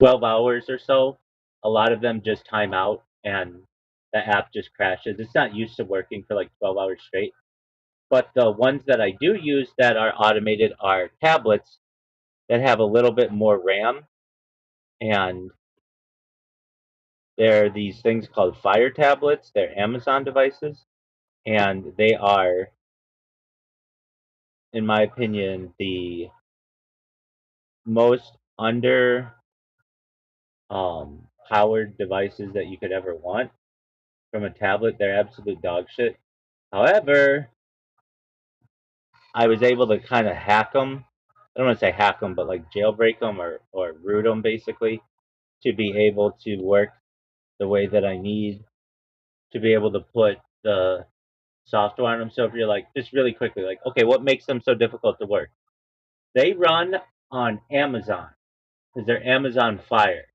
12 hours or so, a lot of them just time out and the app just crashes. It's not used to working for like 12 hours straight. But the ones that I do use that are automated are tablets that have a little bit more RAM, and they're these things called Fire tablets. They're Amazon devices, and they are, in my opinion, the most under powered devices that you could ever want from a tablet. They're absolute dog shit. However, I was able to kind of hack them. I don't want to say hack them, but like jailbreak them or root them basically to be able to work the way that I need to be able to put the software on them. So if you're like, just really quickly, like, okay, what makes them so difficult to work? They run on Amazon because they're Amazon Fire.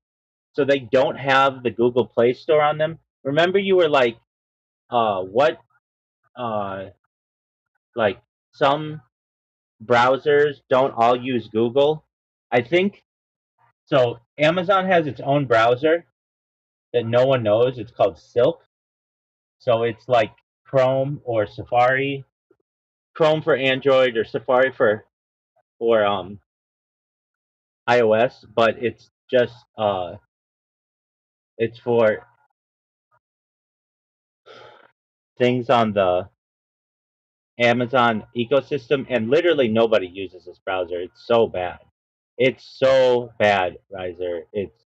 So they don't have the Google Play Store on them. Remember, you were like, what, uh, like some browsers don't all use Google. I think so. Amazon has its own browser that no one knows. It's called Silk. So it's like Chrome or Safari, Chrome for Android or Safari for iOS, but it's just it's for things on the Amazon ecosystem, and literally nobody uses this browser. It's so bad. It's so bad, Riser. It's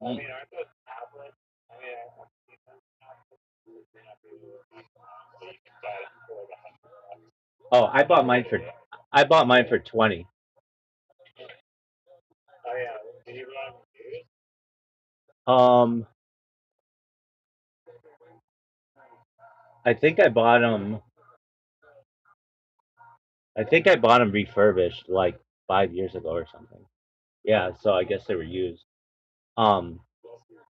I mean, aren't those tablets? I mean, I've seen those tablets that you can buy for like $100. oh, I bought mine for 20. Oh yeah, did you run reviews? Um, I think I bought them. I think I bought them refurbished like 5 years ago or something. Yeah, so I guess they were used. Um,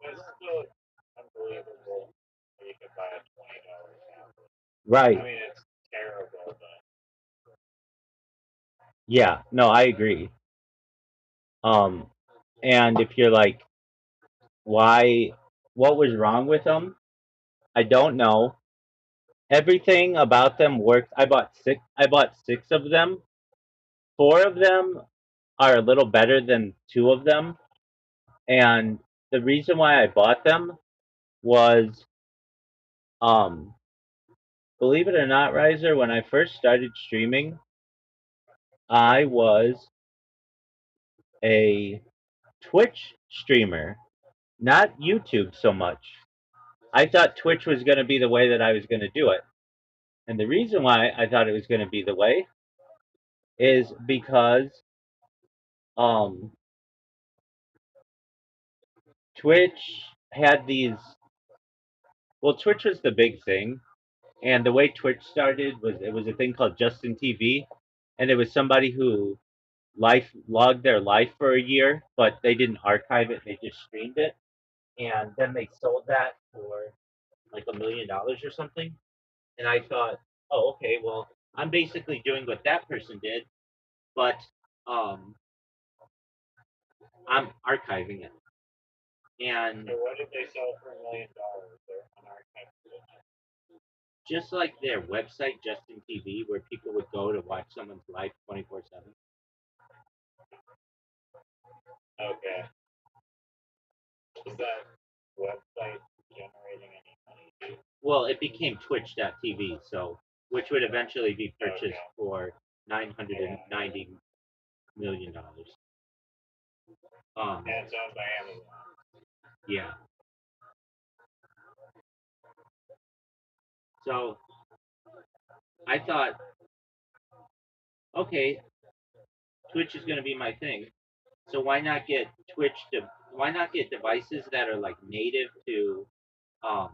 It's still unbelievable that you could buy a $20 tablet. I right. mean, it's terrible, but Yeah, no, I agree. Um, and if you're like, why, what was wrong with them? I don't know. Everything about them works. I bought six of them. Four of them are a little better than two of them. And the reason why I bought them was, um, believe it or not, Riser, when I first started streaming, I was a Twitch streamer, not YouTube so much. I thought Twitch was going to be the way that I was going to do it. And the reason why I thought it was going to be the way is because um, Twitch had these. Well, Twitch was the big thing, and the way Twitch started was it was a thing called Justin TV, and it was somebody who life logged their life for a year, but they didn't archive it; they just streamed it, and then they sold that for like $1 million or something. And I thought, oh, okay, well, I'm basically doing what that person did, but um, I'm archiving it. And so what did they sell for $1 million? They're unarchived. just like their website, Justin TV, where people would go to watch someone's life 24/7. Okay. Is that website generating any money? Well, it became Twitch.tv, so which would eventually be purchased Okay. for $990 million. And it's owned by Amazon. Yeah. So I thought, okay, Twitch is going to be my thing. So why not get why not get devices that are like native to um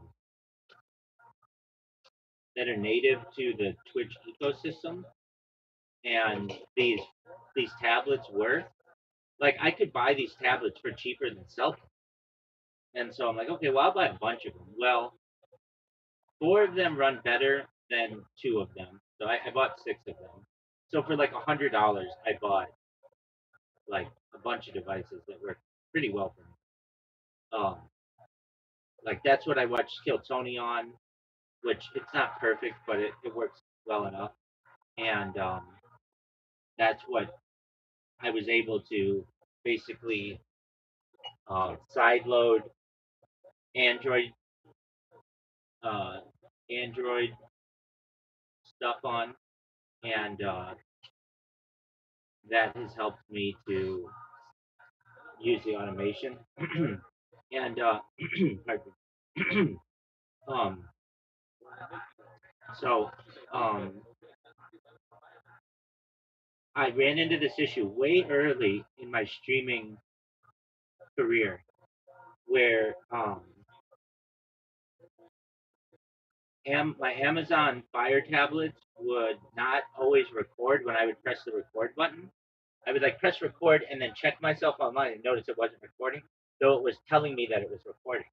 that are native to the Twitch ecosystem, and these tablets worth, like, I could buy these tablets for cheaper than cell phones. And so I'm like, okay, well, I'll buy a bunch of them. Well, four of them run better than two of them. So I bought six of them. So for like $100, I bought like a bunch of devices that work pretty well for me. Like that's what I watched Kill Tony on, which it's not perfect, but it works well enough. And that's what I was able to basically sideload Android uh, Android stuff on, and that has helped me to use the automation. And um, so um, I ran into this issue way early in my streaming career, where my Amazon Fire tablets would not always record when I would press the record button. I would like press record and then check myself online and notice it wasn't recording, though it was telling me that it was recording.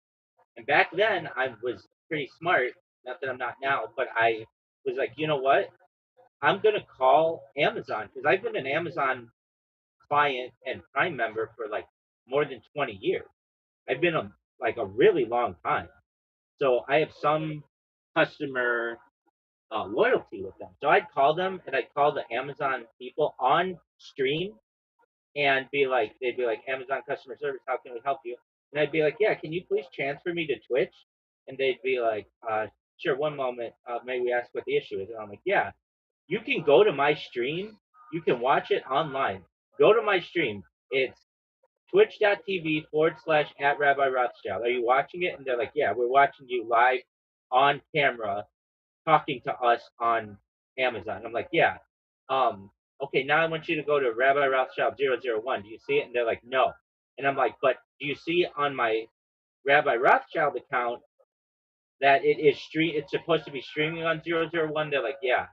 And back then, I was pretty smart. Not that I'm not now, but I was like, you know what? I'm gonna call Amazon because I've been an Amazon client and Prime member for like more than 20 years. I've been like a really long time. So I have some customer loyalty with them. So I'd call them and I'd call the Amazon people on stream and be like, they'd be like, Amazon customer service, how can we help you? And I'd be like, yeah, can you please transfer me to Twitch? And they'd be like, sure, one moment. May we ask what the issue is? And I'm like, yeah, you can go to my stream. You can watch it online. Go to my stream. It's twitch.tv / at Rabbi Rothschild. Are you watching it? And they're like, yeah, we're watching you live on camera talking to us on Amazon. I'm like, yeah. Um, okay, now I want you to go to Rabbi Rothschild 001. Do you see it? And they're like, no. And I'm like, but do you see on my Rabbi Rothschild account that it's supposed to be streaming on 001? They're like, yeah.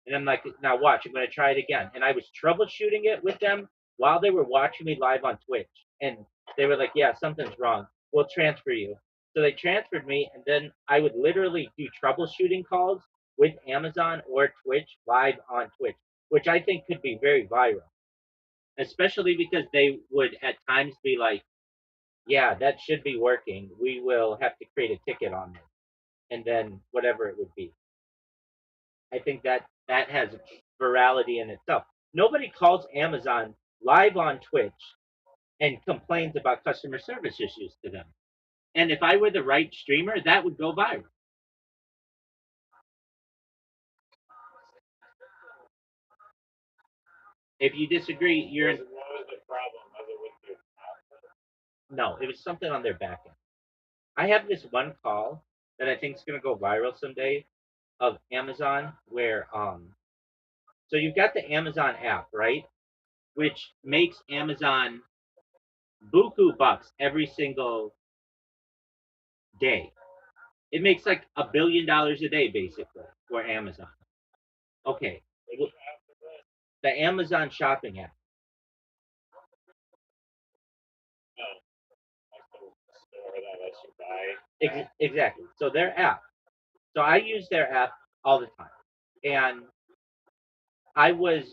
And I'm like, now watch, I'm gonna try it again. And I was troubleshooting it with them while they were watching me live on Twitch. And they were like, yeah, something's wrong. We'll transfer you. So they transferred me, and then I would literally do troubleshooting calls with Amazon or Twitch live on Twitch, which I think could be very viral, especially because they would at times be like, yeah, that should be working. We will have to create a ticket on this, and then whatever it would be. I think that has virality in itself. Nobody calls Amazon live on Twitch and complains about customer service issues to them. And if I were the right streamer, that would go viral. If you disagree, you're in. What was the problem? Was it with your No, it was something on their back end. I have this one call that I think is going to go viral someday of Amazon where so you've got the Amazon app, right? Which makes Amazon buku bucks every single day. It makes like $1 billion a day basically for Amazon. Okay, which app is it? the Amazon shopping app. No, like the store that lets you buy. Exactly. So their app. So I use their app all the time, and I was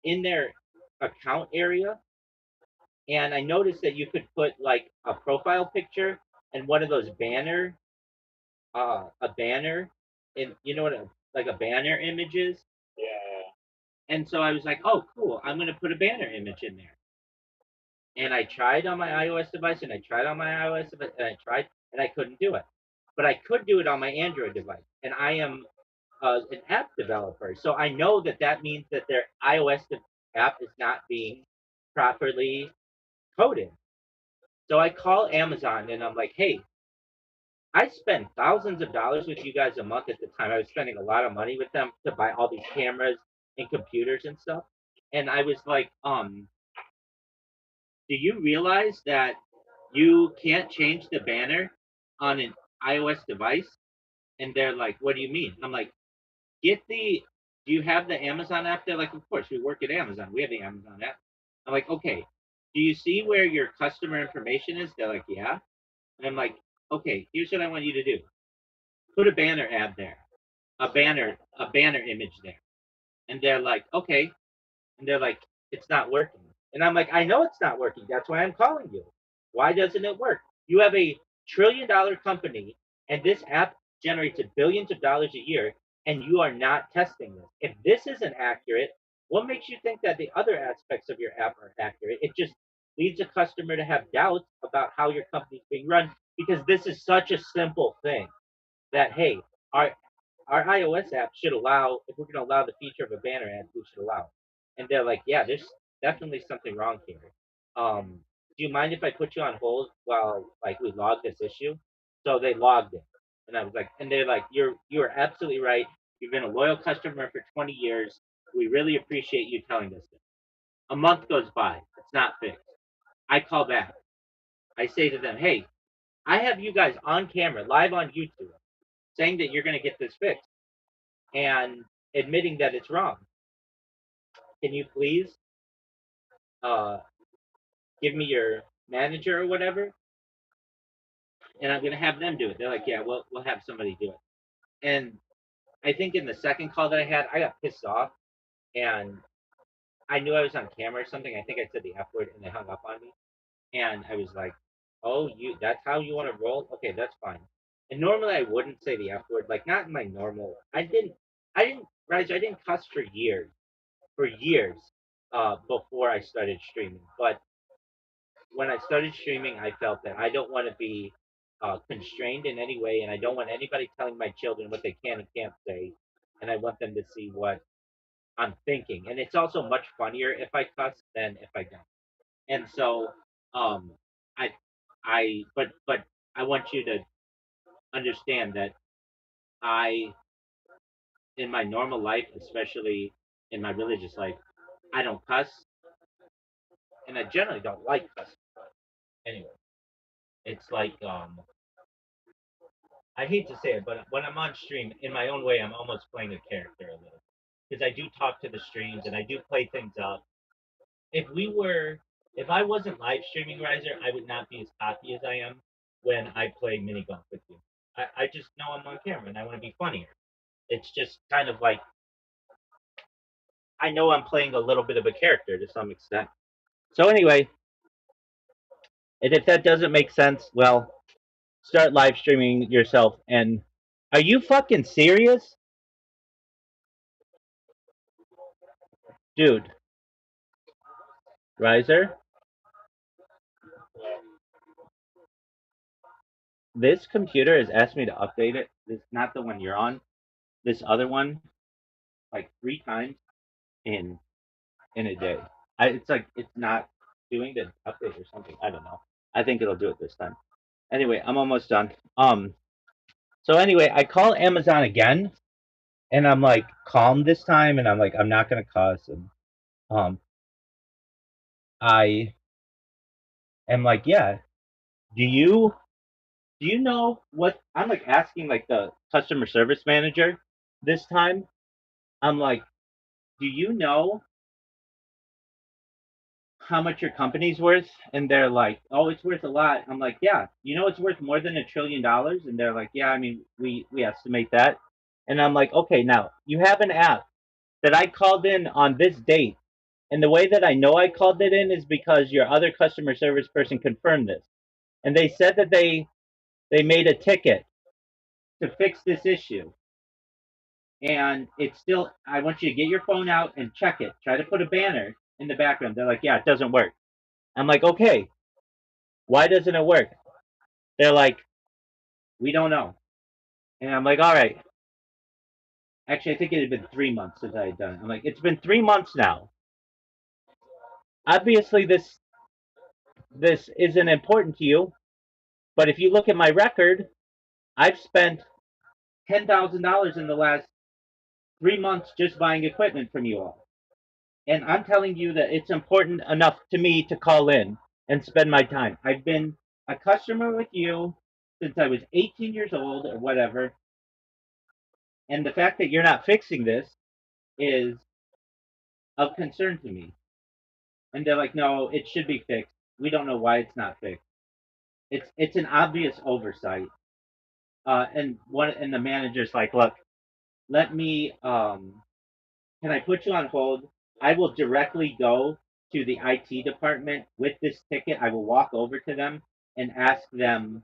in their account area, and I noticed that you could put like a profile picture and one of those a banner, and you know what like a banner image is. Yeah. And so I was like, oh, cool. I'm gonna put a banner image in there. And I tried on my iOS device, and I tried on my iOS device, and I tried, and I couldn't do it. But I could do it on my Android device, and I am an app developer, so I know that that means that their iOS app is not being properly coded. So I call Amazon, and I'm like, hey, I spend thousands of dollars with you guys a month at the time. I was spending a lot of money with them to buy all these cameras and computers and stuff. And I was like, do you realize that you can't change the banner on an iOS device? And they're like, what do you mean? I'm like, do you have the Amazon app? They're like, of course, we work at Amazon. We have the Amazon app. I'm like, okay, do you see where your customer information is? They're like, yeah. And I'm like, okay, here's what I want you to do. Put a banner ad there, a banner image there. And they're like, okay. And they're like, it's not working. And I'm like, I know it's not working. That's why I'm calling you. Why doesn't it work? You have a $1 trillion company, and this app generates billions of dollars a year, and you are not testing this. If this isn't accurate, what makes you think that the other aspects of your app are accurate? It just leads a customer to have doubts about how your company is being run because this is such a simple thing that, hey, our our iOS app should allow, if we're going to allow the feature of a banner ad, we should allow it. And they're like, yeah, there's definitely something wrong here. Do you mind if I put you on hold while like we log this issue? So they logged it, and I was like, and they're like, you are absolutely right. You've been a loyal customer for 20 years. We really appreciate you telling us this. A month goes by, it's not fixed. I call back. I say to them, hey, I have you guys on camera, live on YouTube, saying that you're going to get this fixed and admitting that it's wrong. Can you please uh, give me your manager or whatever? And I'm going to have them do it. They're like, yeah, we'll have somebody do it. And I think in the second call that I had, I got pissed off and I knew I was on camera or something. I think I said the F word and they hung up on me. And I was like, oh, that's how you want to roll? Okay, that's fine. And normally I wouldn't say the F word, like not in my normal. Raj, I didn't cuss for years before I started streaming. But when I started streaming, I felt that I don't want to be constrained in any way, and I don't want anybody telling my children what they can and can't say, and I want them to see what I'm thinking. And it's also much funnier if I cuss than if I don't. And so, um, I, but I want you to understand that I, in my normal life, especially in my religious life, I don't cuss, and I generally don't like cussing. Anyway, it's like I hate to say it, but when I'm on stream, in my own way, I'm almost playing a character a little because I do talk to the streams and I do play things up. If we were, if I wasn't live streaming Riser, I would not be as cocky as I am when I play mini golf with you. I just know I'm on camera and I want to be funnier. It's just kind of like I know I'm playing a little bit of a character to some extent. So anyway, and if that doesn't make sense, well, start live streaming yourself. And are you fucking serious, dude? Riser, Yeah. this computer has asked me to update it. This is not the one you're on. This other one, like 3 times in in a day. It's like it's not doing the update or something. I don't know. I think it'll do it this time. Anyway, I'm almost done. So anyway, I call Amazon again, and I'm like calm this time, and I'm like I'm not gonna cuss, and um, I am like, yeah. Do you know what I'm like asking like the customer service manager this time? I'm like, do you know how much your company's worth? And they're like, oh, it's worth a lot. I'm like, yeah, you know it's worth more than $1 trillion. And they're like, yeah, I mean, we estimate that. And I'm like, okay, now you have an app that I called in on this date. And the way that I know I called it in is because your other customer service person confirmed this. And they said that they made a ticket to fix this issue. And it's still, I want you to get your phone out and check it. Try to put a banner in the background. They're like, yeah, it doesn't work. I'm like, okay, why doesn't it work? They're like, we don't know. And I'm like, all right. Actually, I think it had been 3 months since I had done it. I'm like, it's been 3 months now. Obviously, this isn't important to you. But if you look at my record, I've spent $10,000 in the last 3 months just buying equipment from you all. And I'm telling you that it's important enough to me to call in and spend my time. I've been a customer with you since I was 18 years old or whatever. And the fact that you're not fixing this is of concern to me. And they're like, no, it should be fixed. We don't know why it's not fixed. It's an obvious oversight. And the manager's like, look, let me can I put you on hold? I will directly go to the IT department with this ticket, I will walk over to them and ask them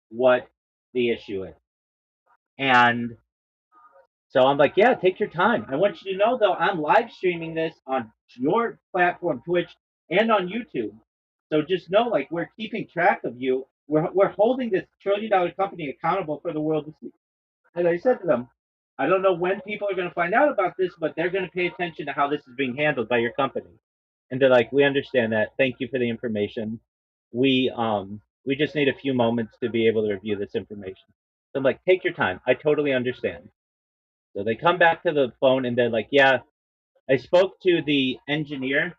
what the issue is. And so I'm like, yeah, take your time. I want you to know, though, I'm live streaming this on your platform, Twitch, and on YouTube. So just know, like, we're keeping track of you. We're holding this $1 trillion company accountable for the world to see. And I said to them, I don't know when people are going to find out about this, but they're going to pay attention to how this is being handled by your company. And they're like, we understand that. Thank you for the information. We just need a few moments to be able to review this information. So I'm like, take your time. I totally understand. So they come back to the phone and they're like, yeah, I spoke to the engineer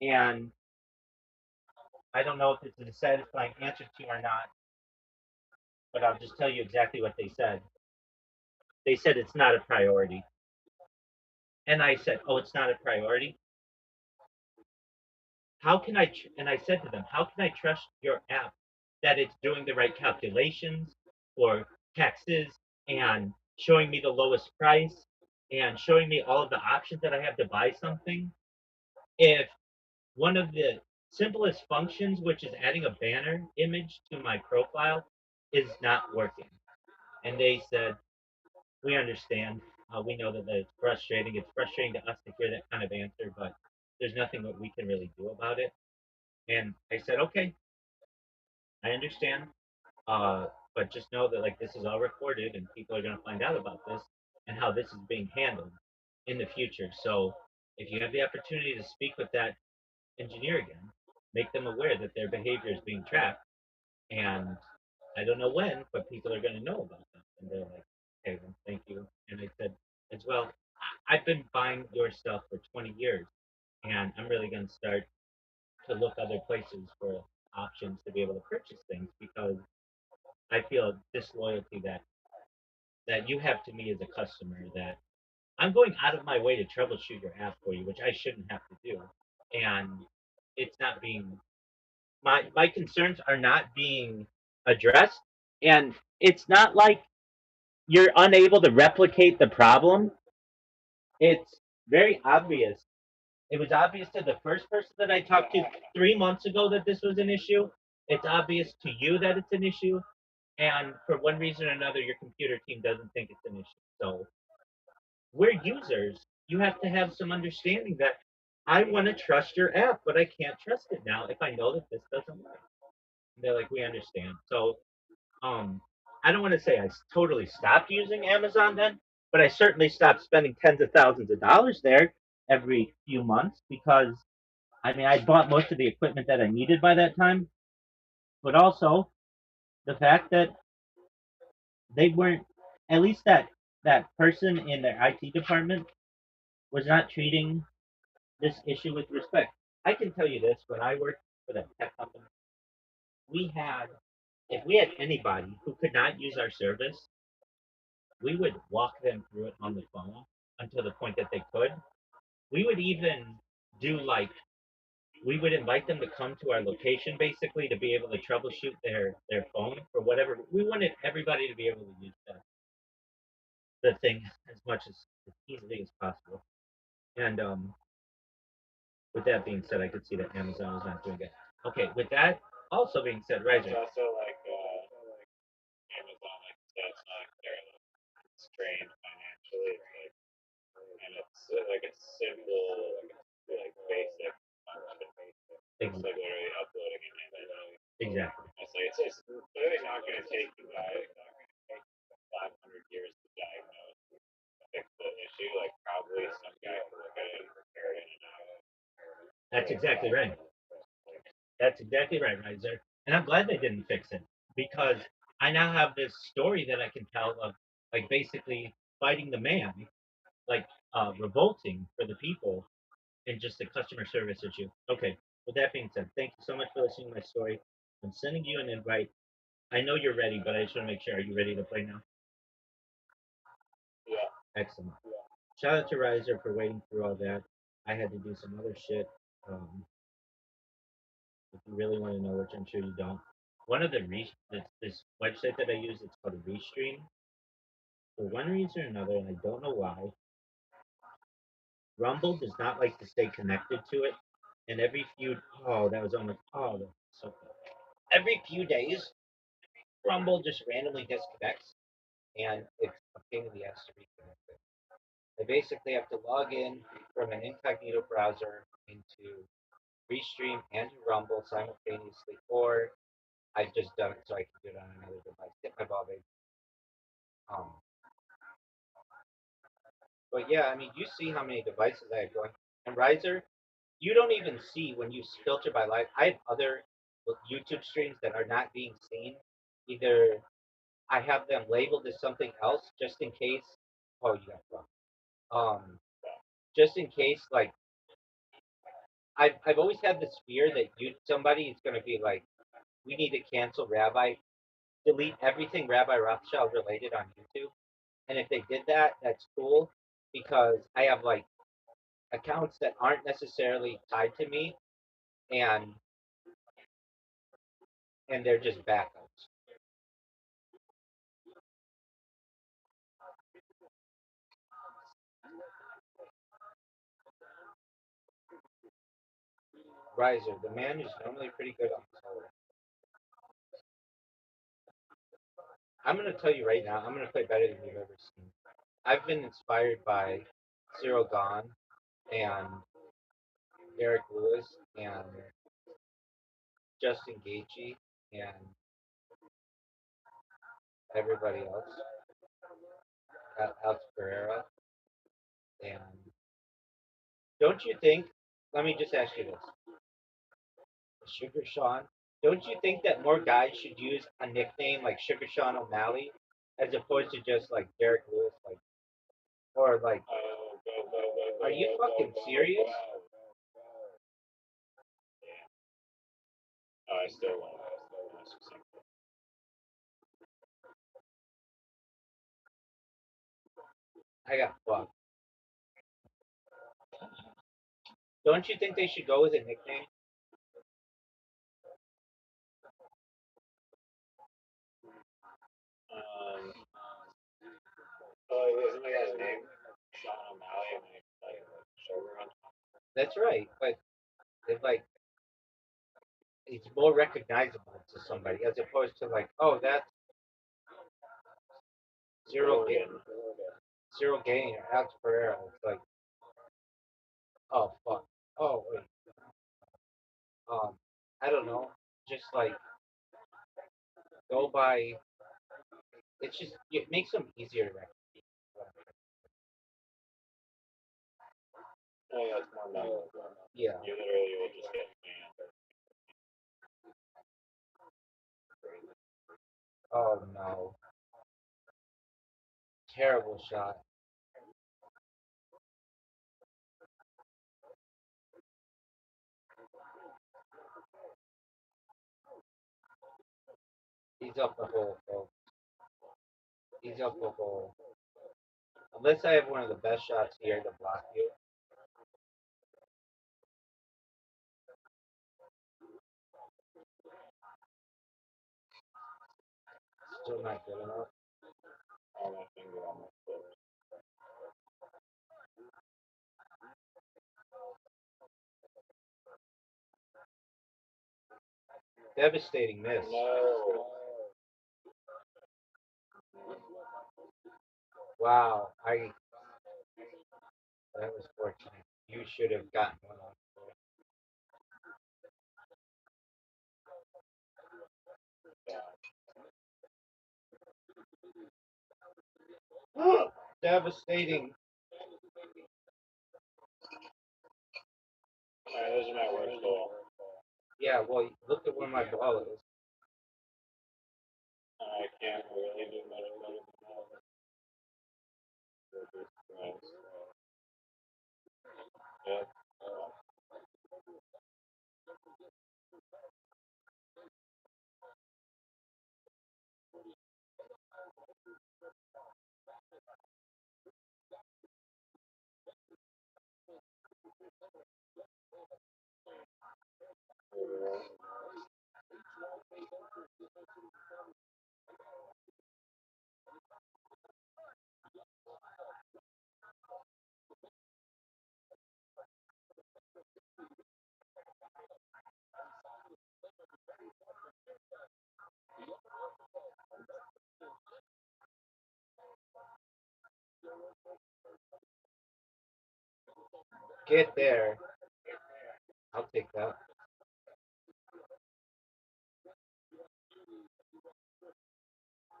and I don't know if it's a satisfying answer to you or not, but I'll just tell you exactly what they said. They said it's not a priority. And I said, oh, it's not a priority? How can I, and I said to them, how can I trust your app that it's doing the right calculations for taxes and showing me the lowest price and showing me all of the options that I have to buy something if one of the simplest functions, which is adding a banner image to my profile, is not working? And they said, we understand. We know that it's frustrating. It's frustrating to us to hear that kind of answer, but there's nothing that we can really do about it. And I said, okay, I understand. Uh, but just know that like this is all recorded and people are going to find out about this and how this is being handled in the future. So if you have the opportunity to speak with that engineer again, make them aware that their behavior is being tracked. And I don't know when, but people are going to know about them. And they're like, okay, well, thank you. And I said, as well, I've been buying your stuff for 20 years, and I'm really going to start to look other places for options to be able to purchase things because I feel disloyalty that you have to me as a customer that I'm going out of my way to troubleshoot your app for you, which I shouldn't have to do. And it's not being my concerns are not being addressed. And it's not like you're unable to replicate the problem. It's very obvious. It was obvious to the first person that I talked to 3 months ago that this was an issue. It's obvious to you that it's an issue. And for one reason or another, your computer team doesn't think it's an issue. So we're users. You have to have some understanding that I want to trust your app, but I can't trust it now if I know that this doesn't work. And they're like, we understand. So um, I don't want to say I totally stopped using Amazon then, but I certainly stopped spending tens of thousands of dollars there every few months because I mean I bought most of the equipment that I needed by that time, but also the fact that they weren't at least that person in their IT department was not treating this issue with respect. I can tell you this: when I worked for that tech company, we had if we had anybody who could not use our service, we would walk them through it on the phone until the point that they could. We would even do like we would invite them to come to our location basically to be able to troubleshoot their phone or whatever. We wanted everybody to be able to use the thing as much as easily as possible. And with that being said, I could see that Amazon is not doing it. Okay, with that also being said, It's Riser. also like Amazon, like you said, it's not like they're strained financially. And it's like a simple, like basic function. It's like literally uploading an image. Exactly. It's like it's just literally not going to take you guys 500 years to diagnose fix the issue. Like probably some guy can look at it and repair it in an hour. That's exactly right. That's exactly right, Riser. And I'm glad they didn't fix it because I now have this story that I can tell of like basically fighting the man, like revolting for the people and just the customer service issue. Okay, with that being said, thank you so much for listening to my story. I'm sending you an invite. I know you're ready, but I just want to make sure. Are you ready to play now? Yeah. Excellent. Shout out to Riser for waiting through all that. I had to do some other shit. If you really want to know, which I'm sure you don't, one of the this website that I use, it's called Restream. For one reason or another, and I don't know why, Rumble does not like to stay connected to it. And every few oh that was almost oh that's so cool. Every few days, Rumble just randomly disconnects, and it's a pain in the ass to reconnect it. I basically have to log in from an incognito browser into Restream and Rumble simultaneously, or I've just done it so I can do it on another device. Hit my ball, baby. Um, but yeah, I mean, you see how many devices I have going. And Riser, you don't even see when you filter by live. I have other YouTube streams that are not being seen. Either I have them labeled as something else just in case. Oh, you got fun. Just in case, like I've always had this fear that somebody is going to be like, we need to cancel Rabbi, delete everything Rabbi Rothschild related on YouTube. And if they did that, that's cool because I have like accounts that aren't necessarily tied to me, and they're just backups. Riser, the man who's normally pretty good on solo. I'm gonna tell you right now, I'm gonna play better than you've ever seen. I've been inspired by Cyril Gahn and Derek Lewis and Justin Gaethje and everybody else, Alex Pereira. And don't you think? Let me just ask you this, Sugar Sean. Don't you think that more guys should use a nickname like Sugar Sean O'Malley as opposed to just like Derek Lewis, like or like? Are you fucking serious? Oh, I still want I got fucked. Don't you think they should go with a nickname? um, oh, isn't the guy's name Sean O'Malley and like Shogun? That's right, but it's like it's more recognizable to somebody as opposed to like, oh, that's zero gain, zero gain or Alex Pereira. It's like, oh fuck, oh wait, um, I don't know, just like go by. It's just it makes them easier to recognize. Oh, yeah, it's more memorable. Yeah. You literally will just get banned. Oh no, terrible shot. He's up the hole, folks. He's up the hole. Unless I have one of the best shots here to block you. Still not good enough. All my finger on my foot. Devastating miss. No. Wow, that was fortunate. You should have gotten one on. Devastating. Alright, those are my worst goal. Yeah, well, look at where my ball is. I can't really do much better than that. Yeah. Get there. I'll take that.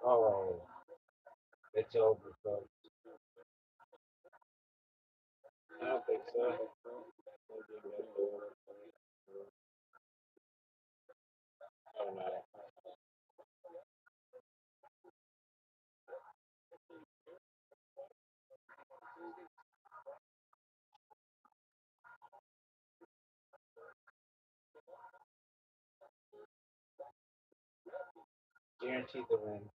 Oh, it's over, folks. I don't think so. Maybe a bit over. I don't know. Guaranteed the win.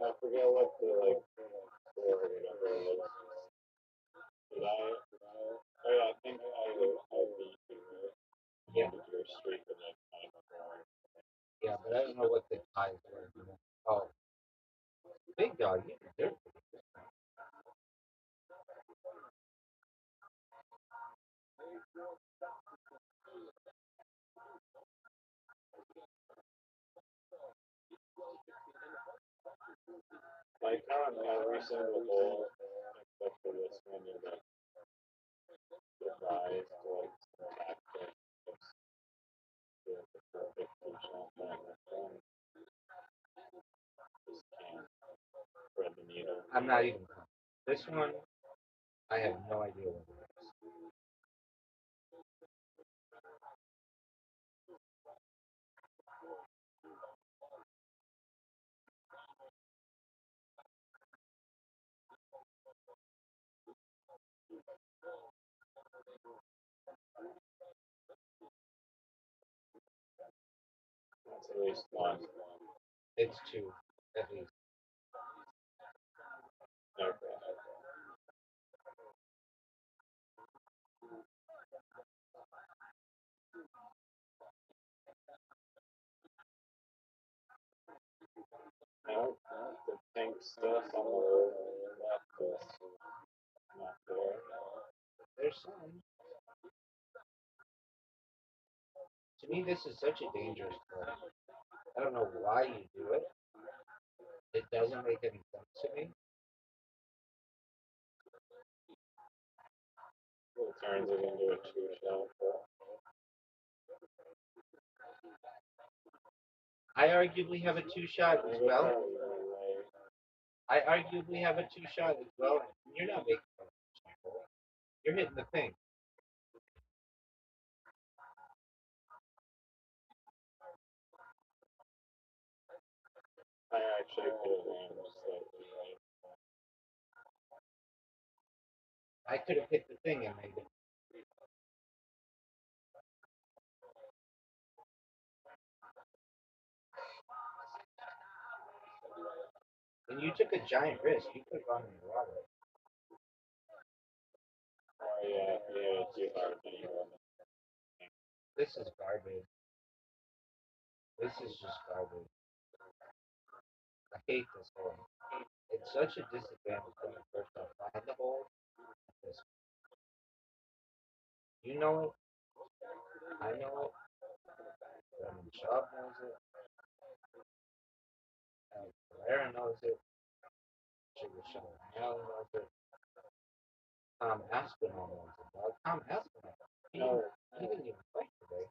I forget what the like score or whatever it was. Did oh yeah, I think I beat you. Right? Yeah, Ended your streak of like 9-4. yeah, but I don't know what the ties were. Oh, big dog, you deserve it. Like on every single hole, except for this one, you like devised like some tactics to get the perfect tee shot. And this one just can't thread the needle. I'm not even. This one, I have no idea what it is. That's at least one. It's two, at least. Okay. Nope, the pink stuff on the left is not there. There's some. To me, this is such a dangerous play. I don't know why you do it. It doesn't make any sense to me. It turns it into a two-shot. I arguably have a two shot as well. I arguably have a two shot as well. And you're not making a shot. You're hitting the thing. I actually could have aimed slightly right. I could have hit the thing and made it. And you took a giant risk. You could have gone in the water. Oh yeah, yeah, too hard anyway. This is garbage. This is just garbage. I hate this hole. It's such a disadvantage when the first time find the hole. This, you know it. I know it. Roman Chubb knows it. Pereira knows it. Sugar Sean Allen knows it. Tom Aspinall knows it. Dog. Tom Aspinall. He didn't even play today.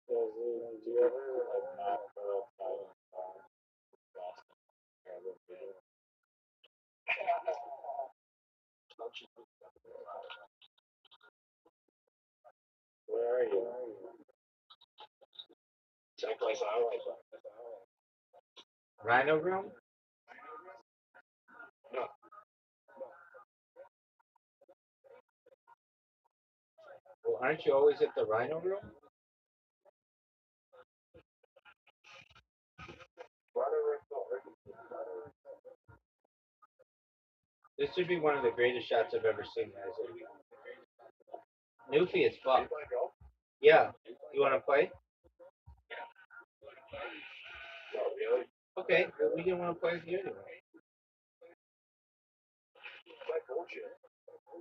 Do you ever like not go outside and Boston? Where are you? Same place I like. Rhino Room? No. Well, aren't you always at the Rhino Room? This should be one of the greatest shots I've ever seen, guys. Newfie is fucked. Yeah. You want to play? Oh, really? Okay. Well, we didn't want to play with you anyway. Like bullshit.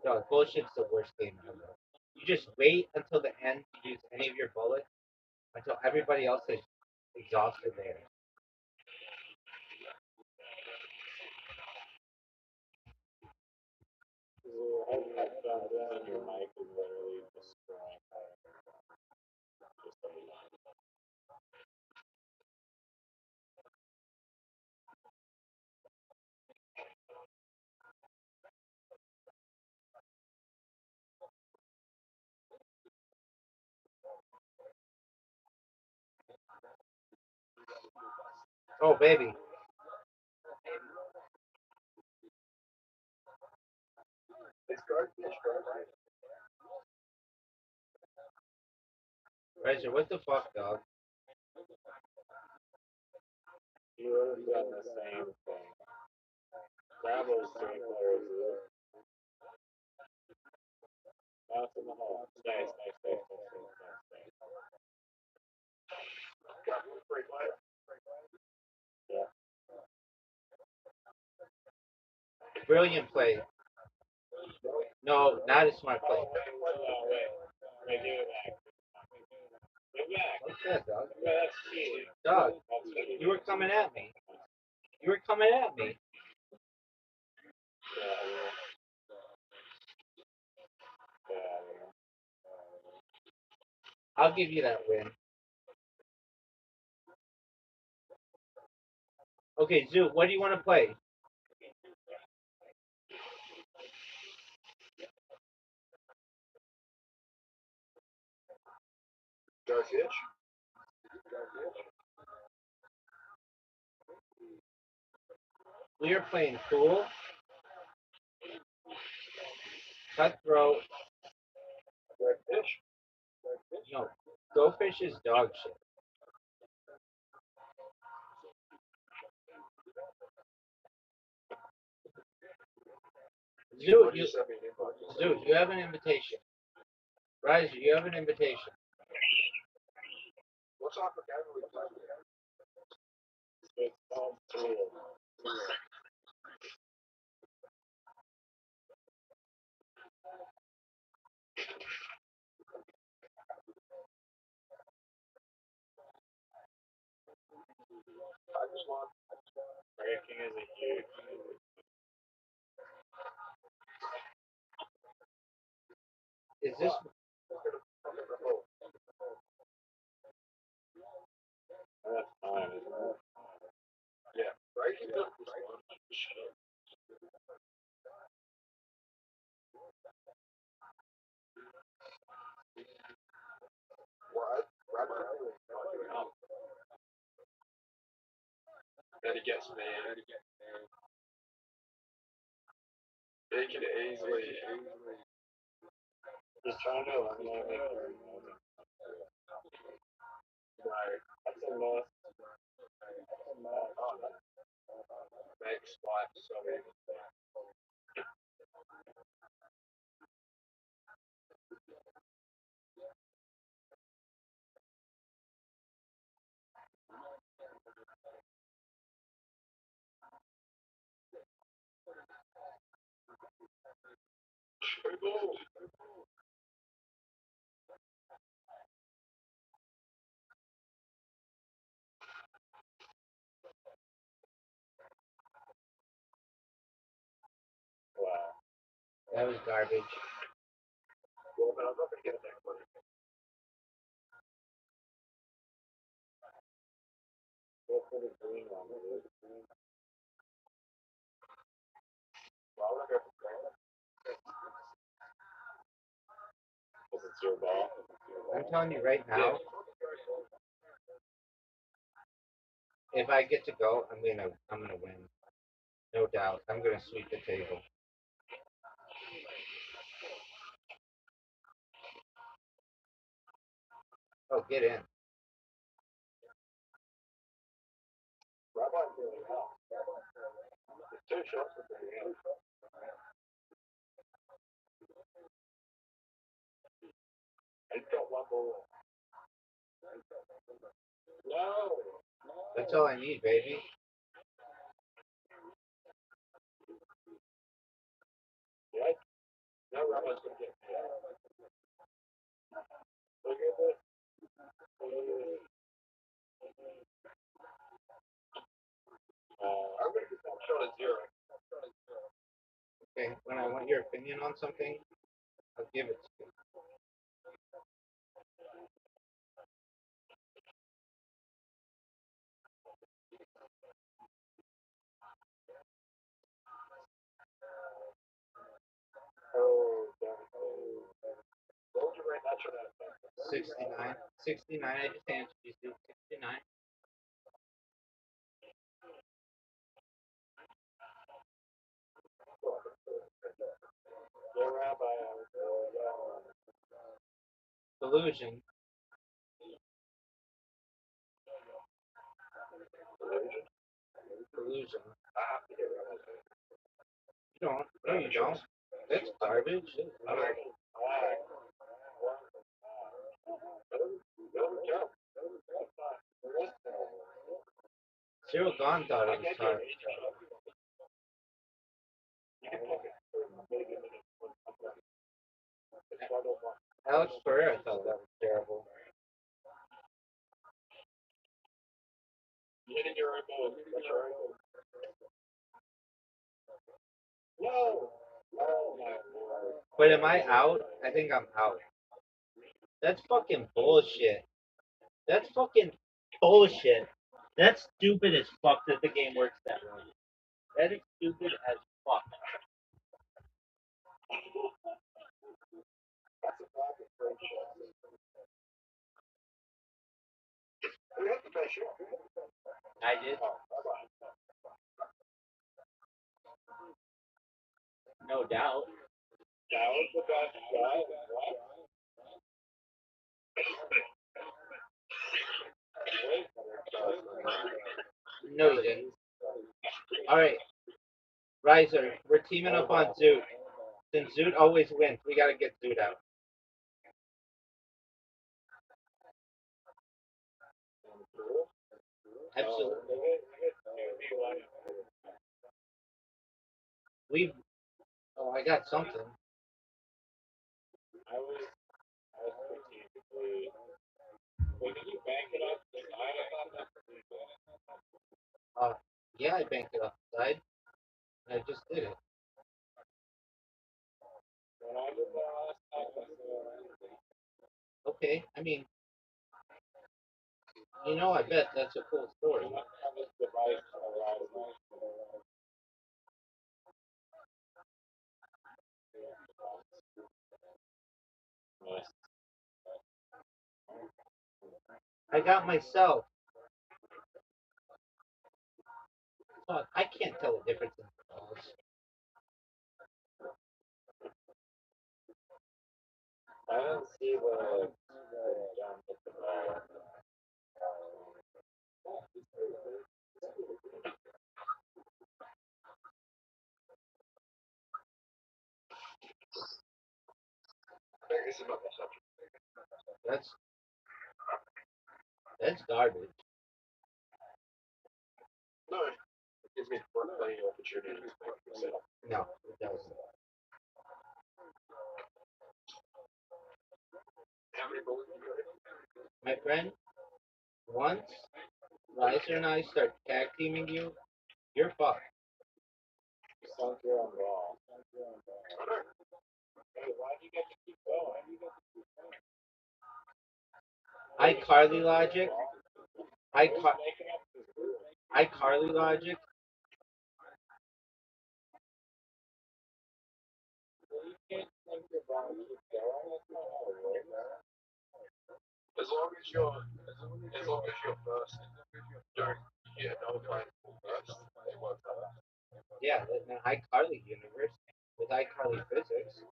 No, bullshit's the worst game ever. You just wait until the end to use any of your bullets until everybody else is exhausted theirs. I found that your mic is literally destroying just a lot. Oh, baby. Razor, what the fuck, dog? You would have done the same thing. Grab those three players. Now it's in the hole. Stay. Yeah. Brilliant play. No, not a smart play. Oh, wait. Give it back. Give it back. What's that, dog? That's cheating. Dog, That's cheating. you were coming at me. You were coming at me. I'll give you that win. Okay, Zoo, what do you want to play? Darkish? We are playing Cool, Cutthroat. Darkish? No, Go Fish is dog shit. Zoo, you have an invitation. Riser, you have an invitation. What's off the camera? It's called Tool. I just want. Breaking is a huge. Is this That's fine, isn't it? Yeah. Breaking up. What? That he gets me. They can easily. Just trying to eliminate me. Right. That's a must. Make spot so many. Wow. that was garbage? Well, but I'm not going to get that money. Go for the green one, dude. Well, I'm going to go. Because it's your ball. I'm telling you right now, if I get to go, I'm gonna win. No doubt. I'm gonna sweep the table. Oh, get in. Rabbi really helped. It's 2 shots for the end. He's got one ball. No. That's all I need, baby. Right? Now Rabbi's going to get me out. Showed a 0. Okay, when I want your opinion on something, I'll give it to you. Oh, damn. What would you rate that shit at? 69. 69, I just answered you, dude. 69. Yeah, Rabbi. Delusion. Delusion. I have to get Rabbi. You don't. No, you don't. That's garbage. Alright. Cyril Gahn thought it was hard. Alex Pereira thought that was terrible. You hit your remote. That's right. No. Oh my lord. But am I out? I think I'm out. That's fucking bullshit. That's fucking bullshit. That's stupid as fuck that the game works that way. That is stupid as fuck. That's a fucking great shot. We have to pay shit. I did. No doubt. That was the best shot. No, you didn't. Alright. Riser, we're teaming up on Zoot. Since Zoot always wins, we gotta get Zoot out. Absolutely. We've. Oh, I got something. I was strategically. Wait, did you bank it up the side? I thought that's pretty good. Yeah, I banked it upside. I just did it. When I did that last time, I said, Okay, I mean, you know, I bet that's a cool story. on this device, arrived nice. I got myself. Fuck, I can't tell the difference in the balls. I don't see the John hit the ball. That's garbage. No, it gives me plenty of opportunities to make myself. No, it doesn't. How many bullets you got? My friend, once Riser and I start tag teaming you, you're fucked. Sunk your own ball. Hey, why'd you get to keep going? iCarly logic. Making up this rule. iCarly logic. Well, you can't sink your ball and keep going. That's not how it works. As long as you're first, don't get notified first. It won't matter. Yeah, in an iCarly universe with iCarly physics.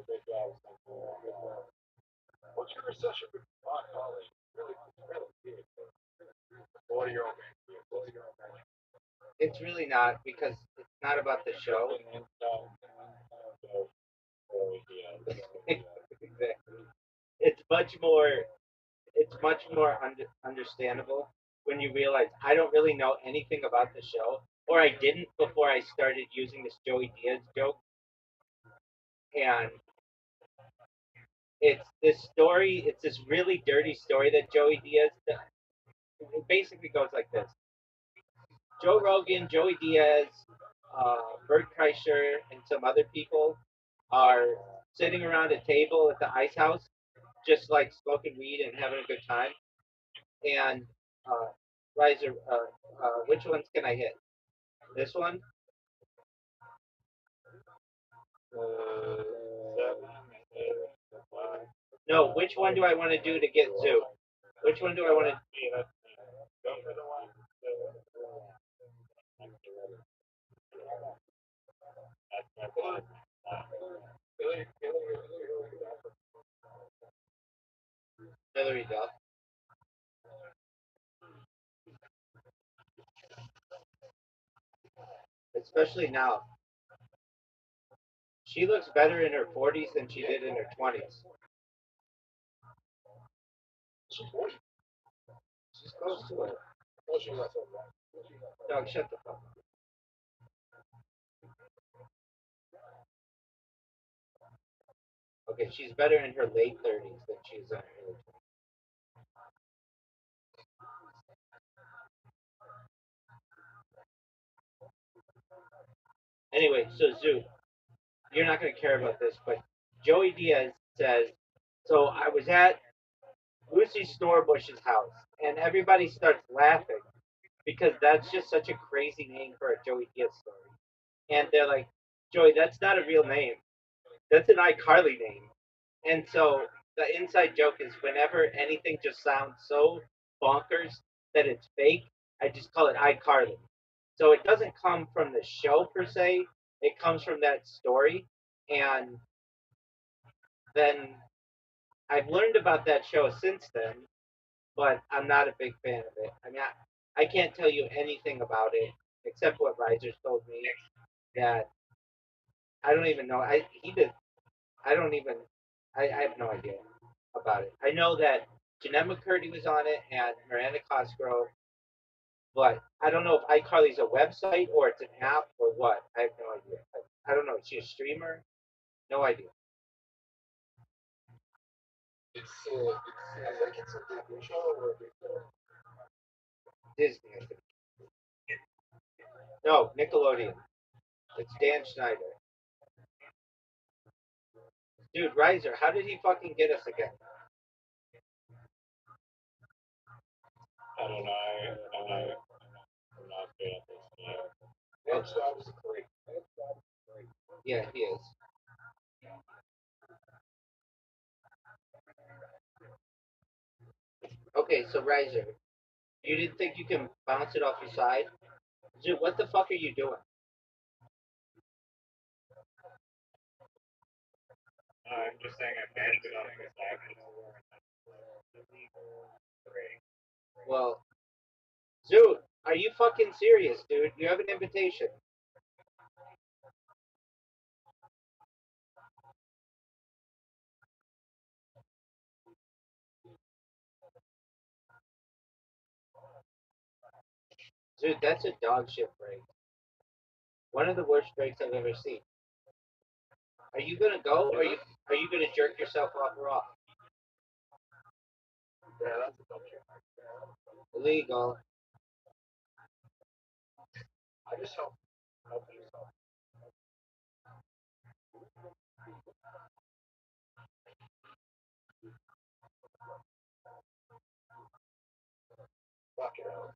Good job, Sunk. Good job. What's your recession with college? Really big. 40-year-old man. 40-year-old man. It's really not because it's not about the show. Exactly. It's much more. It's much more understandable when you realize I don't really know anything about the show, or I didn't before I started using this Joey Diaz joke, and It's this story. It's this really dirty story that Joey Diaz. It basically goes like this: Joe Rogan, Joey Diaz, Bert Kreischer, and some other people are sitting around a table at the ice house, just like smoking weed and having a good time. And Riser, which ones can I hit? This one? Seven, five. No, which one do I want to do to get Zoo? Which one do I want to? Yeah, go for the one. That's my plan. Hillary Duff. Especially now. She looks better in her 40s than she did in her 20s. She's 40. She's close to it. Oh, she's not so long. Dog, shut the fuck up. Okay, she's better in her late 30s than she is in her early 20s. Anyway, so Zoo, you're not going to care about this, but Joey Diaz says, so I was at Lucy Storebush's house, and everybody starts laughing because that's just such a crazy name for a Joey Diaz story. And they're like, Joey, that's not a real name. That's an iCarly name. And so the inside joke is whenever anything just sounds so bonkers that it's fake, I just call it iCarly. So it doesn't come from the show per se, it comes from that story. And then I've learned about that show since then, but I'm not a big fan of it. I mean, I can't tell you anything about it except what Risers told me that I don't even know. He did. I don't even. I have no idea about it. I know that Jeanette McCurdy was on it and Miranda Cosgrove, but I don't know if iCarly's a website or it's an app or what. I have no idea. I don't know. Is she a streamer? No idea. I think it's a Disney show or a big show. Disney. I think. No, Nickelodeon. It's Dan Schneider. Dude, Riser, how did he fucking get us again? I don't know. I'm not good at this game. That's why I was great. Yeah, he is. Okay, so Riser, you didn't think you can bounce it off your side? Dude, what the fuck are you doing? I'm just saying I banned it on this action. Well, Zoot, are you fucking serious, dude? You have an invitation. Dude, that's a dog shit break. One of the worst breaks I've ever seen. Are you gonna go or are you gonna jerk yourself off raw? Yeah, that's a dumb shit. Illegal. I just help yourself. Fuck it out.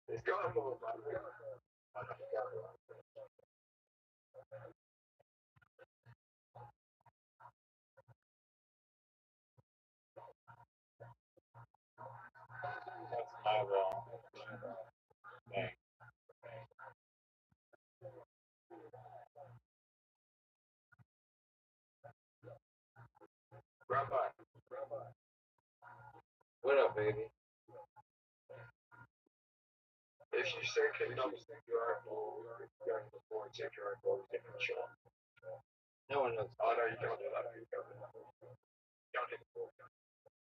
It's going to move. That's my wall. Dang. Rabbi, What up, baby? if you say can double stick your eyeball, you're going to before check your eyeball, you can show. No one knows. Oh no, you don't do that. You don't do that. You don't hit the ball.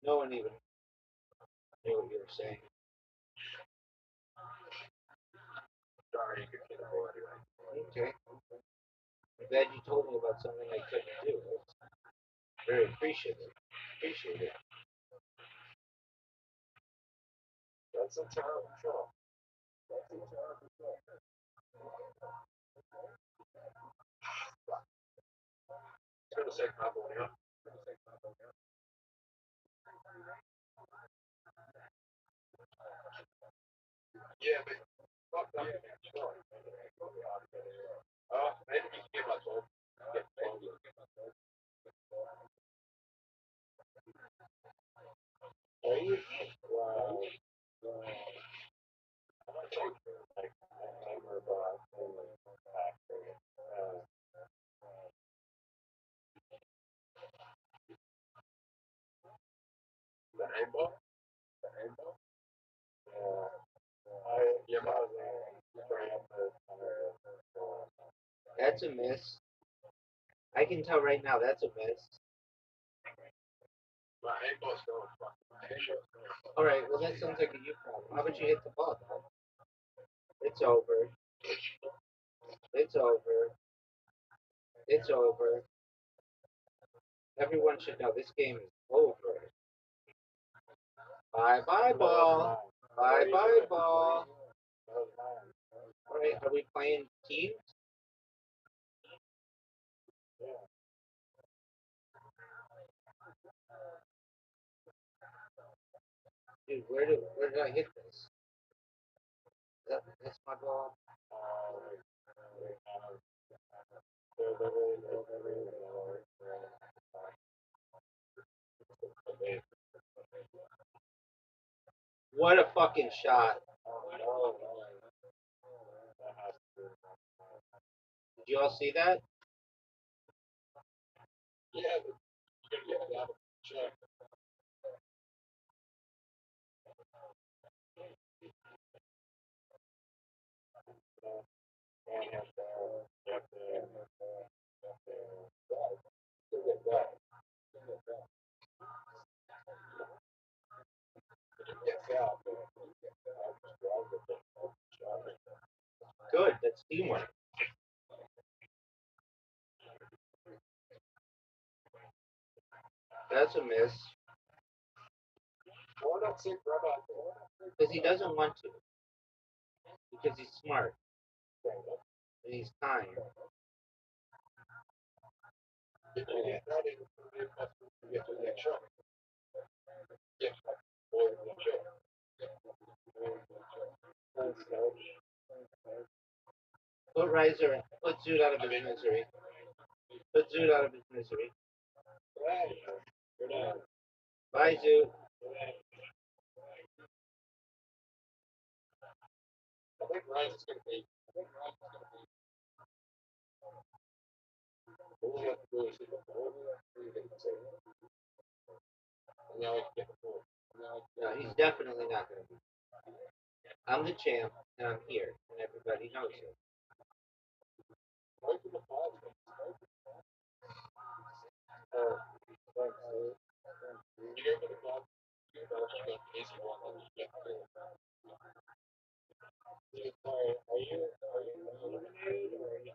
No one even knew what you were saying. Sorry, you can hit the ball anyway. Okay. glad you told me about something I couldn't do. It's very appreciative. Appreciate it. That's a terrible show. That's a terrible show. It's gonna say California. Yeah, but fuck that. Maybe we can get my phone. Get phone. Are you? Wow. Like, I remember the rainbow. The rainbow. Yeah, That's a miss. I can tell right now that's a miss. my rainbow's going fucking. All right, well that sounds like a you problem. How about you hit the ball, dog? It's over. It's over. It's over. Everyone should know this game is over. Bye bye ball. Bye bye ball. All right, are we playing teams? Dude, where did I hit this? That's my ball. What a fucking shot. Did you all see that? Yeah, but you're gonna get that check. Good, that's teamwork. That's a miss. Why not say Rabbi? Because he doesn't want to. Because he's smart. And he's kind. Put Riser, put Zoot out of his misery. Put Zoot out of his misery. Bye, Zoot. I think Ryan's gonna be. All we have to do is hit the ball. Now I can get the ball. No, he's definitely not going to be. I'm the champ, and I'm here, and everybody knows it. Right to the ball. You get the ball. You know, you got the easy one, and you get the ball. Sorry, are you eliminated or are you?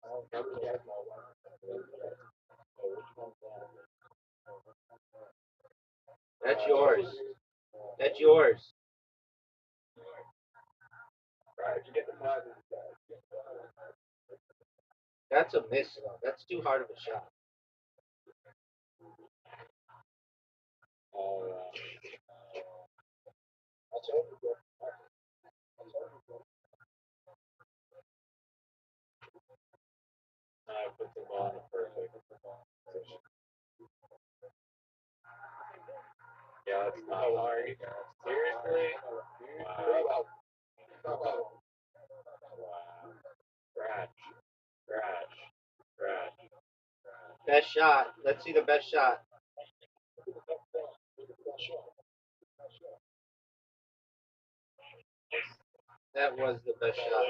I don't know. That's yours. That's yours. Right, you get the ball. That's a miss, though. That's too hard of a shot. That's over. I put the ball in the perfect position. Yeah, it's not hard. Seriously? Wow. Wow. Scratch. Scratch. Scratch. Best shot. Let's see the best shot. That was the best shot.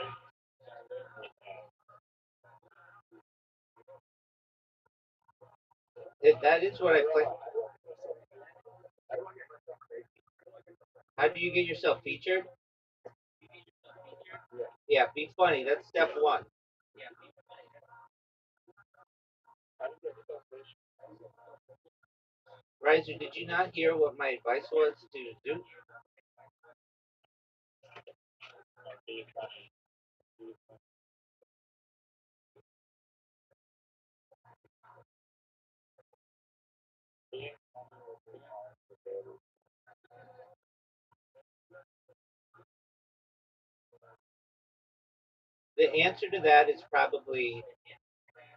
That is what I play. How do you get yourself featured? Yeah. Yeah, be funny. That's step one. Riser, did you not hear what my advice was to do? The answer to that is probably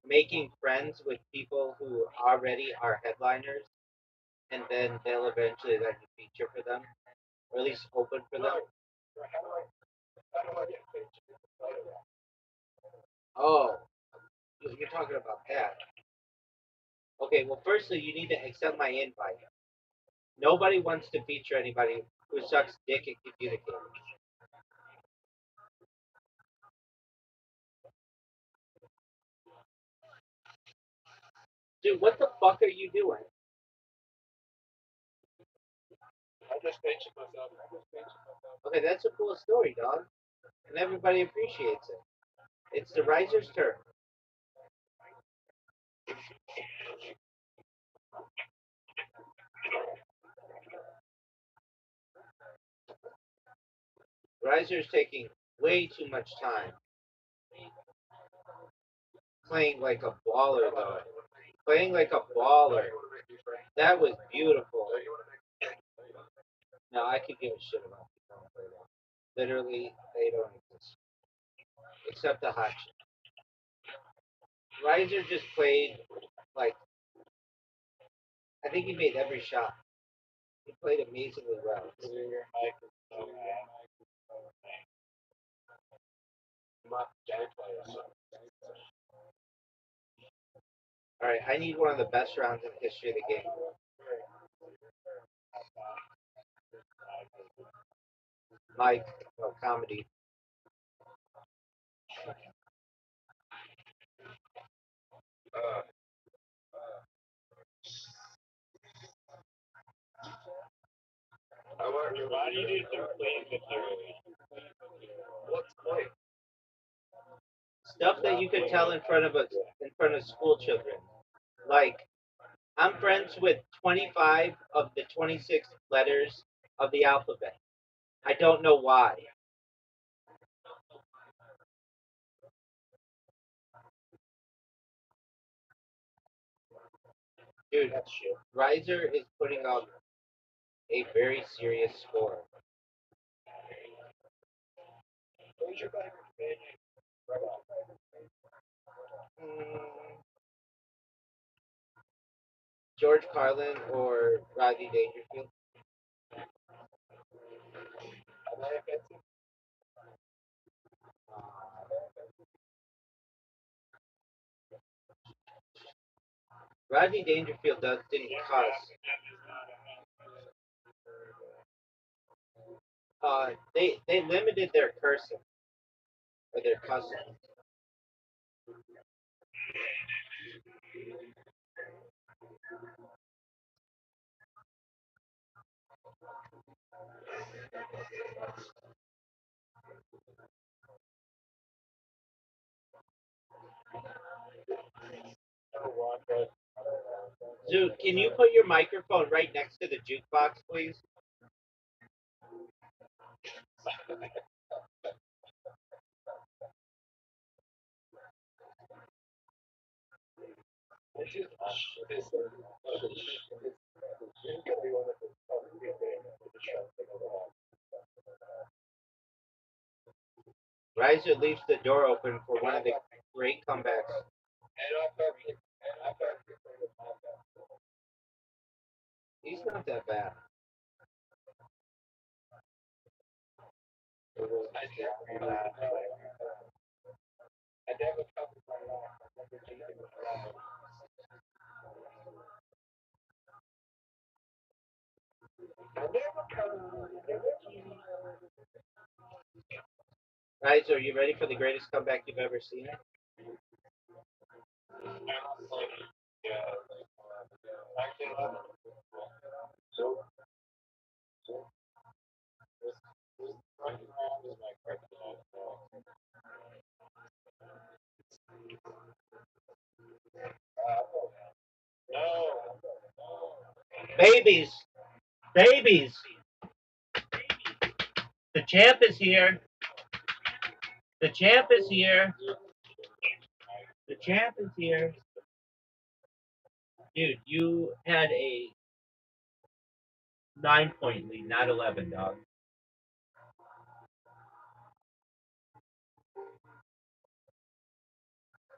making friends with people who already are headliners, and then they'll eventually let you feature for them, or at least open for them. Oh, you're talking about that. Okay, well, firstly, you need to accept my invite. Nobody wants to feature anybody who sucks dick at communicating. Dude, what the fuck are you doing? Okay, that's a cool story, dog. And everybody appreciates it. It's the riser's turn. Riser's taking way too much time. Playing like a baller, though. Playing like a baller. That was beautiful. No, I could give a shit about people who play that. Literally, they don't exist. Except the hot shit. Riser just played like I think he made every shot. He played amazingly well. All right, I need one of the best rounds in the history of the game. Mike, comedy. Why do you do some clean material? What's point? Stuff that you could tell in front of school children. Like, I'm friends with 25 of the 26 letters of the alphabet. I don't know why. Dude, Riser is putting up a very serious score. George Carlin or Rodney Dangerfield? Rodney Dangerfield didn't cuss. They limited their cursing or their cussing. Dude, can you put your microphone right next to the jukebox, please? Riser leaves the door open for one of the great comebacks. He's not that bad. Riser, are you ready for the greatest comeback you've ever seen? Babies, babies. The champ is here. The champ is here. The champ is here. Dude, you had a 9-point lead, not 11, dog.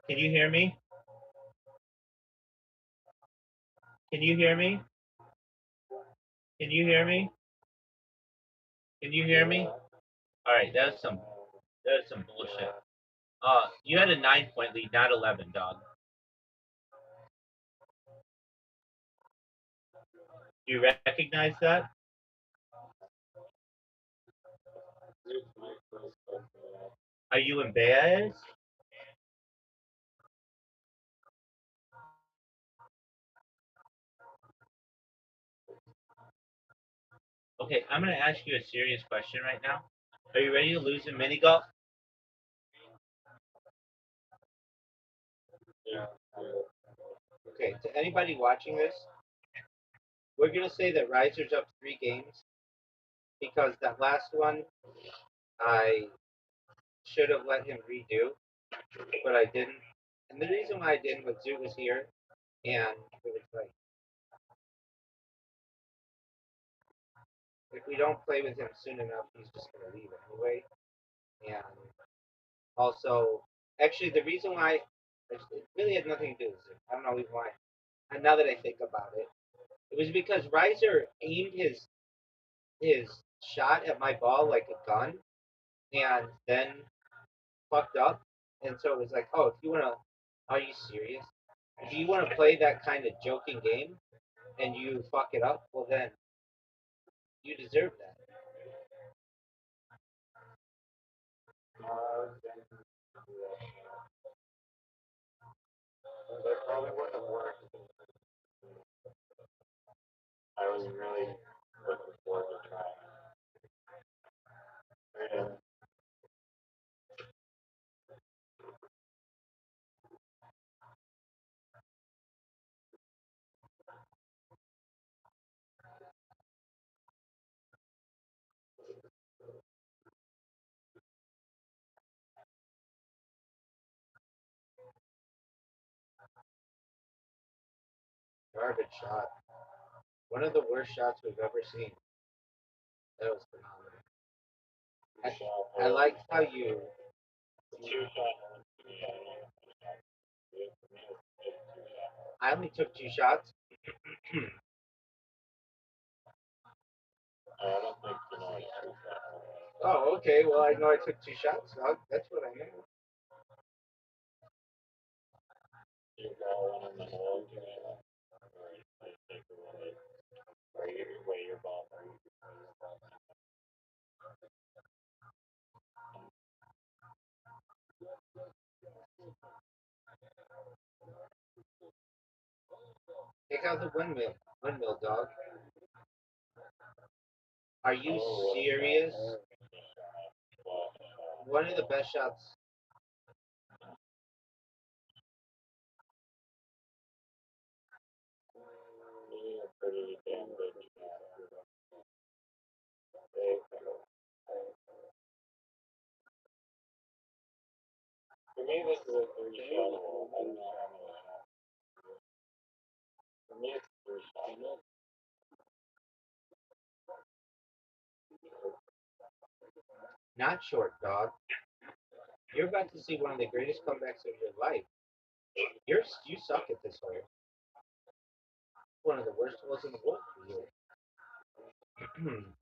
Can you hear me? Can you hear me? Can you hear me? Can you hear me? All right, that was some bullshit. You had a 9-point lead, not 11, dog. Do you recognize that? Are you embarrassed? Okay, I'm gonna ask you a serious question right now. Are you ready to lose in mini golf? Yeah. Okay, to anybody watching this, we're gonna say that Riser's up 3 games because that last one I should have let him redo, but I didn't. And the reason why I didn't was Zoo was here, and it was like if we don't play with him soon enough, he's just gonna leave anyway. And also, actually, the reason why it really had nothing to do with it. I don't know even why. And now that I think about it, it was because Riser aimed his shot at my ball like a gun, and then fucked up. And so it was like, oh, if you wanna, are you serious? If you wanna play that kind of joking game and you fuck it up, well then you deserve that. That probably wouldn't have worked. I was really looking forward to trying. Yeah. Garbage shot. One of the worst shots we've ever seen. That was phenomenal. I liked how you. I only took 2 shots. I don't think you know it's true. Oh, okay. Well, I know I took 2 shots. That's what I know. You got one in the hole, or you take the one or you weigh your ball. Take out the windmill dog. Are you serious? One of the best shots. Pretty damn good. For me, this is a 3-shot hole. I don't know how many shots. For me, it's 3 shots. Not short, dog. You're about to see one of the greatest comebacks of your life. You suck at this hole. One of the worst holes in the world for you.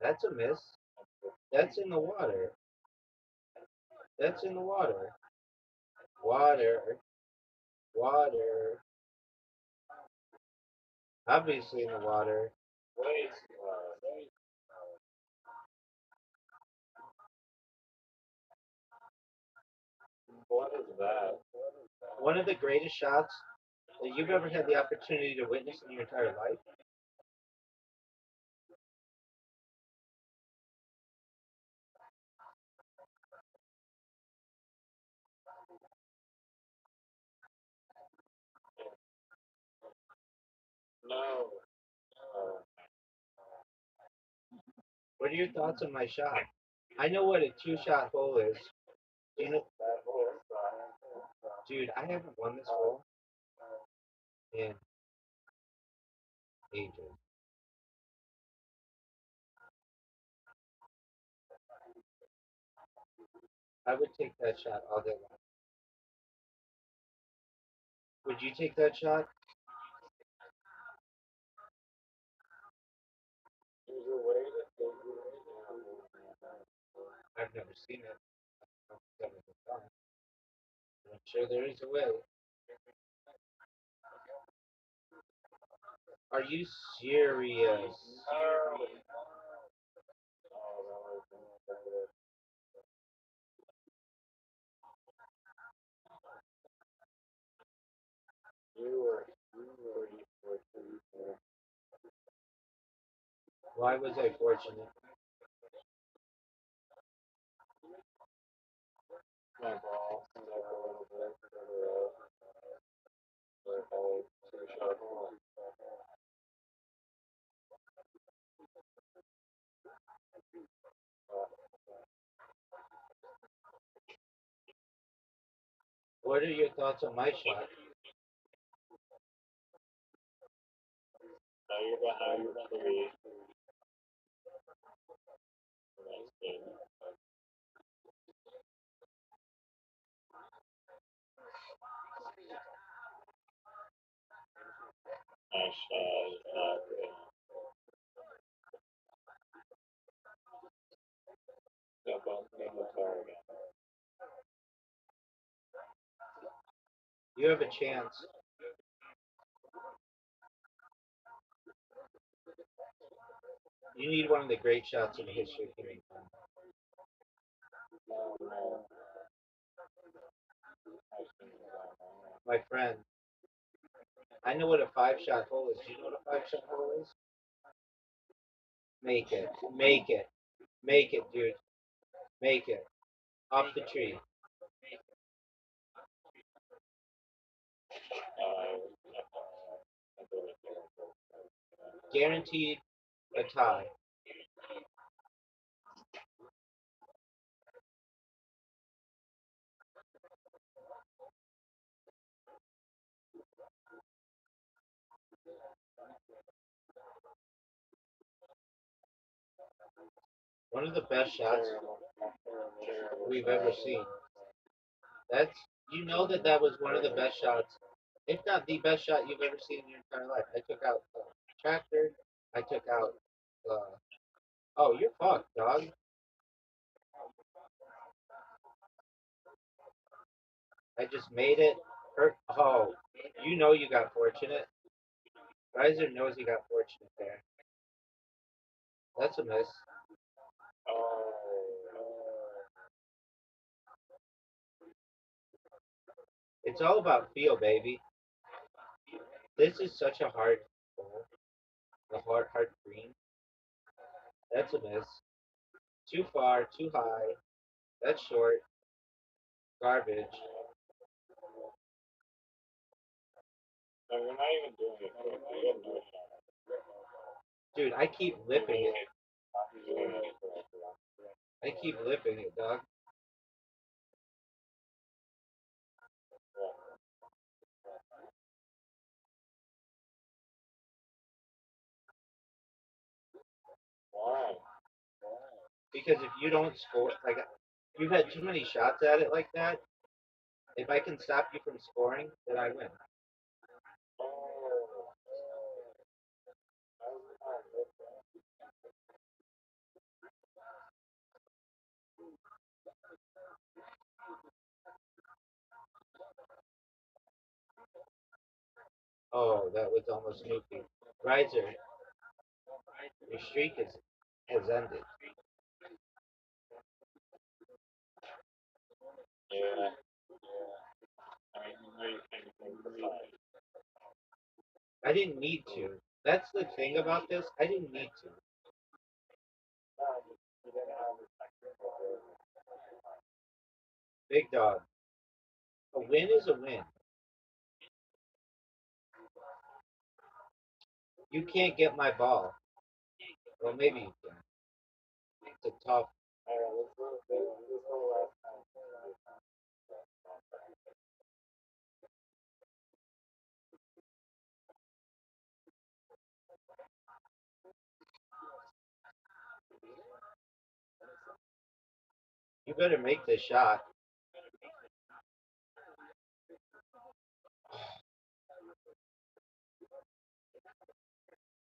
That's a miss. That's in the water. That's in the water. Water. Water. Obviously in the water. What is that? One of the greatest shots that you've ever had the opportunity to witness in your entire life. No. What are your thoughts on my shot? I know what a two-shot hole is. Do you know, dude? I haven't won this hole in ages. I would take that shot all day long. Would you take that shot? There's a way to take it right now. I've never seen it. I've never done it. I'm sure there is a way. Are you serious? Why was I fortunate? My ball comes up a little bit further out, but I two-shot hole. What are your thoughts on my shot? Now you're behind the tree. That's good. My shot is not good. Step on the target. You have a chance. You need one of the great shots in the history of humankind. My friend, I know what a five-shot hole is. Do you know what a five-shot hole is? Make it. Make it. Make it, dude. Make it. Off the tree. Guaranteed a tie. One of the best shots we've ever seen. That's you know that was one of the best shots, if not the best shot you've ever seen in your entire life. I took out the tractor. I took out. Oh, you're fucked, dog. I just made it. Hurt. Oh, you know you got fortunate. Riser knows he got fortunate there. That's a miss. It's all about feel, baby. This is such a hard hole. The hard green. That's a miss. Too far, too high. That's short. Garbage. No, you're not even doing it correctly. You have no shot. Dude, I keep lipping it. You're doing it correctly. I keep lipping it, dog. Why? Because if you don't score, like you've had too many shots at it like that. If I can stop you from scoring, then I win. Oh, that was almost nuking. Riser, your streak has ended. Yeah. I mean, you know you can't go for five. I didn't need to. That's the thing about this. I didn't need to. Big dog. A win is a win. You can't get my ball. Well, maybe you can. It's a tough. This whole last time. You better make this shot.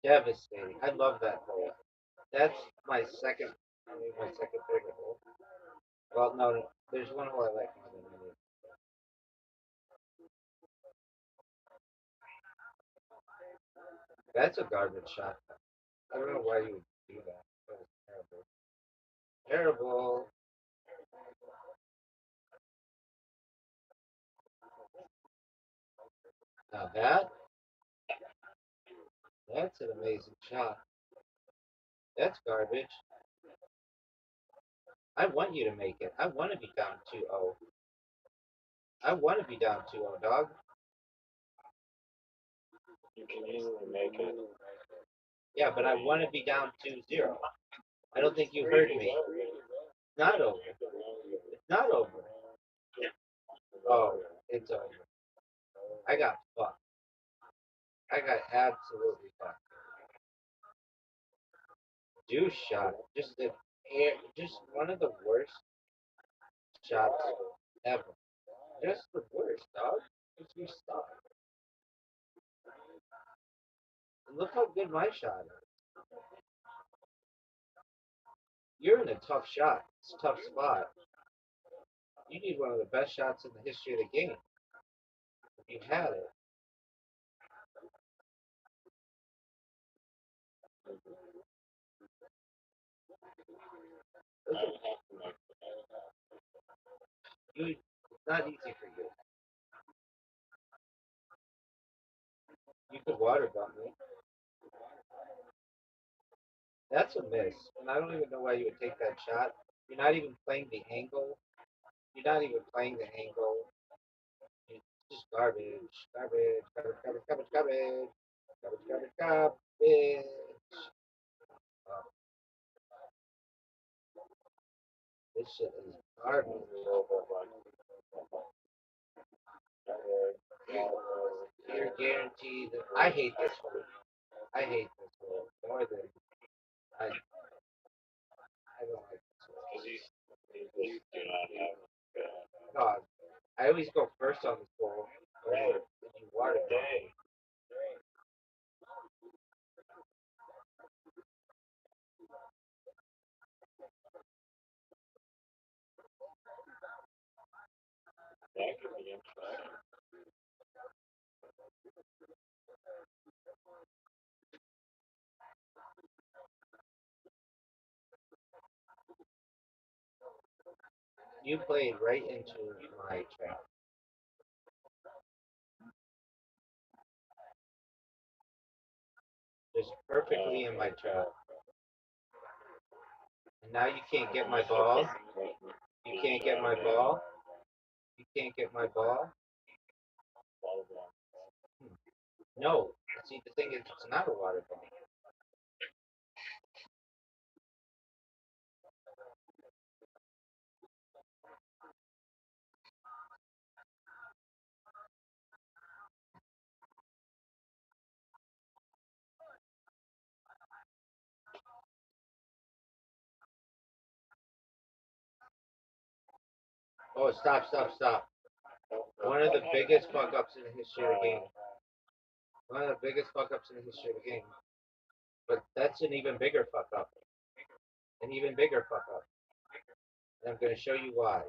Devastating. I love that hole. That's my second. I mean, my second favorite hole. Well, no, there's one hole I like more than any. That's a garbage shot. I don't know why you would do that. That was terrible. Terrible. Now that's an amazing shot. That's garbage. I want you to make it. I want to be down 2-0. I want to be down 2-0, dog. You can easily make it. Yeah, but I want to be down 2-0. I don't think you heard me. It's not over. It's not over. Oh, it's over. I got fucked. I got absolutely fucked. Juice shot. Just one of the worst shots ever. Just the worst, dog. Just you suck. And look how good my shot is. You're in a tough shot. It's a tough spot. You need one of the best shots in the history of the game. If you had it. It's not easy for you. You could water bump me. That's a miss. And I don't even know why you would take that shot. You're not even playing the angle. You're not even playing the angle. It's just garbage. Garbage. Garbage. Garbage. Garbage. Garbage. Garbage. Garbage. Garbage. Oh, this shit is garbage. You're guaranteed. I hate this one. I hate this one more than I don't like this one. You just do not have. God, I always go first on this goal. And you water down. That could be interesting. You played right into my trap. Just perfectly in my trap. And now you can't get my ball. You can't get my ball. You can't get my ball. No. See, the thing is, it's not a water ball. Oh, stop, stop, stop. One of the biggest fuck ups in the history of the game. One of the biggest fuck ups in the history of the game. But that's an even bigger fuck up. An even bigger fuck up. And I'm going to show you why.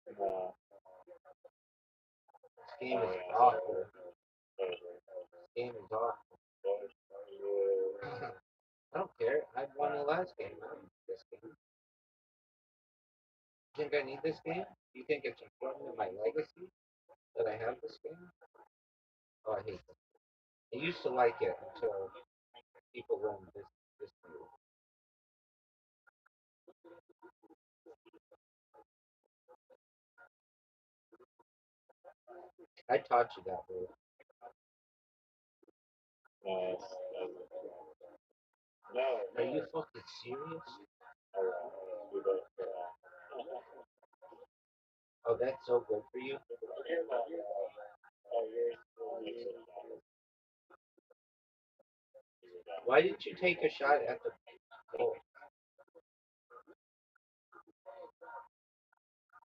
This game is awful. This game is awful. I don't care. I won the last game. I don't need this game. You think I need this game? You think it's important to my legacy that I have this game? Oh, I hate this. I used to like it until people win this game. I taught you that move. Nice. No, Are you fucking serious? we both go off. Oh, that's so good for you. You're not oh, yours will mix it down. Why didn't you take a shot at the goal?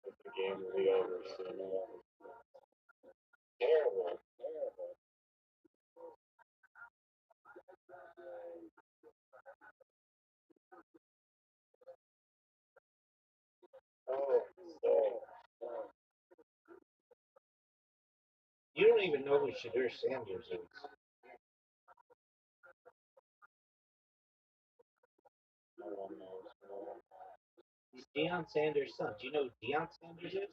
The game will be over soon. Terrible. Oh, so. You don't even know who Shadur Sanders is. No one knows. He's Deion Sanders' son. Do you know who Deion Sanders is?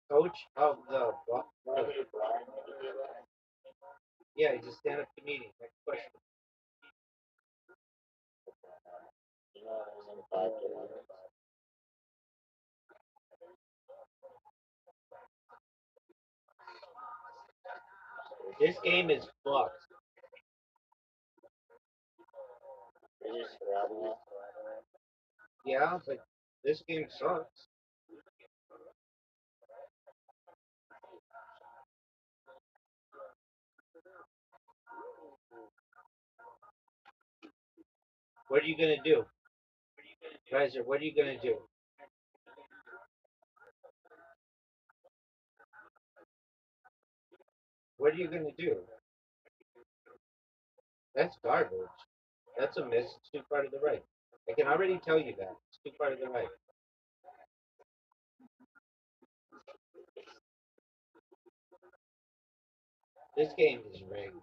Coach of the yeah, he's a stand-up comedian. Next question. This game is fucked. Yeah, but this game sucks. What are you gonna do? Riser, what are you gonna do? What are you gonna do? That's garbage. That's a miss. It's too far to the right. I can already tell you that. It's too far to the right. This game is rigged.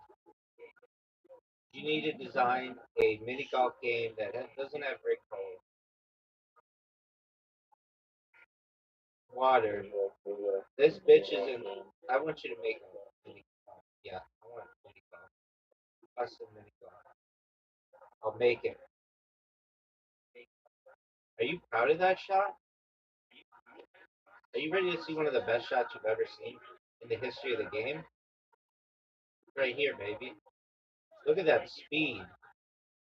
You need to design a mini golf game that doesn't have rig holes, water. This bitch is in. I want you to make a mini golf. Yeah, I want a mini golf. Custom mini golf. I'll make it. Are you proud of that shot? Are you ready to see one of the best shots you've ever seen in the history of the game? Right here, baby. Look at that speed.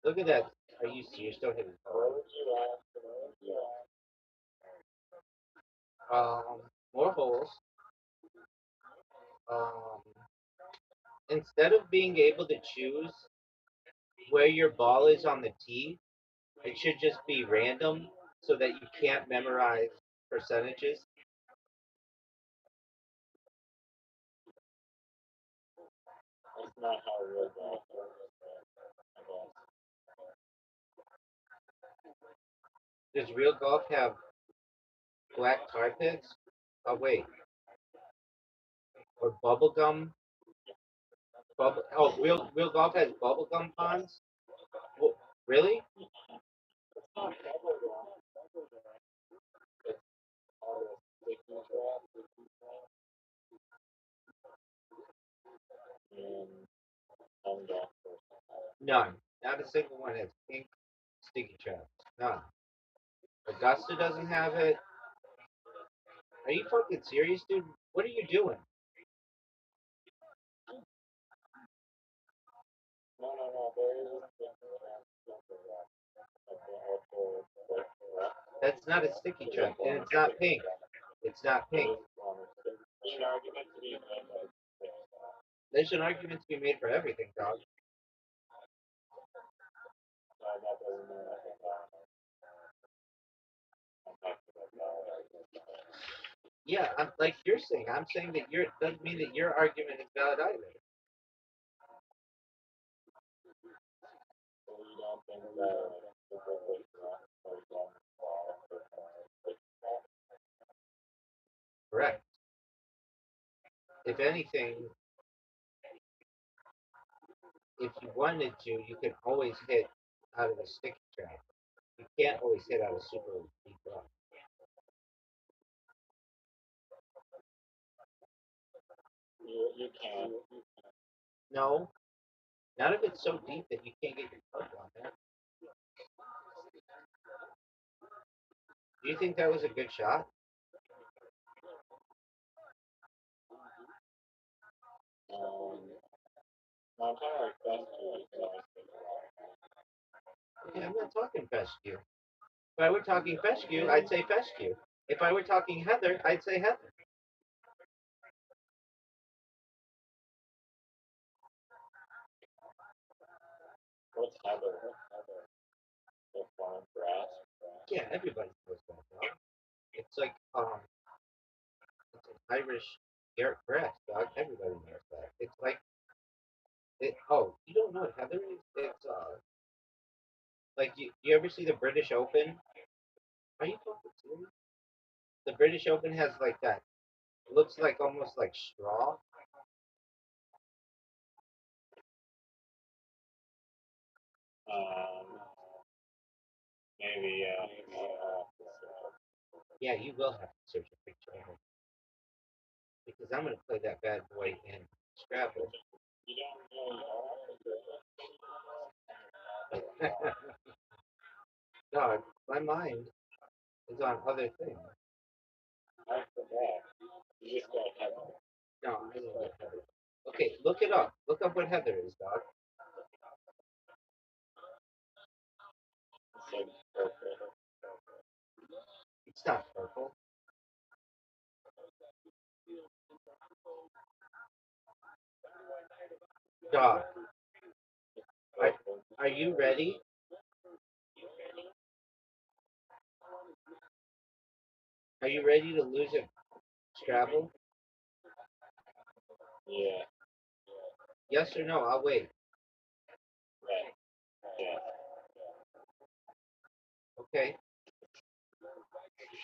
Look at that. Are you serious? Don't hit it. More holes. Um, instead of being able to choose where your ball is on the tee, it should just be random so that you can't memorize percentages. That's not how real golf works. Does real golf have black carpets? Oh wait, or bubble gum? Real golf has bubble gum ponds. Really? None. Not a single one has pink sticky traps. None. Augusta doesn't have it. Are you fucking serious, dude? What are you doing? No, That's not a sticky trap, and it's not pink. It's not pink. There's an argument to be made for everything, dog. Yeah, I'm like you're saying. I'm saying that your doesn't mean that your argument is valid either. Correct. If anything, if you wanted to, you could always hit out of a sticky trap. You can't always hit out of super deep rock. You can. No, not if it's so deep that you can't get your club on there. Do you think that was a good shot? I'm kind of like fescue. You can always take a lot. Yeah, I'm not talking fescue. If I were talking fescue, I'd say fescue. If I were talking Heather, I'd say Heather. What's heather? The farm grass. Yeah, everybody knows that, dog. It's like it's an Irish grass, dog. Everybody knows that. It's like it. Oh, you don't know what Heather is? It's like you ever see the British Open? Are you fucking serious? The British Open has like that. Looks like almost like straw. Um, maybe. Yeah, you will have to search a picture of it because I'm gonna play that bad boy in Scrabble. You don't Dog, my mind is on other things. I forgot. You just got heather. No, I didn't get Heather. Okay, look it up. Look up what Heather is, dog. It's like purple. It's not purple. Dog, are, Purple. are you ready? Are you ready to lose at Scrabble? Yeah. Yes or no? I'll wait. Right. Yeah. Okay.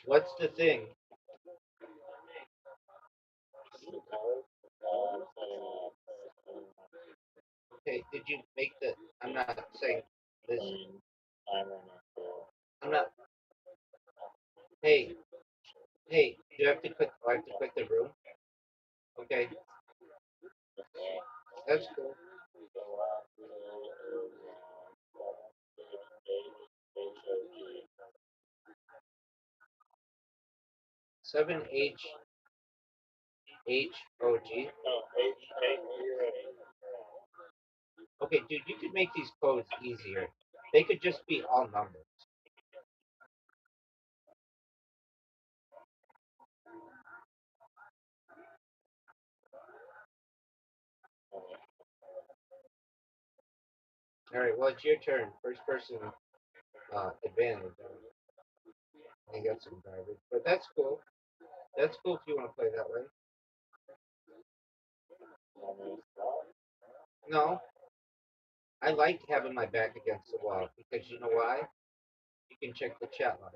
What's the thing? The color. I'm saying Okay, did you make the? I'm not saying this. green. I'm running for. I'm not. Hey, hey, do you have to quit? Do I have to quit the room? Okay, that's cool. The last little is 7HOG. 7HHOG. Oh, H. You're right. Okay, dude, you could make these codes easier. They could just be all numbers. All right, well, it's your turn. First person advantage. I got some garbage, but that's cool. That's cool if you want to play that way. No, I like having my back against the wall because you know why? You can check the chat line.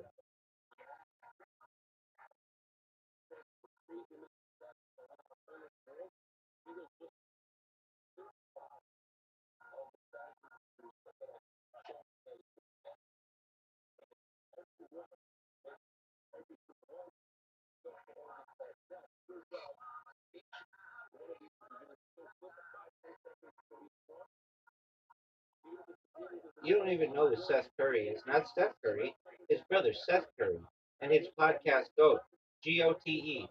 You don't even know who Seth Curry is. Not Steph Curry, his brother Seth Curry, and his podcast GOAT, GOTE,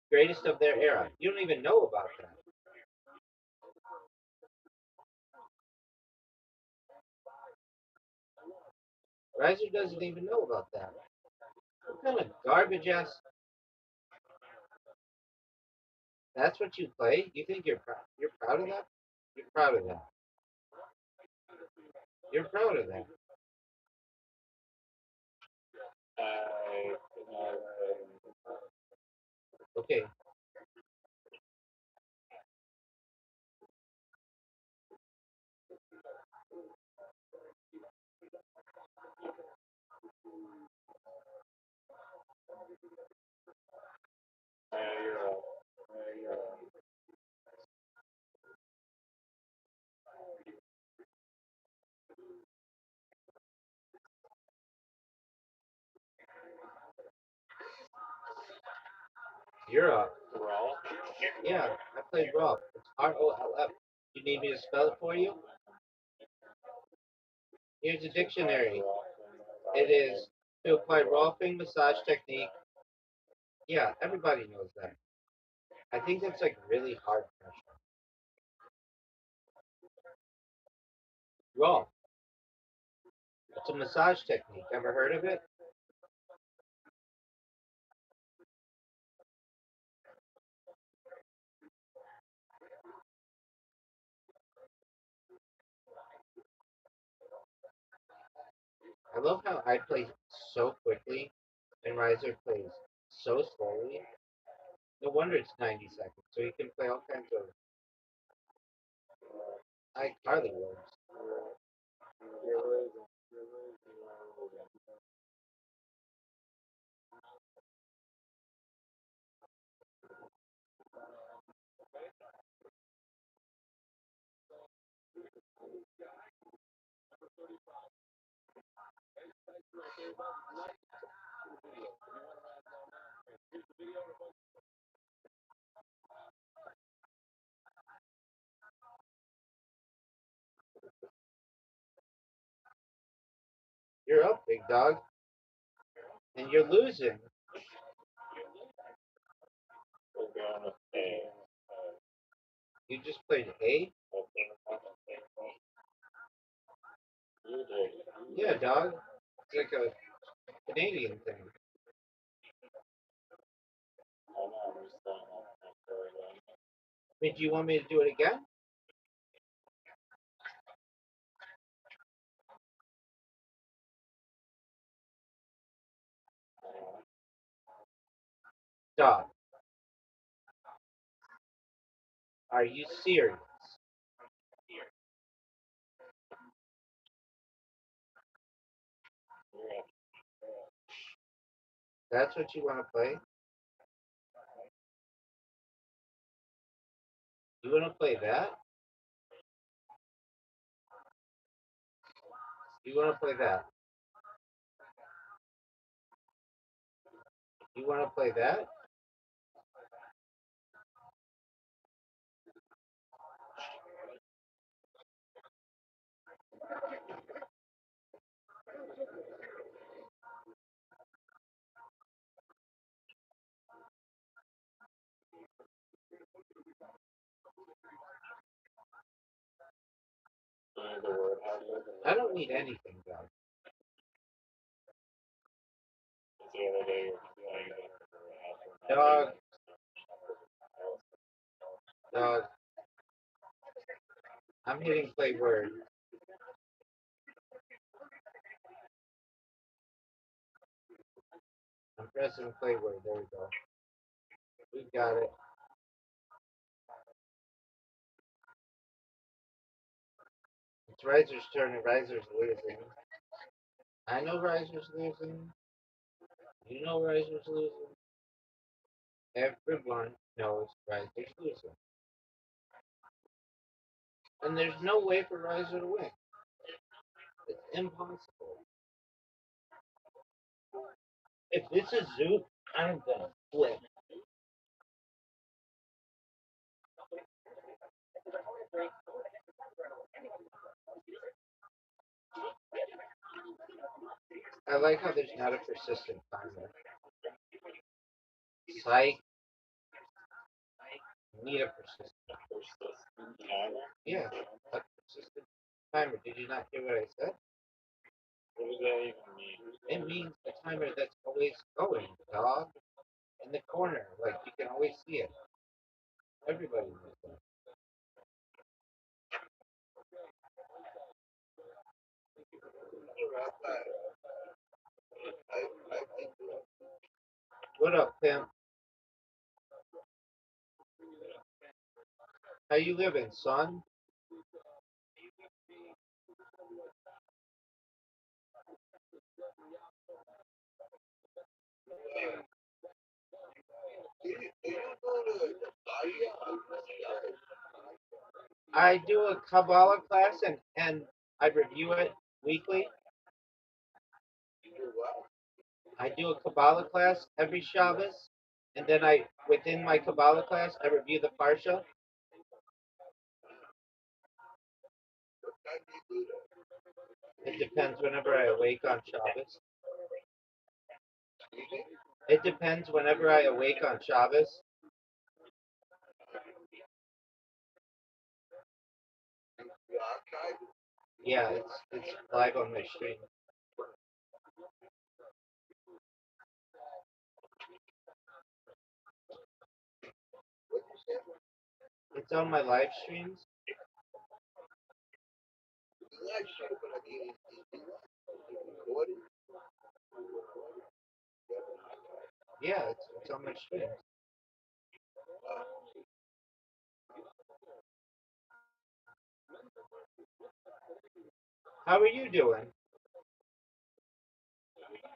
greatest of their era. You don't even know about that. Riser doesn't even know about that. What kind of garbage ass? That's what you play? You think you're proud? You're proud of that? You're proud of that. You're proud of that. Okay. You're up. Yeah, I played Rolf. It's ROLF. You need me to spell it for you? Here's a dictionary. It is to apply Rolfing massage technique. Yeah, everybody knows that. I think that's like really hard pressure. Raw. It's a massage technique. Ever heard of it? I love how I play so quickly and Riser plays so slowly. No wonder it's 90 seconds, so you can play all kinds of iCarly words. You're up, big dog, and you're losing. We're going with A. You just played A? You did. Yeah, dog. It's like a Canadian thing. I know, I'm just saying that. I mean, do you want me to do it again? Dog. Are you serious? That's what you want to play? You want to play that? You want to play that? You want to play that? I don't need anything, dog. Dog. Dog. I'm hitting play word. I'm pressing play word. There we go. We got it. It's Riser's turn and Riser's losing. I know Riser's losing. You know Riser's losing. Everyone knows Riser's losing. And there's no way for Riser to win. It's impossible. If this is Zoot, I'm gonna flip. I like how there's not a persistent timer. Psych. Need a persistent. Yeah, a persistent timer. Did you not hear what I said? What does that even mean? It means a timer that's always going, dog. In the corner, like you can always see it. Everybody knows that. What up, pimp? How you living, son? I do a Kabbalah class and I review it weekly. I do a Kabbalah class every Shabbos, and then within my Kabbalah class, I review the Parsha. It depends whenever I awake on Shabbos. It depends whenever I awake on Shabbos. Yeah, it's live on my stream. It's on my live streams. Live show, but I mean, it's recorded. Yeah, it's on my streams. How are you doing? Like I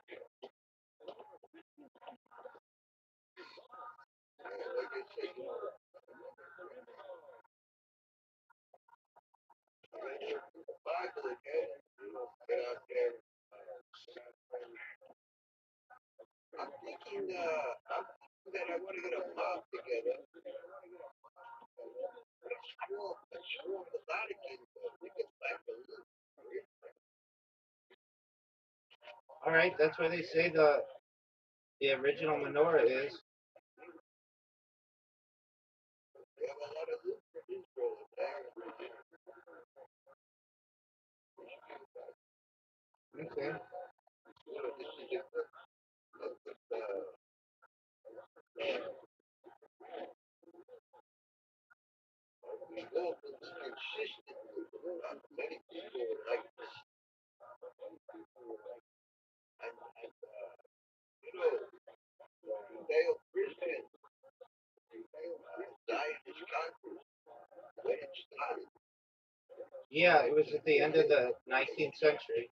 said, the Bible again, get out there. I'm thinking that I want to get a mob together. Let's swarm the Vatican to get back the loot. All right, that's where they say the original menorah is. We have a lot of loot from Israel up there. Okay. This is a good we want to be consistent with many people would like this. And you know, Judeo Christian, Zionist Congress, when it started, Yeah, it was at the end of the 19th century.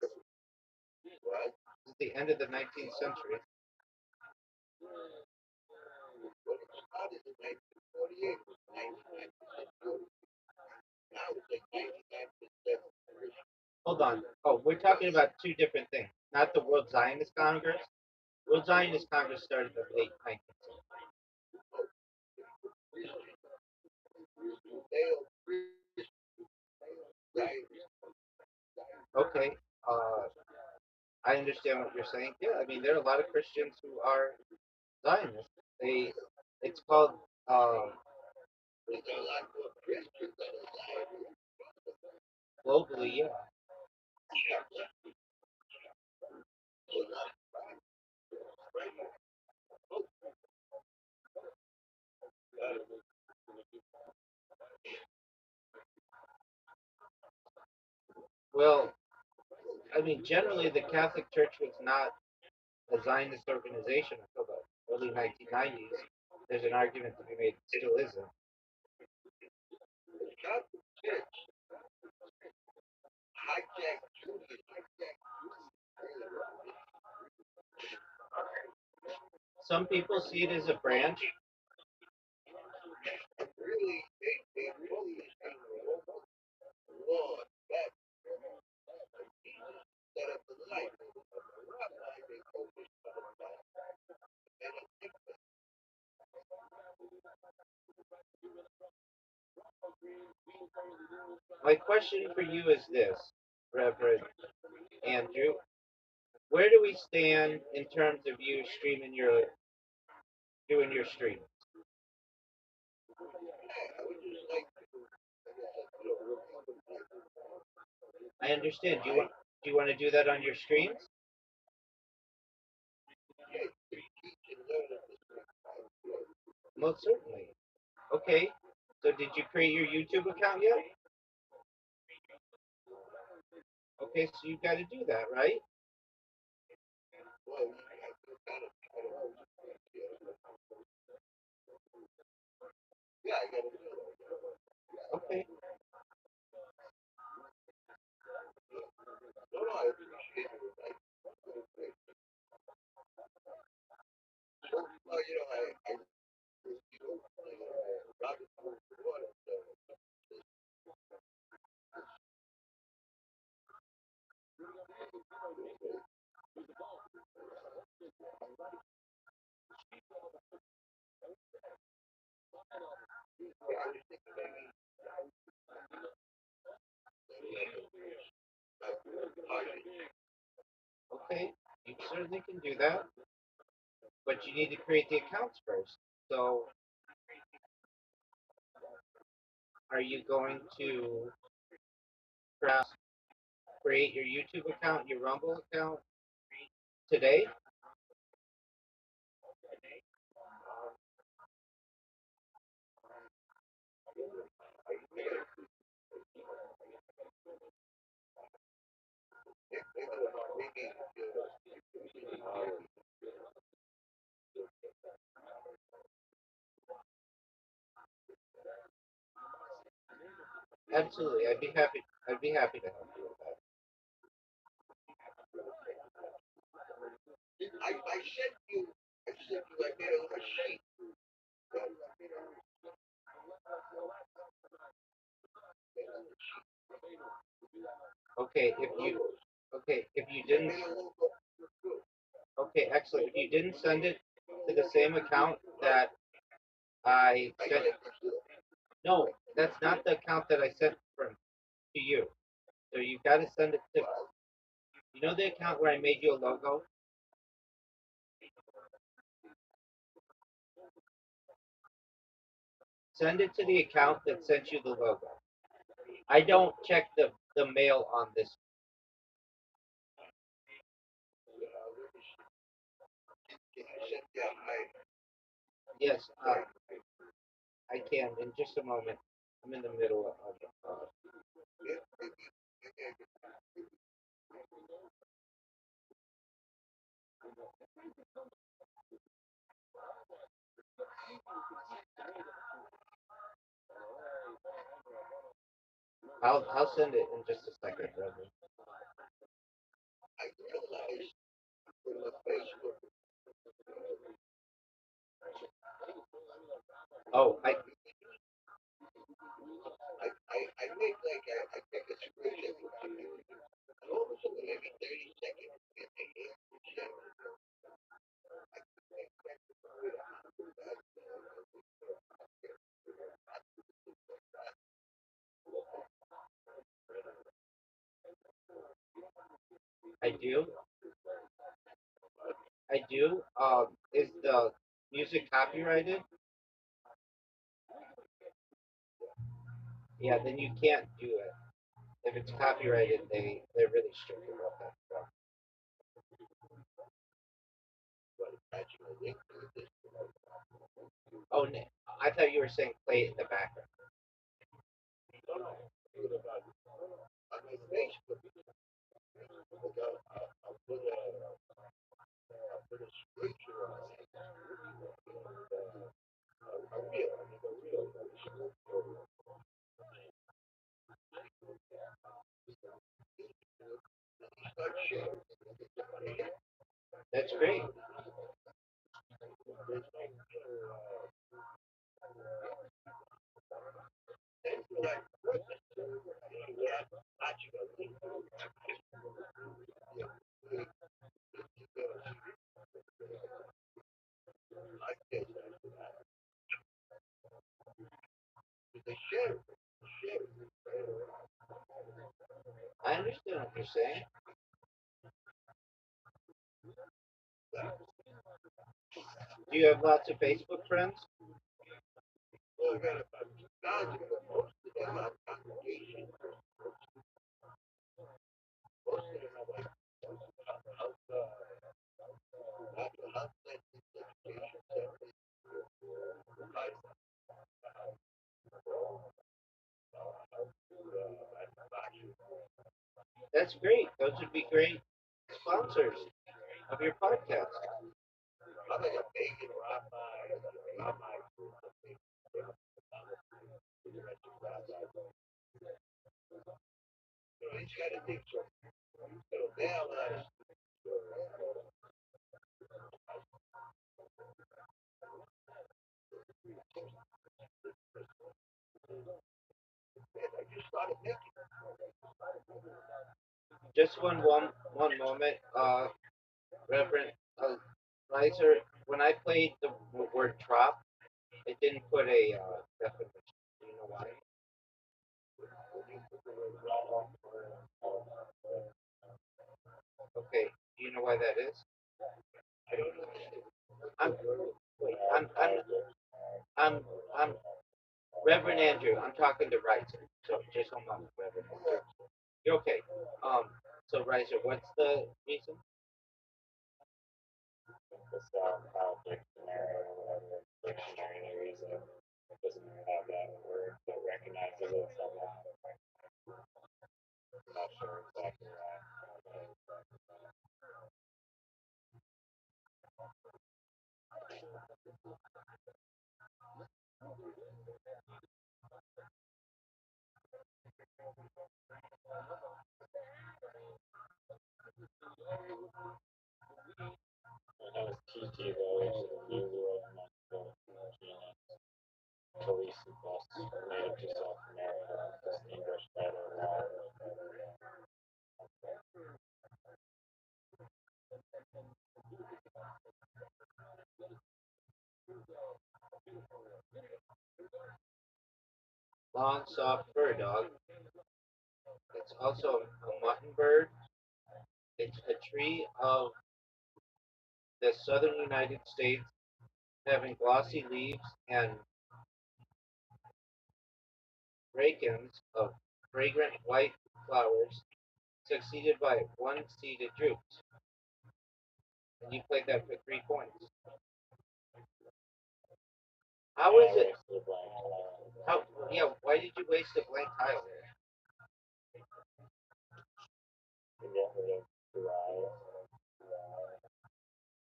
right? At the end of the 19th century. When it started in 1948, it was 99% Jewish. Now it's like 99% Christian. Hold on. Oh, we're talking about two different things. Not the World Zionist Congress. World Zionist Congress started in the late 19th century. Judeo Christian, Zionist. Okay. Uh, I understand what you're saying. Yeah, I mean there are a lot of Christians who are Zionists. It's called There's a lot more Christians than Zionists. globally, yeah. Well, I mean generally the Catholic Church was not a Zionist organization until the early 1990s. There's an argument to be made it still isn't. The Catholic Church hijacked Judaism. Some people see it as a branch. Really, they focused on the Lord, that instead of the life of the rabbi, they focused on the life. They don't think that. My question for you is this, Reverend Andrew. Where do we stand in terms of you streaming your doing your stream? I would just like to, I understand. Do you want to do that on your streams? teach and learn at the same time. Most certainly. Okay. So did you create your YouTube account yet? Okay, so you got to do that, right? Well, you have to kind of, yeah, I got to do it. Okay. No, no, I appreciate it. Well, you know, Robin, Okay. You certainly can do that, but you need to create the accounts first. So, are you going to perhaps create your YouTube account, your Rumble account today? Absolutely, I'd be happy. I'd be happy to help you with that. I made a sheet. Okay, if you didn't, okay, excellent. If you didn't send it to the same account that I sent, no, that's not the account that I sent from to you. So you got to send it to, you know, the account where I made you a logo. Send it to the account that sent you the logo. I don't check the mail on this. Yes, I can in just a moment. I'm in the middle of. I'll send it in just a second, brother. Oh, I do. I do. Is the music copyrighted? Yeah, then you can't do it. If it's copyrighted, they're really strict about that stuff. Oh, I thought you were saying play it in the background. That's great. I understand what you're saying. Do you have lots of Facebook friends? That's great. Those would be great sponsors of your podcast. Just one moment, Reverend Riser. When I played the word drop, it didn't put a definition. Do you know why? Okay. Do you know why that is? I'm I'm I'm I'm, I'm Reverend Andrew. I'm talking to Riser. So just one moment, Reverend Andrew. Okay. So Riser, what's the reason? The South dictionary or whatever dictionary they're using doesn't have that word that recognizes it somehow. I'm not sure exactly why. And that was TT though, which is a new world among the genus. Police and busts are native to South America, distinguished by their large. Long, soft fur dog. It's also a mutton bird. It's a tree of the southern United States, having glossy leaves and racemes of fragrant white flowers, succeeded by one-seeded drupes. And you played that for 3 points. How is it? How? Yeah. Why did you waste a blank tile there?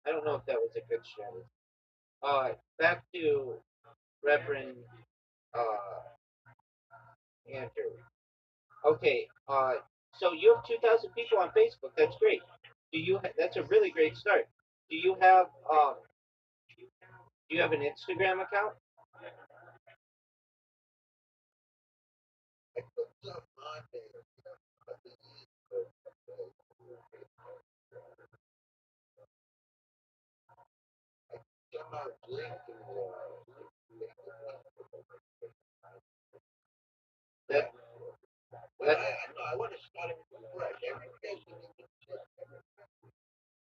I don't know if that was a good strategy. Back to Reverend Andrew. Okay. So you have 2,000 people on Facebook. That's great. That's a really great start. Do you have do you have an Instagram account? I put something on there. Somehow linked to That but that I want to start it from fresh. Every patient is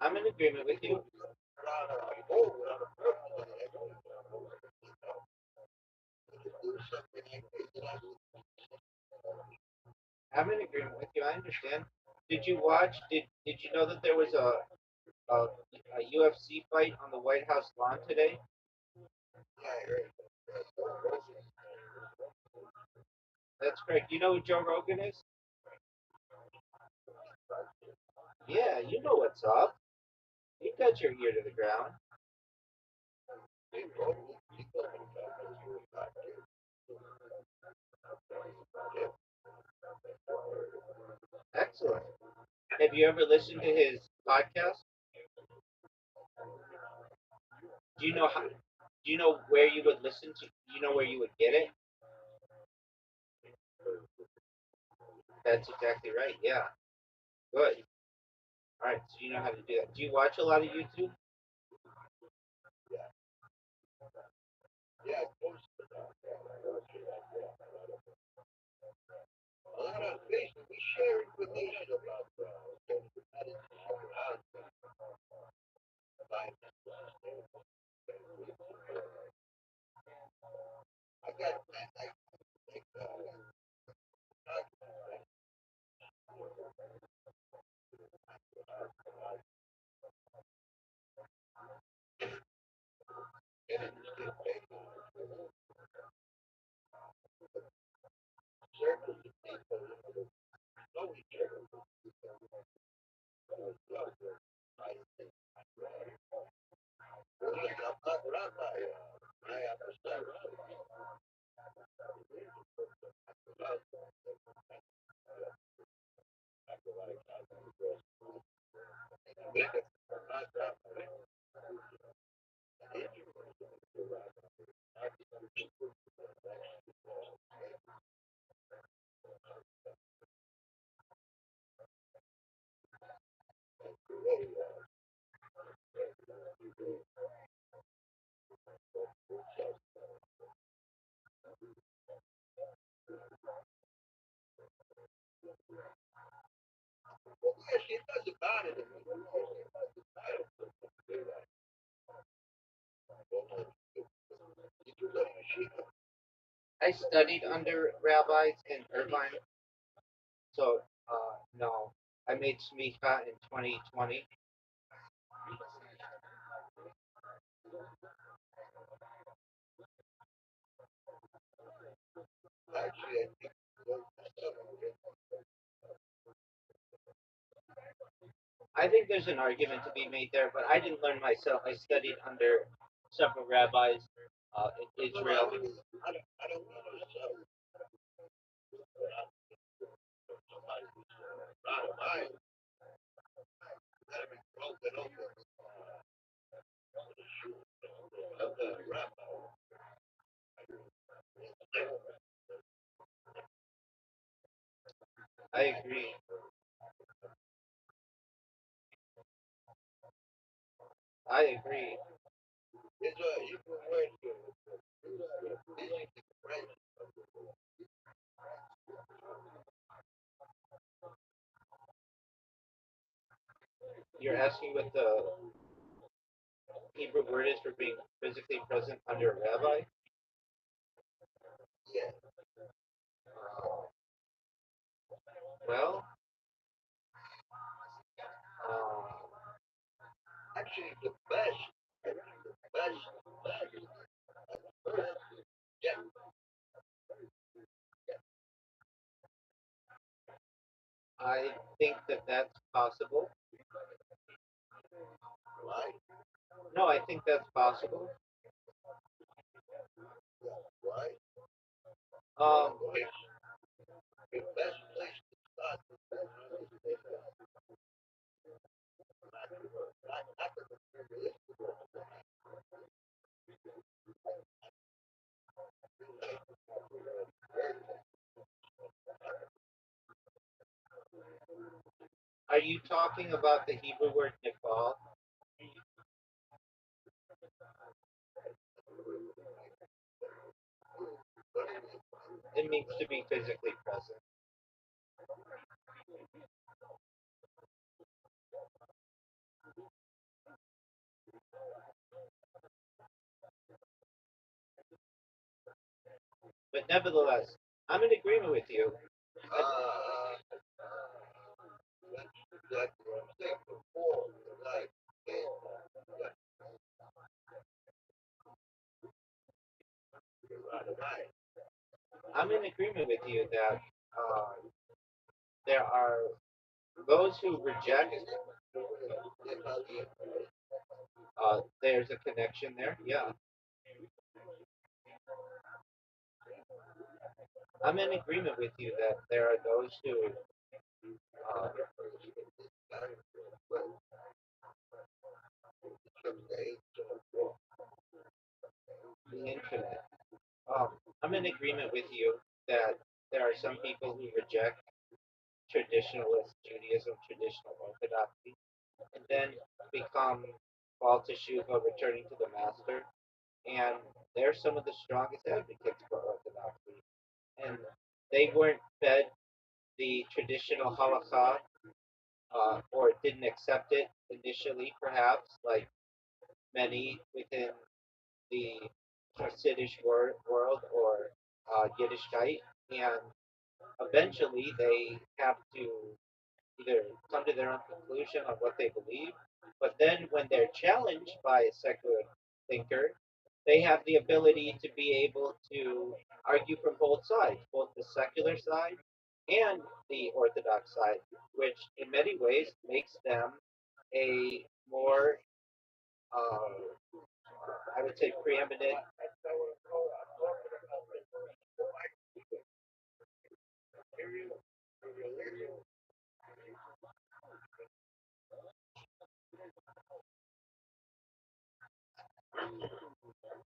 I'm in agreement with you. around a goal, around a purpose. To do something like this. I'm in agreement with you. I understand. Did you watch? Did you know that there was a UFC fight on the White House lawn today? Yeah, I heard. That's correct. You know who Joe Rogan is? Yeah, you know what's up. You got your ear to the ground. Excellent. Have you ever listened to his podcast? Do you know how? Do you know where you would listen to? Do you know where you would get it? That's exactly right. Yeah. Good. All right. So you know how to do that. Do you watch a lot of YouTube? Yeah, a lot of Facebook, we share information about I got Rabbi. I understand. Yes, it doesn't matter. I studied under rabbis in Irvine, so No, I made smicha in 2020. Actually, I think I think there's an argument to be made there, but I didn't learn myself. I studied under several rabbis in no, no, Israel. I don't know myself. I haven't broken open of the rabbi. I agree. I agree. It's a you can wear it. You're asking what the Hebrew word is for being physically present under a rabbi? Yeah, Uh, well, uh, actually, the best, best. Yeah, I think that that's possible. right, No, I think that's possible. right. Um, The best place to start. are you talking about the Hebrew word nifal? It means to be physically present. But nevertheless, I'm in agreement with you. Like what I'm saying before, like, right, I'm in agreement with you that uh, there are those who reject. There's a connection there. Yeah, I'm in agreement with you that there are those who uh, the infinite. I'm in agreement with you that there are some people who reject traditionalist Judaism, traditional orthodoxy, and then become Baal Teshuva, returning to the Master. And they're some of the strongest advocates for orthodoxy. And they weren't fed the traditional halakha or didn't accept it initially, perhaps, like many within the Hasidic world or Yiddishkeit. And eventually they have to either come to their own conclusion on what they believe, but then when they're challenged by a secular thinker, they have the ability to be able to argue from both sides, both the secular side and the orthodox side, which in many ways makes them a more, I would say, preeminent.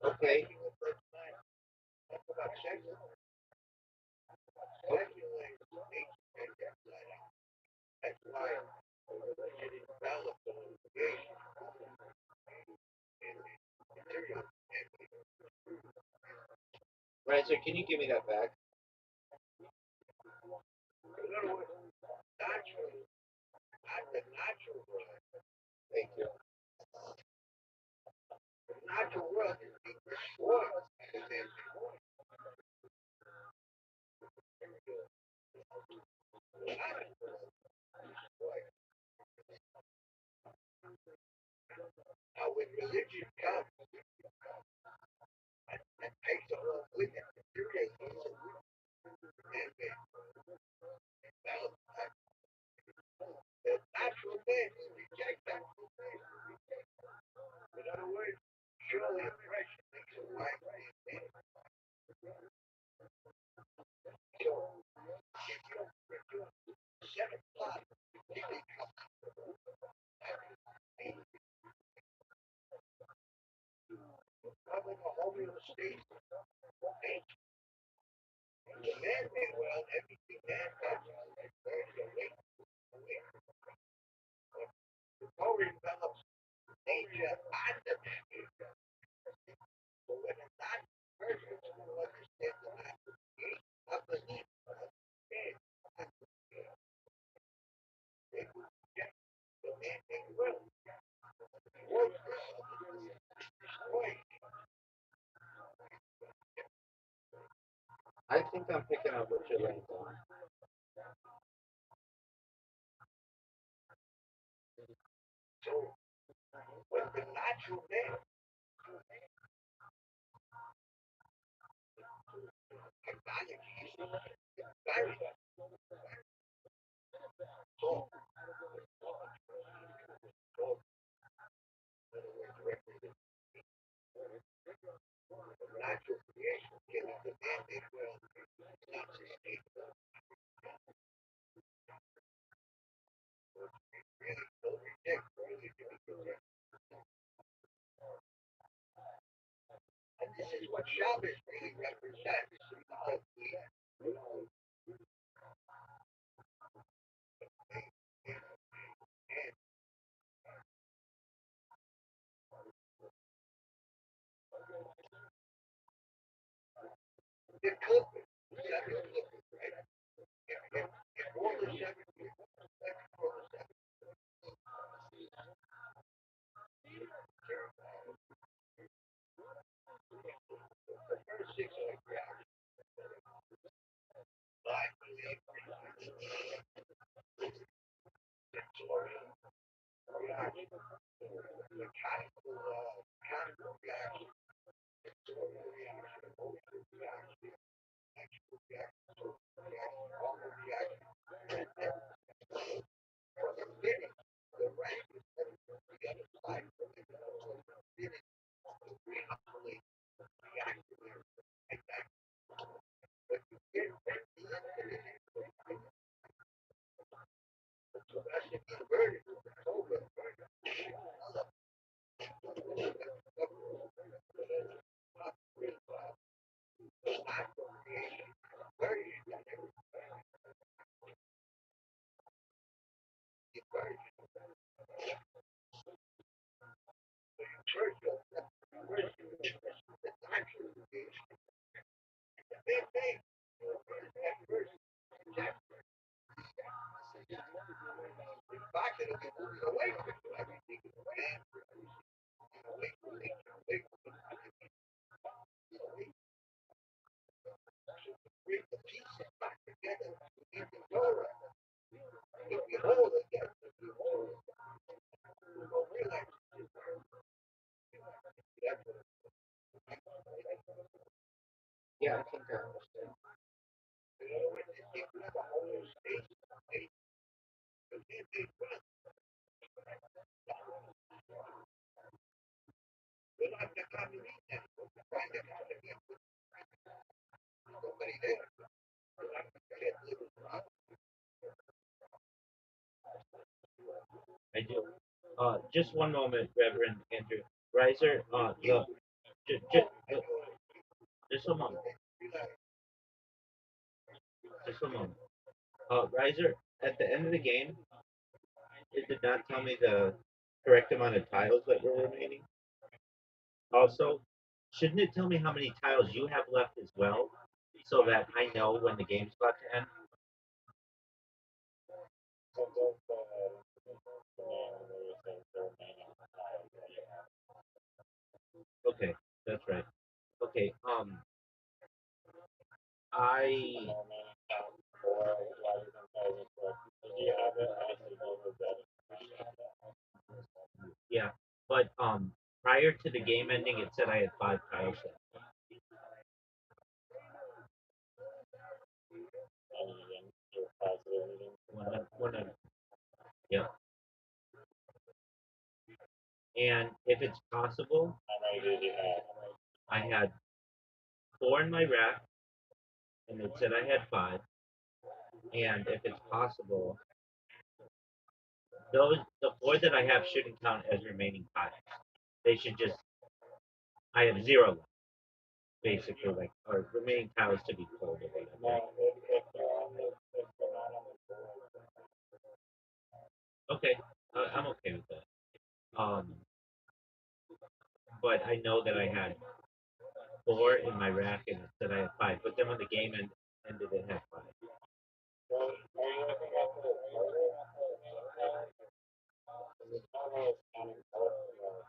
Okay, right, so can you give me that back? Thank you. Now, when religion comes and takes the whole with it, Judaism and develop the natural man reject that. In other words, surely oppression makes a white man man. So, if you 7 o'clock, if they come a homeostasis, the man may well everything man does. There's a way to develop nature and the nature. So when a non-person will understand the language of the need, and they will get the man they will. I think I'm picking up what you're laying down. So when the natural man acknowledges very so natural creation giving the man they will not sustain really no reject really to be correct. And this is what Shabbos really represents. It could be. Seven could be, right? If all the seven people, all the seven, the first six are reaction. I believe reaction, mechanical, mechanical reaction, reaction, emotional reaction, actual reaction, hormone reaction, forbidding the right to the other side, forbidding humbly reaction. And that, but you get back the infinite, so that's the inverted, over, away from everything, away from nature, away from bring the pieces back together in the Torah. If we hold again, if we hold, we will realize that's what Yeah, I think I understand. in other words, if you have a whole state, they will not the community then. Find the community, nobody there. I do. Just one moment, Reverend Andrew. Riser, look, just a moment. Just a moment. Riser, at the end of the game, it did not tell me the correct amount of tiles that were remaining. Also, shouldn't it tell me how many tiles you have left as well, so that I know when the game's about to end? Okay, that's right. Okay, I yeah. But prior to the game ending, it said I had 5 tiles left. And again, you're positive reading. Yep. And if it's possible, How many did you have? I had 4 in my rack, and it said I had 5. And if it's possible, the 4 that I have shouldn't count as remaining tiles. They should just I have 0 left, basically, like or remaining tiles to be pulled or whatever. No, if they're on the, if they're not on the board, Okay, I'm okay with that. But I know that I had 4 in my rack and it said I had 5. But then when the game ended, it had 5. well, are you looking at the total on the total is counting both of your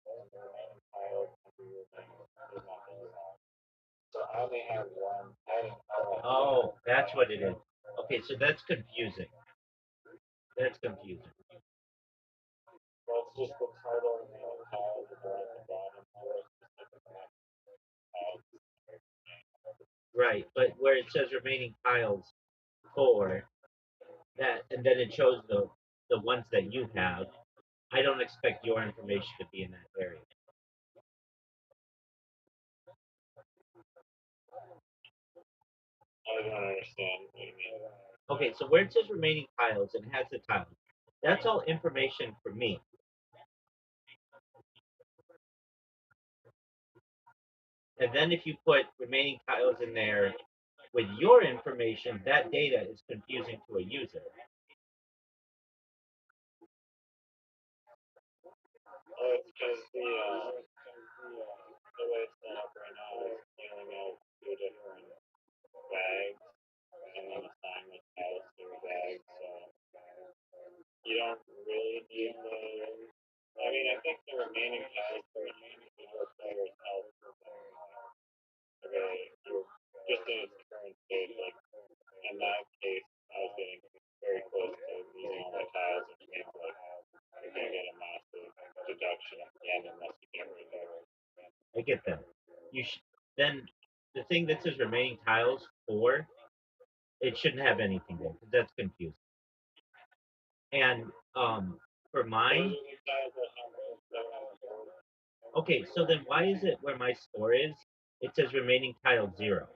and the remaining tiles under your thing is nothing you have. So I only have one. I didn't know. Oh, that's what it is. Okay, so that's confusing. That's confusing. Well, it's just the total remaining tiles that are at the bottom for a specific tiles. Right, but where it says remaining tiles 4, that and then it shows the ones that you have. I don't expect your information to be in that area. I don't understand what you mean. Okay, so where it says remaining tiles and has the tiles, that's all information for me. And then if you put remaining tiles in there with your information, that data is confusing to a user. Oh, it's because the way it's set up right now is dealing out 2 different bags and then assign the tiles to a bag. So you don't really need the. I mean, I think the remaining tiles for your player's help. Okay, you're just in its current state. Like in that case, I was getting very close to using all my tiles, which means like you're gonna get a massive deduction at the end unless you get rid of it. I get that. Then the thing that says remaining tiles 4, it shouldn't have anything there because that's confusing. And for mine, Those are the tiles that have the board. okay, so then why is it where my score is? It says remaining tile 0.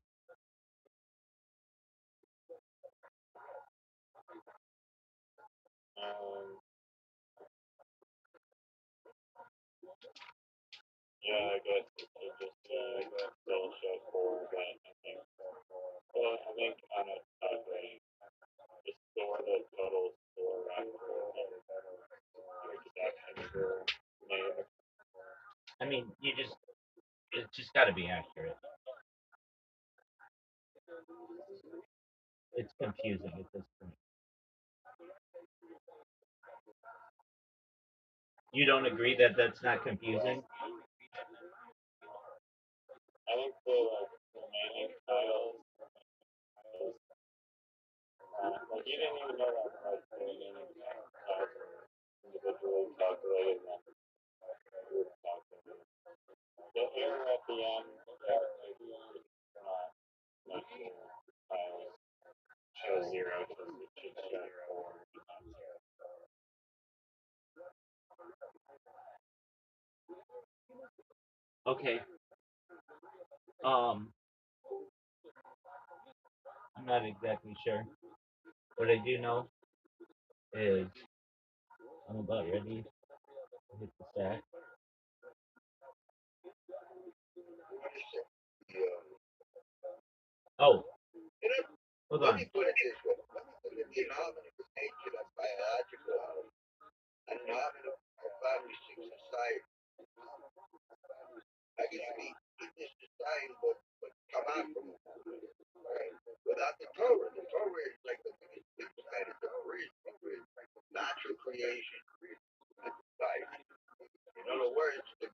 Yeah, I guess it just still show 4, but I think I think on a calculating, just store the total score after your deductions were made. I mean, it's just got to be accurate. It's confusing at this point. You don't agree that that's not confusing? I think the remaining tiles, like you didn't even know that like the remaining tiles were individually calculated and then group calculated. The error at the end, not tiles show 0 because it should show 4 and not 0. Okay. I'm not exactly sure. What I do know is I'm about ready to hit the sack. Oh, You know, hold let on. me put it this way. Let me put it the nominal nature of biological and nominal of family society. I can speak in this society what come out from it. Right? Without the Torah is like the biggest big side of the Torah is natural creation and society. In other words, to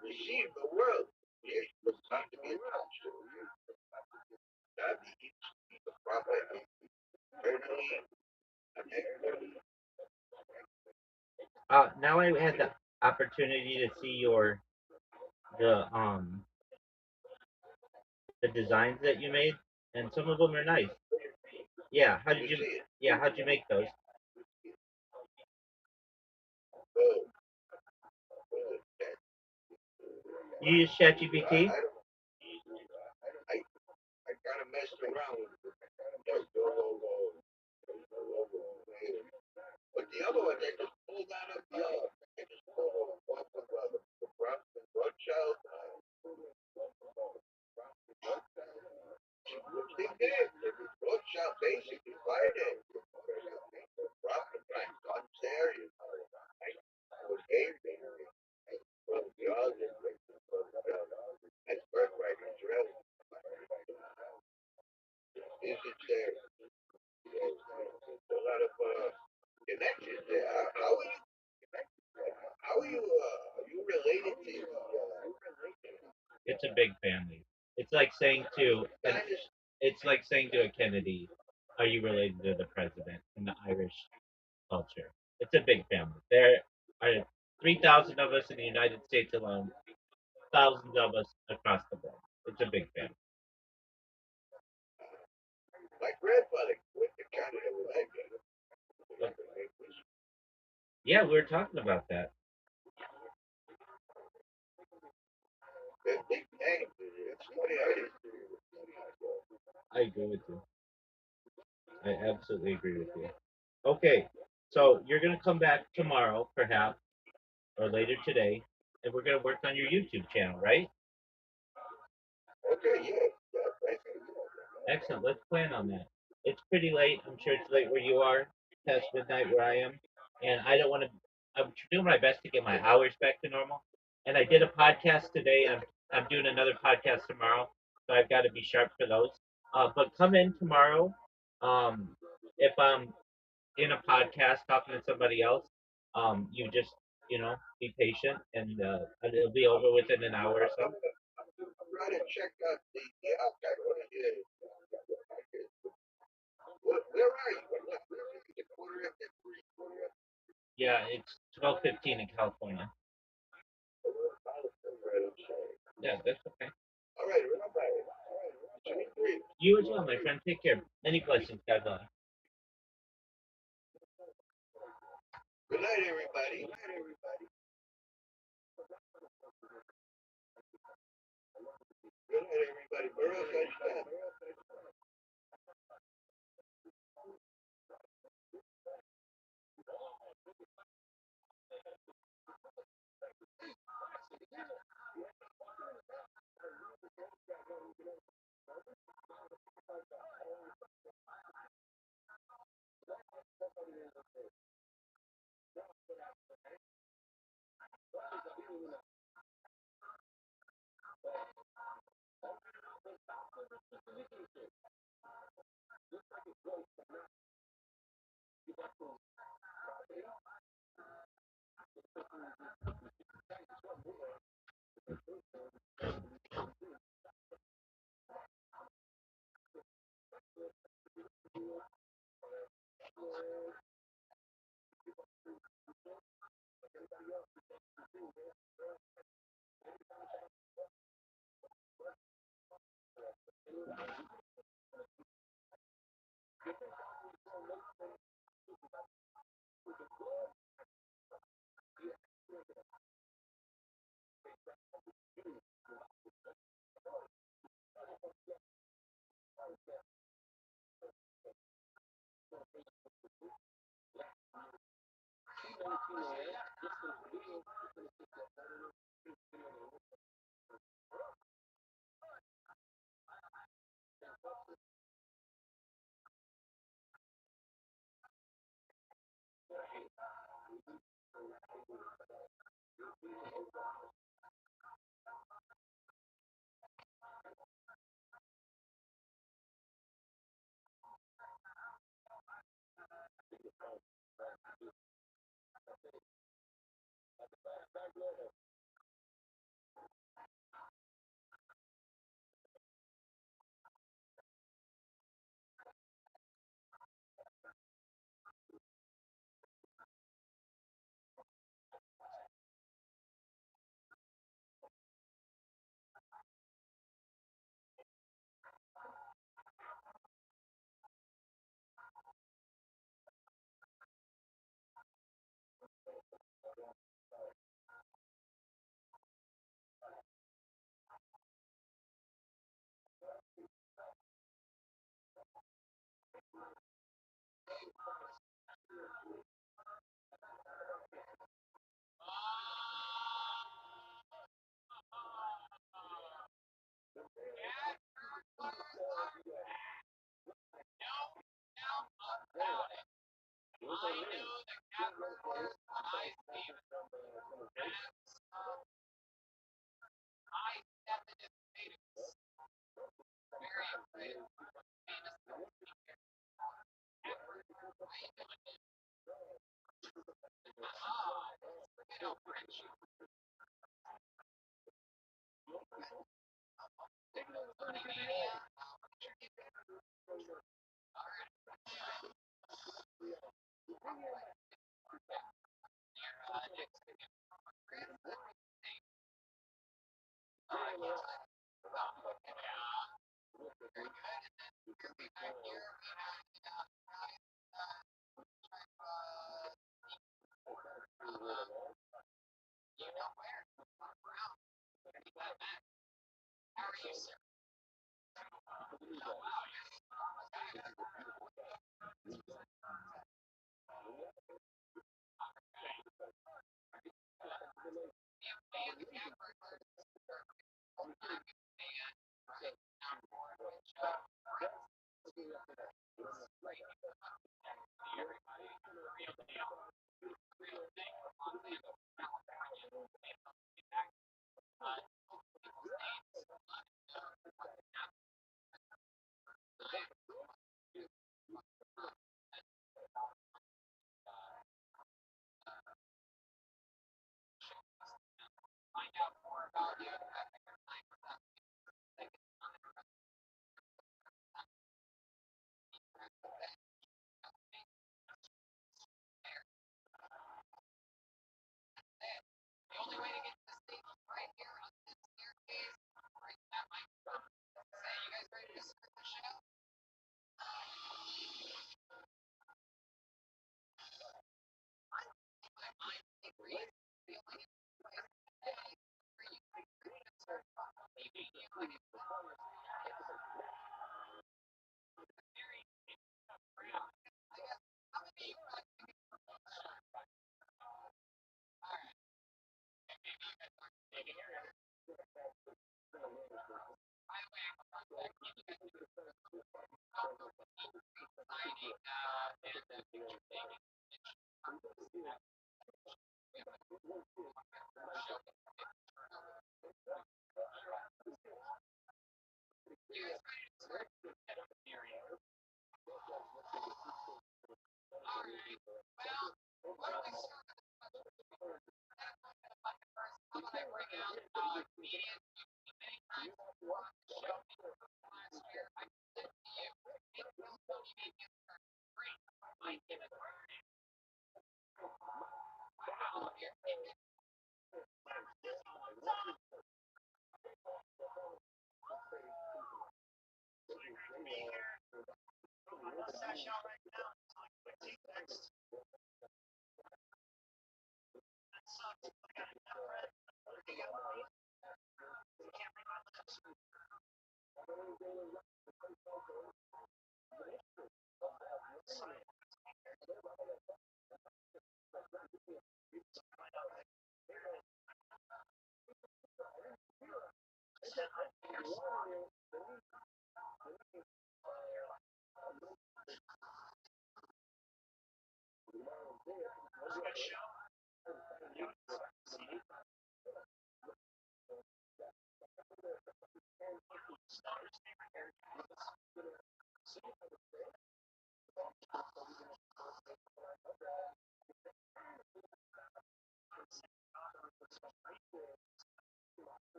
receive the world, creation was not to be attached to it. That means the prophet internally and externally. Now I had the opportunity to see the the designs that you made, and some of them are nice. Yeah, how did you? Yeah, how'd you make those? Oh, You use ChatGPT? I kind of messed around with your logo. But the other one, they just pulled out of they just pulled off of the Rothschild. Which they did. Rothschild basically financed it. Profit right comes there, you know. I was game from the other. That's birthright Israel. Is it there? A lot of connections there. Are you related to, It's a big family. It's like saying to it's like saying to a Kennedy, "Are you related to the president?" in the Irish culture. It's a big family. There are 3,000 of us in the United States alone, thousands of us across the world. It's a big family. my grandfather went to Canada with that guy. Yeah, we were talking about that. They're big names. It's funny how history. I agree with you. I absolutely agree with you. Okay, so you're gonna come back tomorrow, perhaps, or later today, and we're gonna work on your YouTube channel, right? Okay, yeah. Excellent. Let's plan on that. It's pretty late. I'm sure it's late where you are, past midnight where I am, and I don't want to. I'm doing my best to get my hours back to normal. And I did a podcast today, and I'm doing another podcast tomorrow, so I've got to be sharp for those. But come in tomorrow. Um, if I'm in a podcast talking to somebody else, you just be patient, and it'll be over within an hour or so. Try to check out the archive. Where are you? Where are you? The quarter after three, quarter after Yeah, it's 12:15 in California. Yeah, that's okay. all right, Rabbi. Three. You as well, my friend. Take care. Any questions, God bless. Good night, everybody. Good night, everybody. Good night, everybody. Baruch Hashem.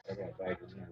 I got back in there.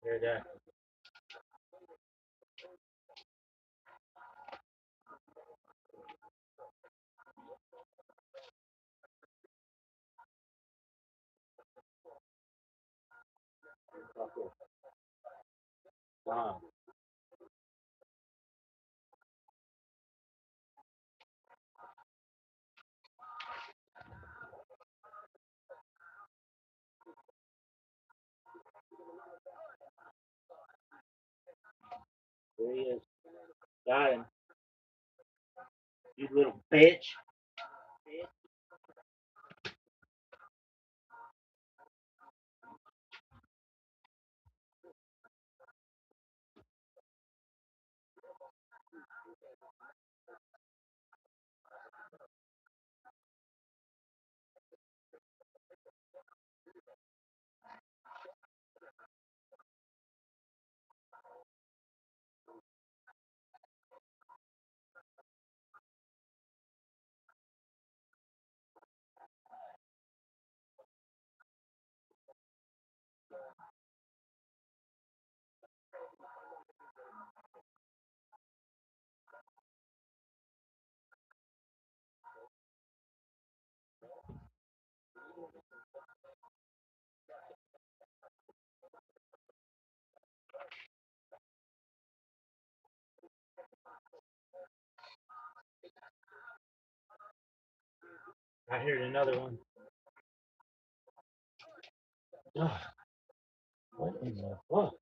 Hear that? Uh-huh. There he is. Got him. You little bitch. I heard another one. Ugh, what in the fuck?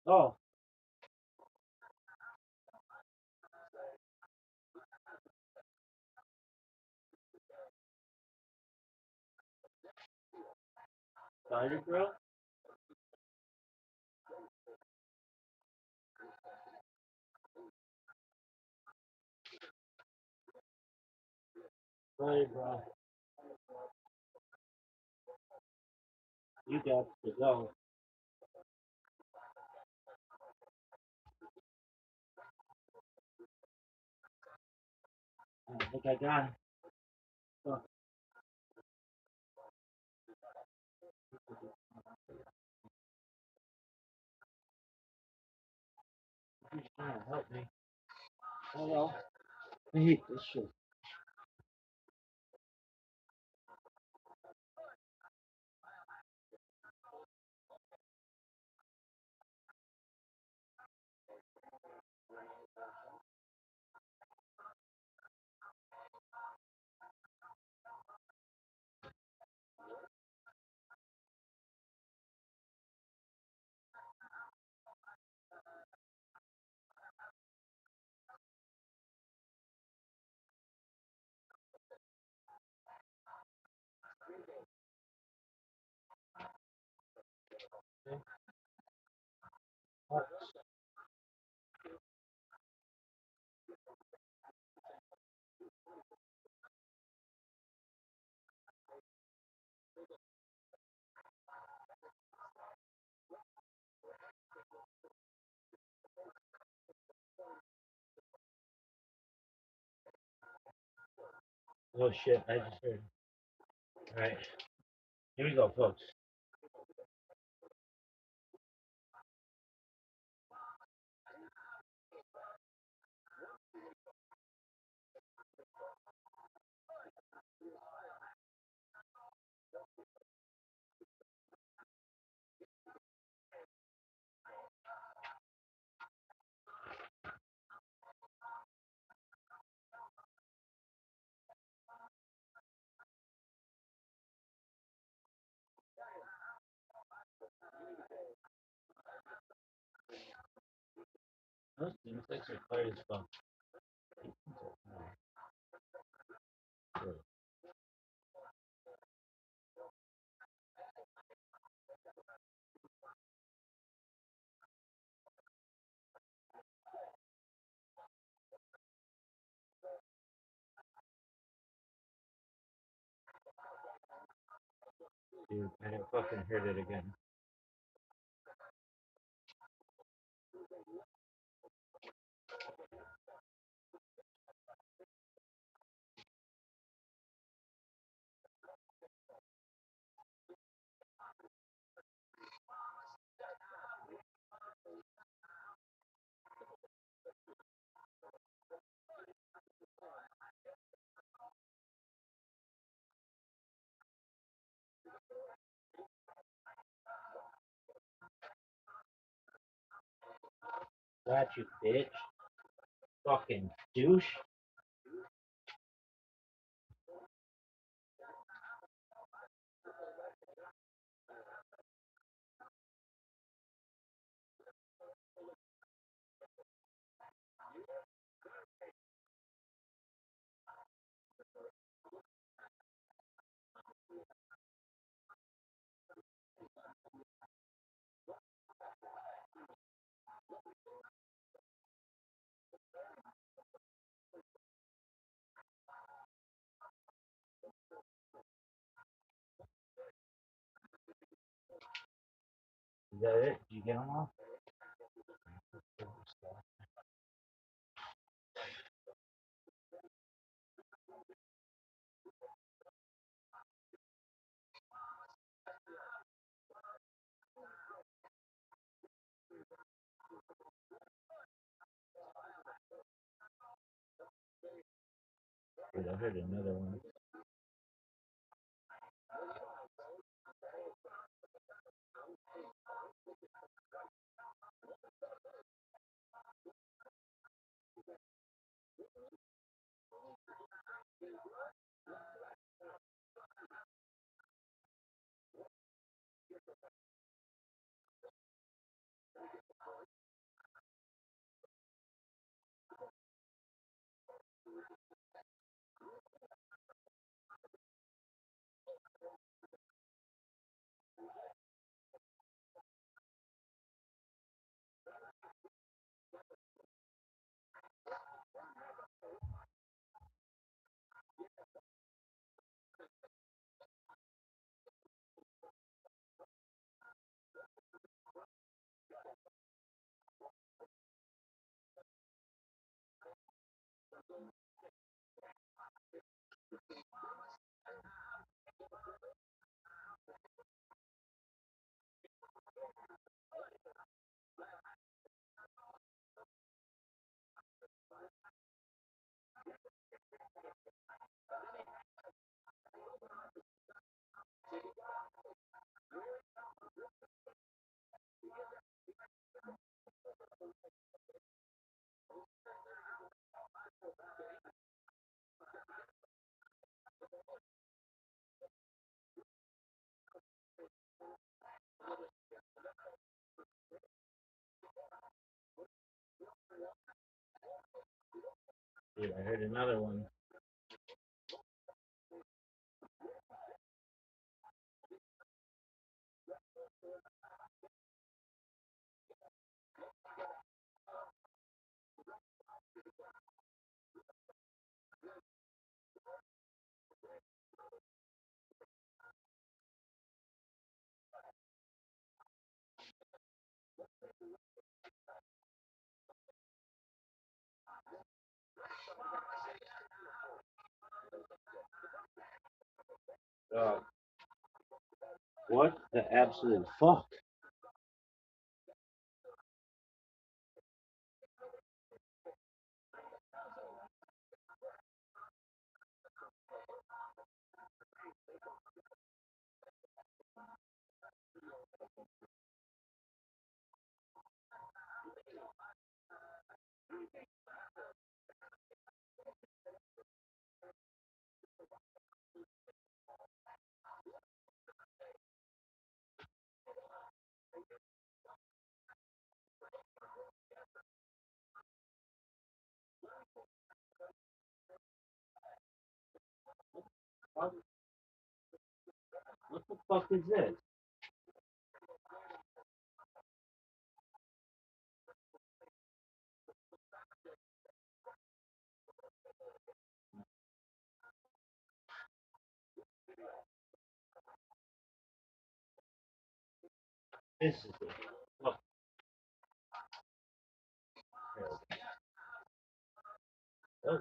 Oh, Spider Girl? Sorry, bro. You got to go. I think I got it. Oh, he's trying to help me. Hello. I hate this shit. What? Oh shit, I just heard. Alright, here we go, folks. Those insects are quiet as fuck. Dude, I didn't fucking heard it again. That you bitch. Fucking douche. Is that it? Did you get them all? Dude, I heard another one. Dude, I heard another one. What the absolute fuck? What the fuck is this? This is it. Fuck. Oh,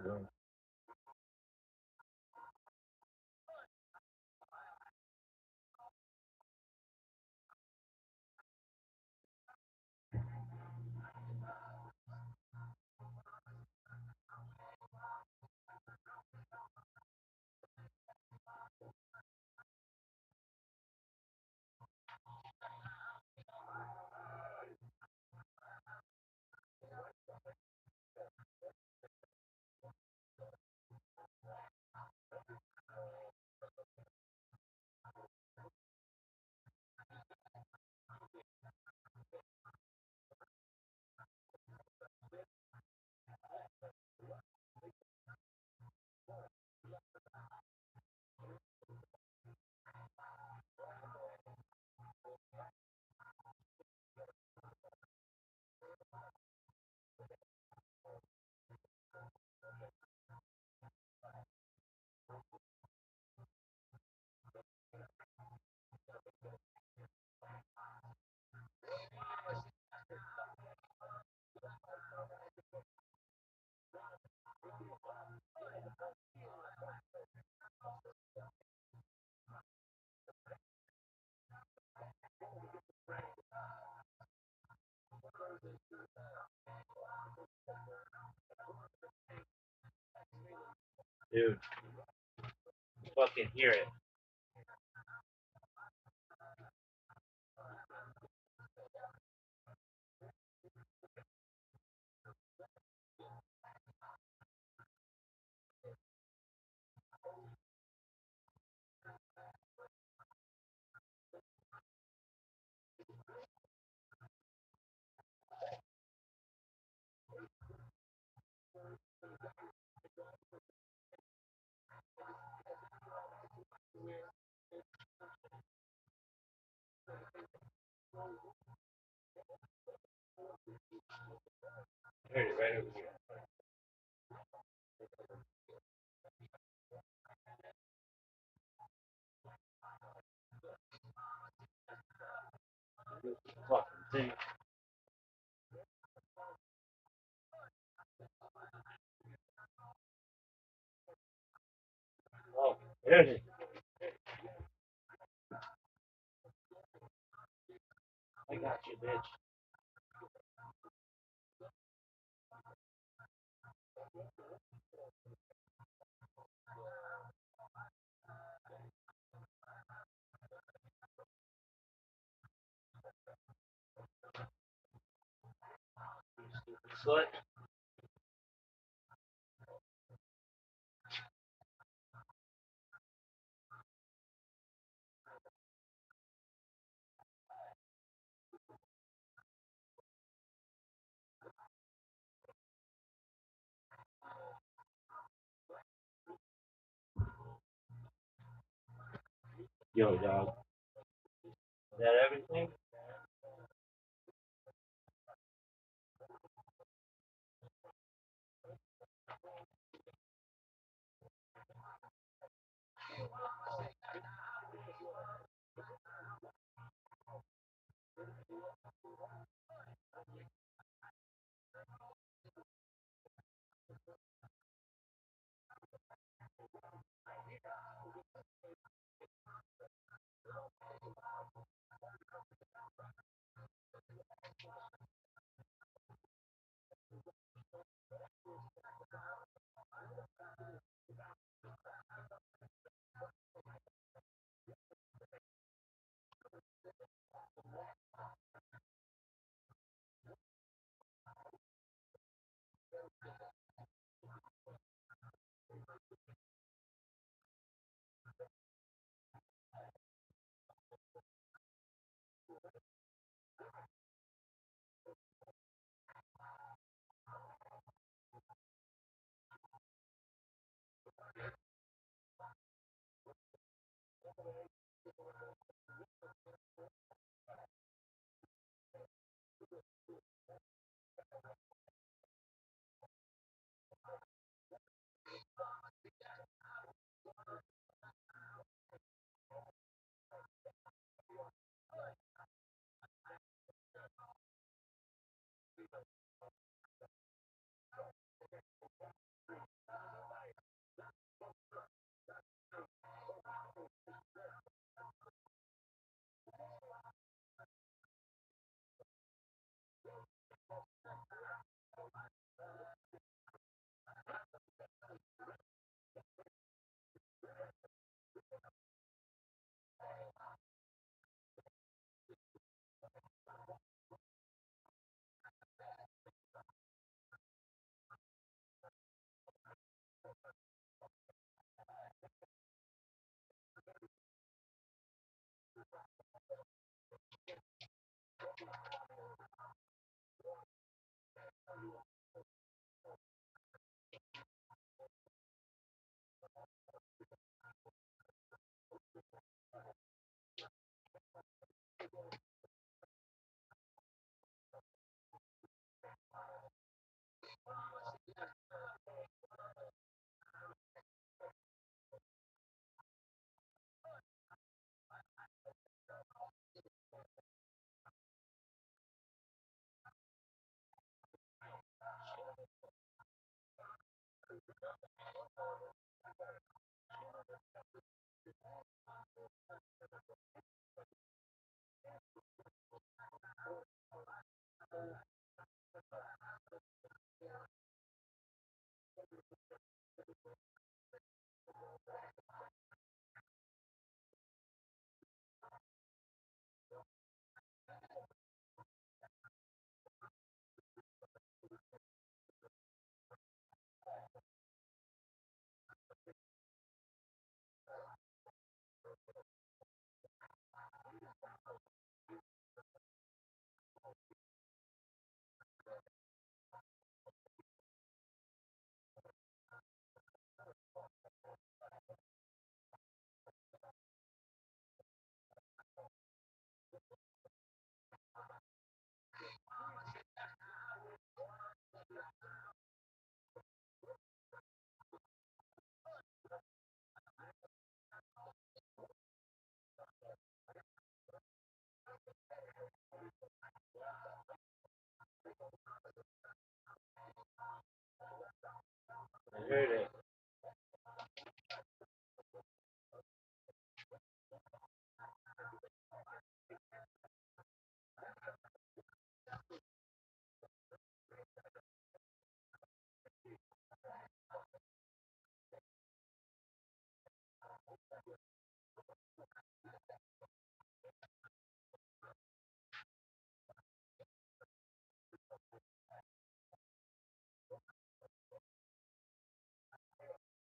dude, fucking hear it. I heard it right over here. Fucking thing. Oh, there's it. I got you, bitch. Slut. Yo, dog. Is that everything? I heard it.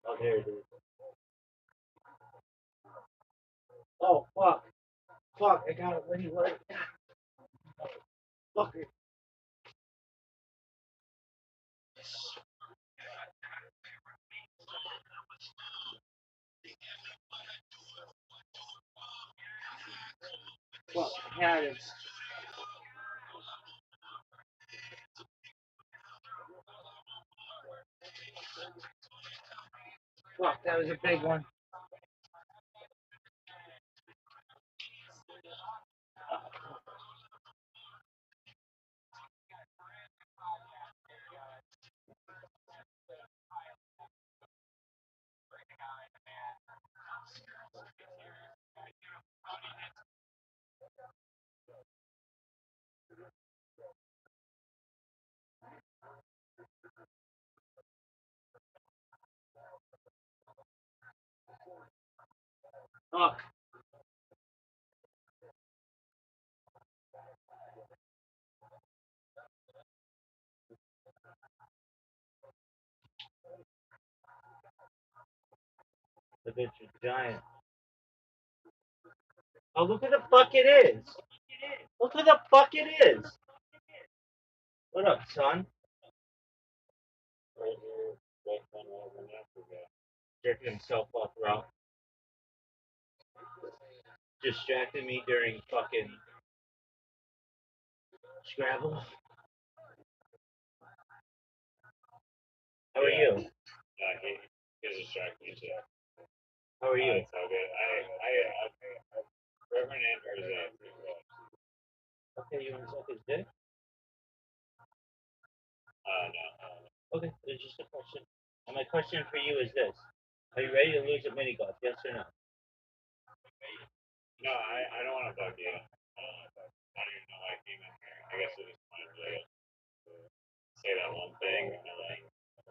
Oh, there it is. Oh, fuck. Fuck, I got it when you like. Fuck it. Fuck, I had it. Fuck, that was a big one. Fuck. The bitch is giant. Oh, look who the fuck it is. Look who the fuck it is. What up, son? Right here, right one over in Africa. Jerking himself off, bro. Distracted me during fucking Scrabble. How are you? He's distracted me too. How are you? It's all good. Reverend Andrew is Okay, you want to suck his dick? no. Okay, it's just a question. And my question for you is this. Are you ready to lose at mini golf? Yes or no? No, I don't want to bug you. I don't even know why I came in here. I guess I just wanted to say that one thing and then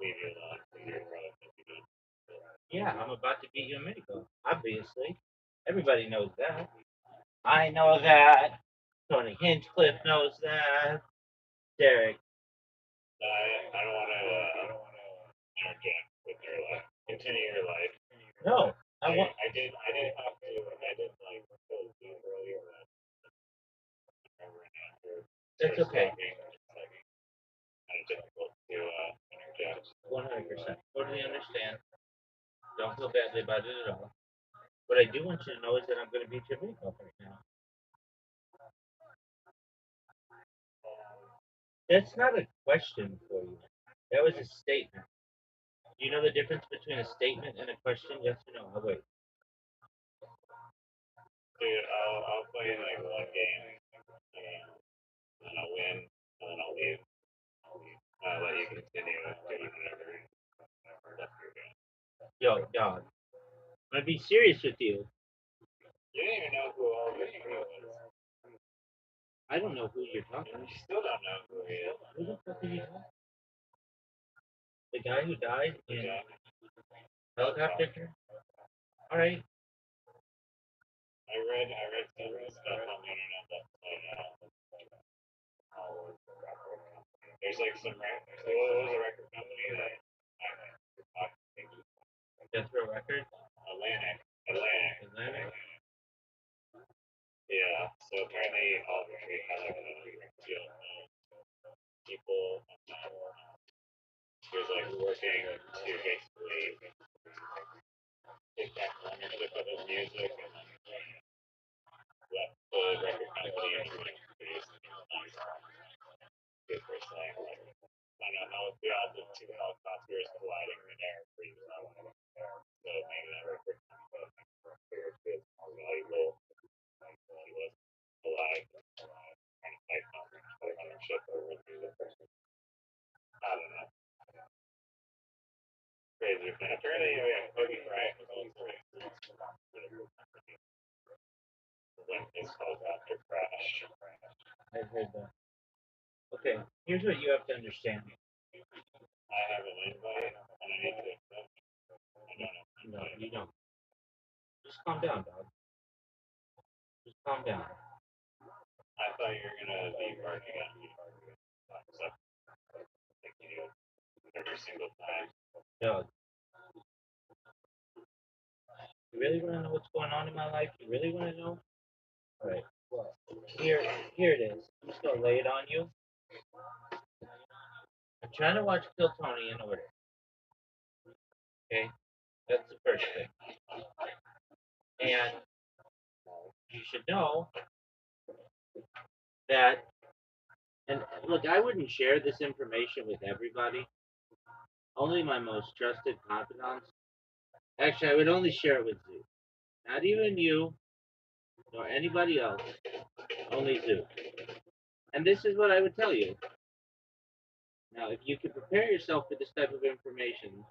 leave you alone because you're probably thinking Yeah, I'm about to beat you in mini golf. Obviously. Everybody knows that. I know that. Tony Hinchcliffe knows that. Derek. I don't want to. I don't want to interject with your life. Continue your life. No. I did have to. I did like propose to you earlier that Reverend Andrew That's starts okay. talking. It's like kind of difficult to interject. 100%. Totally understand. Don't feel badly about it at all. What I do want you to know is that I'm going to beat your mini golf right now. That's not a question for you. That was a statement. Do you know the difference between a statement and a question? Yes or no? I'll wait. Dude, I'll play like one game, and then I'll win, and then I'll leave. I'll let you continue doing whatever you're doing. Yo, dog. I'm gonna be serious with you. You didn't even know who Oliver Tree was. I don't know who you're talking You about. still don't know who he is. Who the fuck are you talking about? The guy who died in Yeah. helicopter? Alright. I read some stuff on the internet that there's like some record. So what was a record company that Death Row Records? Atlantic. Yeah. So apparently Oliver Tree had like a record deal. People. He was like working to basically take back ownership of his music and left the record company and like produced good for saying like I don't know how the two helicopters colliding in air freeze out. So maybe that record company was more valuable. He was alive trying to fight ownership over music. I don't know. Crazy. And apparently, Kobe Bryant was also when his helicopter crashed. I heard that. Okay, here's what you have to understand. I have an invite, and I need to accept. I don't know. No, you don't. Just calm down, dog. Just calm down. I thought you were gonna be working on me. So, like you every single time. Dog. You really want to know what's going on in my life? You really want to know? Alright. Well, here it is. I'm just gonna lay it on you. I'm trying to watch Kill Tony in order. Okay? That's the first thing. And you should know that, and look, I wouldn't share this information with everybody. Only my most trusted confidants. Actually, I would only share it with Zoo. Not even you, nor anybody else. Only Zoo. And this is what I would tell you. Now, if you can prepare yourself for this type of information,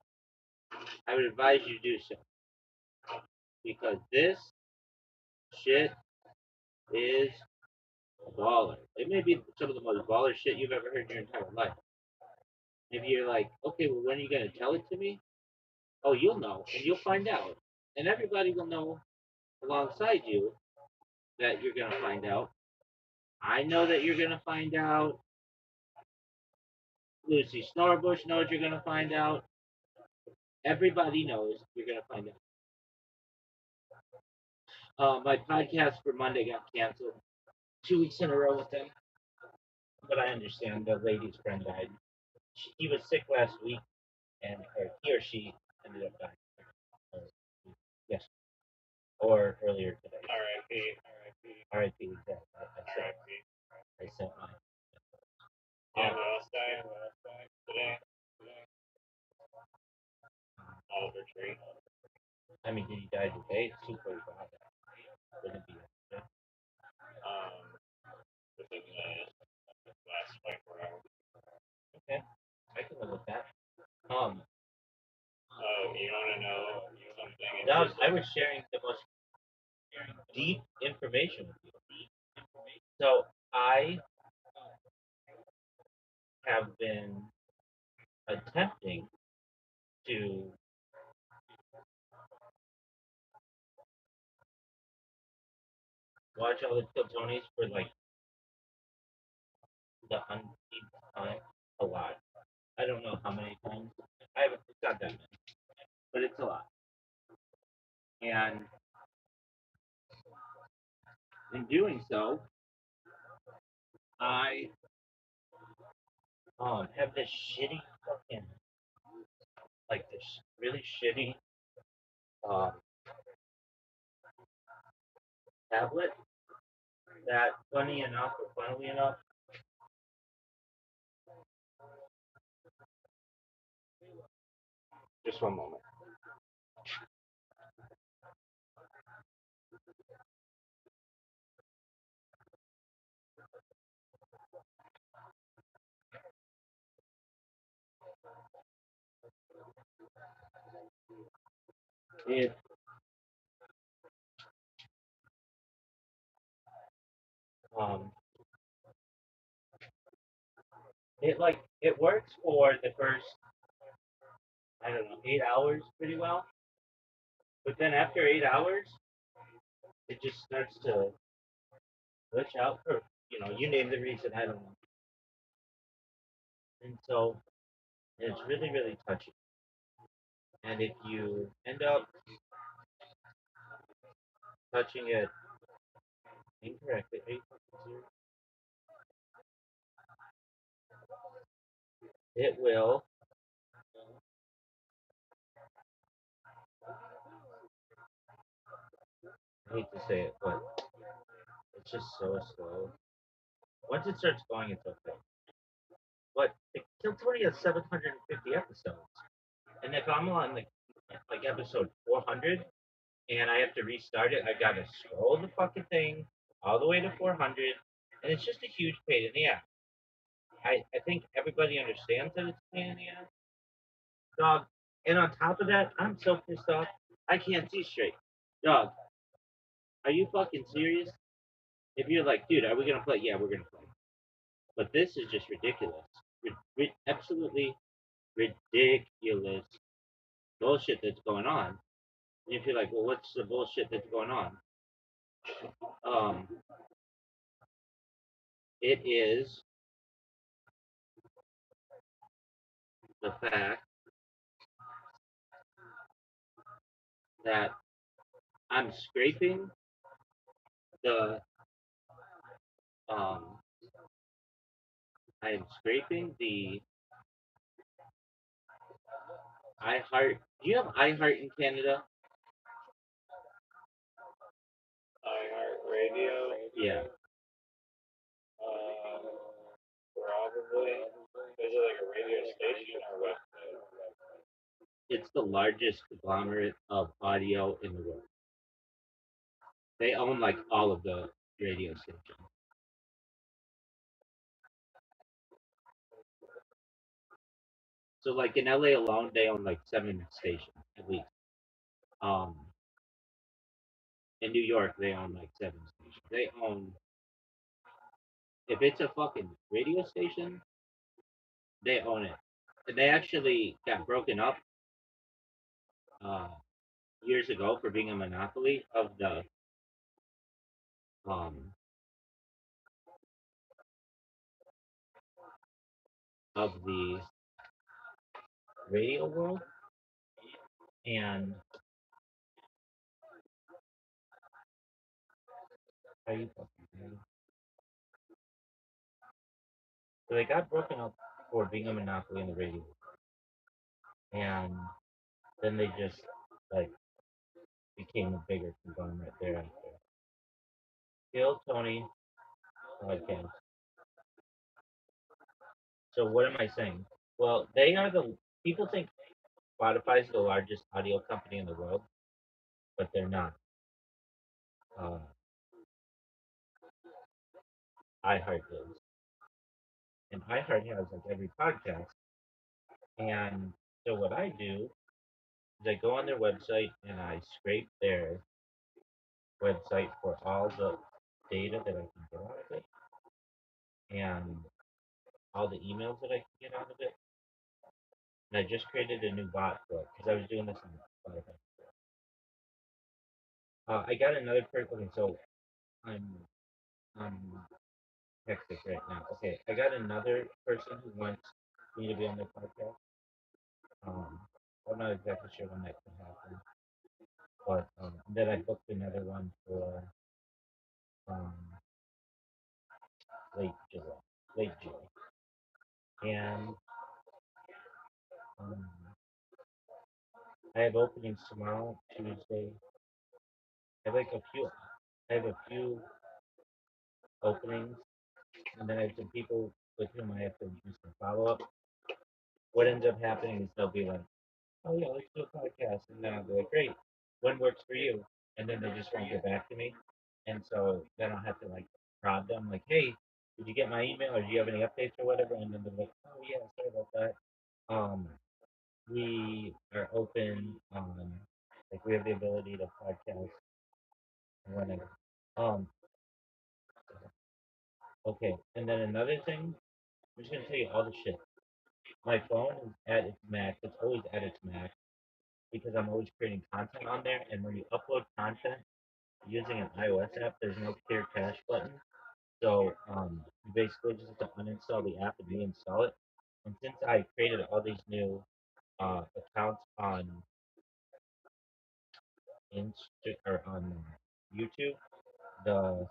I would advise you do so. Because this shit is baller. It may be some of the most baller shit you've ever heard in your entire life. If you're like, okay, well, when are you going to tell it to me? Oh, you'll know, and you'll find out. And everybody will know alongside you that you're going to find out. I know that you're going to find out. Lucy Snorbush knows you're going to find out. Everybody knows you're going to find out. My podcast for Monday got canceled 2 weeks in a row with them. But I understand the lady's friend died. He was sick last week, and he or she ended up dying. Yes. Or earlier today. R.I.P. R.I.P. Exactly. I sent mine. Yeah, what else died? Today? Oliver Tree. I mean, did he die today? It's 2:45. Wouldn't it be? Within the last 24 hours. Okay, I can live with that. Oh, you want to know something? Dog, I was sharing the most deep information with you. So I have been attempting to watch all the Kiltonys for like the umpteenth time. A lot. I don't know how many times. I haven't. It's not that many, but it's a lot. And in doing so, I have this shitty fucking, like this really shitty um, tablet that, funnily enough, just one moment. It Um, it works for the first, I don't know, 8 hours pretty well. But then after 8 hours, it just starts to glitch out, or you name the reason, I don't know. And so it's really, really touchy. And if you end up touching it incorrectly, are you fucking serious? It will. I hate to say it, but it's just so slow. Once it starts going, it's okay. But Kill Tony has 750 episodes, and if I'm on like episode 400 and I have to restart it, I gotta scroll the fucking thing all the way to 400, and it's just a huge pain in the ass. I think everybody understands that it's a pain in the ass, dog. And on top of that, I'm so pissed off. I can't see straight, dog. Are you fucking serious? If you're like, dude, are we gonna play? Yeah, we're gonna play. But this is just ridiculous. Absolutely ridiculous bullshit that's going on. And if you're like, well, what's the bullshit that's going on? Um, it is the fact that I'm scraping the um, I am scraping the iHeart. Do you have iHeart in Canada? iHeartRadio. Yeah. Uh, Probably. Is it like a radio station or website? It's the largest conglomerate of audio in the world. They own like all of the radio stations. So like in LA alone, they own like 7 stations at least. Um, in New York, they own like 7 stations. They own, if it's a fucking radio station, they own it. And they actually got broken up uh, years ago for being a monopoly um, of the radio world. And are you fucking kidding me? So they got broken up for being a monopoly in the radio world. And then they just like became a bigger conglomerate thereafter. Kill Tony podcast. So what am I saying? Well, they are the people think Spotify is the largest audio company in the world, but they're not. Uh, iHeart is, and iHeart has like every podcast. And so what I do is I go on their website and I scrape their website for all the data that I can get out of it and all the emails that I can get out of it. And I just created a new bot for it because I was doing this on Spotify. I got another person. Okay, so I'm hectic right now. Okay, I got another person who wants me to be on their podcast. I'm not exactly sure when that can happen, but then I booked another one for um, late July, late June, and um, I have openings tomorrow, Tuesday. I have like a few. I have a few openings, and then I have some people with whom I have to do some follow up. What ends up happening is they'll be like, "Oh yeah, let's do a podcast," and then I'll be like, "Great, when works for you?" And then they just won't get back to me, and so then I'll have to like prod them, like, "Hey, did you get my email, or do you have any updates or whatever?" And then they're like, "Oh yeah, sorry about that. Um, we are open on, like, we have the ability to podcast whenever." Um, Okay, and then another thing, I'm just gonna tell you all the shit. My phone is at its max. It's always at its max because I'm always creating content on there. And when you upload content using an iOS app, there's no clear cache button. So you basically just have to uninstall the app and reinstall it. And since I created all these new accounts on or on YouTube, the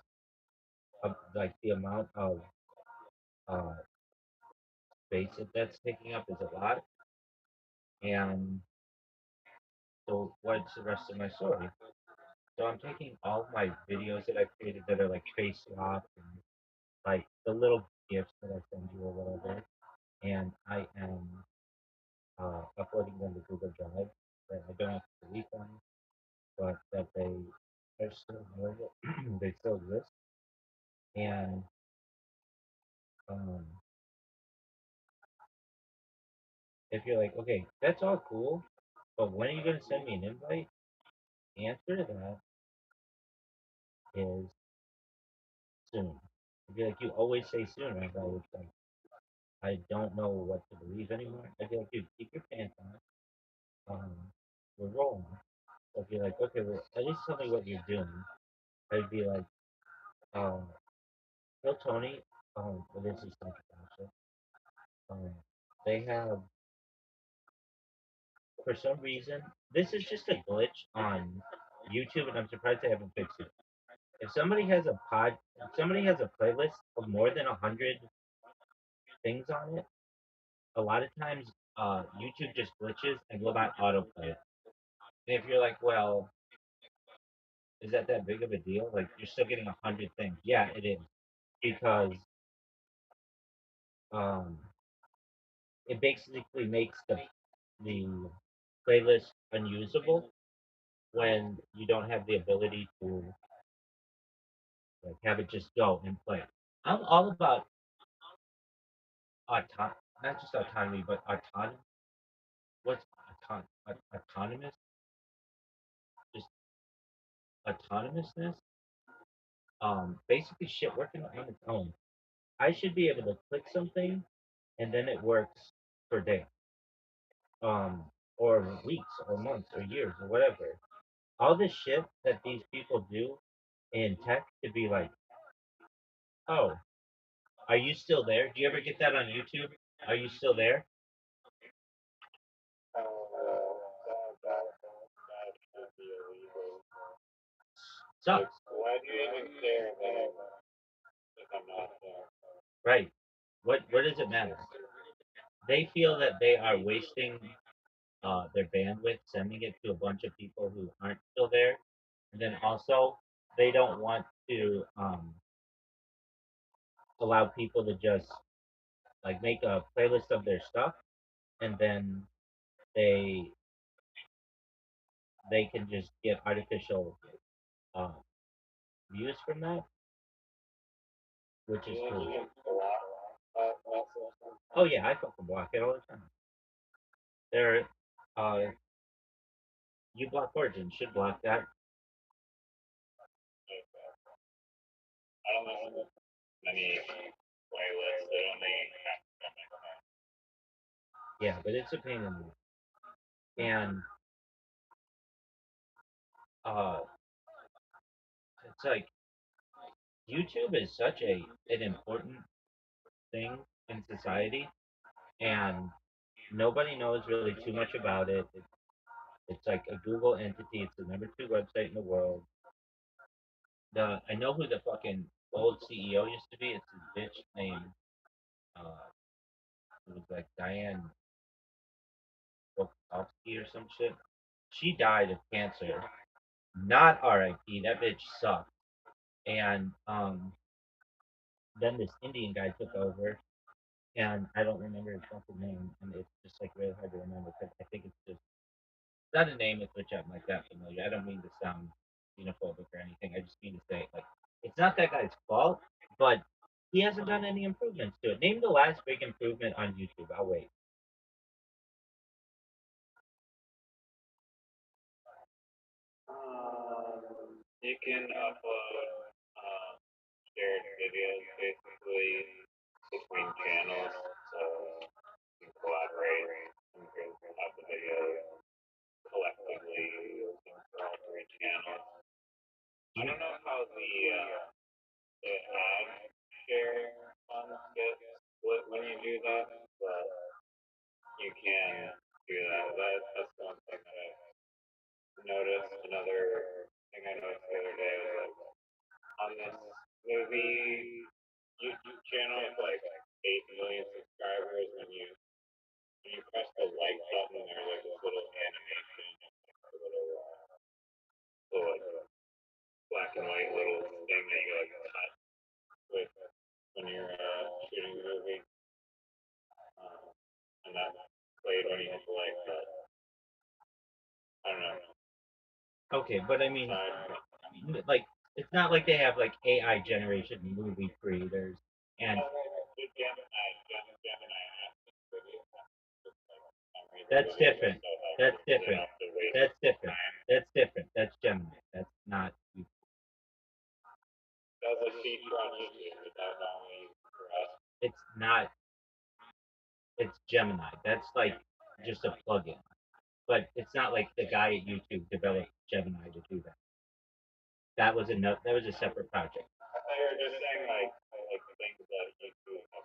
like the amount of uh, space that's taking up is a lot. And so what's the rest of my story? So I'm taking all of my videos that I've created that are like face swap and like the little gifts that I send you or whatever, and I am uploading them to Google Drive. That I don't have to delete them, but that they are still available. They still exist. And um, if you're like, okay, that's all cool, but when are you gonna send me an invite? The answer to that is soon. I feel like you always say soon, Rabbi. It's like I don't know what to believe anymore. I feel like, dude, keep your pants on. We're rolling. So if you're like, okay, well, at least tell me what you're doing. I'd be like, um, tell Tony, well, this is something about they have, for some reason, this is just a glitch on YouTube, and I'm surprised they haven't fixed it. If somebody has a playlist of more than 100 things on it, a lot of times YouTube just glitches and will not autoplay it. And if you're like, well, is that big of a deal? Like, you're still getting 100 things. Yeah, it is because um, it basically makes the playlist unusable when you don't have the ability to like have it just go and play. I'm all about auto not just autonomy, but what's autonomous? Just autonomousness. Basically shit working on its own. I should be able to click something and then it works for days, um, or weeks, or months, or years, or whatever. All this shit that these people do in tech to be like, oh, are you still there? Do you ever get that on YouTube? Are you still there? That should be illegal. Like, Sucks, why do you even care if I'm not there? right? What does it matter? They feel that they are wasting their bandwidth sending it to a bunch of people who aren't still there, and then also they don't want to allow people to just like make a playlist of their stuff, and then they they can just get artificial uh, views from that, which is You think cool. you can block that system? Oh yeah, I fucking block it all the time. There, uh, you block Origin should block that. Like, I don't listen to many playlists. They only have something. Yeah, but it's a pain in the and uh, it's like YouTube is such an important thing in society, and nobody knows really too much about it. It's like a Google entity. It's the number 2 website in the world. I know who the fucking old CEO used to be. It's a bitch named uh, it was like Diane Bukowski or some shit. She died of cancer. Not R.I.P. That bitch sucked. And then this Indian guy took over, and I don't remember his fucking name, and it's just like really hard to remember because I think it's just not a name with which I'm like that familiar. I don't mean to sound xenophobic or anything. I just mean to say like it's not that guy's fault, but he hasn't done any improvements to it. Name the last big improvement on YouTube. I'll wait. You can upload shared videos basically between channels, so you can collaborate and have the videos collectively for all three channels. I don't know how the ad share funds get split when you do that, but you can do that. That's one thing that I noticed. Another thing I noticed the other day was like on this movie YouTube channel with like 8 million subscribers, when you press the like button, there's like this little animation, like a little like black and white little thing that you like cut with when you're shooting the movie, and that played when you hit the like button. I don't know. Okay, but I mean, Side. like, it's not like they have like AI generation movie creators, and that's different. That's different. That's different. That's different. That's Gemini. That's not. That's a feature on YouTube, but that's only for us. It's not. It's Gemini. That's like just a plugin, but it's not like the guy at YouTube developed Gemini to do that. That was a separate project. They were just saying like things that YouTube has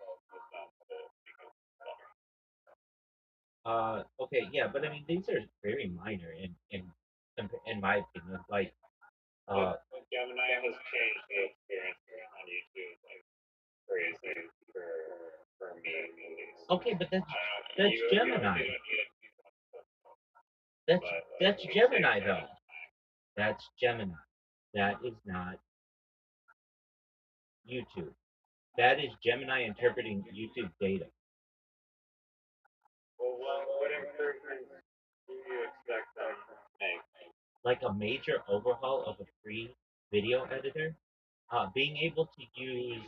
done to make it better. Okay, yeah, but I mean these are very minor in my opinion. Like, But Gemini has changed the experience on YouTube like crazy for me at least. okay, but that's You Gemini. don't need it, That's but that's Gemini though. That's Gemini. That is not YouTube. That is Gemini interpreting YouTube data. well, what improvements do you expect them to make? Like a major overhaul of a free video editor, being able to use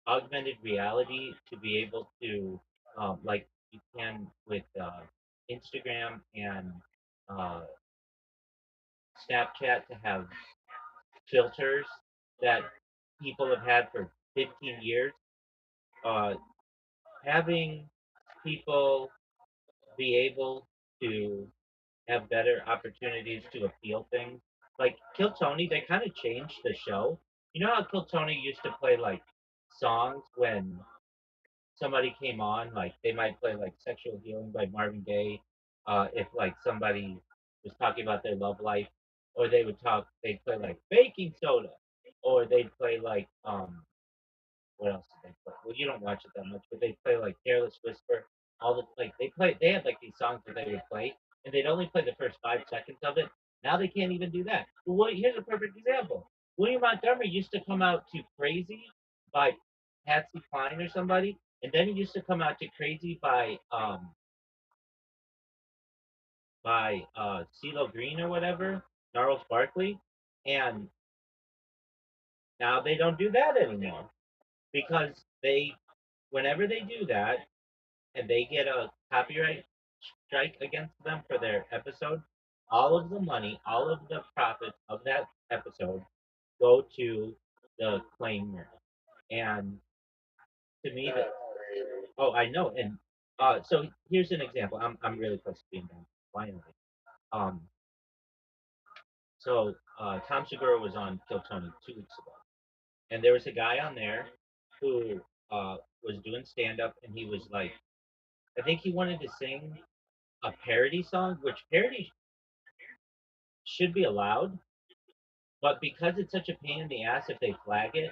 augmented reality to be able to, like you can with Instagram and uh, Snapchat, to have filters that people have had for 15 years. Uh, Having people be able to have better opportunities to appeal things. Like Kill Tony, they kind of changed the show. You know how Kill Tony used to play like songs when somebody came on, like they might play like Sexual Healing by Marvin Gaye, if like somebody was talking about their love life, or they'd play like baking soda, or they'd play like what else did they play? Well, you don't watch it that much, but they play like Careless Whisper. They had like these songs that they would play, and they'd only play the first 5 seconds of it. Now they can't even do that. Well, here's a perfect example. William Montgomery used to come out to Crazy by Patsy Cline or somebody, and then he used to come out to Crazy by CeeLo Green or whatever, Gnarls Barkley, and now they don't do that anymore because whenever they do that, and they get a copyright strike against them for their episode, all of the money, all of the profits of that episode go to the claimer. And to me, that oh, I know. And so here's an example. I'm really close to being done finally. Um, Tom Segura was on Kill Tony 2 weeks ago, and there was a guy on there who was doing stand up, and he was like, I think he wanted to sing a parody song, which parody should be allowed, but because it's such a pain in the ass if they flag it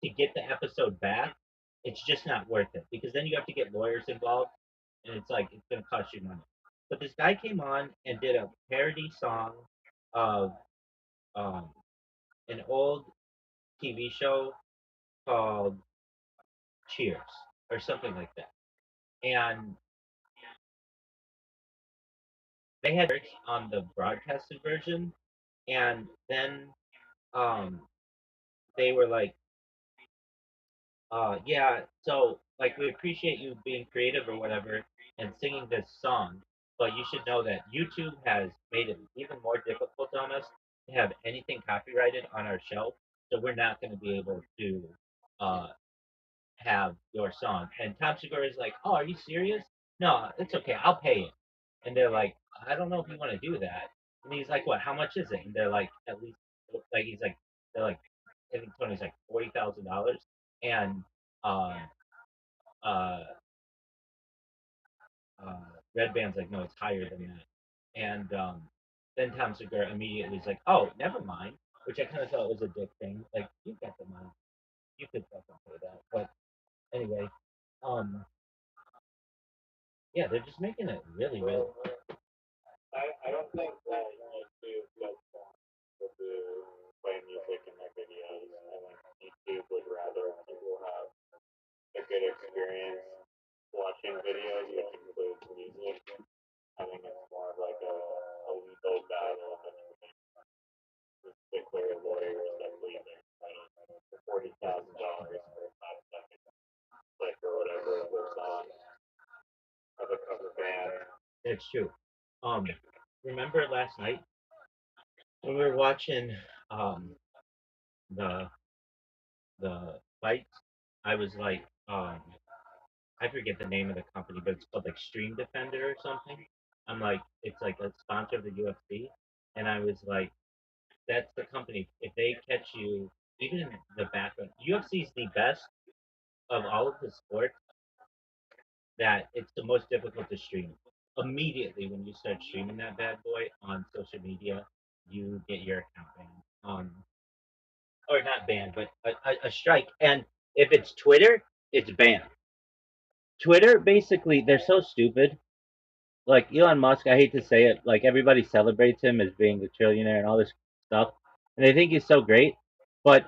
to get the episode back, it's just not worth it because then you have to get lawyers involved, and it's like it's gonna cost you money. But this guy came on and did a parody song of um, an old TV show called Cheers or something like that, and they had lyrics on the broadcasted version, and then um, they were like, yeah, so like we appreciate you being creative or whatever and singing this song, but you should know that YouTube has made it even more difficult on us to have anything copyrighted on our show, so we're not going to be able to have your song. And Tom Segura is like, oh, are you serious? No, it's okay. I'll pay it. And they're like, I don't know if you want to do that. And he's like, what? How much is it? And they're like, at least, like, he's like, they're like, I think Tony's like $40,000. And uh, uh, uh, Red Band's like, no, it's higher than that. And then Tom Segura immediately is like, oh, never mind. Which I kind of thought was a dick thing. Like, you got the money. You could fucking pay that. But anyway, um, yeah, they're just making it really, really. I don't think that YouTube does want to do play music in their videos. I think YouTube would rather people have a good experience watching videos, which includes music. I think it's more of like a legal battle between particular lawyers that believe they're entitled to $40,000 for a 5 second clip or whatever it was on of a cover band. It's true. Remember last night when we were watching um the the fights? I was like, I forget the name of the company, but it's called like Stream Defender or something. I'm like, it's like a sponsor of the UFC, and I was like, that's the company. If they catch you, even in the background, UFC is the best of all of the sports that it's the most difficult to stream. Immediately when you start streaming that bad boy on social media, you get your account banned. Or not banned, but a strike. And if it's Twitter, it's banned. Twitter, basically, they're so stupid. Like Elon Musk, I hate to say it, like everybody celebrates him as being a trillionaire and all this stuff, and they think he's so great. But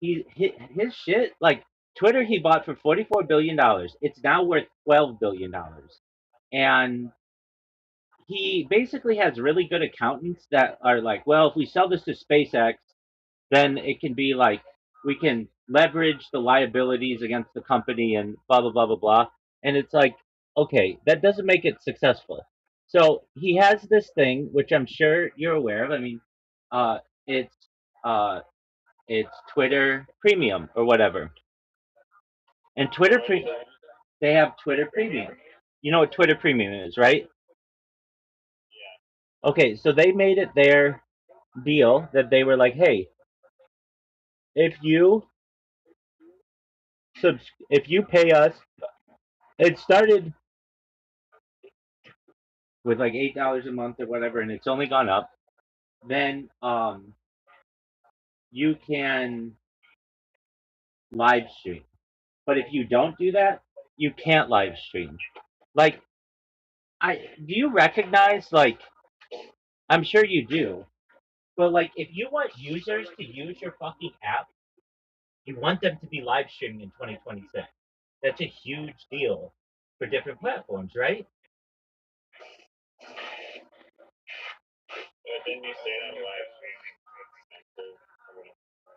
his shit, like Twitter, he bought for $44 billion. It's now worth $12 billion, and he basically has really good accountants that are like, well, if we sell this to SpaceX, then it can be like we can leverage the liabilities against the company and blah blah blah blah blah. And it's like, okay, that doesn't make it successful. So he has this thing, which I'm sure you're aware of. I mean, uh, it's uh, it's Twitter Premium or whatever. And they have Twitter Premium. You know what Twitter Premium is, right? Okay, so they made it their deal that they were like, hey, if you if you pay us, it started with like $8 a month or whatever, and it's only gone up. Then you can live stream, but if you don't do that, you can't live stream. Like, I do you recognize, like, I'm sure you do, but like if you want users to use your fucking app, you want them to be live streaming in 2026. That's a huge deal for different platforms, right? But didn't you say that live streaming is expensive?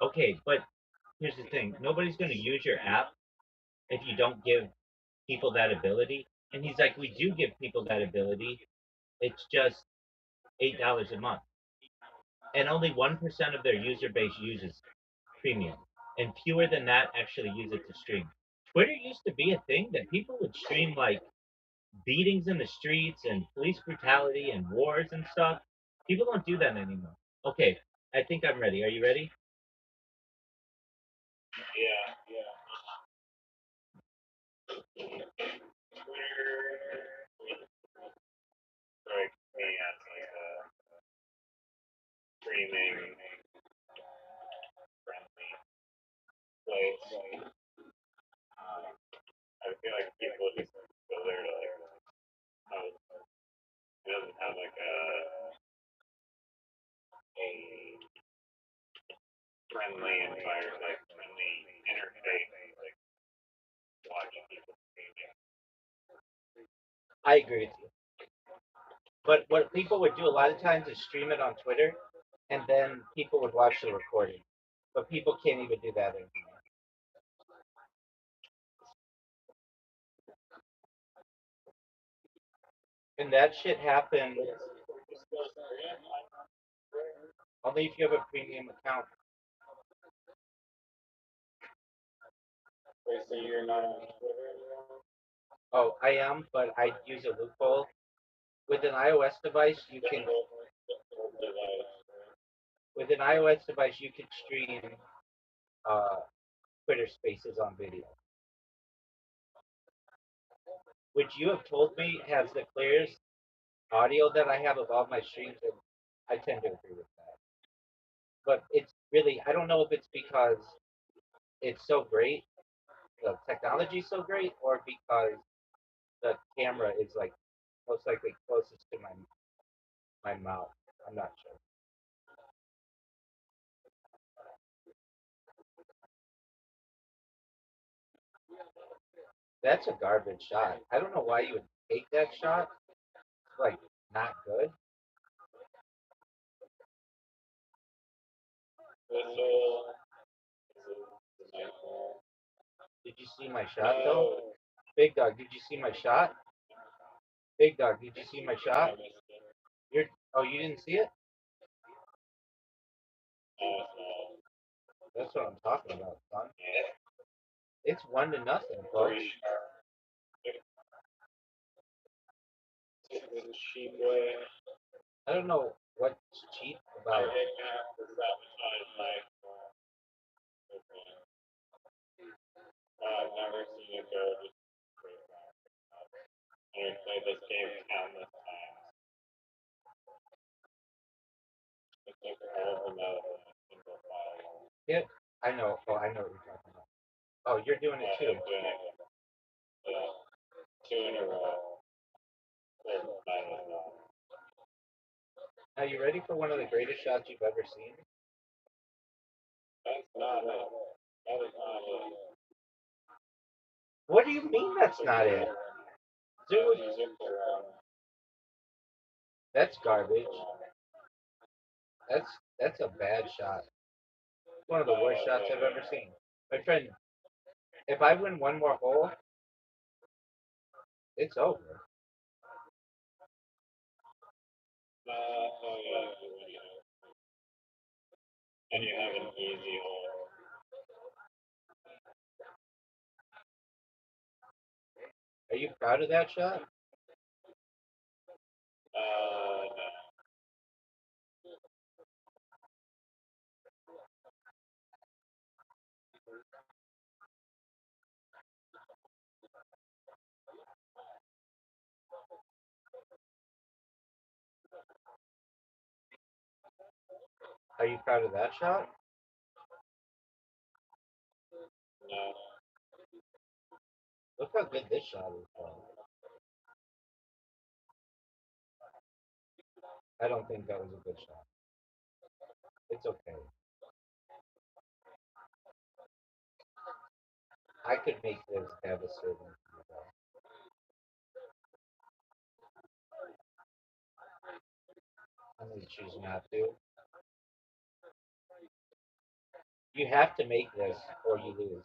Okay, but here's the thing: nobody's going to use your app if you don't give people that ability. And he's like, we do give people that ability. It's just $8 a month, and only 1% of their user base uses premium, and fewer than that actually use it to stream. Twitter used to be a thing that people would stream like beatings in the streets and police brutality and wars and stuff. People don't do that anymore. Okay, I think I'm ready. Are you ready? Yeah, yeah. Twitter strikes me as like a streaming friendly place. I feel like people just go there to like, oh, it doesn't have like a friendly environment, like friendly interface, like watching people streaming. I agree with you. But what people would do a lot of times is stream it on Twitter, and then people would watch the recording. But people can't even do that anymore. And that shit happened only if you have a premium account. Wait, so you're not on Twitter anymore? Oh, I am, but I use a loophole. With an iOS device, you can. Difficult device. With an iOS device, you can stream uh, Twitter Spaces on video, which you have told me has the clearest audio that I have of all my streams, and I tend to agree with that. But it's really, I don't know if it's because it's so great, the technology is so great, or because the camera is like most likely closest to my mouth. I'm not sure. That's a garbage shot. I don't know why you would take that shot. It's like not good. Whistle. Is it nightmare? Did you see my shot though? Big dog, did you see my shot? Big dog, did you see my shot? I missed it. You're you didn't see it? No, it's not. That's what I'm talking about, son. Yeah. It's 1-0, folks. Three. It's a cheap way. I don't know what's cheap I about. didn't have to sabotage life. I've never seen a go just straight back. And we played this game countless times. It's like all of them out of a single file. Yeah, I know. Oh, I know what you're talking about. Oh, you're doing it too. I'm doing it. Yeah. Two in a row. Mine was not. Are you ready for one of the greatest shots you've ever seen? That's not it. That is not it. What do you mean that's not it? Dude, that's garbage. That's a bad shot. One of the worst shots I've ever seen. My friend, if I win one more hole, it's over. Oh yeah. And you have an easy hole. Are you proud of that shot? No. Are you proud of that shot? No. Look how good this shot is, though. I don't think that was a good shot. It's okay. I could make this devastating. I'm going to choose not to. You have to make this or you lose.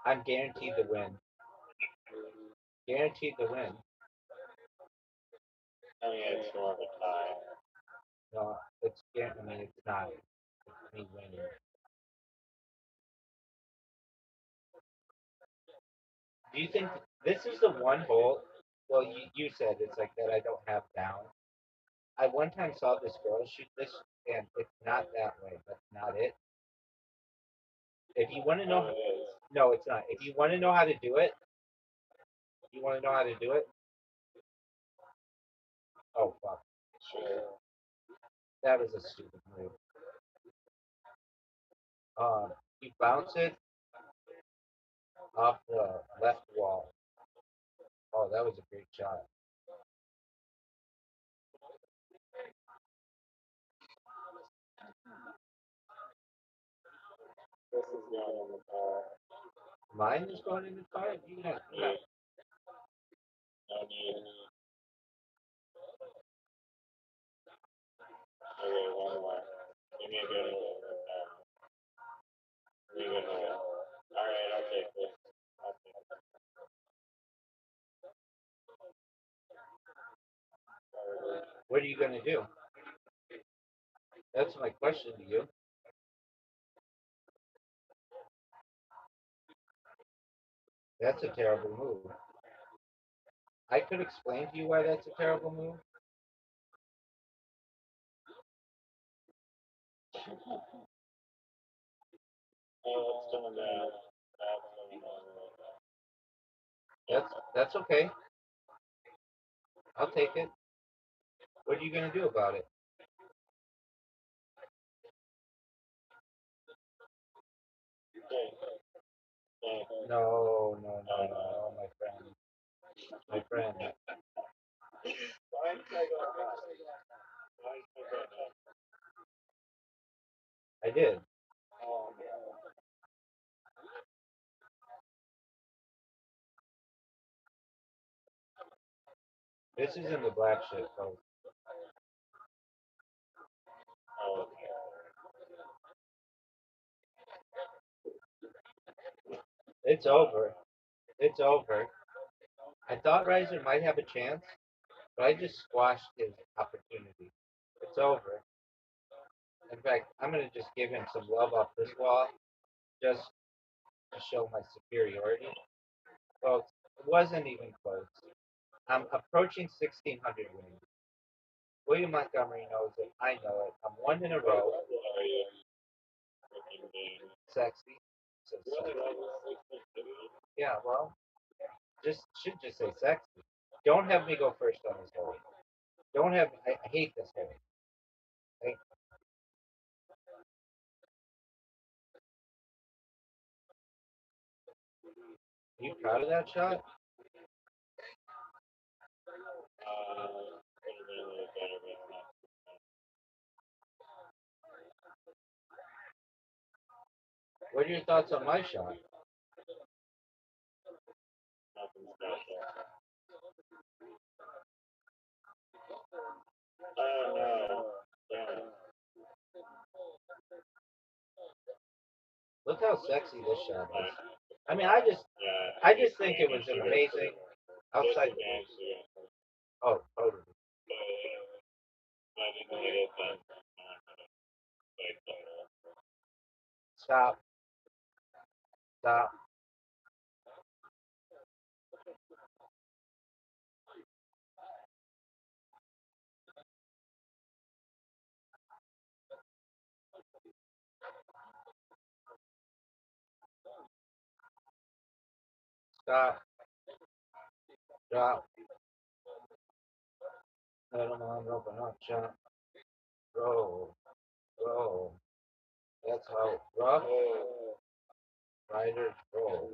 I'm guaranteed to win. Guaranteed to win. I mean, it's more of a tie. No, it's it's not. It's me winning. Do you think this is the one hole? Well, you said it's like that I don't have down. I one time saw this girl shoot this, and it's not that way. That's not it. If you want to know, no, it's not. If you want to know how to do it, you want to know how to do it. Oh fuck, Sure. that was a stupid move. You bounce it off the left wall. Oh, that was a great shot. This is going in the car. Mine is going in the car. You have No need. Okay, one more. Give me a good hole. Give me a good hole. Alright, I'll take this. I'll take this. What are you gonna do? That's my question to you. That's a terrible move. I could explain to you why that's a terrible move. Oh, it's coming down. That's coming down. That's okay. I'll take it. What are you gonna do about it? No, no, no, no, my friend. My friend. Why did I go up? Why did I go up? I did. Oh, no. This isn't the black shit, folks. Oh, okay. It's over. It's over. I thought Riser might have a chance, but I just squashed his opportunity. It's over. In fact, I'm gonna just give him some love off this wall, just to show my superiority. Folks, it wasn't even close. I'm approaching 1,600 wins. William Montgomery knows it. I know it. I'm one in a row. Are you freaking game? Sexy. So Really? sexy. Yeah, well, should just say sexy. Don't have me go first on this hole. Don't have. I hate this hole. I, you proud of that shot? Could have been a little better, but it's not What are your thoughts on my shot? nothing special. Oh, no. Damn it. Look how sexy this shot is. I mean, Yeah. I just think it was an amazing outside. Games, yeah. Oh, totally. I didn't hit it, then like, Stop. Stop. Stop. Drop. Let him on, open up, jump. Roll. Roll. That's how rough riders roll.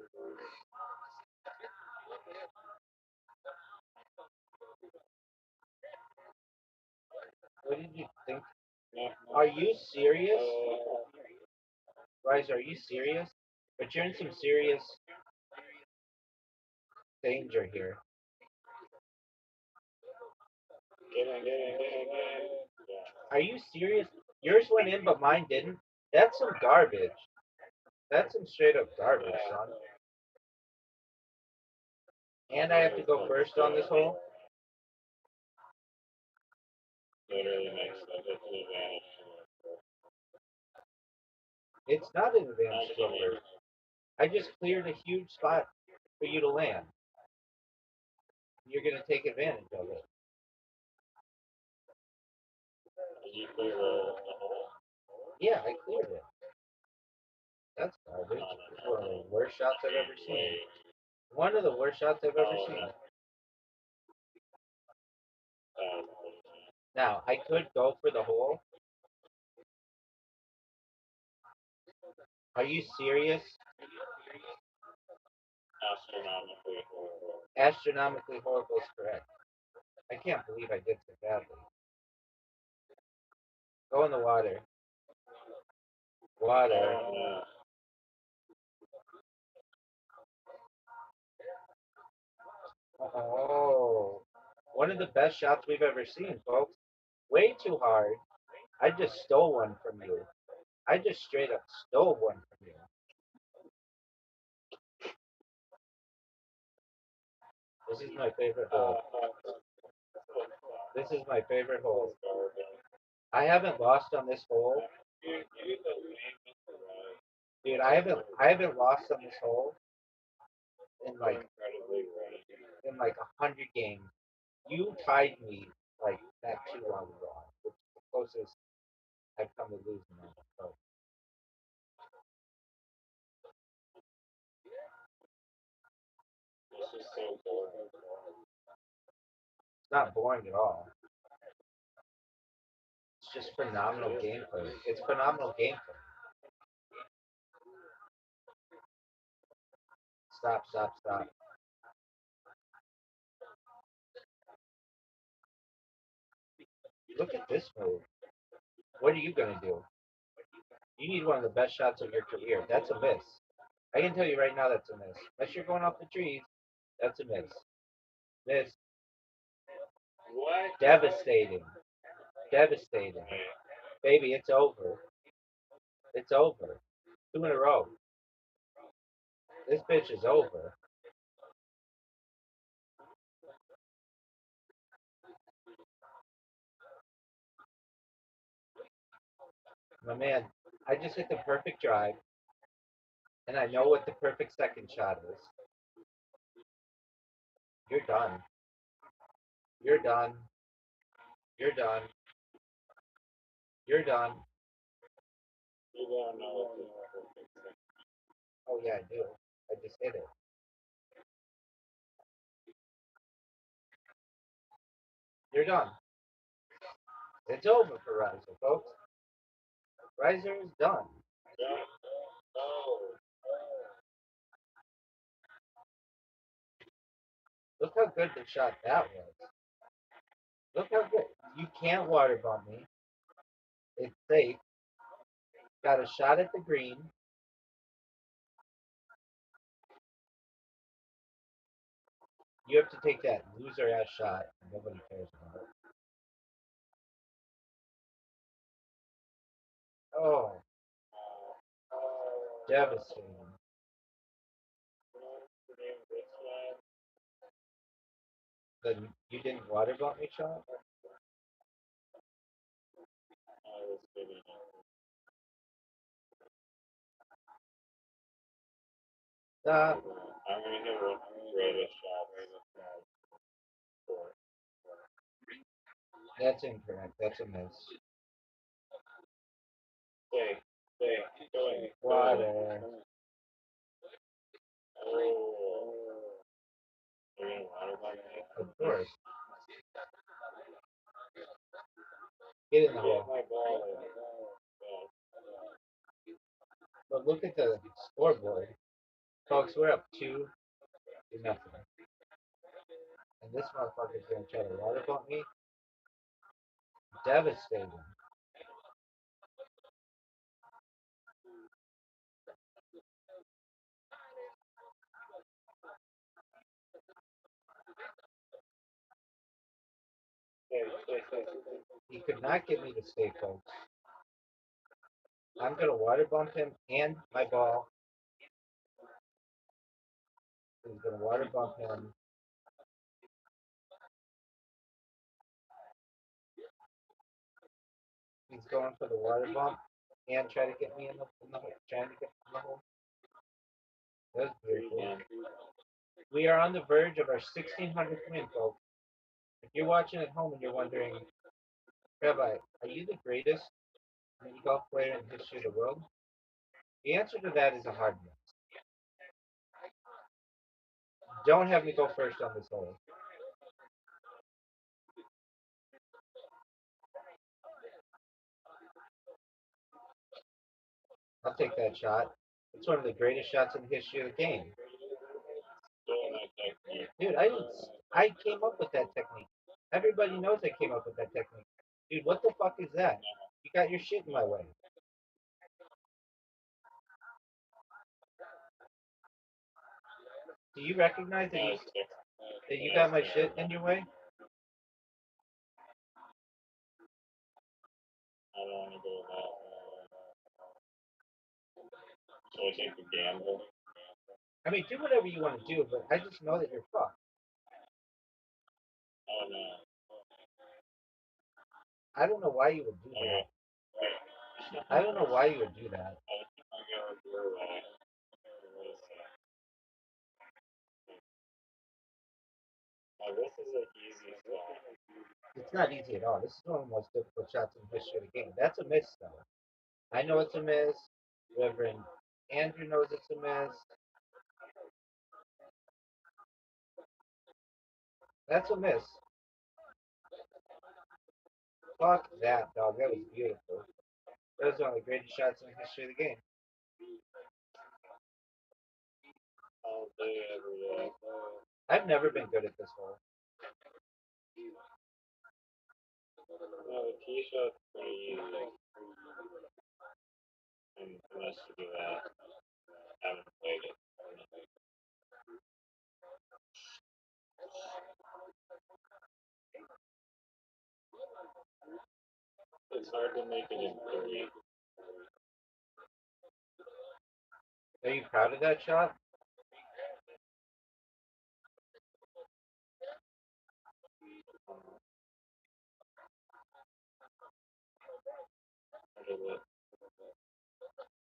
What did you think? Are you serious? Rise, are you serious? But you're in some serious danger here. get in. Are you serious? Yours went in, but mine didn't. That's some garbage. That's some straight up garbage, son. And I have to go first on this hole. Literally makes sense. It's an advantage. It's not an advantage to go first. I just cleared a huge spot for you to land. You're gonna take advantage of it. Did you clear the hole? Yeah, I cleared it. That's garbage. It's one of the worst shots I've ever seen. One of the worst shots I've ever seen. Now, I could go for the hole. Are you serious? Astronomically horrible. Astronomically horrible is correct. I can't believe I did so badly. Go in the water. Water. Oh, one of the best shots we've ever seen, folks. Way too hard. I just stole one from you. I just straight up stole one from you. This is my favorite hole. This is my favorite hole. I haven't lost on this hole. Dude, I haven't lost on this hole in like incredibly right. in like 100 games. You tied me like that 2 hours ago, which is the closest I've come to losing on the pro. This is so boring. It's not boring at all. It's just phenomenal gameplay. It's phenomenal gameplay. Stop, stop, stop. Look at this move. What are you gonna do? You need one of the best shots of your career. That's a miss. I can tell you right now that's a miss. Unless you're going off the trees, that's a miss. Miss. What? Devastating. Devastating. Baby, it's over. It's over. 2 in a row. This bitch is over. My man, I just hit the perfect drive, and I know what the perfect second shot is. You're done. You're done. You're done. You're done. You don't know what the perfect thing. Oh, yeah, I do. I just hit it. You're done. It's over for Riser, folks. Riser is done. No. Look how good the shot that was. Look how good. You can't water bump me. It's safe. Got a shot at the green. You have to take that loser ass shot. Nobody cares about it. Oh, devastating. Then you didn't water bump me, shot? I was kidding. Stop. I'm gonna hit one greatest shot. That's incorrect. That's a miss. Stay, going. Water. Oh. You're gonna water bump me? Of course. Get in the Get hole. my ball in. But look at the scoreboard. Folks, we're up 2-0. And this motherfucker's gonna try to water bump me. Devastating. Stay. He could not get me to stay, folks. I'm gonna water bump him and my ball. He's gonna water bump him. He's going for the water bump and try to get me in the hole. Trying to get in the hole. That was beautiful. We are on the verge of our 1600th win, folks. If you're watching at home and you're wondering, Rabbi, are you the greatest mini golf player in the history of the world? The answer to that is a hard no. Don't have me go first on this hole. I'll take that shot. It's one of the greatest shots in the history of the game. Dude, I came up with that technique. Everybody knows I came up with that technique. Dude, what the fuck is that? You got your shit in my way. Do you recognize that you got my shit in your way? I don't want to go that. So I take the gamble. I mean, do whatever you want to do, but I just know that you're fucked. Oh no. I don't know why you would do that. I don't know why you would do that. Oh, this is an easy spot. It's not easy at all. This is one of the most difficult shots in the history of the game. That's a miss, though. I know it's a miss. Reverend Andrew knows it's a miss. That's a miss. Fuck that, dog. That was beautiful. That was one of the greatest shots in the history of the game. All day, every day. I've never been good at this hole. No, the tee shot's pretty easy. Unless you do that. I haven't played it. It's hard to make it in 3. Are you proud of that shot? What is it?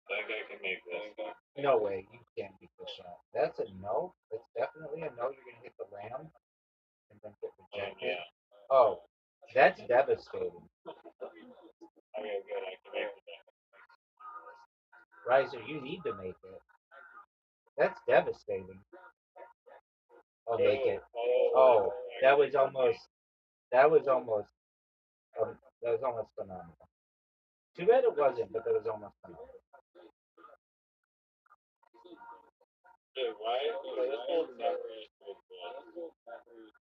That guy can make this. No way. You can't beat this shot. That's a no. That's definitely a no. You're going to hit the lamb and then get rejected. Yeah. Oh, that's devastating. Okay, good. I can make it. Riser, you need to make it. That's devastating. Oh, make it. Oh, that was almost. That was almost. That was almost phenomenal. Too bad it wasn't, but that was almost phenomenal. Dude, why? This whole never used to exist.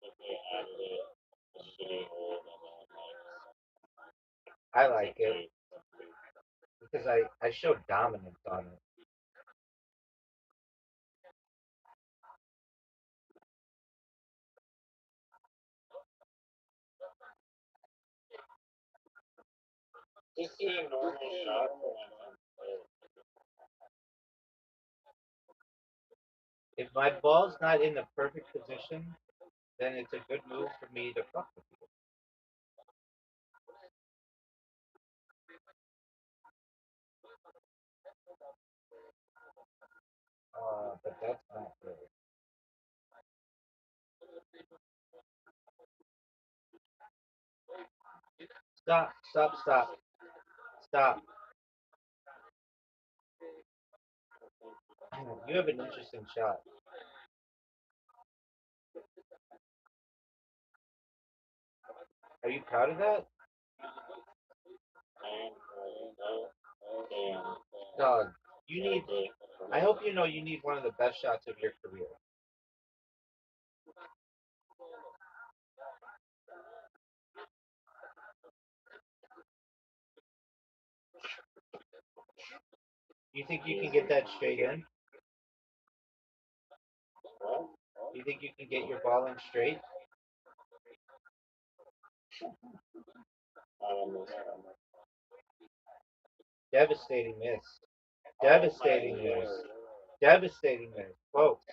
If they added it, a shitty hole, and then I like it because I showed dominance on it. just do a normal shot for one time. If my ball's not in the perfect position, then it's a good move for me to fuck with you. But that's not good. Stop, stop, stop, stop. You have an interesting shot. Are you proud of that? Dog, you need. I hope you know you need one of the best shots of your career. You think you can get that straight in? You think you can get your ball in straight? Devastating miss. Devastating miss. Devastating miss. Folks,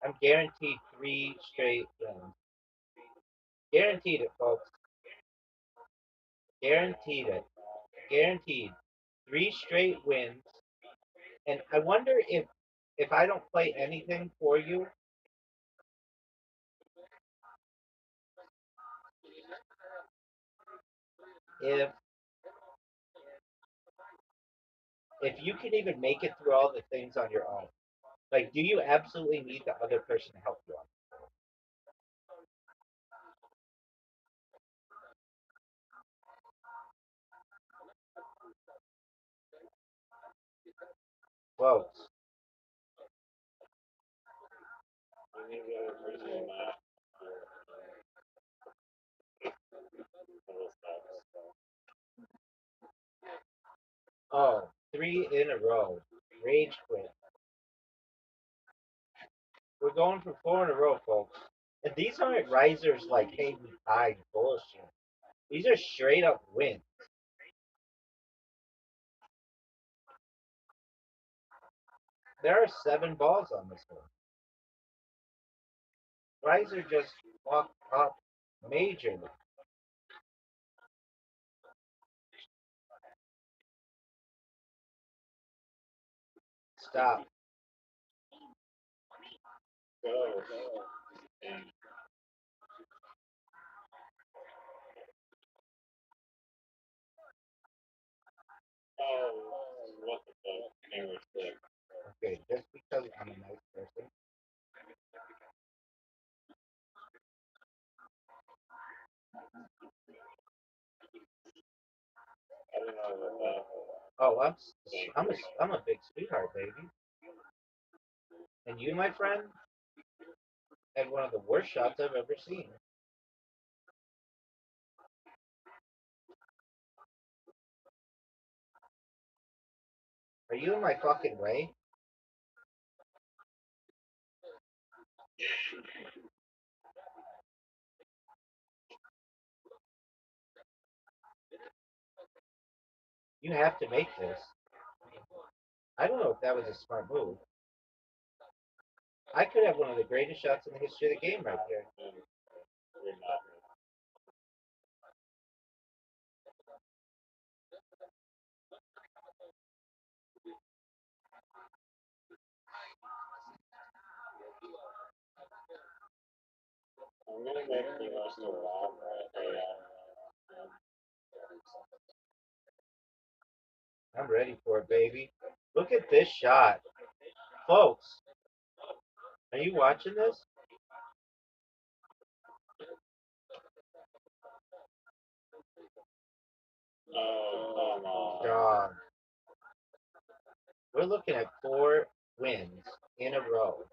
I'm guaranteed 3 straight wins. Guaranteed it, folks. Guaranteed it. Guaranteed. 3 straight wins. And I wonder if I don't play anything for you, if you can even make it through all the things on your own. Like, do you absolutely need the other person to help you out? Folks, oh, 3 in a row. Rage quit. We're going for 4 in a row, folks. And these aren't risers like, hey, we tied bullshit. These are straight up wins. There are 7 balls on this one. Riser just fucked up majorly. Stop. Go. Oh, what the fuck? Camera stick. Okay, just because I'm a nice person. I don't know what that. Oh, I'm a big sweetheart, baby. And you, my friend, had one of the worst shots I've ever seen. Are you in my fucking way? You have to make this. I don't know if that was a smart move. I could have one of the greatest shots in the history of the game right here. You're not. I'm gonna make the most elaborate AI. I'm ready for it, baby. Look at this shot. Folks, are you watching this? Oh, come on. God. We're looking at 4 wins in a row.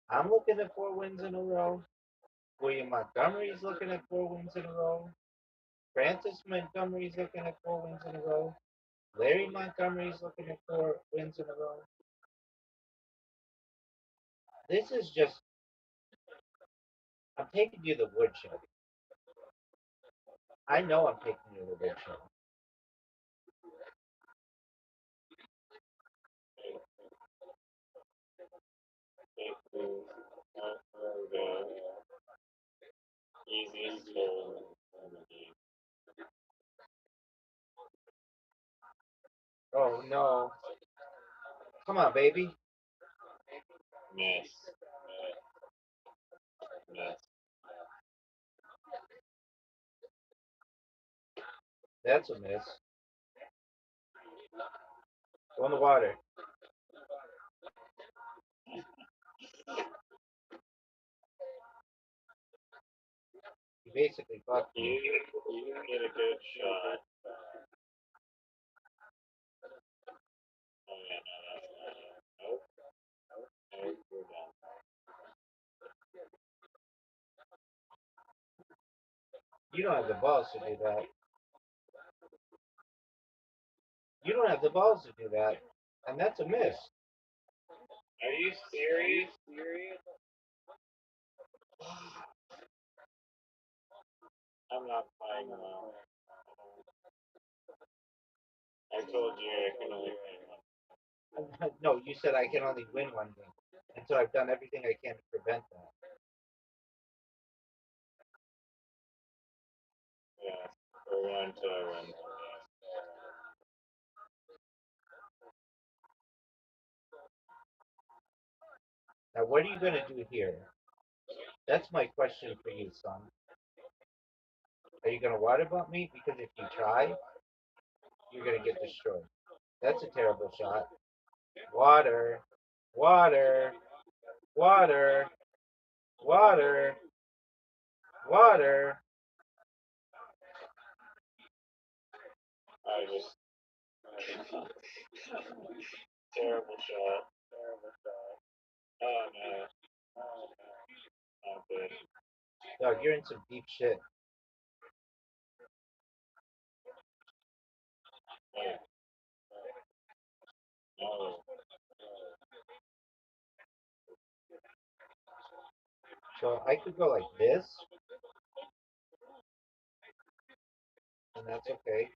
I'm looking at 4 wins in a row. William Montgomery's looking at 4 wins in a row. Francis Montgomery's looking at 4 wins in a row. Larry Montgomery's looking at 4 wins in a row. This is just, I'm taking you to the woodshed. I know I'm taking you to the woodshed. There we go. Easiest hole in the game. Oh no. Come on, baby. Miss. Miss. That's a miss. Go in the water. You basically fucked You, me. you get a good shot. Oh yeah, no, that's not it. Nope. Nope, we're done. You don't have the balls to do that. You don't have the balls to do that. And that's a miss. Are you serious? I'm not playing well. I told you I can only win one. No, you said I can only win one game. And so I've done everything I can to prevent that. Yeah, we're going to win. Now, what are you going to do here? That's my question for you, son. Are you going to water bump me? Because if you try, you're going to get destroyed. That's a terrible shot. Water, water, water, water, water. I just terrible shot. Terrible shot. Oh no. Oh no. Not good. Dog, you're in some deep shit. Hey. No. So I could go like this, and that's okay.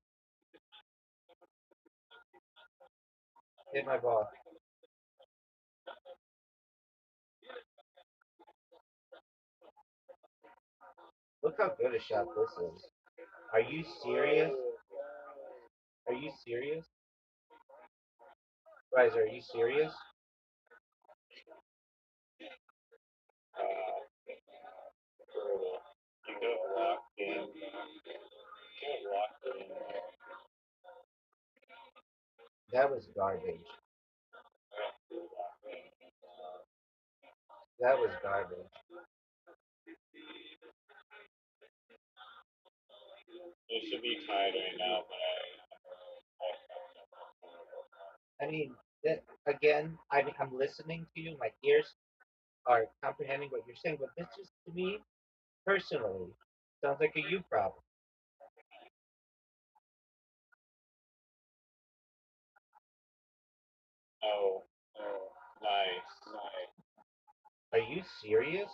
Hit my ball. Look how good a shot this is. Are you serious? Are you serious? Guys, are you serious? Brutal. You got locked in. You got locked in. That was garbage. That was garbage. It should be tied right now, but I mean, that, again, I'm listening to you. My ears are comprehending what you're saying, but this just to me personally sounds like a you problem. oh, nice. Are you serious?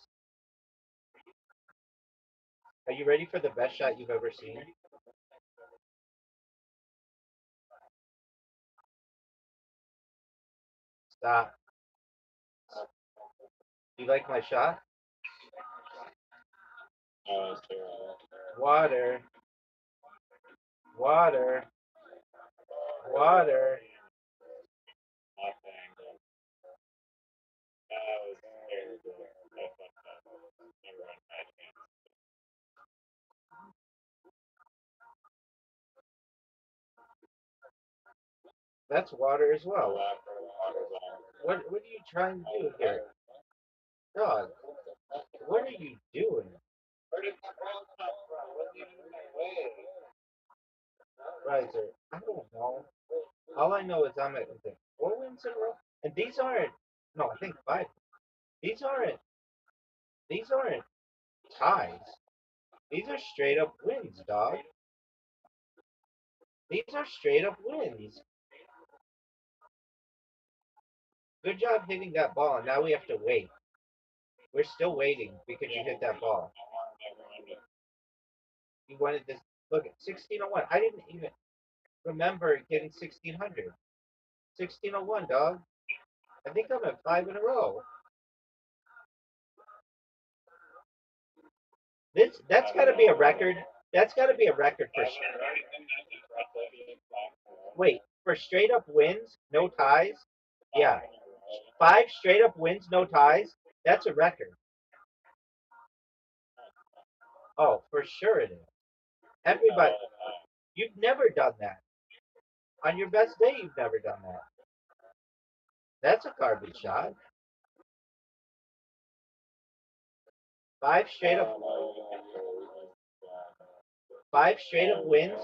Are you ready for the best shot you've ever seen? Stop. You like my shot? Oh, it's terrible. Water. Water. Water. Nothing. That was terrible. I fucked up. Never run my chance. That's water as The well. water bottle. What are you trying to do here? Dog, what are you doing? Where did the ball come from? Wasn't even in my way. Riser, I don't know. All I know is I'm at 4 wins in a row. And these aren't, no, I think 5. These aren't, these aren't ties. These are straight up wins, dog. These are straight up wins. Good job hitting that ball. Now we have to wait. We're still waiting because you hit that ball. You wanted this. Look at 1601. I didn't even remember getting 1600. 1601, dog. I think I'm at 5 in a row. That's got to be a record. That's got to be a record for. Wait, for straight up wins, no ties. Yeah, 5 straight up wins, no ties. That's a record. Oh, for sure it is. Everybody, you've never done that. On your best day, you've never done that. That's a garbage shot. 5 straight up. 5 straight up wins.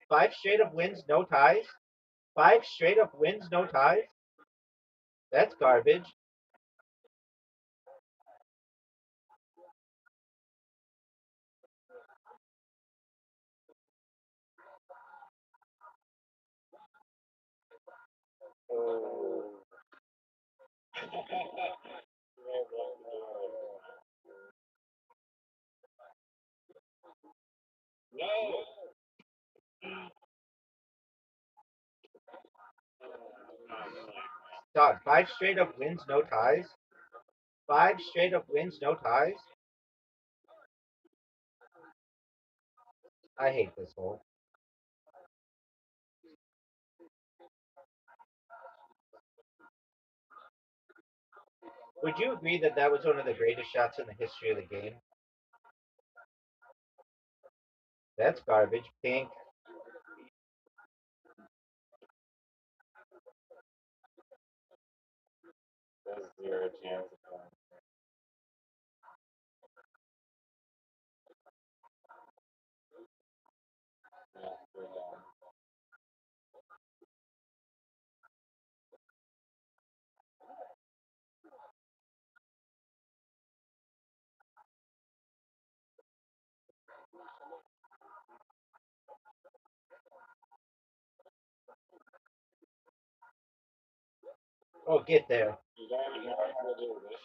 5 straight up wins, no ties. 5 straight up wins, no ties. That's garbage. Oh. No. Dog, 5 straight up wins, no ties. 5 straight up wins, no ties. I hate this hole. Would you agree that that was one of the greatest shots in the history of the game? That's garbage. Pink. There's zero chance of going. Yeah, we're done. Oh, get there. You don't know how to do this.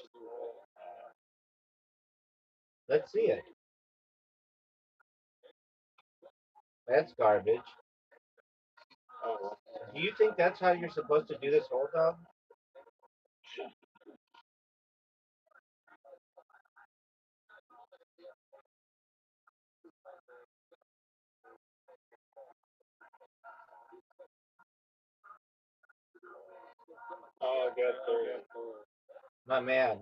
Let's see it. That's garbage. Oh, Do you think that's how you're supposed to do this hole, dog? oh, good three. My man.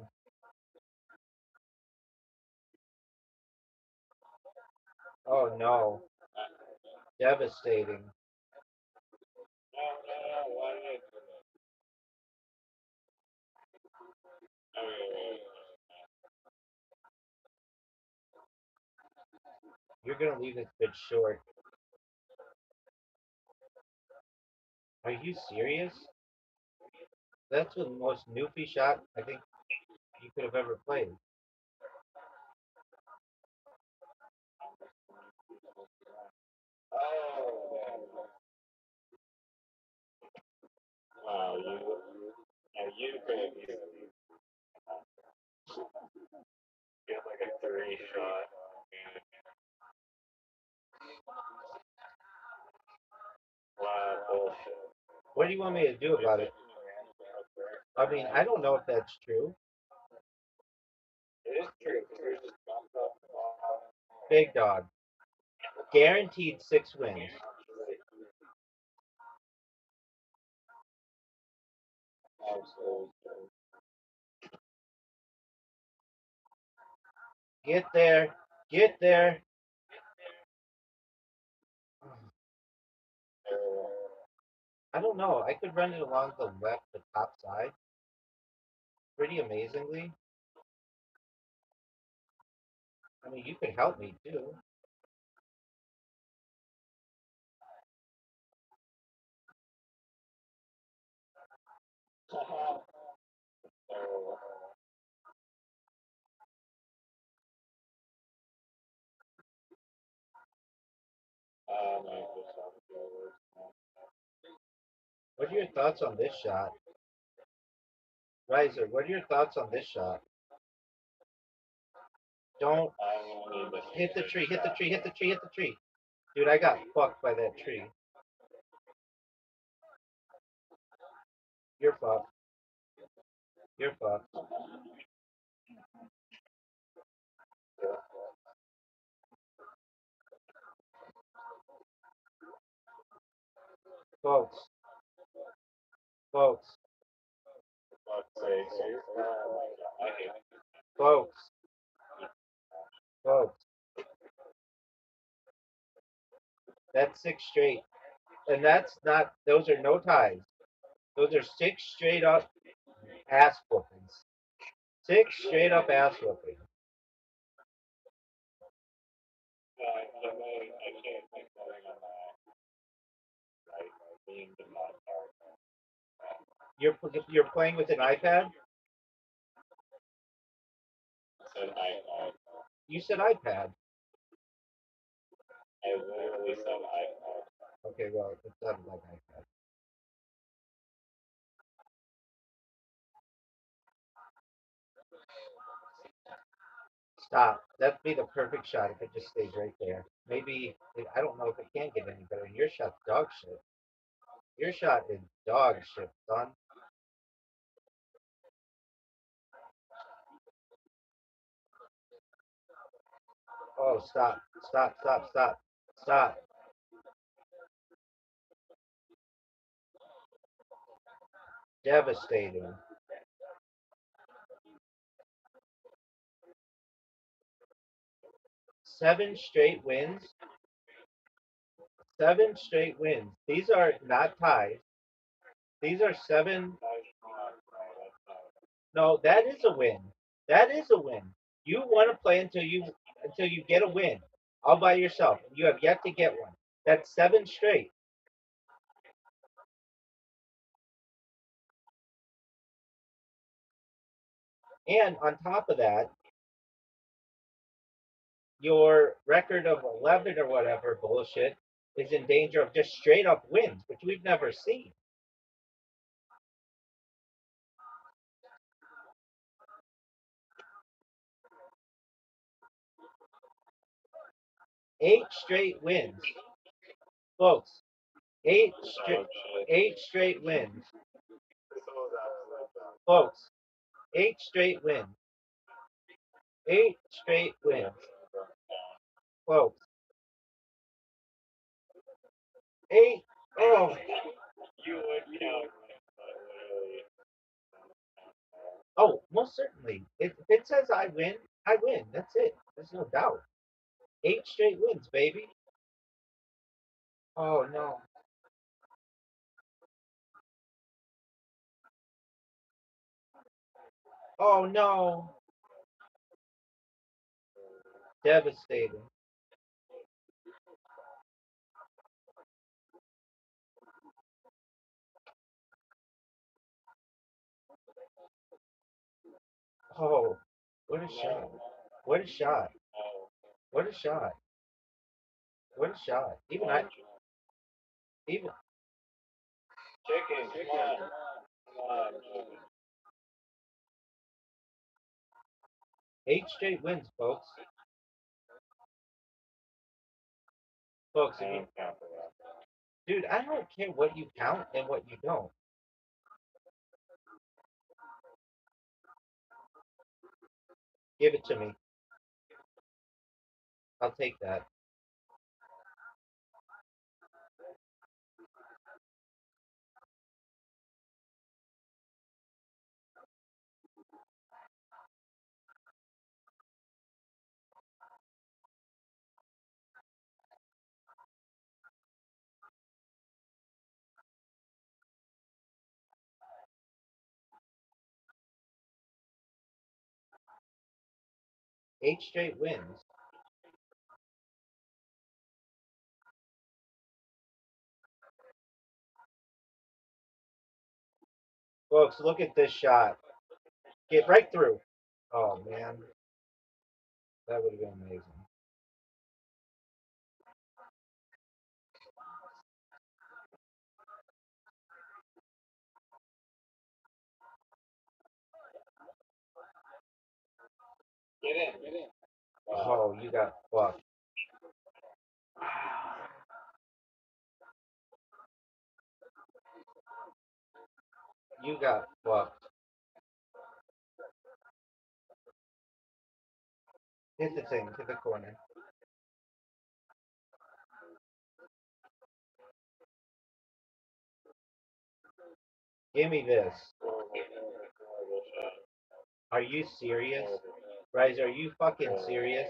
Oh no. Devastating. No, no, no. why did I do that? Oh, yeah. You're gonna leave this bitch short. Are you serious? That's the most noofy shot I think you could have ever played. Oh, wow, you could have easily get like a 3 shot. Wow, bullshit. What do you want me to do about it? I mean, I don't know if that's true. It is true, because you're just bumped up. Big dog. Guaranteed 6 wins. Get there. Get there. I don't know. I could run it along the left, the top side. Pretty amazingly. I mean, you could help me too. What are your thoughts on this shot? Riser, what are your thoughts on this shot? Don't hit the tree, hit the tree, hit the tree, hit the tree. Dude, I got fucked by that tree. You're fucked. You're fucked. Folks. Folks. Folks. Folks. That's 6 straight. And that's not, those are no ties. Those are 6 straight up ass whoopings. 6 straight up ass whoopings. You're playing with an iPad? You said iPad. I literally said iPad. Okay, well, it sounded like iPad. Stop. That'd be the perfect shot if it just stays right there. Maybe, I don't know if it can get any better. Your shot's dog shit. Your shot is dog shit, son. Oh, stop. Stop, stop, stop. Stop. Devastating. 7 straight wins. 7 straight wins. These are not ties. These are 7. No, that is a win. That is a win. You want to play until you get a win all by yourself. You have yet to get one. That's 7 straight. And on top of that, your record of 11 or whatever bullshit is in danger of just straight up wins, which we've never seen. Eight straight wins, folks. Eight straight wins, folks. 8 straight wins. 8 straight wins, folks. 8. Oh. You would count, but literally. Oh, most certainly. If it says I win, I win. That's it. There's no doubt. 8 straight wins, baby. Oh no. Oh no. Devastating. Oh, what a shot. What a shot. What a shot. What a shot. Even Chicken, come on. Come on, chicken. 8 straight wins, folks. Folks, I if you, don't count for that. dude, I don't care what you count and what you don't. Give it to me. I'll take that. Eight straight wins. Folks, look at this shot. Get right through. Oh, man. That would have been amazing. Get in, get in. Oh, you got fucked. You got fucked. Hit the thing. Hit the corner. Give me this. Horrible shot. Are you serious? Rise, are you fucking serious?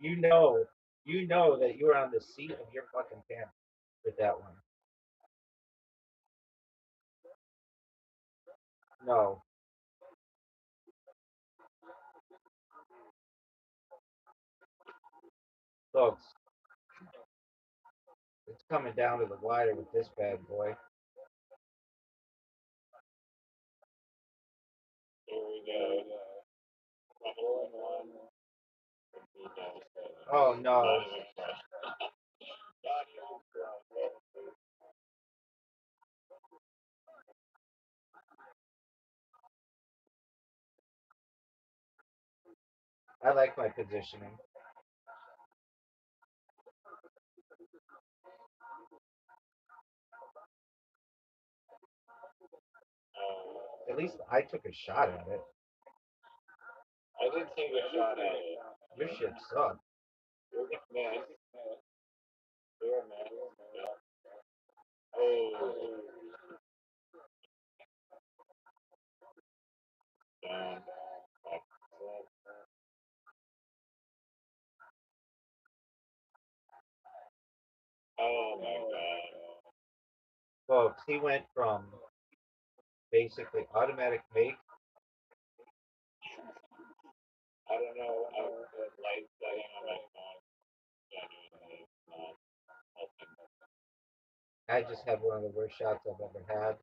You know that you were on the seat of your fucking pants with that one. No. Folks, it's coming down to the wire with this bad boy. Here we go. A hole in one would be devastating. Oh no. Not even close. Not even close. I like my positioning. At least I took a shot at it. I did take a shot at it. Your shit sucked. You're a man. You're a man. Yeah. Oh. Down. Up. Oh my god. Folks, he went from basically automatic make. I don't know. The light setting on my phone genuinely is not helping. I just had one of the worst shots I've ever had.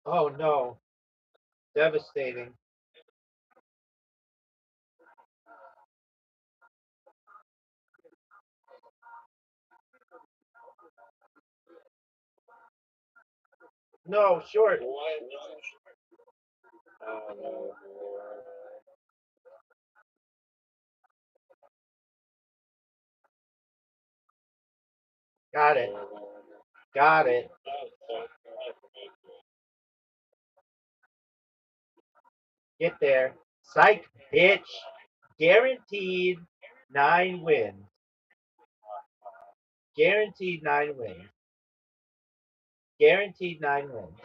Oh no. Devastating. No, short. What? Oh no. Got it. Got it. Get there. Psych, bitch. Guaranteed 9 wins. Guaranteed 9 wins. Guaranteed 9 wins.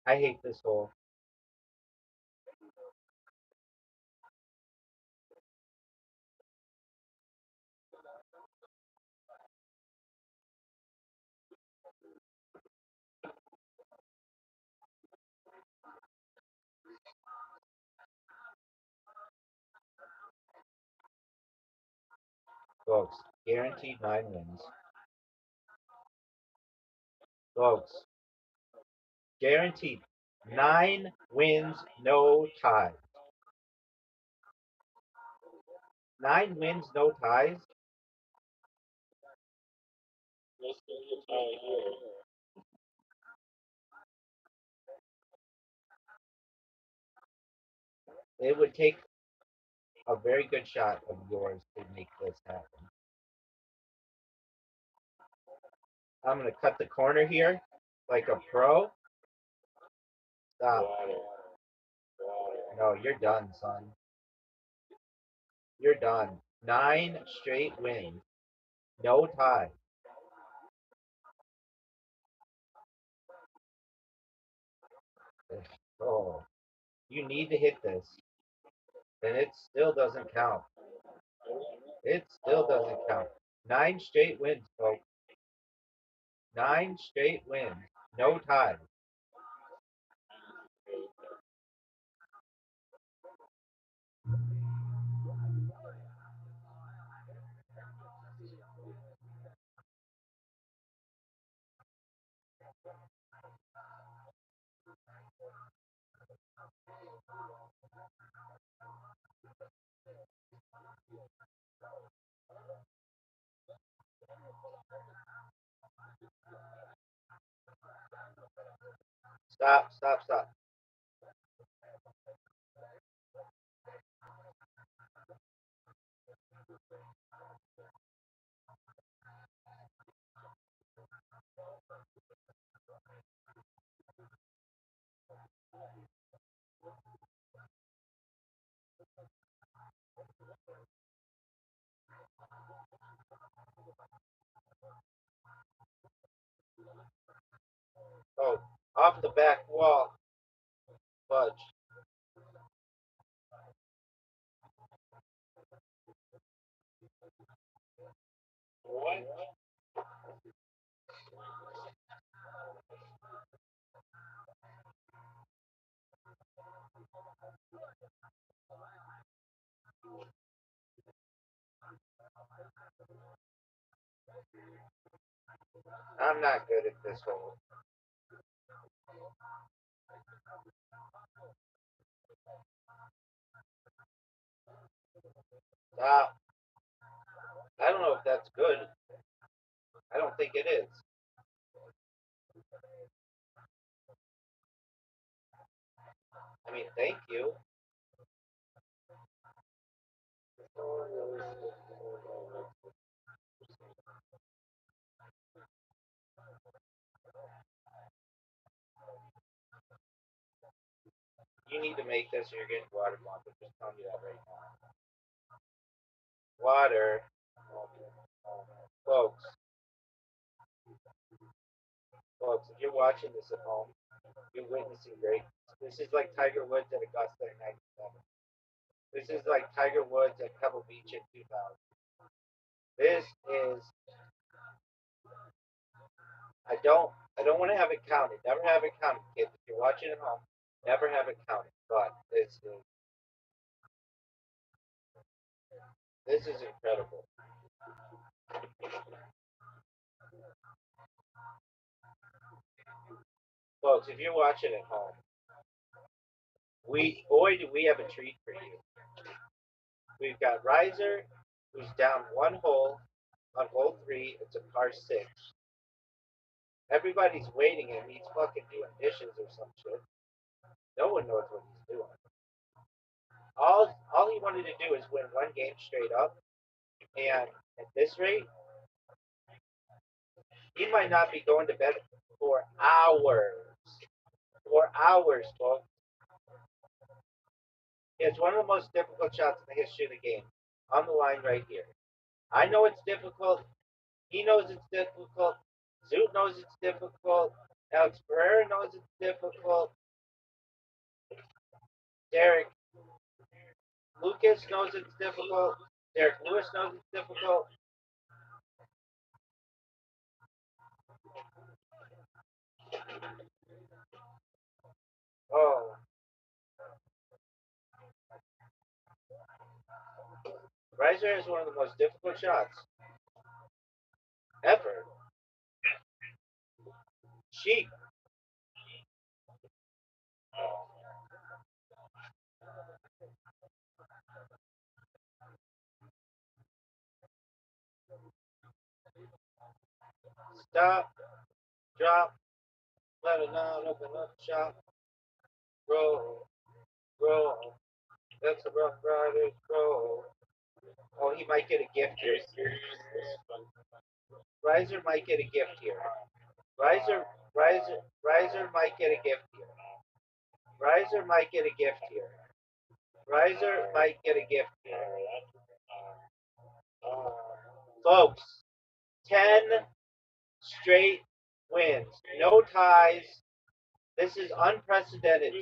I hate this hole. Folks, guaranteed 9 wins. Folks, guaranteed 9 wins, no ties. 9 wins, no ties. Let's do the tie here. It would take a very good shot of yours to make this happen. I'm going to cut the corner here like a pro. Stop. Water. Water. No, you're done, son. You're done. 9 straight wins. No tie. Oh, you need to hit this. And it still doesn't count. It still doesn't count. 9 straight wins, folks. 9 straight wins. No ties. Stop, stop, stop. Oh, off the back wall. Fudge. What? I'm not good at this hole. Stop. I don't know if that's good. I don't think it is. I mean, thank you. You need to make this or you're getting waterlogged. I'm just telling you that right now. Water. Folks, folks, if you're watching this at home, you're witnessing great. This is like Tiger Woods at Augusta in 97. This is like Tiger Woods at Pebble Beach in 2000. This is. I don't want to have it counted. Never have it counted, kids. If you're watching at home, never have it counted. But this is incredible. Folks, if you're watching at home, boy do we have a treat for you. We've got Riser, who's down one hole on hole 3. It's a par 6. Everybody's waiting and he's fucking doing dishes or some shit. No one knows what he's doing. All he wanted to do is win one game straight up, and at this rate, he might not be going to bed for hours. For hours, folks. It's one of the most difficult shots in the history of the game. On the line right here. I know it's difficult. He knows it's difficult. Zoot knows it's difficult. Alex Pereira knows it's difficult. Derek Lucas knows it's difficult. Derek Lewis knows it's difficult. Oh. Reiser has one of the most difficult shots ever. Sheep. Stop. Drop. Let it down. Open up shop. Roll. Roll. That's a Rough Riders roll. Oh, he might get a gift here. Riser might get a gift here. Riser might get a gift here. Riser might get a gift here. Riser might get a gift here. Folks, 10 straight wins. No ties. This is unprecedented.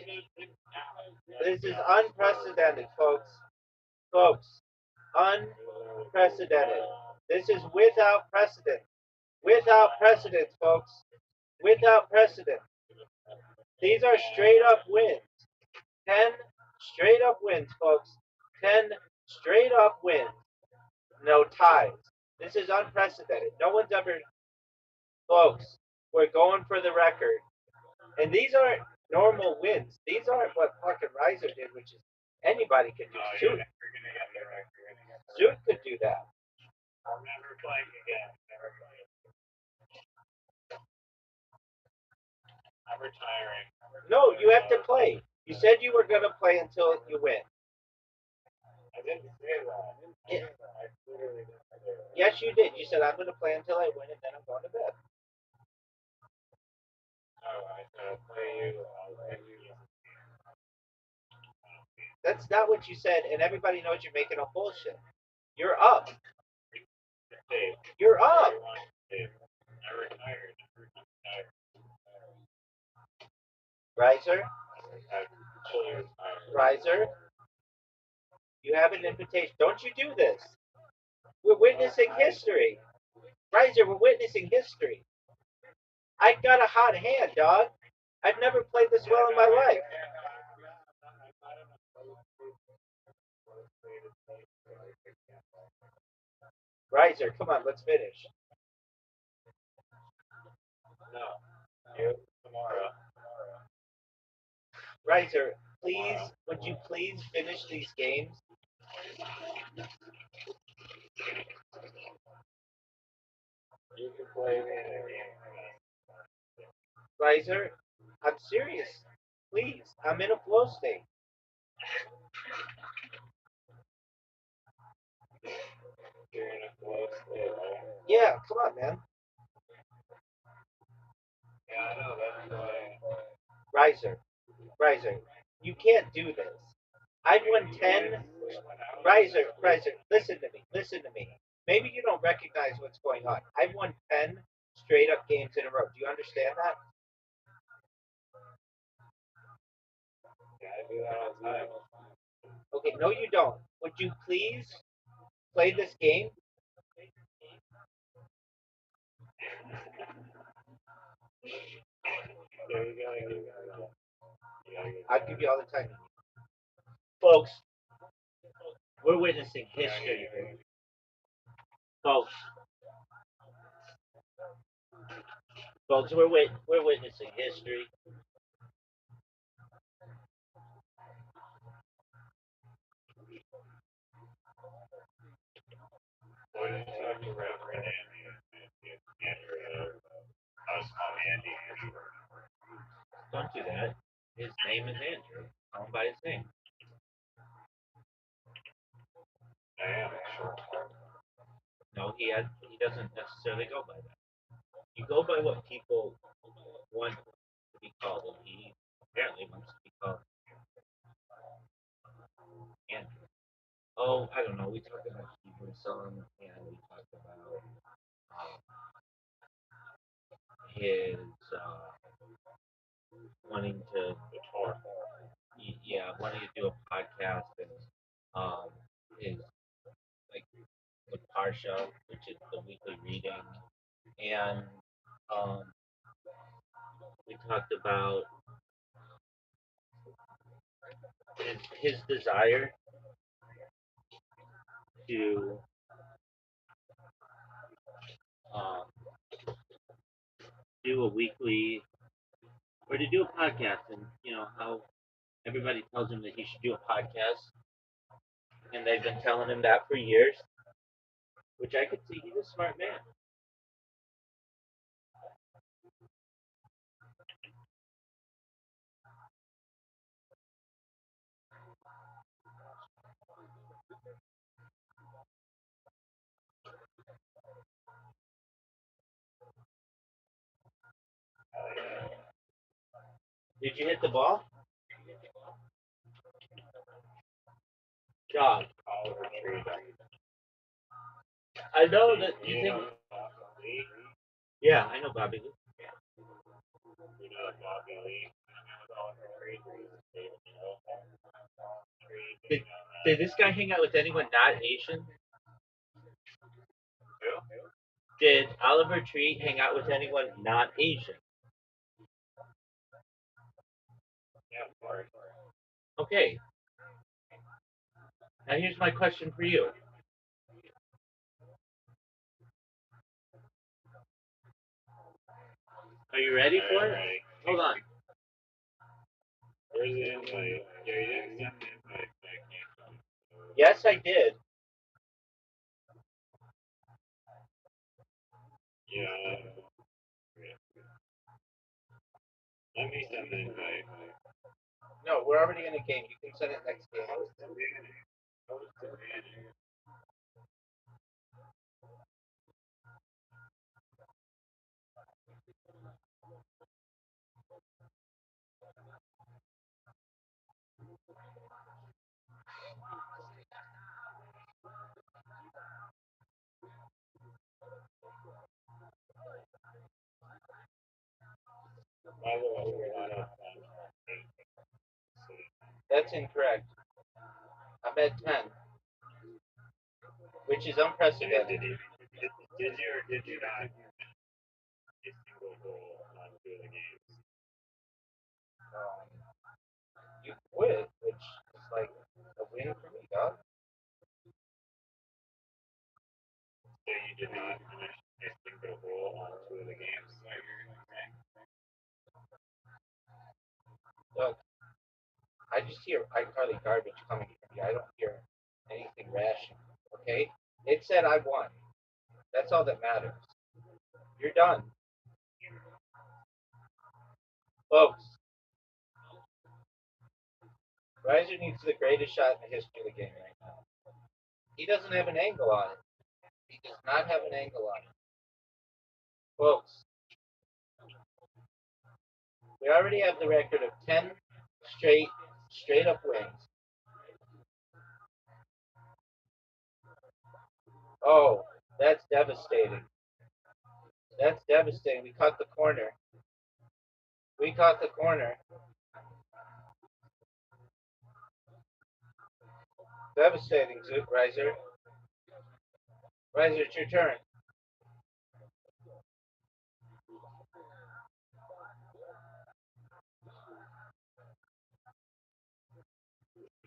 This is unprecedented, folks. Folks, unprecedented. This is without precedent. Without precedent, folks. Without precedent. These are straight up wins. 10 straight up wins, folks. 10 straight up wins. No ties. This is unprecedented. No one's ever, folks, we're going for the record. And these aren't normal wins. These aren't what fucking Riser did, which is anybody can do. Suit could do that. I'm never playing again. Never playing. I'm retiring. No, you have to play. You said you were going to play until you win. I didn't say that. I literally didn't say that. Yes, you did. You said, I'm going to play until I win, and then I'm going to bed. No, I said I'll play you. I'll play you. That's not what you said, and everybody knows you're making up bullshit. You're up. Dave, You're up. Dave, I retired. Riser, I'm fully retired. Riser, you have an invitation. Don't you do this. We're witnessing history. Riser, we're witnessing history. I got a hot hand, dog. I've never played this well in my life. Riser, come on, let's finish. No, you tomorrow. Riser, please, would you please finish these games? You can play me in a game. Riser, I'm serious. Please, I'm in a flow state. You're in a flow state, right? Yeah, come on, man. Yeah, I know. That's why. Riser, you can't do this. I've won 10. Riser, listen to me. Maybe you don't recognize what's going on. I've won 10 straight up games in a row. Do you understand that? Yeah, I do that all the time. Okay, no, you don't. Would you please play this game? Yeah, you gotta. I'll give you all the time. Folks, we're witnessing history. Folks, we're witnessing history. What did you talk to Reverend Andrew? I was calling Andy Andrew. Don't do that. His name is Andrew. Call him by his name. I am sure. No, he doesn't necessarily go by that. You go by what people want to be called, and he apparently wants to be called Andrew. Oh, I don't know. We talked about Hebrew song, and we talked about his wanting to, wanting to do a podcast, and his like the Parsha, which is the weekly reading, and we talked about his desire to um, do a weekly or to do a podcast, and how everybody tells him that he should do a podcast, and they've been telling him that for years, which I could see he's a smart man. Did you hit the ball? Dog. Oliver Tree. I know that you You think. know Lee? Yeah, I know Bobby Lee. You know Bobby Lee? With Oliver Tree. Did, did this guy hang out with anyone not Asian? Who? Did Oliver Tree hang out with anyone not Asian? Yeah, of course. Okay. Now here's my question for you. Are you ready for it? Alright. Hold on. Where's the invite? Yeah, you didn't send the invite back yet. Yes, I did. Yeah. Let me send the invite. No, we're already in a game. You can send it next game. Post the manager. Post the manager. By the way, we're not up on That's incorrect. I'm at 10, which is unprecedented. Did you or did you not a single goal on two of the games? You quit, which is like a win for me, dog. So you did not finish a single goal on two of the games? Is that what you're saying? Look, I just hear iCarly garbage coming from you. I don't hear anything rational, okay? It said I won. That's all that matters. You're done. Folks, Riser needs the greatest shot in the history of the game right now. He doesn't have an angle on it. He does not have an angle on it. Folks, we already have the record of 10 straight up wins. Oh, that's devastating. That's devastating. We caught the corner. We caught the corner. Devastating, Zook, Riser. Riser, it's your turn.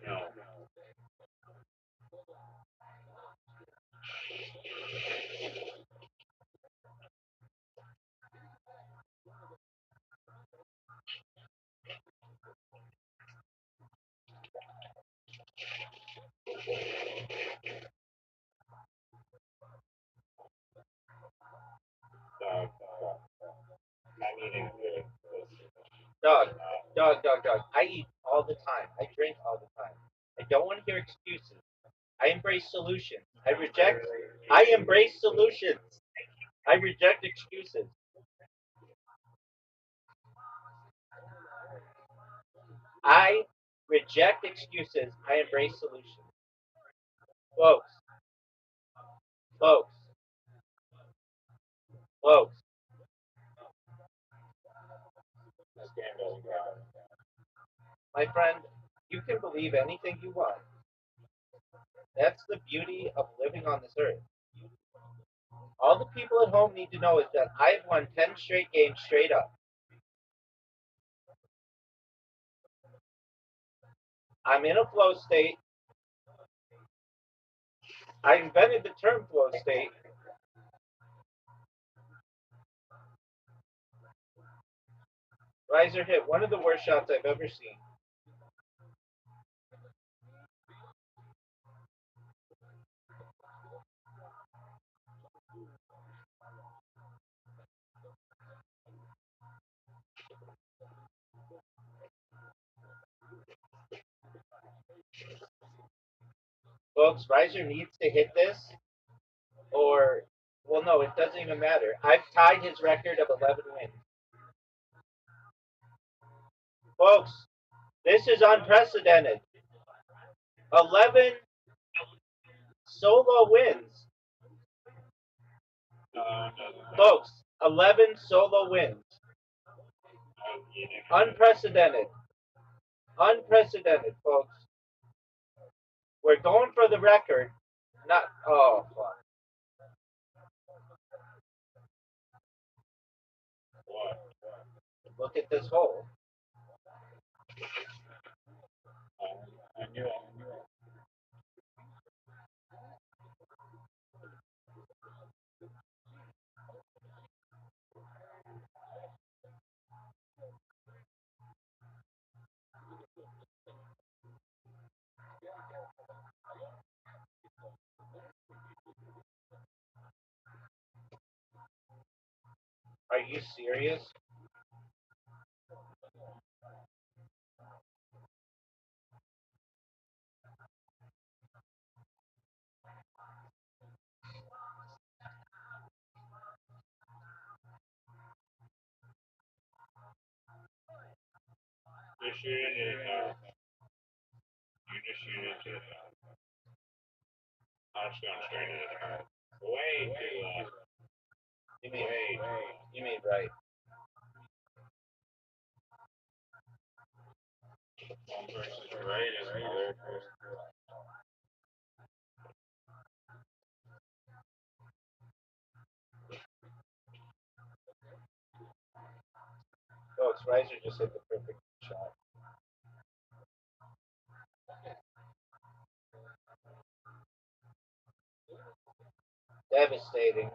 No. I'm eating good. Dog. I eat all the time. I drink all the time. I don't want to hear excuses. I embrace solutions. I embrace solutions. I reject excuses. I reject excuses. I embrace solutions. Folks, folks, folks. My friend, you can believe anything you want. That's the beauty of living on this earth. All the people at home need to know is that I've won 10 straight games straight up. I'm in a flow state. I invented the term flow state. Riser hit one of the worst shots I've ever seen. Folks, Riser needs to hit this, or, well, no, it doesn't even matter. I've tied his record of 11 wins. Folks, this is unprecedented. 11 solo wins. Folks, 11 solo wins. Unprecedented. Unprecedented, folks. We're going for the record. Not, oh, fuck. Look at this hole. I knew it. Are you serious? You're shooting it. You're just shooting it. I'm just going straight into the card. Way too low. You mean right. One person's right and the other person. Folks, Riser just hit the perfect shot. Devastating.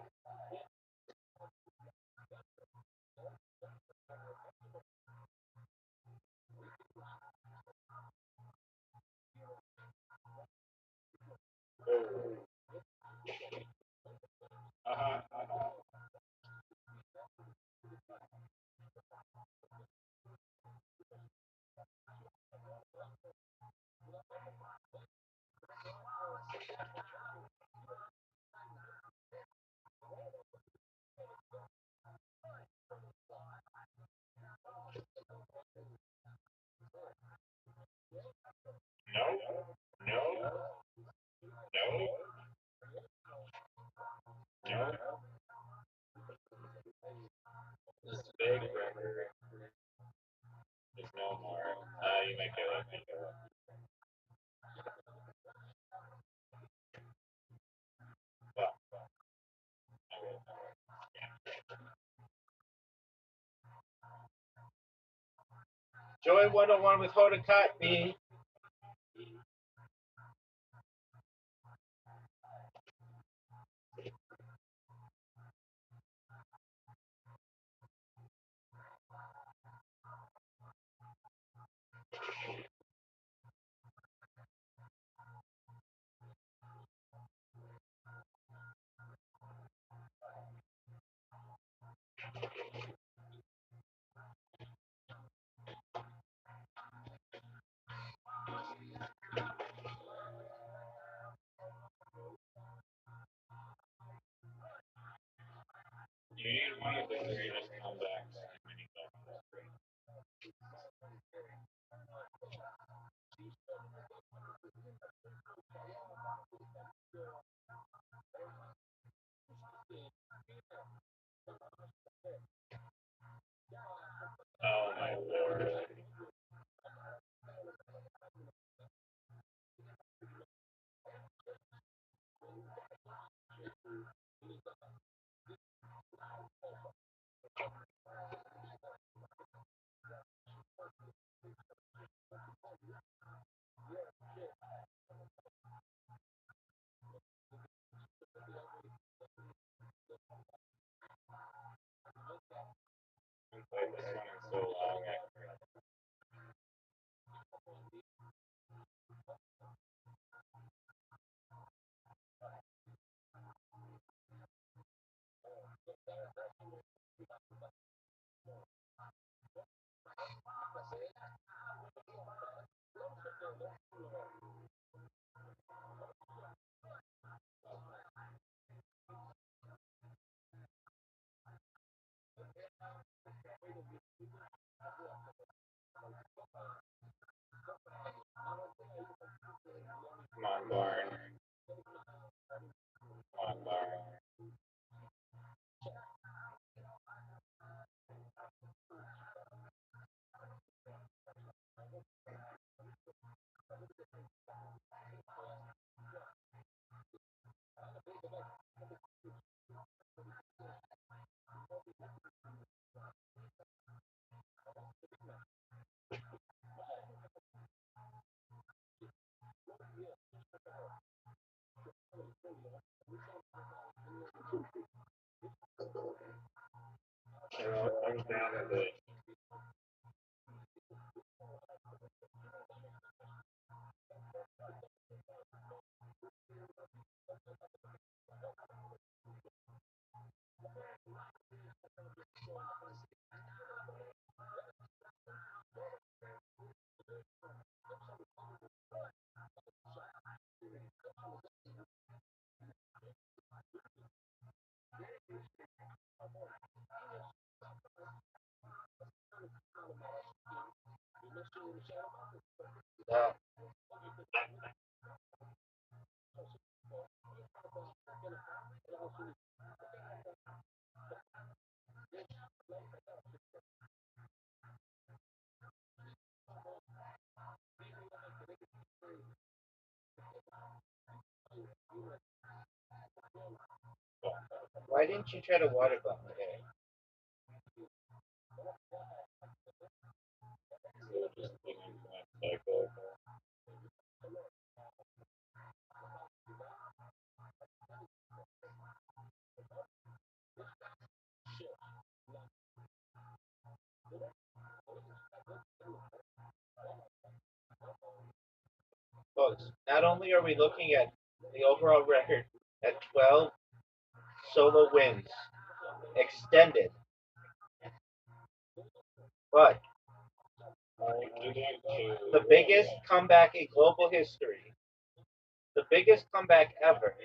No, no, no, no. This is big rubber. There's no more. You make it up, make it up. Well, Joy 101 with Hodakat B. you need one of the greatest comebacks in mini golf. Oh my lord. Like this one is so long. I forgot. Come on, Barn. Come on, Barn. I'm down at the. Yeah. Why didn't you try to water bomb today? So just thinking for that cycle. Folks, not only are we looking at the overall record at 12 solo wins extended, but the biggest comeback in global history, the biggest comeback ever,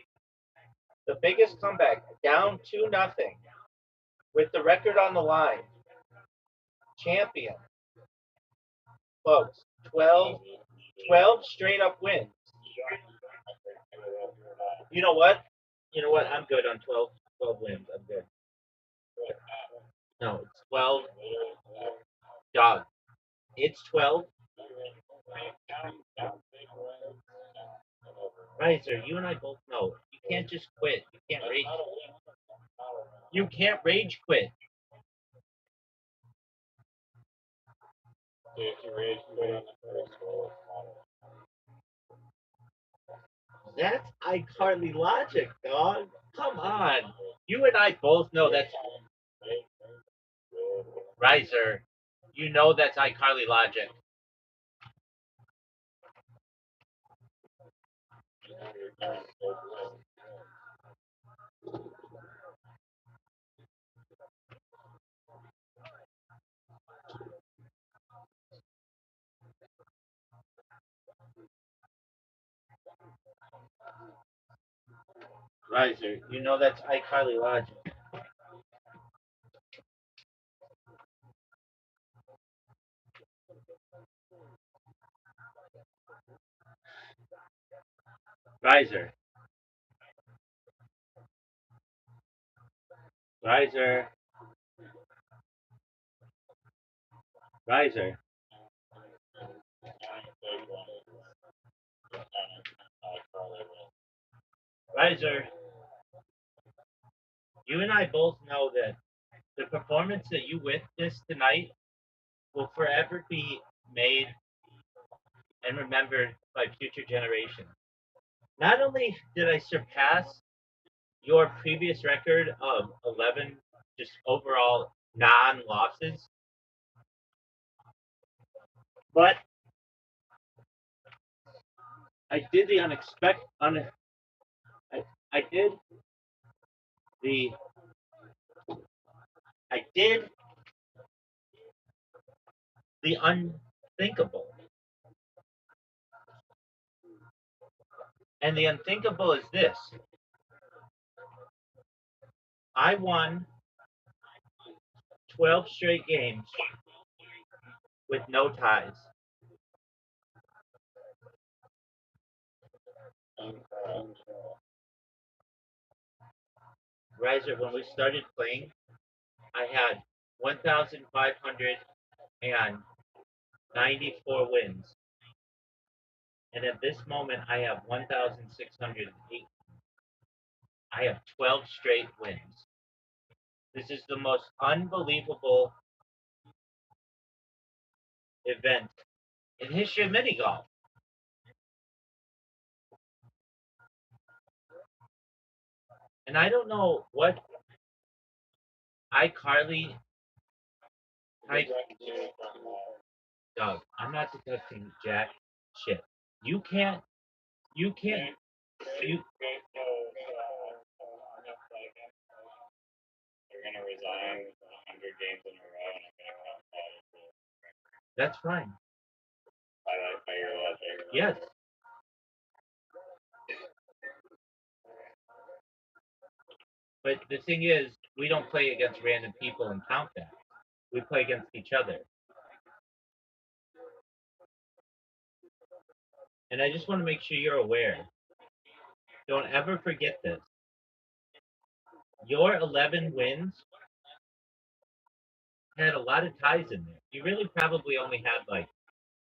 the biggest comeback down 2-0 with the record on the line, champion, folks, 12 straight up wins. You know what? I'm good on 12 wins. I'm good. No, it's 12. Dog. It's 12. Riser, you and I both know you can't just quit. You can't rage. You can't rage quit. Dude, if you rage quit on the first goal, That's iCarly logic, dog. Come on. You and I both know that's Riser. You know that's iCarly logic. Riser, you know that's iCarly logic. Riser. Riser. Riser. Riser. You and I both know that the performance that you witnessed tonight will forever be made and remembered by future generations. Not only did I surpass your previous record of 11 just overall non-losses, But I did the unexpected. I did the. I did the unthinkable. And the unthinkable is this: I won 12 straight games with no ties. Riser, when we started playing, I had 1,594 wins. And at this moment, I have 1,608. I have 12 straight wins. This is the most unbelievable event in history of mini golf. And I don't know what iCarly type. Doug, I'm not detecting jack shit. You can't. You can't. You. They're gonna resign 100 games in a row, and I'm gonna count that as a That's fine. by your logic. Yes. But the thing is, we don't play against random people and count that. We play against each other. And I just want to make sure you're aware. Don't ever forget this. Your 11 wins had a lot of ties in there. You really probably only had like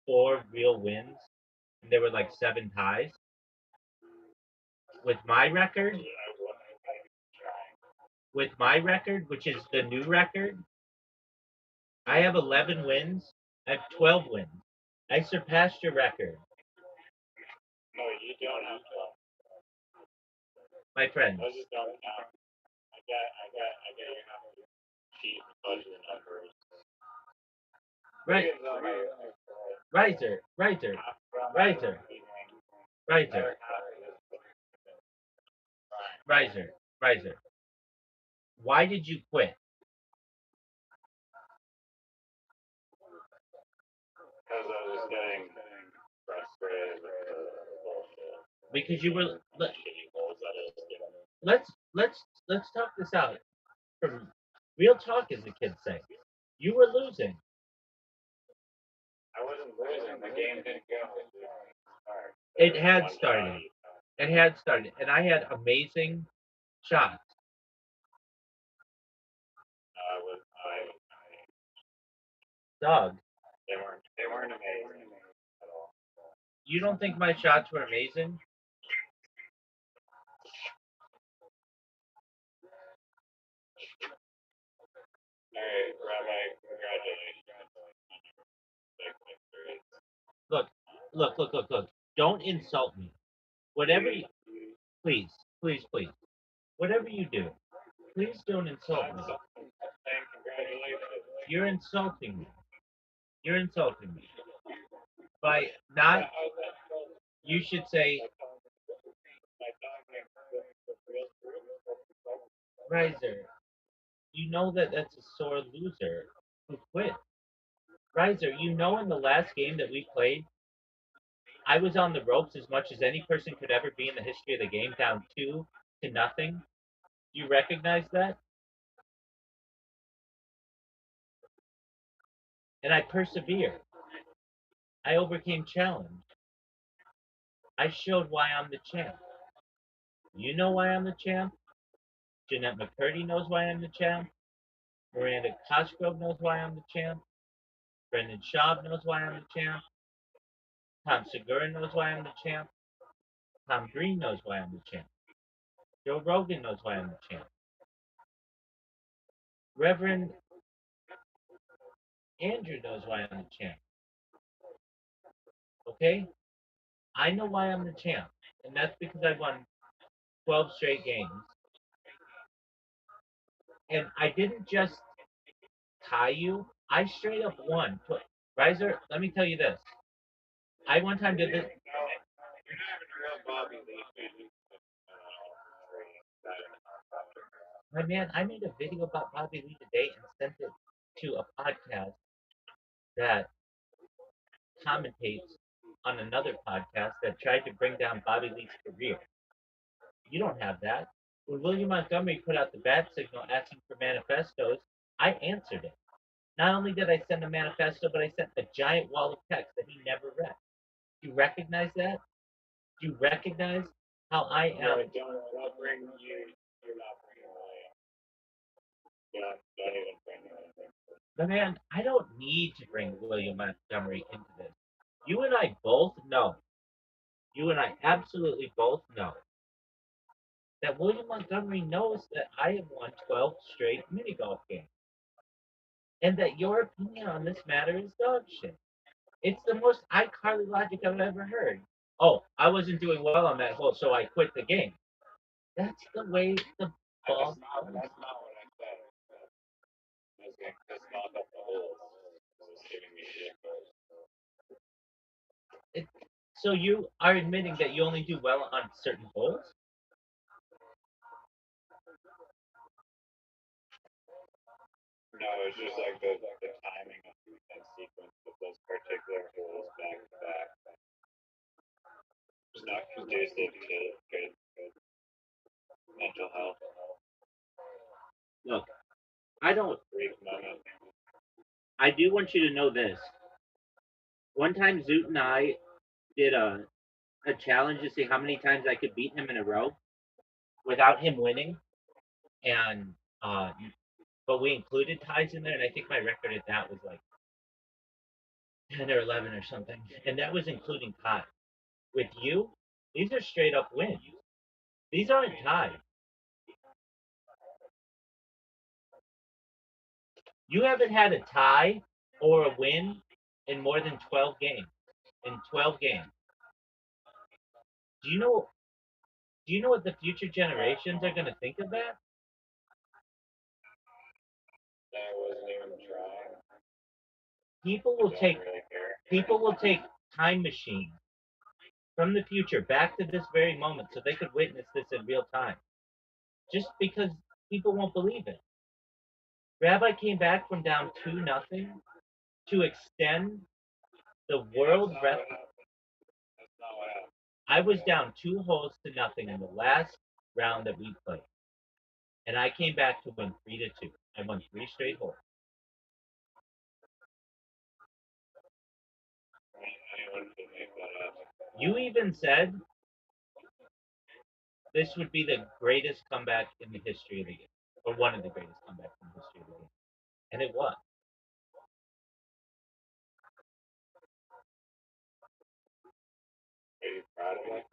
4 real wins, and there were like 7 ties. With my record, which is the new record, I have 11 wins. I have 12 wins. I surpassed your record, No, you don't have to. my friend. Those just don't count. I get you have to cheat and fudge the numbers. Right. Riser. Why did you quit? Because I was getting frustrated with the bullshit. Because you were. Shitty goals that I was given. Let's talk this out. From real talk, as the kids say. You were losing. I wasn't losing. The game didn't go. It had started. And I had amazing shots. Dog, They weren't amazing at all. you don't think my shots were amazing? Alright, Rabbi, congratulations on your big victory. Look. Don't insult me. Whatever you, please. Whatever you do, please don't insult me. Saying congratulations. You're insulting me. By not, you should say, Riser, you know that's a sore loser who quit. Riser, you know in the last game that we played, I was on the ropes as much as any person could ever be in the history of the game, down 2-0. You recognize that? And I persevered. I overcame challenge. I showed why I'm the champ. You know why I'm the champ? Jeanette McCurdy knows why I'm the champ. Miranda Cosgrove knows why I'm the champ. Brendan Schaub knows why I'm the champ. Tom Segura knows why I'm the champ. Tom Green knows why I'm the champ. Joe Rogan knows why I'm the champ. Reverend Andrew knows why I'm the champ. Okay? I know why I'm the champ. And that's because I won 12 straight games. And I didn't just tie you, I straight up won. Riser, let me tell you this. I one time did this. No, you're not even a real Bobby Lee fan. My man, I made a video about Bobby Lee today and sent it to a podcast that commentates on another podcast that tried to bring down Bobby Lee's career. You don't have that. When William Montgomery put out the bat signal asking for manifestos, I answered it. Not only did I send a manifesto, but I sent a giant wall of text that he never read. Do you recognize that? Do you recognize how I am? Don't bring you. You're not bringing William. Don't even bring anything. But man, I don't need to bring William Montgomery into this. You and I both know. You and I absolutely both know that William Montgomery knows that I have won 12 straight mini golf games. And that your opinion on this matter is dog shit. It's the most iCarly logic I've ever heard. Oh, I wasn't doing well on that hole, so I quit the game. That's the way the ball. That's not what I said. I was going to piss off at the holes. It was giving me shit. So you are admitting that you only do well on certain holes? No, it's just like the timing and sequence of those particular holes back to back. It's not conducive to good mental health. Look, I don't. Brief moment. I do want you to know this. One time, Zoot and I did a challenge to see how many times I could beat him in a row without him winning, and but we included ties in there, and I think my record at that was like 10 or 11 or something, and that was including ties. With you, these are straight up wins. These aren't ties. You haven't had a tie or a win in more than 12 games. In 12 games. Do you know? Do you know what the future generations are going to think of that? I wasn't even trying. People will Don't take really care. people will take time machines from the future back to this very moment so they could witness this in real time. Just because people won't believe it. Rabbi came back from down 2-0 to extend the world record. That's not what happened. I was down 2 holes to nothing in the last round that we played. And I came back to win 3-2. I won 3 straight holes. Anyone could make that up. You even said this would be the greatest comeback in the history of the game, or one of the greatest comebacks in the history of the game. And it was. Are you proud of that?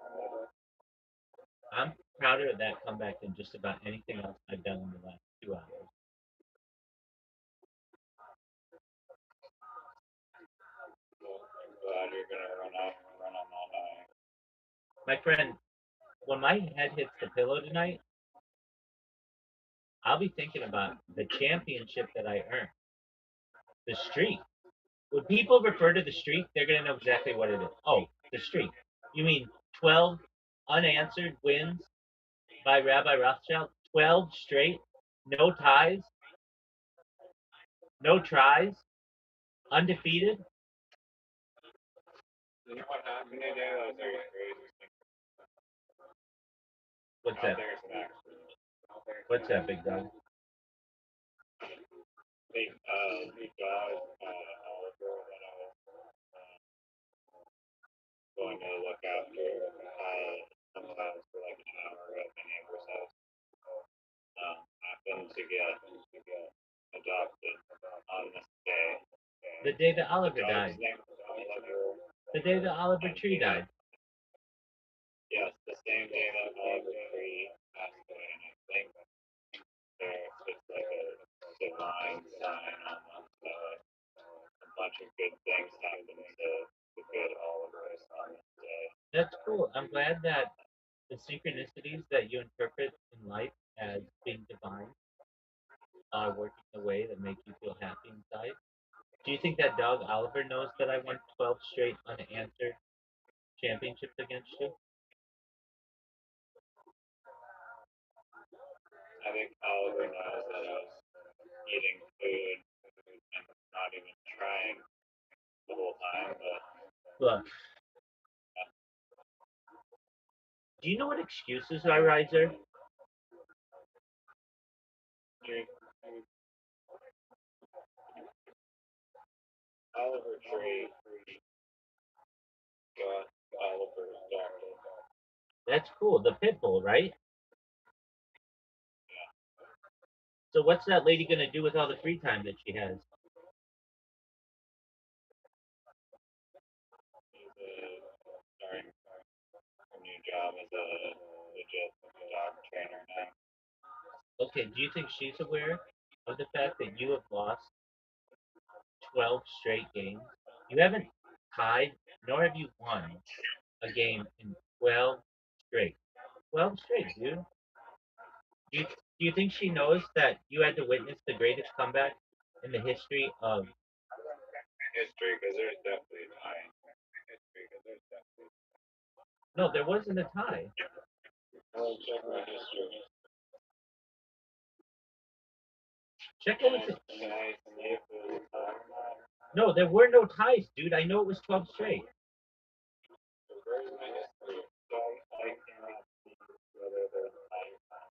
I'm prouder of that comeback than just about anything else I've done in the last 2 hours. Well, I'm glad you're gonna run on that high. My friend, when my head hits the pillow tonight, I'll be thinking about the championship that I earned. The streak. When people refer to the streak, they're going to know exactly what it is. Oh, the streak. You mean 12 unanswered wins by Rabbi Rothschild? 12 straight? No ties? No tries? Undefeated? You know what happened today? That was very crazy. What's Out that? there's an accident. What's that, big dog? The guy, Oliver, that I was going to look after, sometimes for like an hour at my neighbor's house, happened to get adopted on this day. The day that The Oliver dog's died. name was Oliver. The day that Oliver Tree died. Yes, the same day that Oliver Tree passed away, and I think it's like a divine sign almost that a bunch of good things happen to the good Olivers on this day. That's cool. I'm glad that the synchronicities that you interpret in life as being divine are working in a way that make you feel happy inside. Do you think that dog Oliver knows that I won 12 straight unanswered championships against you? I think Oliver knows that I was eating food and not even trying the whole time, but Look, do you know what excuses are, Riser? Oliver Tree got Oliver's doctor. That's cool. The pit bull, right? So what's that lady gonna do with all the free time that she has? He's starting a new job as a legit dog trainer now. Okay, do you think she's aware of the fact that you have lost 12 straight games? You haven't tied, nor have you won a game in 12 straight. 12 straight, dude. Do you think she knows that you had to witness the greatest comeback in the history of? History, because there's definitely a tie. History, because there's definitely. No, there wasn't a tie. Well, check my history. Check Can everything. I see if there's a tie or not? No, there were no ties, dude. I know it was 12 straight. So where's my history? So I cannot see whether there's a tie or not.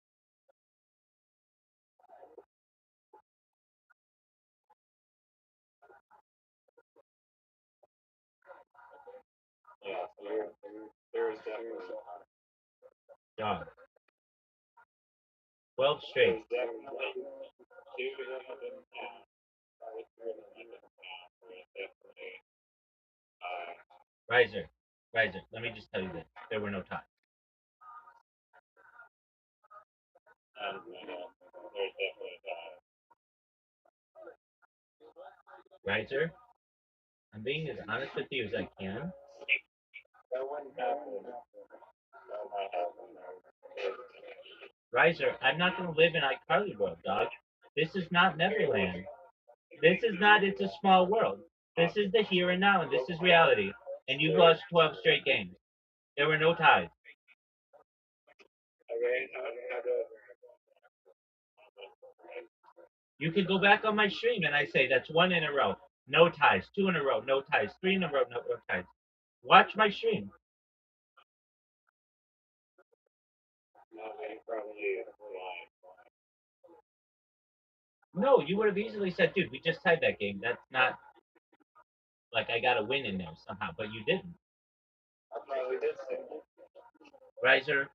Yeah, so there's definitely a tie. Dog. 12 straight. There's definitely two of them have been count. Probably three of them have been count. There's definitely Riser, let me just tell you this. There were no ties. there's definitely a tie. Riser, I'm being as honest with you as I can. That wouldn't happen. That might happen. Riser, I'm not going to live in iCarly world, dog. This is not Neverland. This is not It's a Small World. This is the here and now, and this is reality. And you've lost 12 straight games. There were no ties. Okay, how do You could go back on my stream and I say that's one in a row. No ties. Two in a row. No ties. Three in a row. No ties. Watch my stream. probably lying. No, you would have easily said, dude, we just tied that game. That's not like I got a win in there somehow, but you didn't. I probably did say that. Riser,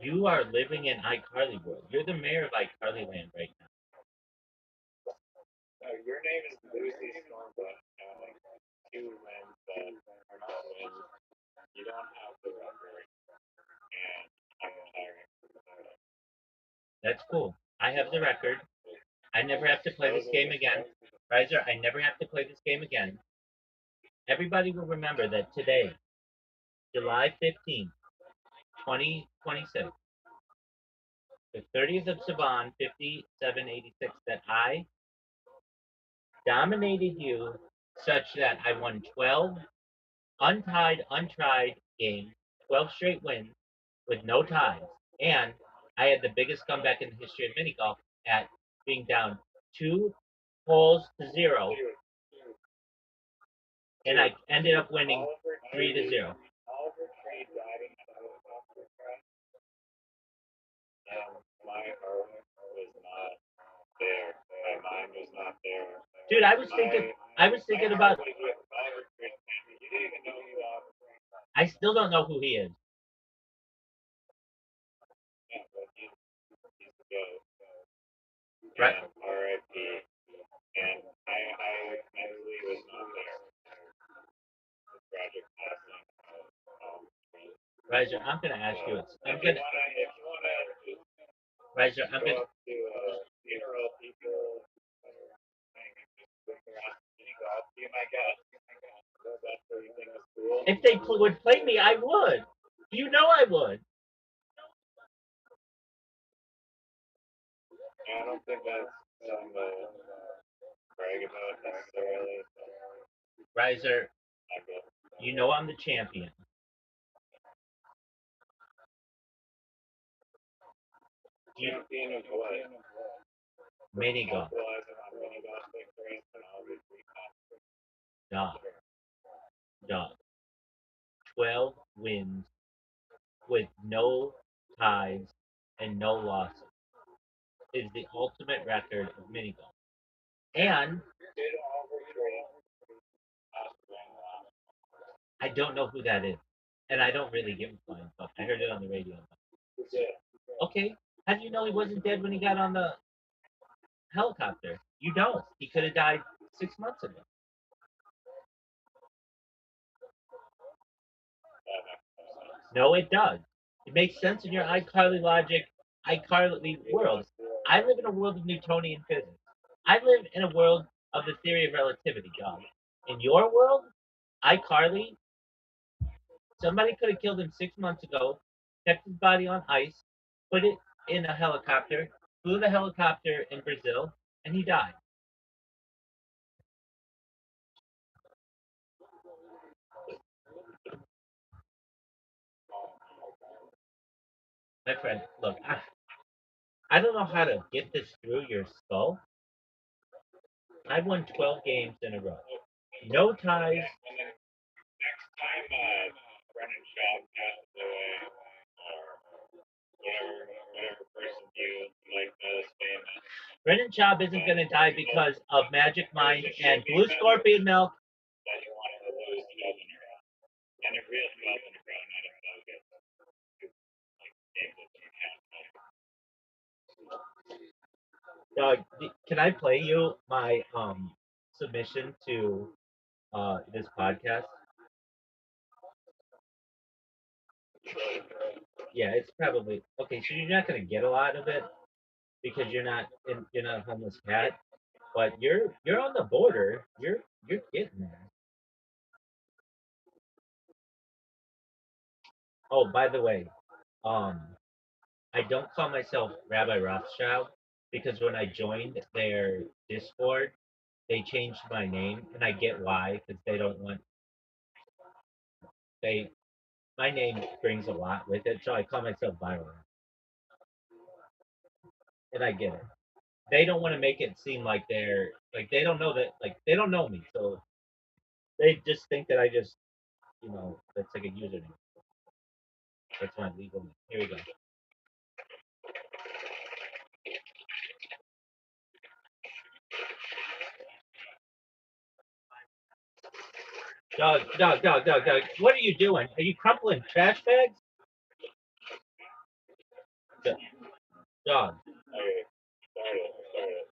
you are living in iCarly world. You're the mayor of iCarly land right now. Your name is Lucy Stormblunt, counting two wins that are not wins. You don't have the record, and I'm retiring. That's cool. I have the record. I never have to play this game again. Riser, I never have to play this game again. Everybody will remember that today, July 15th, 2026, the 30th of Saban, 5786, that I dominated you such that I won 12 untied, untried games, 12 straight wins with no ties. And I had the biggest comeback in the history of mini golf at being down 2 holes to 0. And I ended up winning 3-0. Oliver Tree died in a helicopter crash, and my heart was not there. My mind was not there. Dude, I was thinking about. My heart was with Oliver Tree's family. You didn't even know who Oliver Tree was. I still don't know who he is. Yeah, but he's the GOAT. Right. And R.I.P. And I mentally was not there. The tragic passing of Oliver Tree. Riser, I'm gonna ask you. If you wanna Riser, I'm go gonna. up to funeral people and just look around mini golf, be my guest. That's where you think is cool. If they would play me, I would. You know I would. I don't think that's some brag about necessarily. Riser, Not good. you know I'm the champion. Champion of what? Mini golf. Capitalizing on mini golf victories and all these recon. Dog. 12 wins with no ties and no losses is the ultimate record of mini golf. And Did overtrade Australian. I don't know who that is. And I don't really give a flying fuck. I heard it on the radio. Okay. How do you know he wasn't dead when he got on the helicopter? You don't. He could have died 6 months ago. No, it does. It makes sense in your iCarly logic, iCarly world. I live in a world of Newtonian physics. I live in a world of the theory of relativity, John. In your world, iCarly, somebody could have killed him 6 months ago, kept his body on ice, put it in a helicopter, flew the helicopter in Brazil, and he died. My friend, look, I don't know how to get this through your skull. I won 12 games in a row. No ties. Next time Brennan Shaw passes away, or whatever person you like most famous. Brendan Schaub isn't going to die because of Magic Mind and Blue Scorpion Milk. That you wanted to lose 12 in a row. And a real 12 in a row, not a bogus. Like, games that you count. Can I play you my submission to this podcast? Yeah, it's probably okay. So you're not going to get a lot of it because you're not a homeless cat, but you're on the border. You're getting there. Oh, by the way, um, I don't call myself Rabbi Rothschild because when I joined their Discord, they changed my name, and I get why because they don't want they my name brings a lot with it, so I call myself viral, and I get it. They don't want to make it seem like they're like they don't know that like they don't know me, so they just think that I just that's like a username. That's my legal name. Here we go. Dog. What are you doing? Are you crumpling trash bags? Dog. Okay, start it.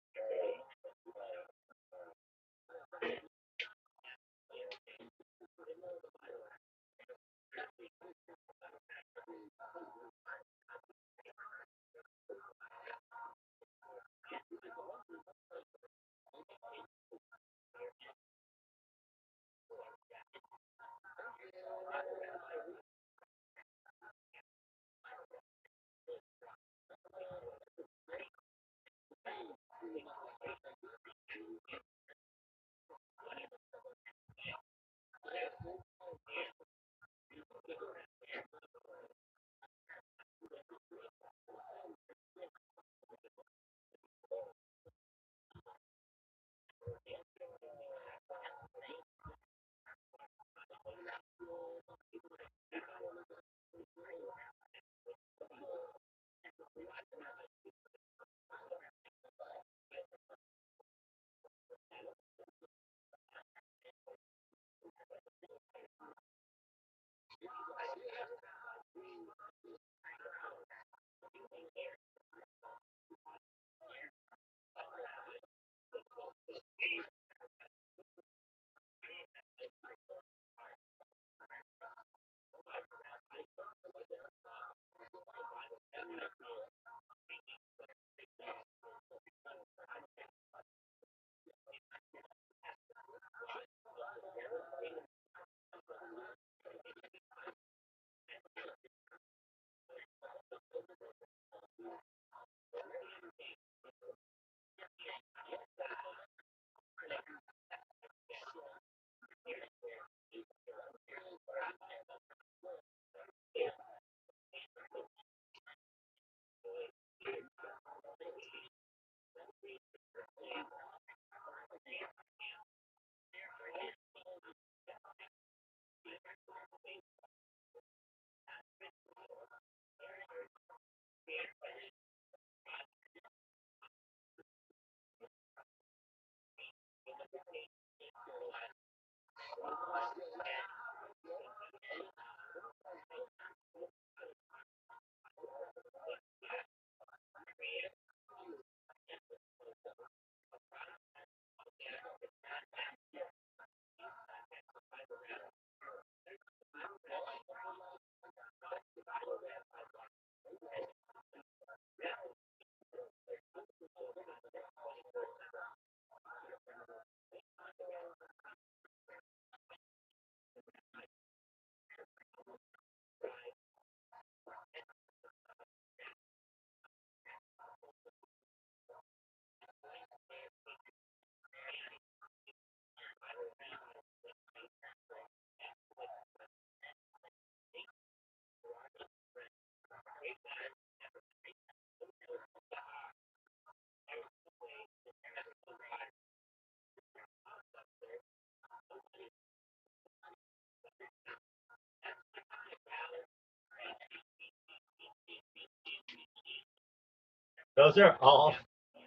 Those are all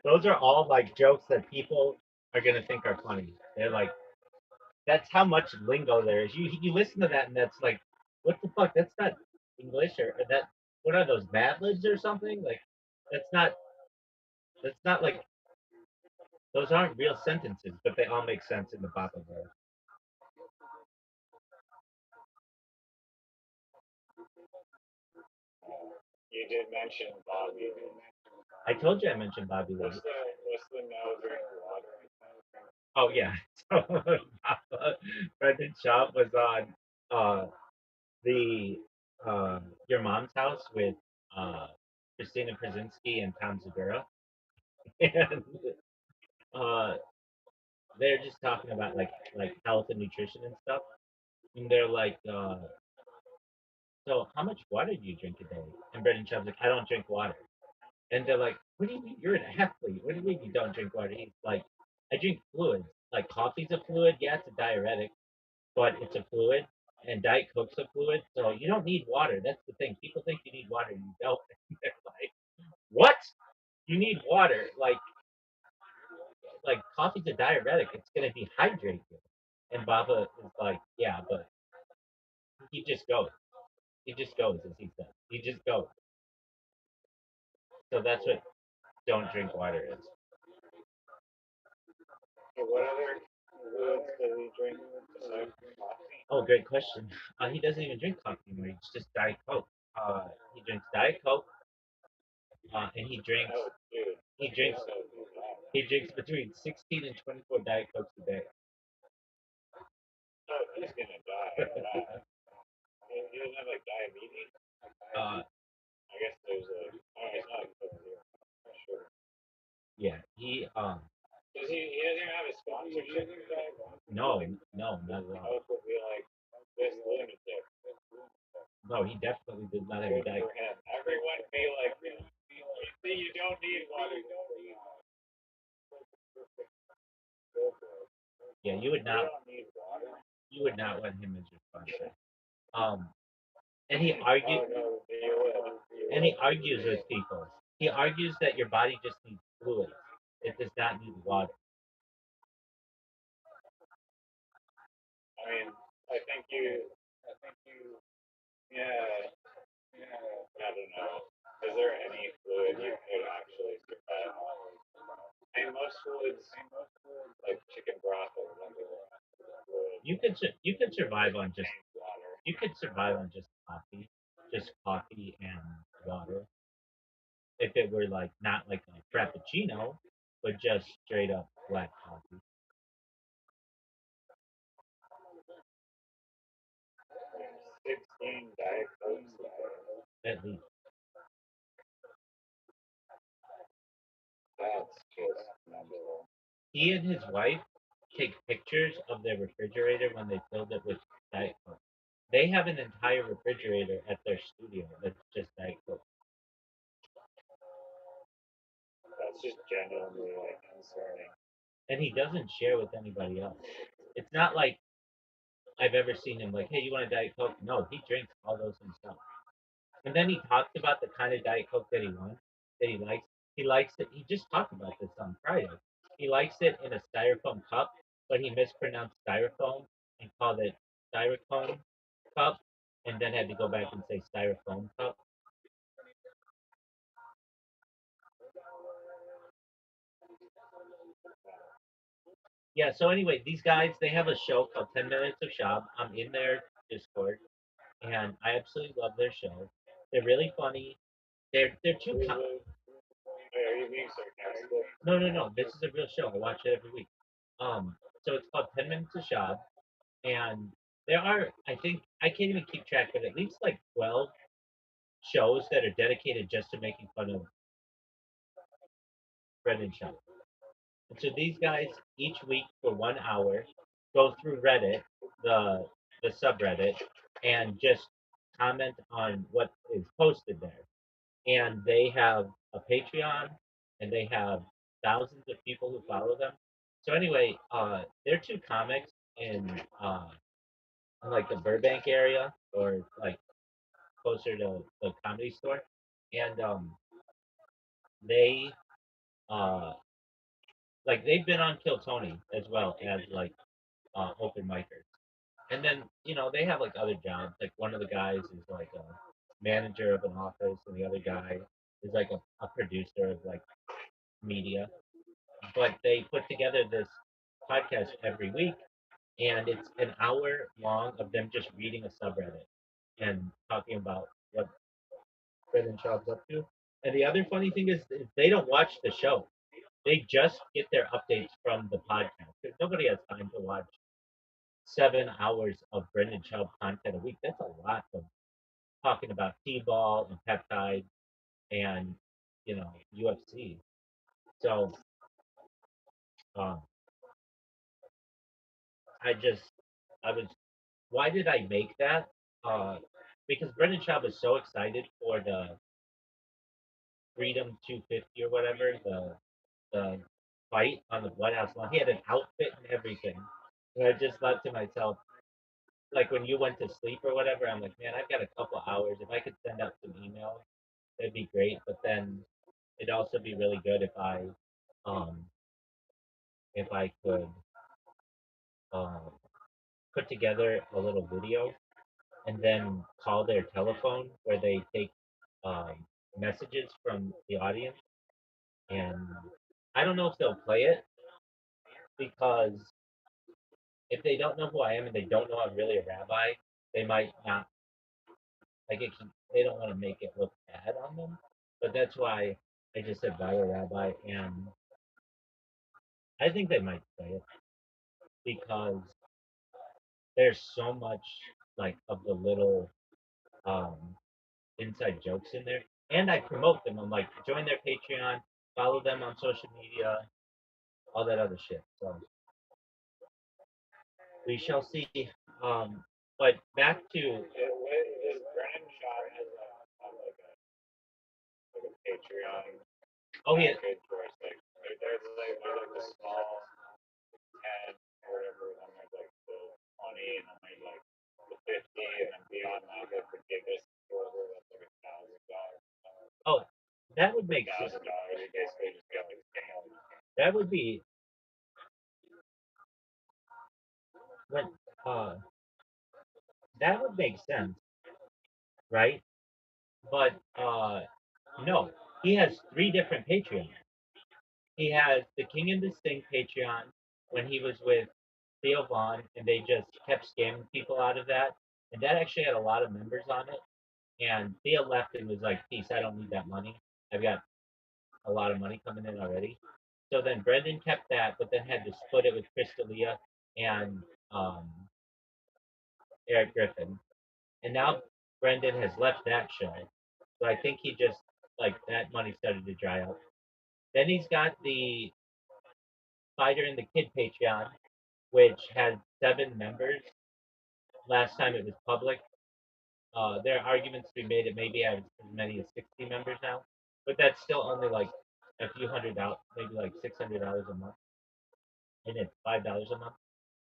those are all like jokes that people are gonna think are funny. They're like that's how much lingo there is. You listen to that and that's like, what the fuck? That's not English or that. What are those Mad Libs or something? Like that's not like those aren't real sentences, but they all make sense in the Baba world. You did mention Bobby. I told you I mentioned Bobby Lee. What's the no drink water? Oh yeah. So Brendan Schaub was on the Your Mom's House with Christina Krasinski and Tom Segura, and uh, they're just talking about like health and nutrition and stuff. And they're like, so how much water do you drink a day? And Brendan Schaub's like, I don't drink water. And they're like, what do you mean? You're an athlete. What do you mean you don't drink water? He's like, I drink fluids. Like coffee's a fluid. Yeah, it's a diuretic, but it's a fluid. And Diet Coke's a fluid. So you don't need water. That's the thing. People think you need water. You don't. They're like, what? You need water. Like coffee's a diuretic. It's going to dehydrate you. And Baba is like, yeah, but he just goes. He just goes, as he said. He just goes. So that's what don't drink water is. What other fluids does he drink besides coffee? Oh, great question. He doesn't even drink coffee anymore. It's just Diet Coke. He drinks Diet Coke, and he drinks Oh, dude. he drinks he drinks between 16 and 24 Diet Cokes a day. Oh, he's gonna die. He doesn't have like diabetes. I guess there's a. Oh, it's not a sure. Yeah, he Does he doesn't even have a sponsorship? no, not at all. Coke would be like this lunatic. No, he definitely did not have a Good Diet. for him. Everyone be like, you see, you don't need water. Yeah, You don't need water. you would not want him as your sponsor. And he argued Oh, no, you will. and he argues with people. He argues that your body just needs fluids. It does not need water. I mean, I think you, yeah, I don't know. Is there any fluid you could actually survive on? I mean, most fluids, like chicken broth or something, fluid, You could survive on just water. you could survive on just coffee and water. If it were like not like a frappuccino, but just straight up black coffee. 16 Diet Cokes. At least. That's just mental. He and his wife take pictures of their refrigerator when they filled it with Diet Coke. They have an entire refrigerator at their studio that's just Diet Coke. That's just genuinely like concerning. and he doesn't share with anybody else. It's not like I've ever seen him like, hey, you want a Diet Coke? No, he drinks all those himself. And then he talks about the kind of Diet Coke that he wants, that he likes. He likes it. He just talked about this on Friday. He likes it in a styrofoam cup, but he mispronounced styrofoam and called it styrofoam cup, and then had to go back and say styrofoam cup. Yeah. So anyway, these guys they have a show called 10 Minutes of Shab. I'm in their Discord, and I absolutely love their show. They're really funny. They're too. Wait, are you being sarcastic? No. This is a real show. I watch it every week. So it's called 10 Minutes of Shab, and there are I think I can't even keep track, but at least like 12 shows that are dedicated just to making fun of Bread and Shab. And so these guys each week for 1 hour go through Reddit, the the subreddit, and just comment on what is posted there. And they have a Patreon, and they have thousands of people who follow them. So anyway, they're two comics in like the Burbank area or like closer to the Comedy Store, and they uh like they've been on Kill Tony as well as like open micers. And then, they have like other jobs. Like one of the guys is like a manager of an office, and the other guy is like a producer of like media. But they put together this podcast every week, and it's an hour long of them just reading a subreddit and talking about what Brendan Schaub's up to. And the other funny thing is they don't watch the show. They just get their updates from the podcast because nobody has time to watch 7 hours of Brendan Schaub content a week. That's a lot of talking about T-ball and peptides and UFC. So um, I just I was why did I make that? Uh, because Brendan Schaub is so excited for the Freedom 250 or whatever the fight on the White House lawn. He had an outfit and everything. And I just thought to myself, like when you went to sleep or whatever, I'm like, man, I've got a couple hours. If I could send out some emails, that'd be great. But then it'd also be really good um, if I could um, put together a little video and then call their telephone where they take messages from the audience. And I don't know if they'll play it because if they don't know who I am and they don't know I'm really a rabbi, they might not like it. They don't want to make it look bad on them. But that's why I just said Via Rabbi, and I think they might play it because there's so much like of the little um, inside jokes in there, and I promote them. I'm like, join their Patreon, follow them on social media, all that other shit. So we shall see. But back to Is Brennan Shaw has like a Patreon oh yeah, package where it's like there's like the small 10 or whatever, and then there's like the 20, and then there's like the 50, and then beyond that, like the biggest order that's like $1,000. oh that would make sense. $1,000, you basically just get like scammed. That would be when uh that would make sense, right? But no, he has three different Patreons. He has the King and the Sting Patreon when he was with Theo Vaughn, and they just kept scamming people out of that. And that actually had a lot of members on it. And Theo left and was like, "Peace, I don't need that money. I've got a lot of money coming in already." So then Brendan kept that, but then had to split it with Chris D'Elia and um, Eric Griffin. And now Brendan has left that show. So I think he just like that money started to dry up. Then he's got the Fighter and the Kid Patreon, which had 7 members last time it was public. There are arguments to be made. It maybe has as many as 60 members now, but that's still only like a few $100, maybe like $600 a month. and it's $5 a month.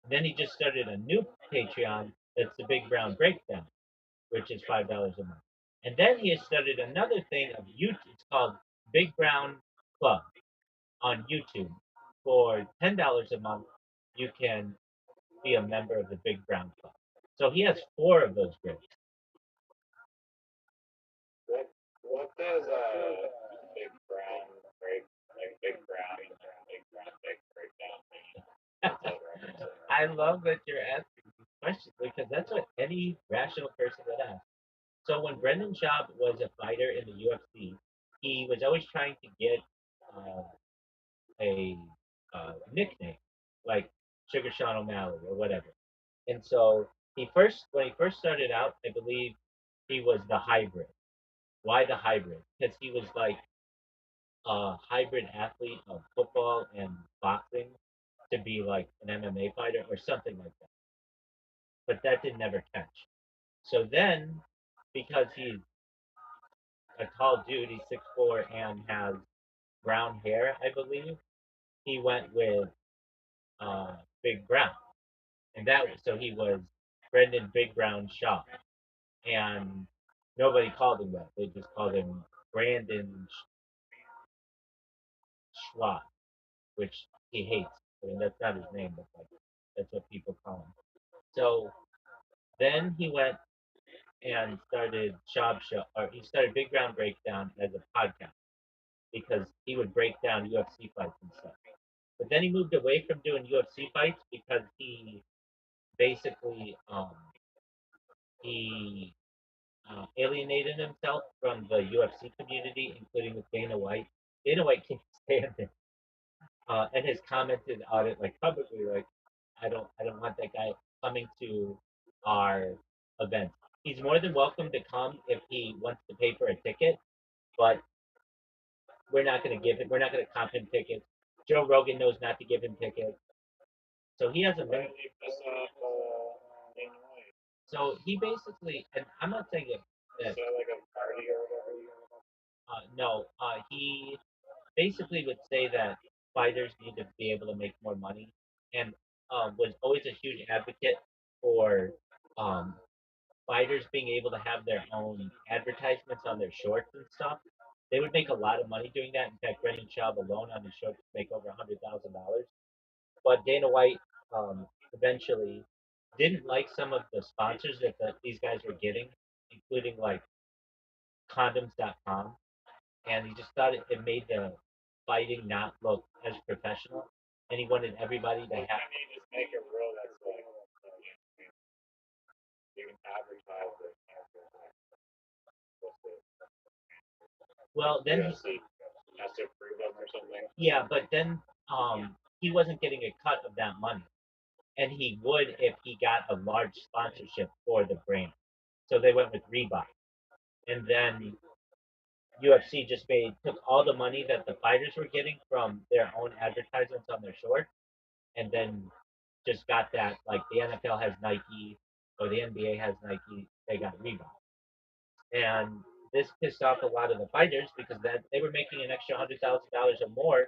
And then he just started a new Patreon that's the Big Brown Breakdown, which is $5 a month. And then he has started another thing of YouTube. It's called Big Brown Club on YouTube. For $10 a month, you can be a member of the Big Brown Club. So he has four of those groups. What does big brown break like big brown and big brown big breakdown mean? What's that reference to? I love that you're asking these questions because that's what any rational person would ask. So when Brendan Schaub was a fighter in the UFC, he was always trying to get uh, a nickname like Sugar Sean O'Malley or whatever. And so when he first started out, I believe he was the hybrid. Why the hybrid? Because he was like a hybrid athlete of football and boxing to be like an MMA fighter or something like that. But that did never catch. So then, because he's a tall dude, he's 6'4" and has brown hair, I believe, he went with Big Brown. And so he was Brendan Big Brown Shaw. And nobody called him that. They just called him Brandon Schwab, which he hates. I mean, that's not his name, but like that's what people call him. So then he went and started he started Big Brown Breakdown as a podcast because he would break down UFC fights and stuff. But then he moved away from doing UFC fights because he basically he alienated himself from the UFC community, including with Dana White. Dana White can't stand him, and has commented on it like publicly, like I don't want that guy coming to our events. He's more than welcome to come if he wants to pay for a ticket, but we're not going to give him. We're not going to comp him tickets. Joe Rogan knows not to give him tickets, so he hasn't Why been. did he piss off Dana White? So he basically, and I'm not saying Is that that like a party or whatever? no, he basically would say that fighters need to be able to make more money, and was always a huge advocate for um, fighters being able to have their own advertisements on their shorts and stuff. They would make a lot of money doing that. In fact, Brendan Schaub alone on his shorts would make over $100,000. But Dana White eventually didn't like some of the sponsors that these guys were getting, including like condoms.com, and he just thought it made the fighting not look as professional, and he wanted everybody to Why have. can't you just make a rule that's like you can advertise it? Well, then UFC has to approve them or something. yeah, but then he wasn't getting a cut of that money, and he would if he got a large sponsorship for the brand. So they went with Reebok, and then UFC just took all the money that the fighters were getting from their own advertisements on their shorts, and then just got that like the NFL has Nike or the NBA has Nike, they got Reebok, and this pissed off a lot of the fighters because that they were making an extra $100,000 or more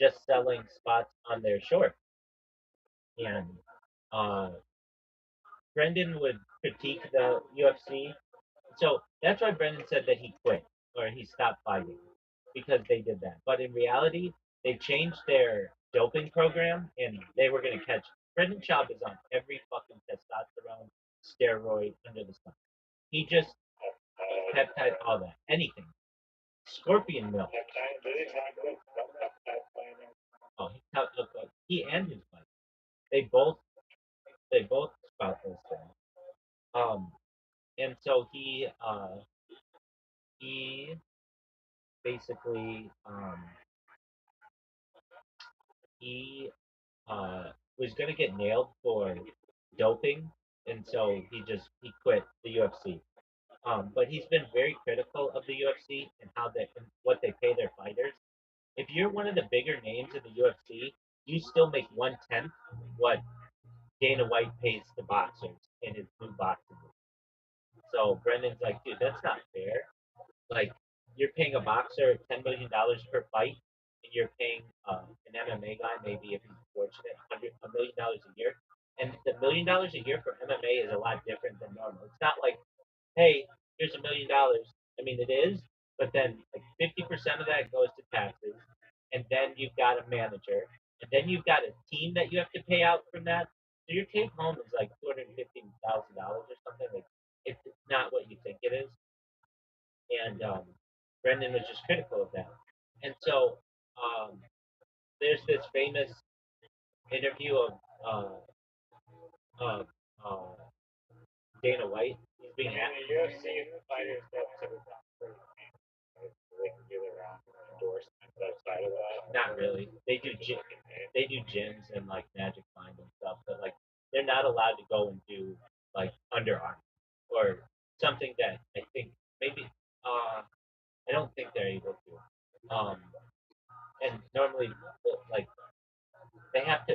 just selling spots on their shorts, and uh, Brendan would critique the UFC. So that's why Brendan said that he quit or he stopped fighting because they did that. But in reality, they changed their doping program and they were going to catch. Brendan Schaub is on every fucking testosterone steroid under the sun. He just peptide all that anything. Scorpion milk. Did they talk about peptide planning? Oh, he and his wife. They both spout those things. Um, and so he basically he was gonna get nailed for doping, and so he quit the UFC. But he's been very critical of the UFC and and what they pay their fighters. If you're one of the bigger names in the UFC, you still make 1/10 what Dana White pays the boxers in his new boxing league. So Brendan's like, dude, that's not fair. Like, you're paying a boxer $10 million per fight, and you're paying an MMA guy, maybe if he's fortunate, $1 million a year. And the $1 million a year for MMA is a lot different than normal. It's not like, hey, here's $1 million. I mean, it is, but then like 50% of that goes to taxes, and then you've got a manager, and then you've got a team that you have to pay out from that. So your take home is like $250,000 or something. Like it's not what you think it is. And Brendan was just critical of that. And so um, there's this famous interview of Dana White. He's being And the UFC fighters that typically they can do their own endorsements outside of that. not really. They do gyms and like Magic Mind and stuff, but like they're not allowed to go and do like Under Armour or something that I think maybe I don't think they're able to. And normally like they have to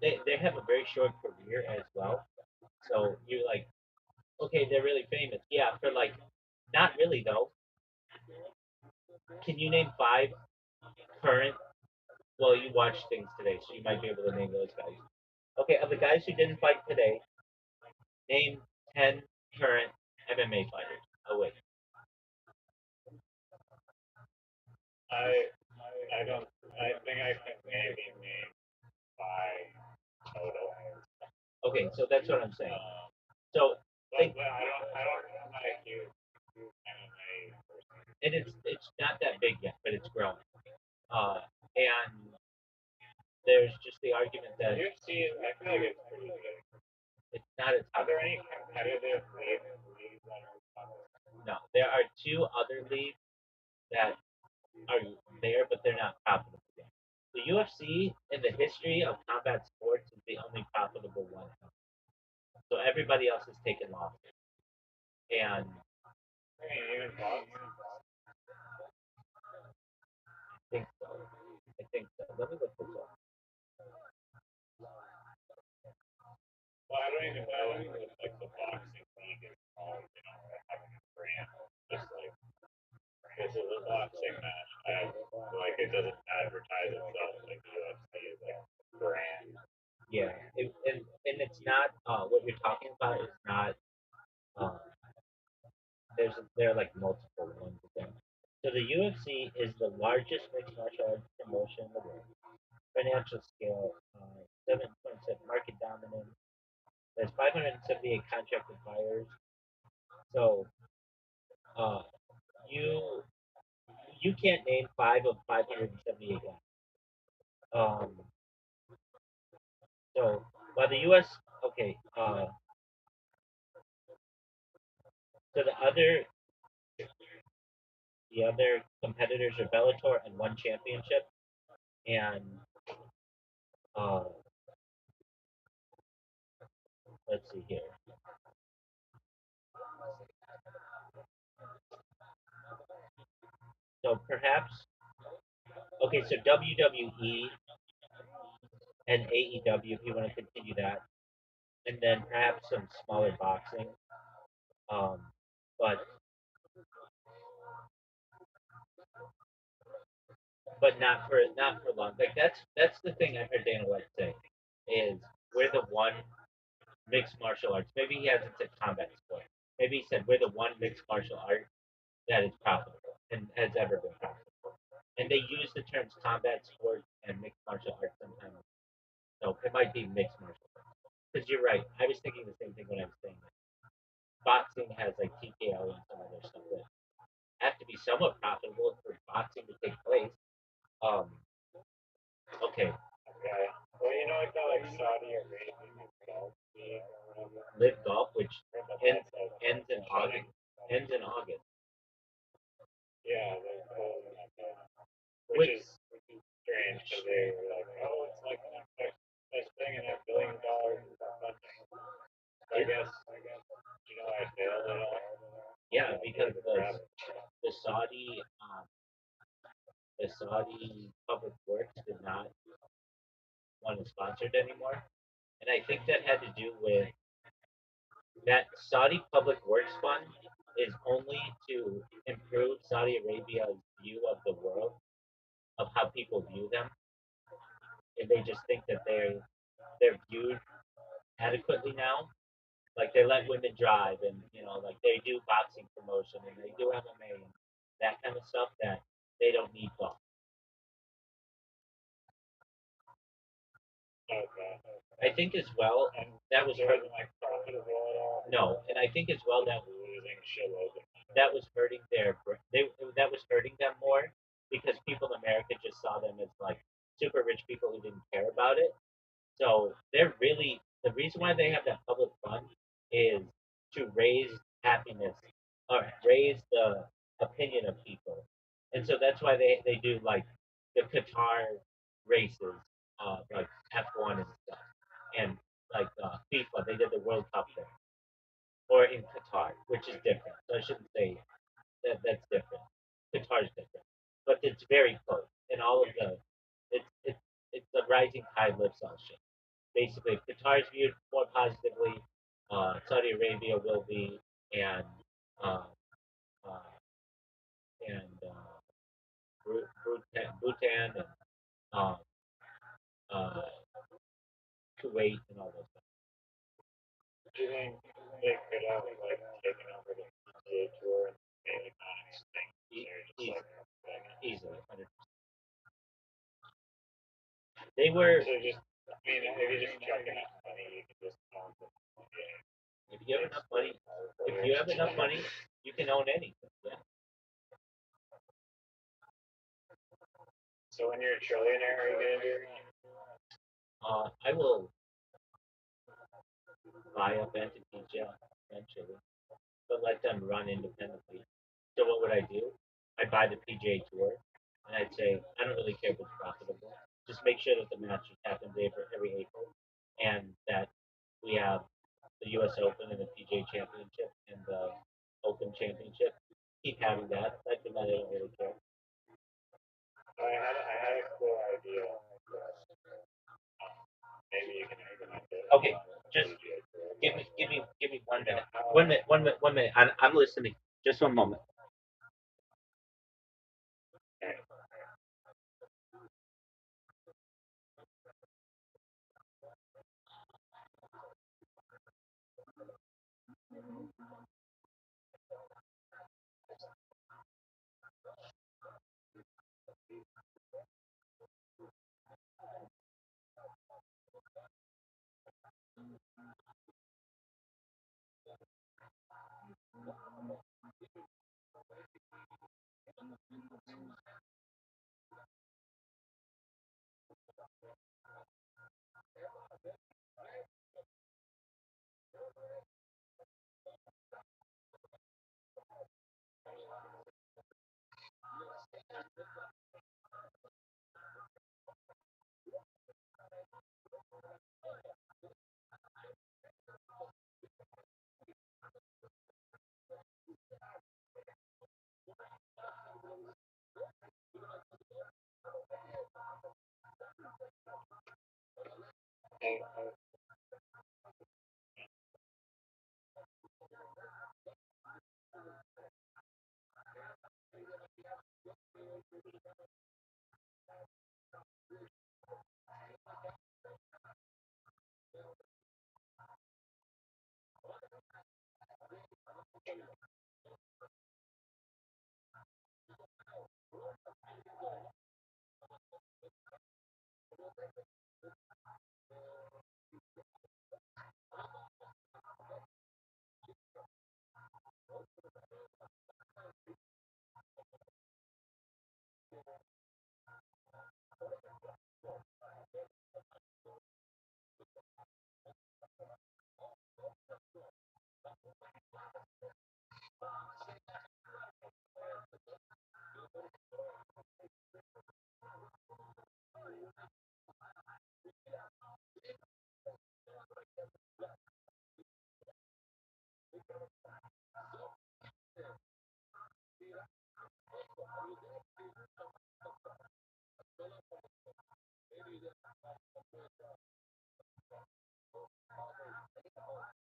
they have a very short career as well. So you're like, okay, they're really famous. Yeah, for like not really though. Can you name five current? Well, you watch things today, so you might be able to name those guys. Okay, of the guys who didn't fight today, name 10 current MMA fighters. Oh wait, I I don't. I think I can maybe name five total. okay, so that's what I'm saying. Um, So think, but I'm not a huge MMA person. and it's not that big yet, but it's growing. And there's just the argument that UFC, I feel like it's pretty big. it's not as Are hot. there any competitive leagues that are popular? No, there are two other leagues that are there, but they're not profitable yet. The UFC in the history of combat sports is the only profitable one. So everybody else has taken losses. And I mean, even boxing. I think so. I think so. Let me look this up. Well, I don't even know if like the boxing league is called, having a brand. Just like this is a boxing match. Like it doesn't advertise itself like the UFC is like a brand. Yeah, and it's not what you're talking about is not. Um, there are like multiple ones of them. So the UFC is the largest mixed martial arts promotion in the world. Financial scale, 7.7 market dominance. There's 578 contracted buyers. So uh, you you can't name five of 578 guys. Um, so while the U.S. Okay, so the other competitors are Bellator and One Championship, and uh, let's see here. So perhaps okay, so WWE and AEW if you want to continue that, and then perhaps some smaller boxing. Um, but not for long. Like that's the thing I heard Dana White say is we're the one mixed martial arts. Maybe he hasn't said combat sport. Maybe he said we're the one mixed martial art that is profitable and has ever been profitable. And they use the terms combat sport and mixed martial arts sometimes. So it might be mixed martial arts. Because you're right. I was thinking the same thing when I was saying that. Boxing has like TKO and some other stuff that have to be somewhat profitable for boxing to take place. Um, okay, Okay. Well, like that like Saudi Arabian golf league or whatever. Live Golf, which But ends that's like ends in August. Ends in August. yeah, they're closing that down. Which Which is strange because they were like, oh, it's like the next best thing and $1 billion in funding. So I failed at all. yeah, because the Saudi public works did not want to sponsor it anymore, and I think that had to do with that Saudi public works fund is only to improve Saudi Arabia's view of the world. of how people view them, and they just think that they're viewed adequately now. Like they let women drive, and like they do boxing promotion, and they do MMA and that kind of stuff that they don't need golf. Okay. I think as well And that was it wasn't like profitable at all. no, and I think as well that Losing shitloads of money. that was hurting that was hurting them more because people in America just saw them as like super rich people who didn't care about it. So they're really the reason why they have that public fund is to raise happiness or raise the opinion of people. And so that's why they do like the Qatar races, like F1 and stuff. And like FIFA, they did the World Cup there. Or in Qatar, which is different. So I shouldn't say that's different. Qatar's different. But it's very close. And all of the it's the rising tide lifts all shit. Basically, if Qatar's viewed more positively, Saudi Arabia will be, and uh, uh, and Bhutan and um, uh, Kuwait and all those stuff. Do you think they could have like taken over the PGA Tour and made it non-extinct? They're just Easily, like easily, 100%. They were. so just I mean if you just chuck enough money you can just own the PGA. If you have enough money, you can own anything. Yeah. So when you're a trillionaire, are you gonna do that? I will buy up entities, yeah, eventually, but let them run independently. So what would I do? I'd buy the PGA Tour, and I'd say I don't really care if it's profitable. Just make sure that the matches happen every April, and that we have the U.S. Open and the PGA Championship and the Open Championship. Keep having that. Like the I don't really care. I had a cool idea. Maybe you can implement it. Okay, just give me 1 minute. 1 minute. 1 minute. 1 minute. I'm listening. Just 1 moment.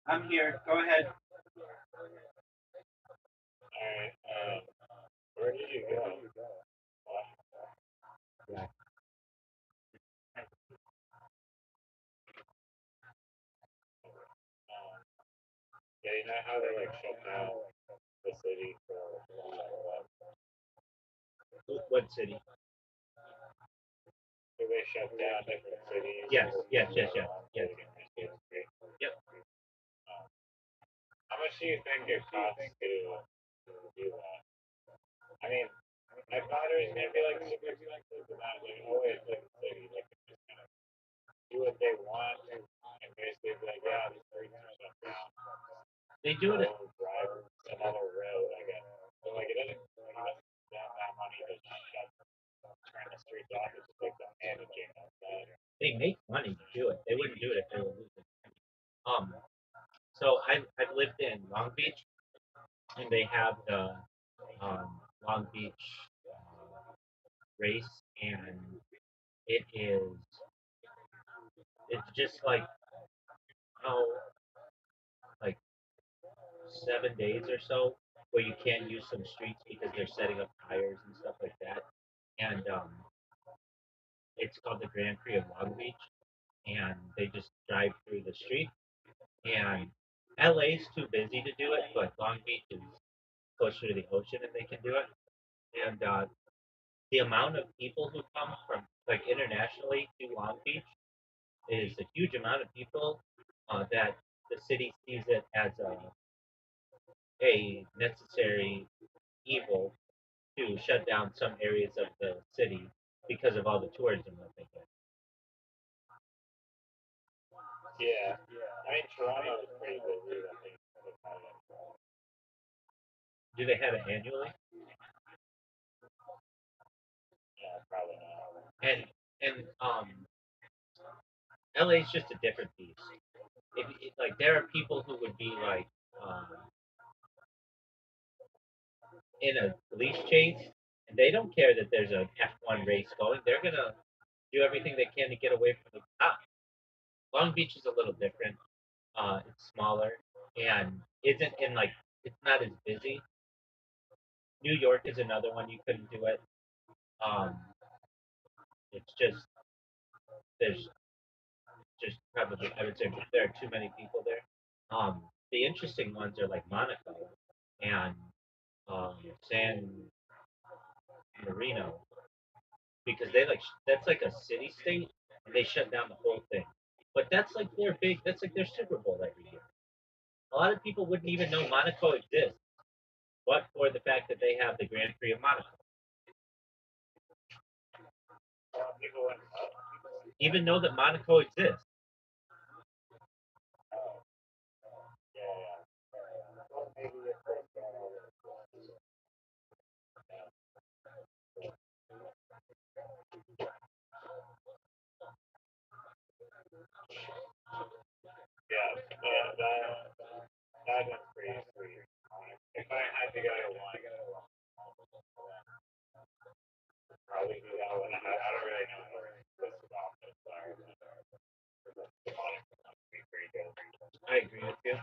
I'm here. Go ahead. Alright, where did you go? you know how they like shut down the city for no matter what? What city? So they shut down different cities. Yes. Yep. How much do you think it costs to do that? I mean, I thought it was gonna be like super expensive, but not like always like the city. They can just kind of do what they want and basically be like, yeah, the streets are shut down. They do it. Drive another road, I guess. So like it doesn't cost them that money to turn the streets off. It's just like the managing of that. They make money to do it. They wouldn't do it if they were losing. So I've lived in Long Beach, and they have the Long Beach race, and it's just like 7 days or so where you can't use some streets because they're setting up tires and stuff like that, and it's called the Grand Prix of Long Beach, and they just drive through the street, and LA's too busy to do it, but Long Beach is closer to the ocean and they can do it. And the amount of people who come from like internationally to Long Beach is a huge amount of people that the city sees it as a necessary evil to shut down some areas of the city because of all the tourism that they get. Yeah. I mean, Toronto is pretty busy. I think. Do they have it annually? Yeah, probably not. And LA is just a different beast. Like there are people who would be like in a police chase, and they don't care that there's an F1 race going. They're gonna do everything they can to get away from the cops. Long Beach is a little different. It's smaller and isn't in like it's not as busy. New York is another one you couldn't do it. Um, it's just there's just probably I would say there are too many people there. The interesting ones are like Monaco and San Marino because they like that's like a city state and they shut down the whole thing. But that's like their big. That's like their Super Bowl every year. A lot of people wouldn't even know Monaco exists, but for the fact that they have the Grand Prix of Monaco. People went, Even know that Monaco exists. that one's pretty sweet. If I had to go to one, probably do that one. I don't really know what this about this are. Be pretty good. I agree with you.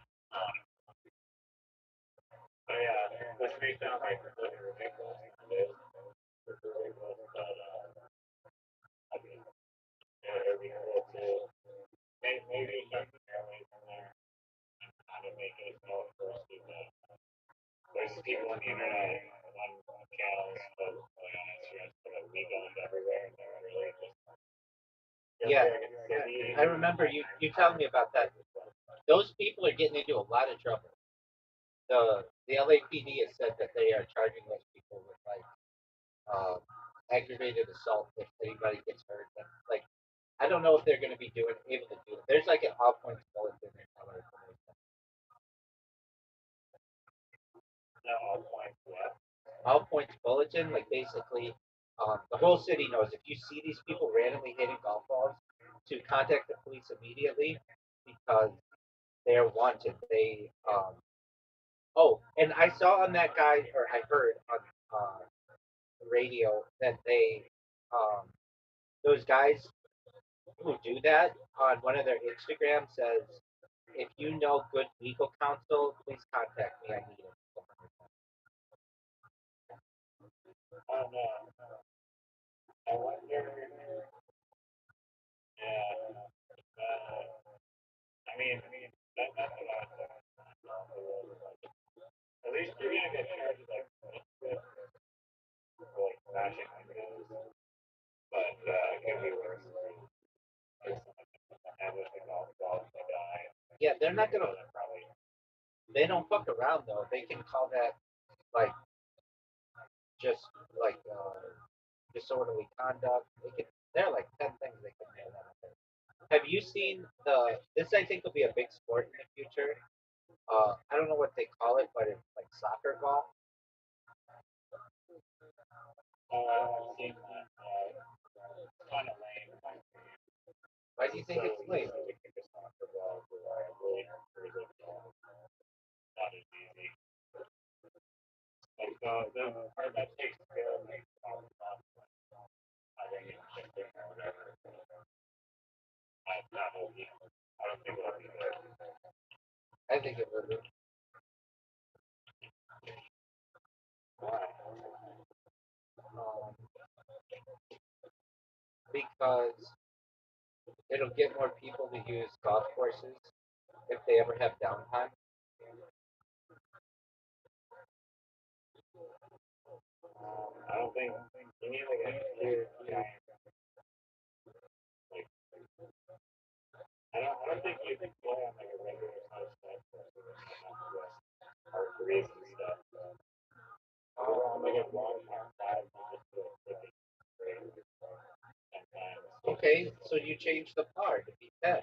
But yeah, this may sound like really ridiculous. It is ridiculous, but I mean, it'd be cool to maybe start the airways from there and kind of make it more interesting. There's people on the internet, on channels, but like on Instagram, put up vegans everywhere, and they're really just Yeah, I remember you telling me about that. Those people are getting into a lot of trouble. The LAPD has said that they are charging those people with like aggravated assault if anybody gets hurt. And, like I don't know if they're going to be able to do it. There's like an all points bulletin in LA. all points left. All points bulletin, like basically, the whole city knows if you see these people randomly hitting golf balls, to contact the police immediately because they're wanted. And I saw on that guy, or I heard on the radio that those guys who do that on one of their Instagram says, if you know good legal counsel, please contact me. I need it. Oh no. I wonder. Yeah. I mean, that's what I thought. they're not gonna. They don't fuck around though. They can call that like just like disorderly conduct. They can. There are like 10 things they can nail that up. Have you seen the? This I think will be a big sport in the future. I don't know what they call it, but it's like soccer ball. I've seen that. It's kind of lame. Why do you think it's lame? I think it's soccer ball is reliably not as easy. Like the part that takes skill makes all the fun. I think it's shifting or whatever. I don't think it'll be good. I think it would be. Um, because it'll get more people to use golf courses if they ever have downtime. I don't think you need like a clear giant. Like I don't think you can play on like a regular size set or threes and stuff. On like a long term pad, you just do it really great sometimes. Okay, so you change the par to be 10.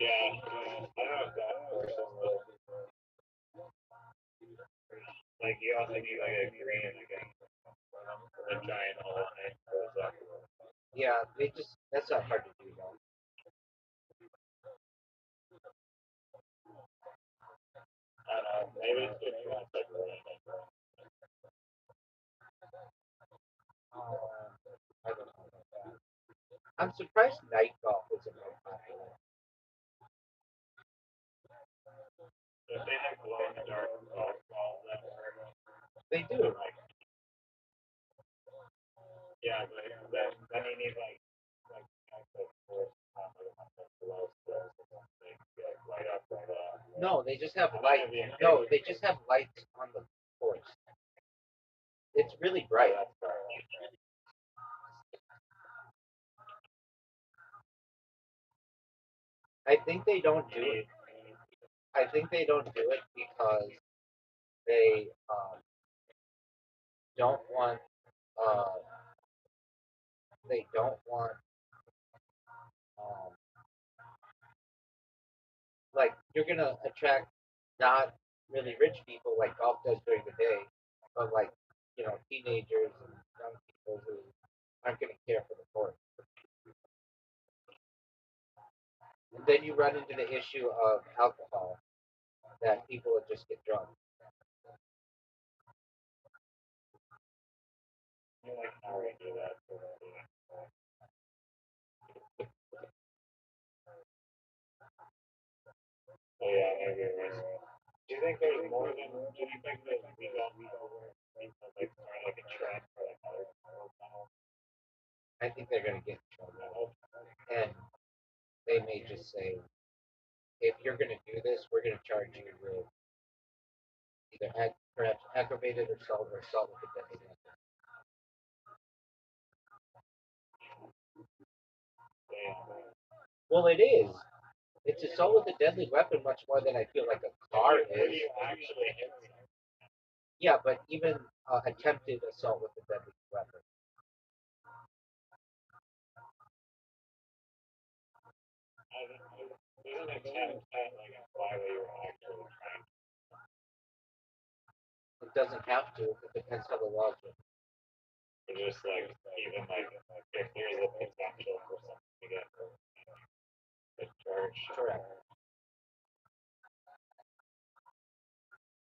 Yeah, I don't know if that works as well. Like you also need like a green and a giant hole in it for the soccer ball. Yeah, that's not hard to do though. I don't know, maybe it's good for like I don't know about that. I'm surprised night golf isn't more popular. if they have glow in the dark golf balls that work. They do. Like yeah, but then you need like force below skills or something. Like right up right up. No, they just have light. No, they just have lights on the course. It's really bright. I think they don't do it. I think they don't do it because they don't want. Uh, they don't want. Um, like you're gonna attract not really rich people like golf does during the day, but like teenagers and young people who aren't gonna care for the course. And then you run into the issue of alcohol that people would just get drunk. You like how we do that. Oh yeah, maybe it was. Do you think there's more than? Do you think that we don't like start like a trend for like other people? I think they're gonna get in trouble, and they may just say, if you're gonna do this, we're gonna charge you with either perhaps aggravated assault or assault with a deadly weapon. Well, it is. It's assault with a deadly weapon much more than I feel like a car is. You actually hit Yeah, but even attempted assault with a deadly weapon. There's an attempt at like imply that you're actually trying It doesn't have to. It depends how the laws are. to just like even like if there's a potential for something to get charged. Correct.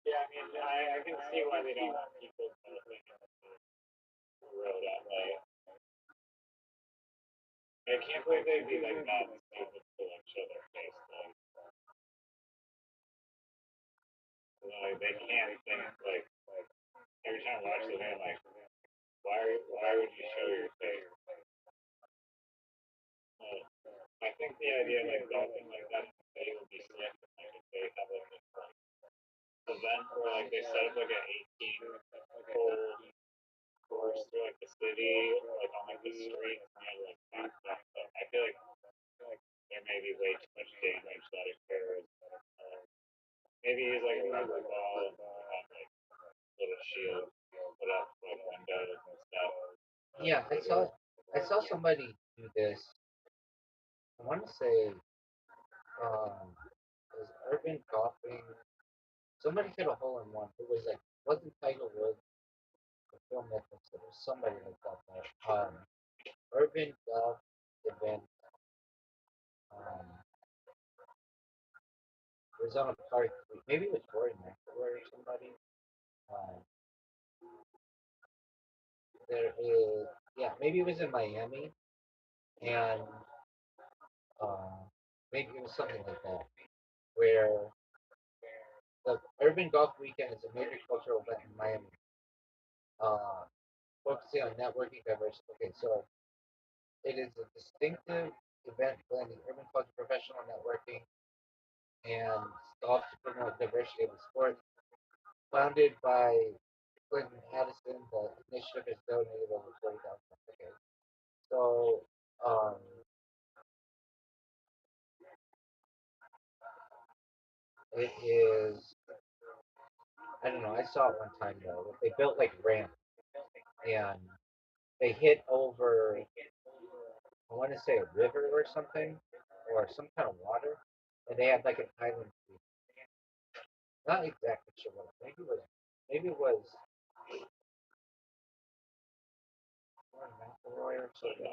Yeah, I mean I can see why they don't want people developing the road that way. I can't believe they'd be like that stupid to like show their face like they can't think like every time I watch the video I'm like why would you show your face? I think the idea of like golfing like that they would be sick like if they have like this event where like they set up like an 18 hole course through like the city, like on like the streets near like that. But I feel like there may be way too much damage that occurs. Maybe he's like a rubber ball and have like little shield put up like windows and stuff. Yeah, I saw somebody do this. I want to say it was urban golfing. Somebody hit a hole in one. It was like wasn't Tiger Woods, the film Netflix. It was somebody like that. Urban golf event. It was on a park. Maybe it was Rory McIlroy or somebody. Um, there is yeah, maybe it was in Miami, and uh, maybe it was something like that, where the Urban Golf Weekend is a major cultural event in Miami, uh, focusing on networking diversity. Okay, so it is a distinctive event blending urban culture, professional networking, and golf to promote diversity of the sport. Founded by Clinton Addison, the initiative has donated over 40,000. Okay, so um, it is. I don't know. I saw it one time though. They built like ramp and they hit over. I want to say a river or something, or some kind of water, and they had like an island. Not exactly sure what. Maybe it was McElroy or So something.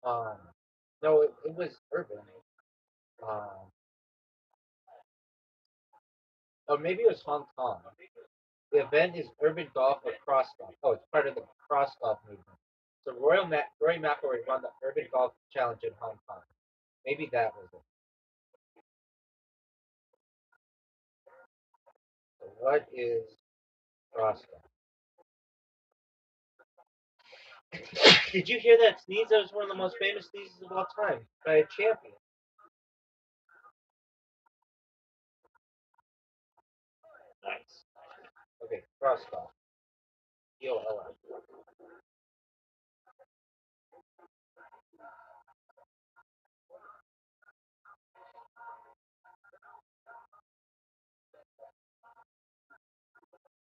not Um, no, it was urban. Um, or maybe it was Hong Kong. The event is urban golf or cross golf. Oh, it's part of the cross golf movement. So Roy McIlroy won the urban golf challenge in Hong Kong. Maybe that was it. So what is cross golf? Did you hear that sneeze? That was one of the most famous sneezes of all time by a champion. nice. Okay, cross golf. COLF.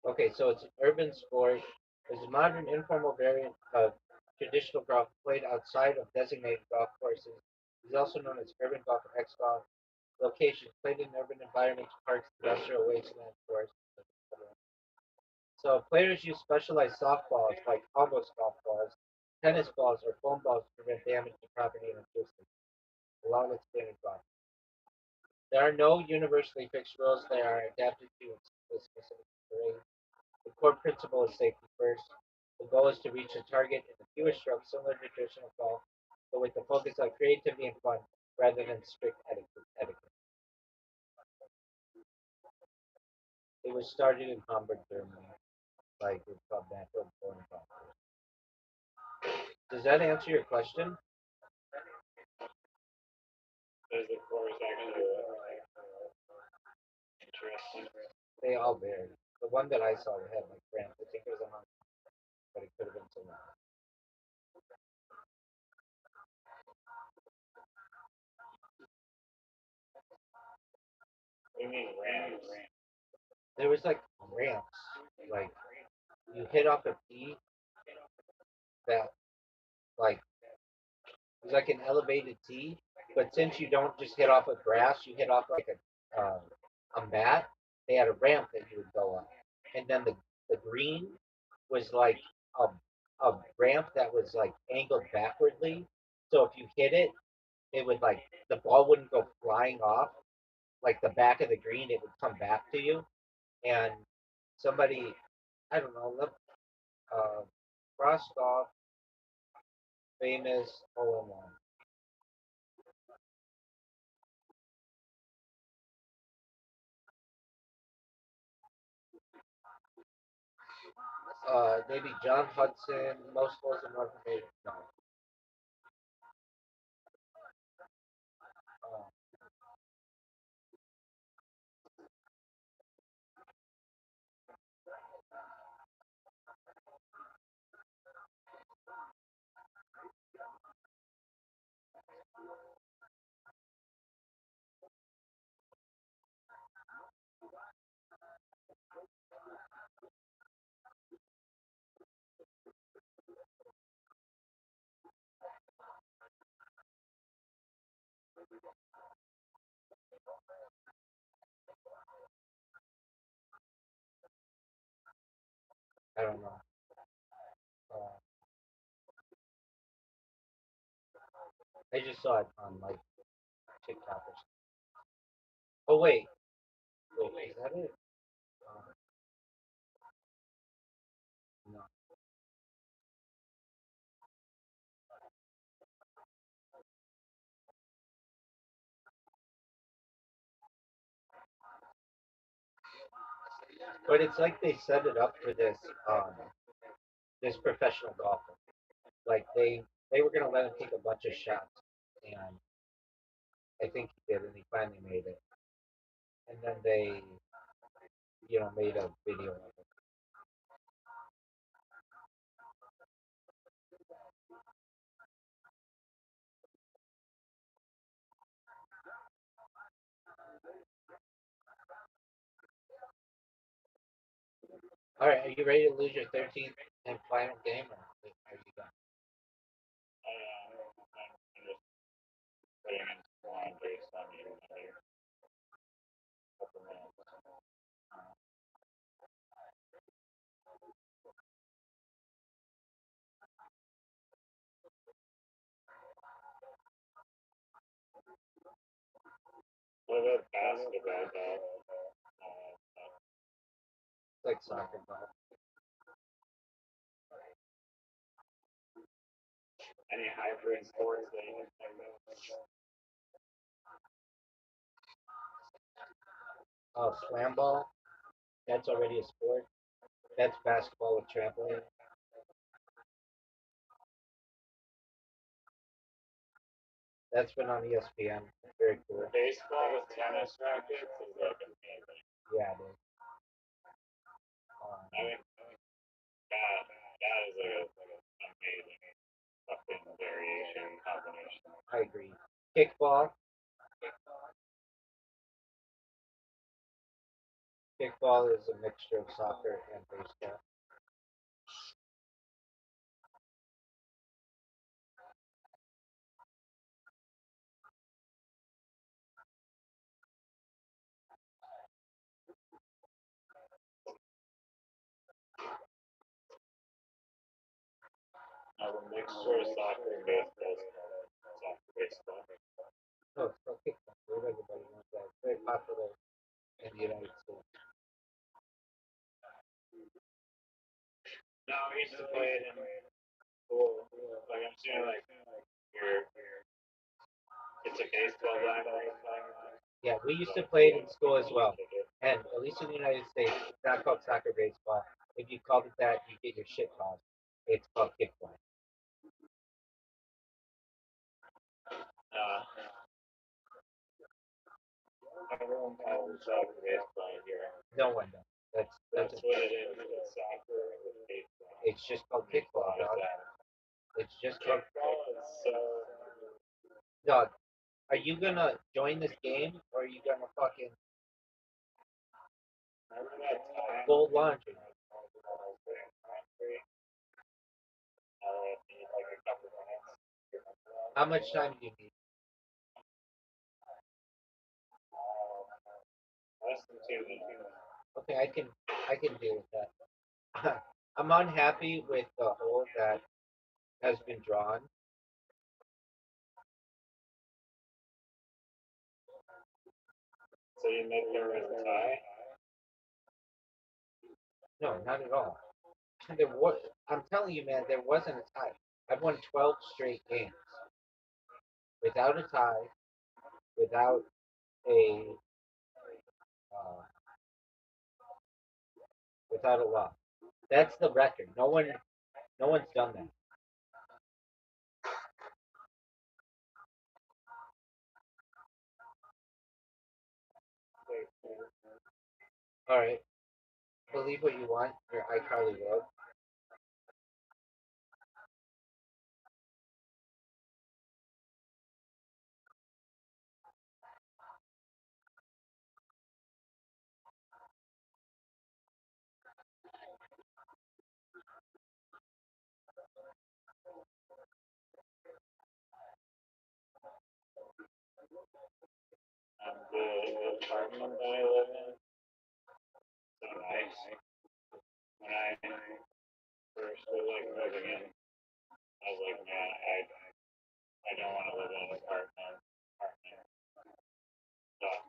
Okay, so it's an urban sport. It's a modern informal variant of traditional golf played outside of designated golf courses. It's also known as urban golf or X golf. Locations played in urban environments, parks, industrial wasteland, forests, etc. So players use specialized softballs like almost golf balls, tennis balls, or foam balls to prevent damage to property and acoustics, along with standard golf. There are no universally fixed rules that are adapted to specific terrain. The core principle is safety first. The goal is to reach a target in the fewest strokes, similar to traditional golf, but with the focus on creativity and fun rather than strict etiquette. It was started in Hamburg, Germany, like it's called natural born golf. Does that answer your question? Does the course actually look interesting? They all vary. The one that I saw had like ramp. I think it was a month, but it could have been somewhere else. What do you mean ramps? There was like ramps, like you hit off a tee that like it was like an elevated tee, but since you don't just hit off of grass, you hit off like a mat. They had a ramp that you would go up, and then the green was like a a ramp that was like angled backwardly. So if you hit it, it would like the ball wouldn't go flying off like the back of the green. It would come back to you, and somebody I don't know, uh, crossed off famous hole in one. Maybe John Hudson, most holes in North America. No. Uh, I don't know. Uh, I just saw it on like TikTok or something. Oh wait, is that it? Uh, no. But it's like they set it up for this professional golfer. Like they were gonna let him take a bunch of shots, and I think he did, and he finally made it. And then they, made a video of it. All right, are you ready to lose your 13th and final game, or are you done? I'm just putting in one based on another couple minutes. What about basketball, though? It's like soccer, but Any hybrid sports that you can think of? slam ball. That's already a sport. That's basketball with trampoline. That's been on ESPN. It's very cool. Baseball with tennis rackets is like amazing. Yeah, it is. I mean, that is like an amazing fucking variation combination. I agree. Kickball. Kickball is a mixture of soccer and baseball. A mixture of soccer and baseball is called soccer baseball. No, it's called kickball. Everybody knows that. It's very popular in the United States. No, we used to play it in school. Like I'm seeing like your it's a baseball diamond all the time. Yeah, we used to play it in school as well. And at least in the United States, it's not called soccer baseball. If you called it that, you get your shit tossed. It's called kickball. Uh, everyone calls soccer baseball here. No one does. That's That's what it is. It's soccer with baseball. It's just called kickball, dog. It's just called. Kickball is so. Dog, are you gonna join this game or are you gonna fucking Remember that time? gold laundry? Need like a couple minutes. How much time do you need? Less than 2 minutes. Okay, I can deal with that. I'm unhappy with the hole that has been drawn. So you make there was a tie? No, not at all. There was. I'm telling you, man, there wasn't a tie. I've won 12 straight games without a tie, without a uh, without a loss. That's the record. No one's done that. All right, believe what you want. Your iCarly world. The apartment that I live in, so nice. when I first was like moving in, I was like, man, I don't want to live in an apartment. Stuff.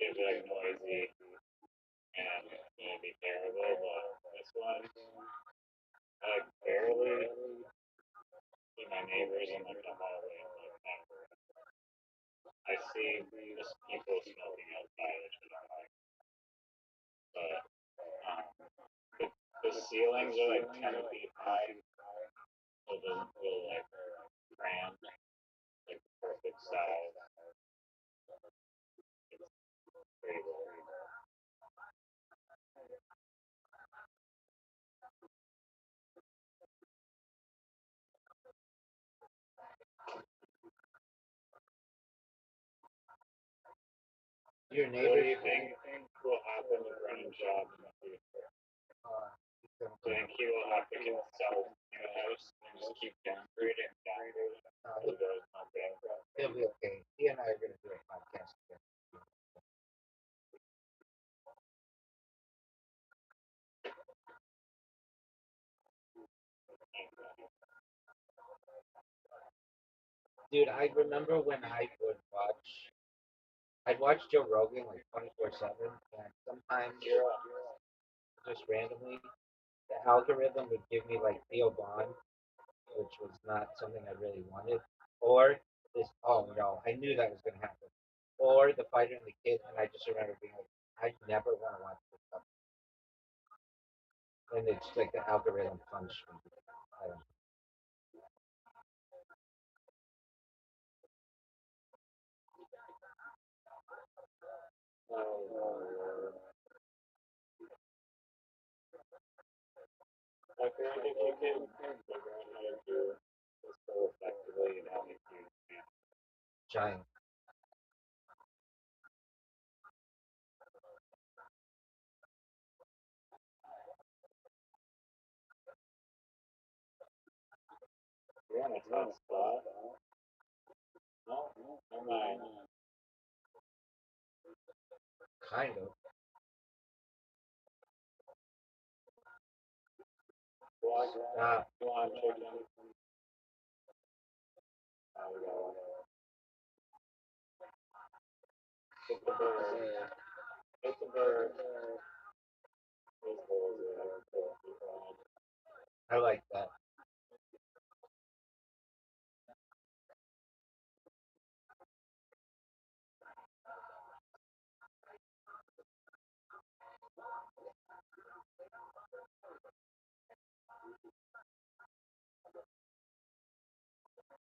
It'd be like noisy and it'd be terrible, but this one, I like barely see my neighbors in like the hallway, like never. I see just people smoking outside, which is not like, but um, the ceilings are like 10 feet high, so it doesn't feel like cramped, like the perfect size. It's pretty cool. Your What do neighbor, you think will happen to Brennan's job in the future? Do you think he will have to sell the house and just keep downgrading and downgrading until he goes not bankrupt? he'll be okay. He and I are gonna do a podcast together. Dude, I remember when I'd watch Joe Rogan like 24/7, and sometimes just randomly, the algorithm would give me like Theo Bond, which was not something I really wanted, or this. Oh no, I knew that was gonna happen, or the fighter and the kid, and I just remember being like, I never want to watch this stuff, and it's like the algorithm punched me. I don't know. Oh, I feel like if you can figure out how to do this so effectively, you know, if you can. Giant. You're on a tough spot. No, never mind. Kind of. What? You want chicken? We go. Hit the bird. Hit the bird. Those holes are cool. I like that.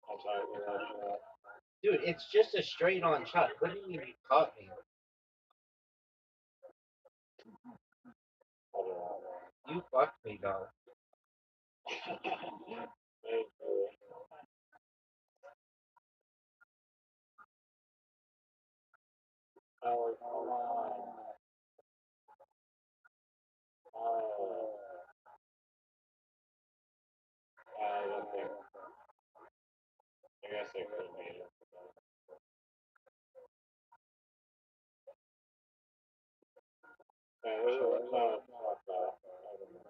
I'll try to watch that. Dude, it's just a straight on shot. What do you mean you caught me? You fucked me though. Thank you. Oh, come on. Oh. I don't think. I guess I could have made it. No, fuck that. I don't know.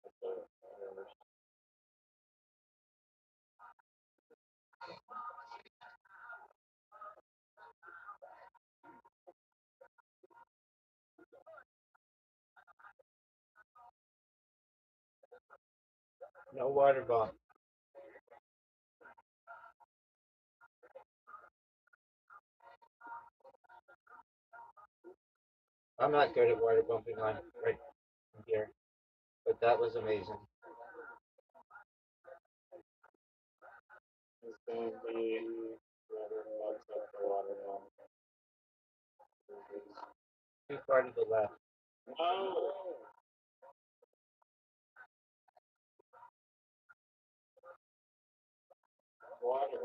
That's whatever. No water bomb. I'm not good at water bumping on right here, but that was amazing. It's going to be whoever fucks up the water bomb. Too far to the left. No! Water.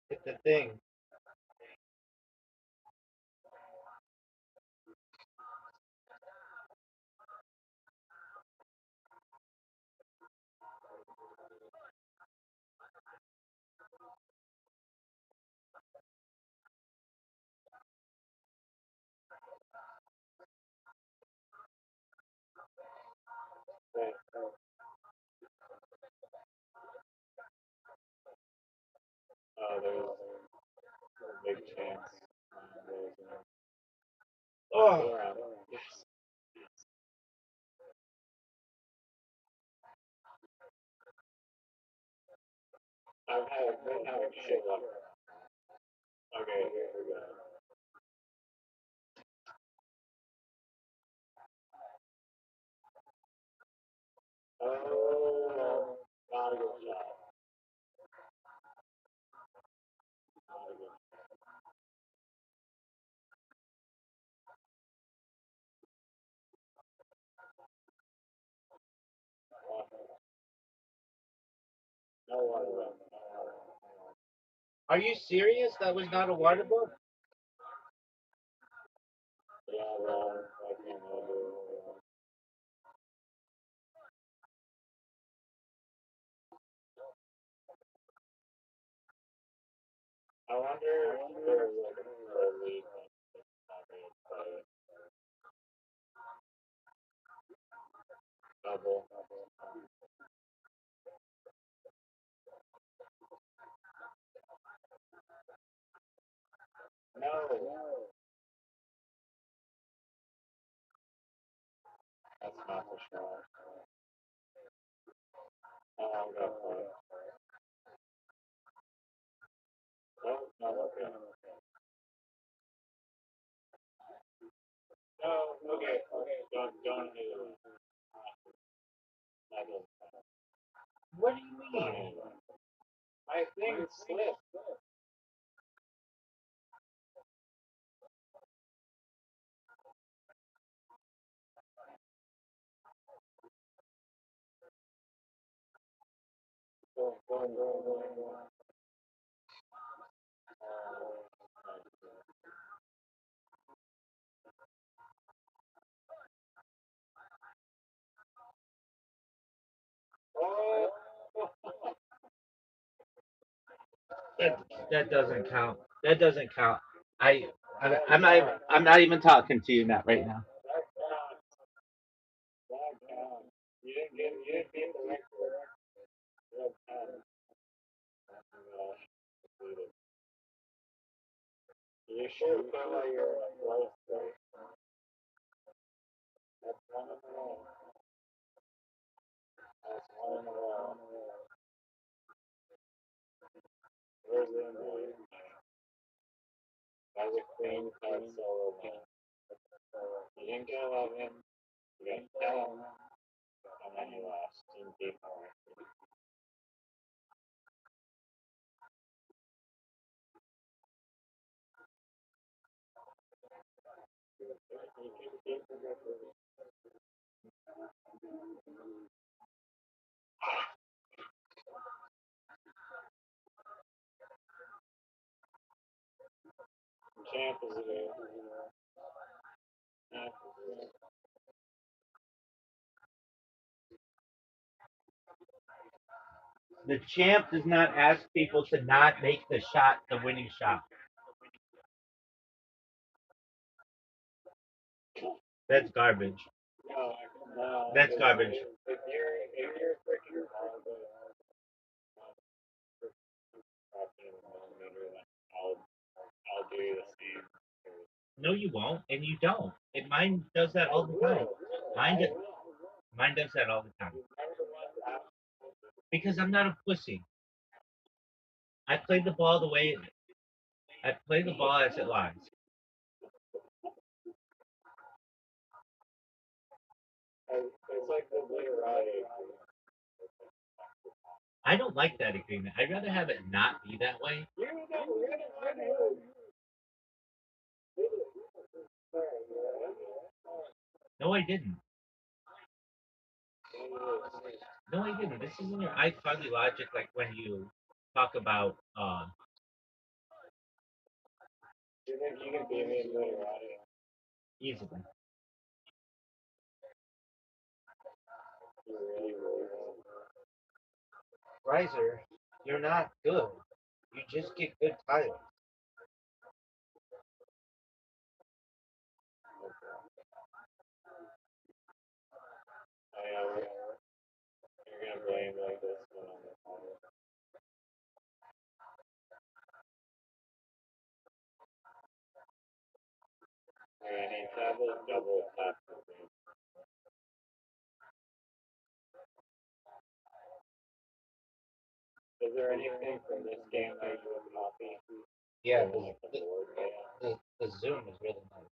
Hit the thing. There's a big chance. Oh, Yes. I've been having shit luck. Okay, here we go. Oh, not a good shot. Not a good shot. No water left. No water. are you serious? That was not a water ball? Yeah, well, I can't really do it. I wonder if there's like a pro league that can play double. No, that's not the shot. Oh, I'm gonna play. No, no, okay. No, okay, okay. Don't do it. That doesn't matter. What do you Don't mean? do it. My thing slipped. Go. Oh, That doesn't count. That doesn't count. I, I'm not even talking to you now right now. that counts. That counts. You didn't beat the record. That counts. Oh my gosh. You should feel like you're in a close place. That's one in a row. That's one in a row. Where's the invite? That was a clean cut solo win. You didn't get 11. You got 10. And then you lost in game four. Champ is there. Champ is there. The champ does not ask people to not make the shot the winning shot. That's garbage. No, That's garbage. if you're freaking talking a millimeter, then I'll do the same. No, you won't, and you don't. And mine does that all the time. Mine, do, mine does that all the time. Because I'm not a pussy. I play the ball the way I play the ball as it lies. It's like the literati. I don't like that agreement. I'd rather have it not be that way. You know, you No, I didn't. No, I didn't. This isn't your I fuzzy logic like when you talk about Do you think you can beat me in notoriety? Easily. You really, really won't. Riser, you're not good. You just get good titles. You're gonna blame like this one on the phone. Alright, I need tablet double tap. Is there anything from this game that you would copy? Yeah, Like the board game? the zoom is really nice.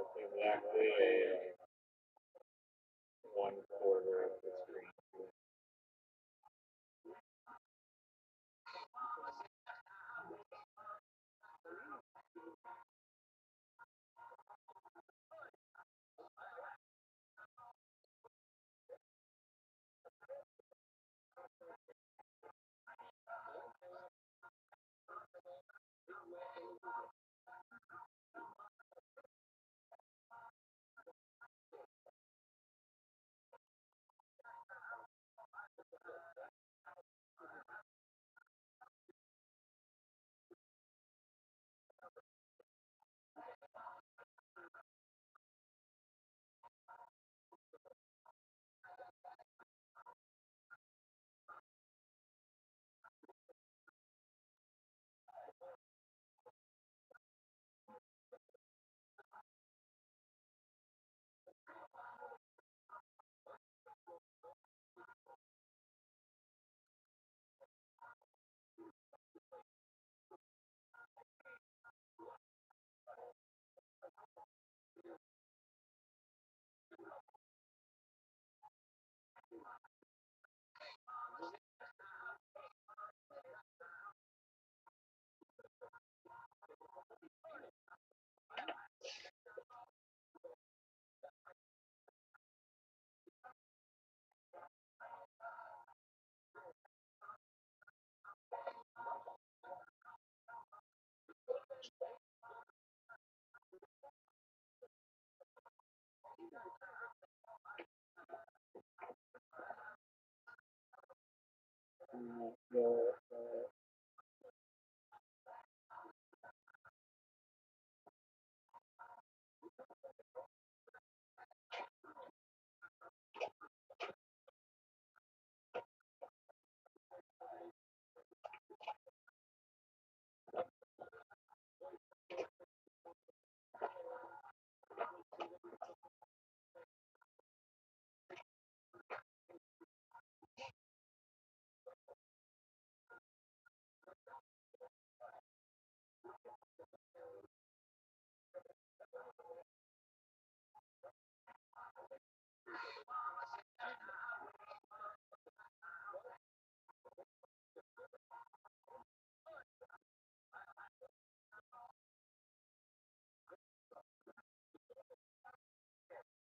It's exactly a 1/4 of the screen.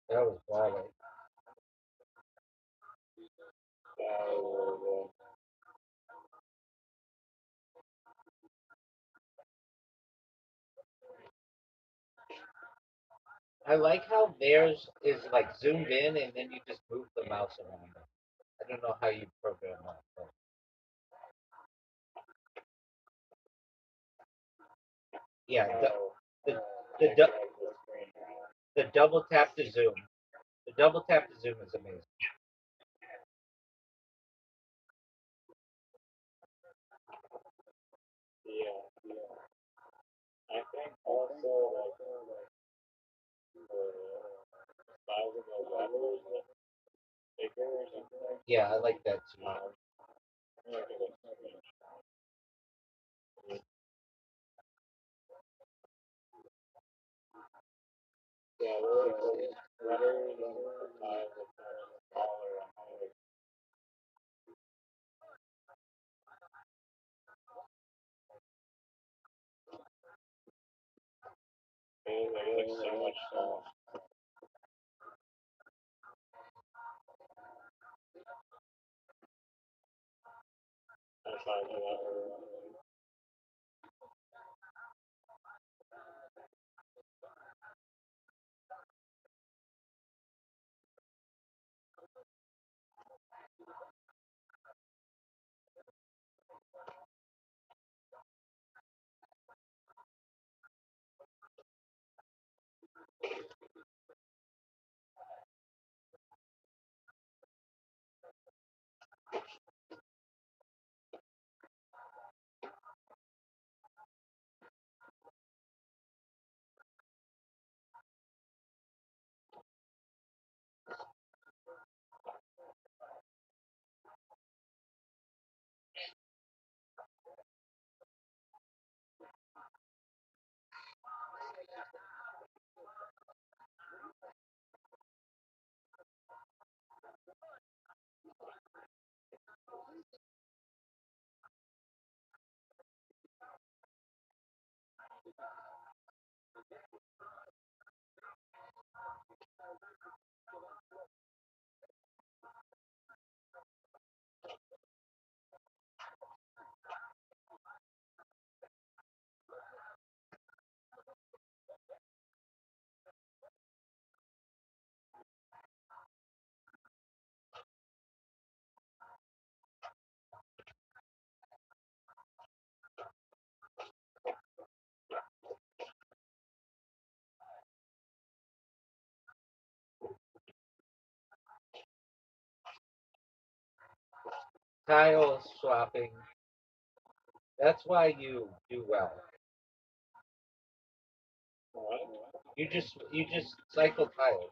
That was wild. I like how theirs is like zoomed in and then you just move the mouse around. I don't know how you program that. But yeah, the, the, the, the double tap to zoom. The double tap to zoom is amazing. Yeah. I think also like the size of the letters is bigger or something. Yeah, I like that too. Like it looks strange. Yeah, the letters and the size of the smaller and like it looks so much smaller. size of that were Tile swapping. That's why you do well. what? You just cycle tiles.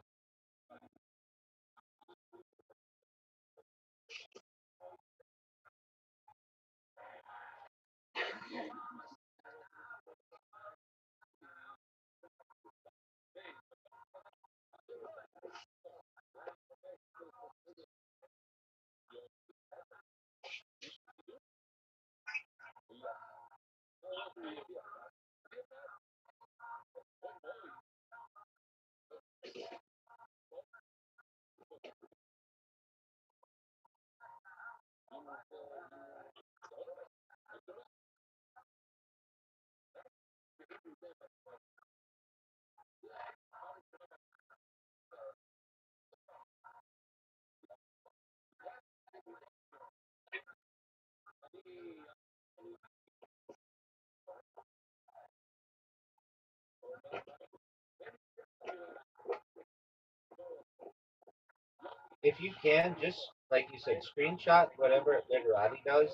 If you can, just like you said, screenshot whatever literati does,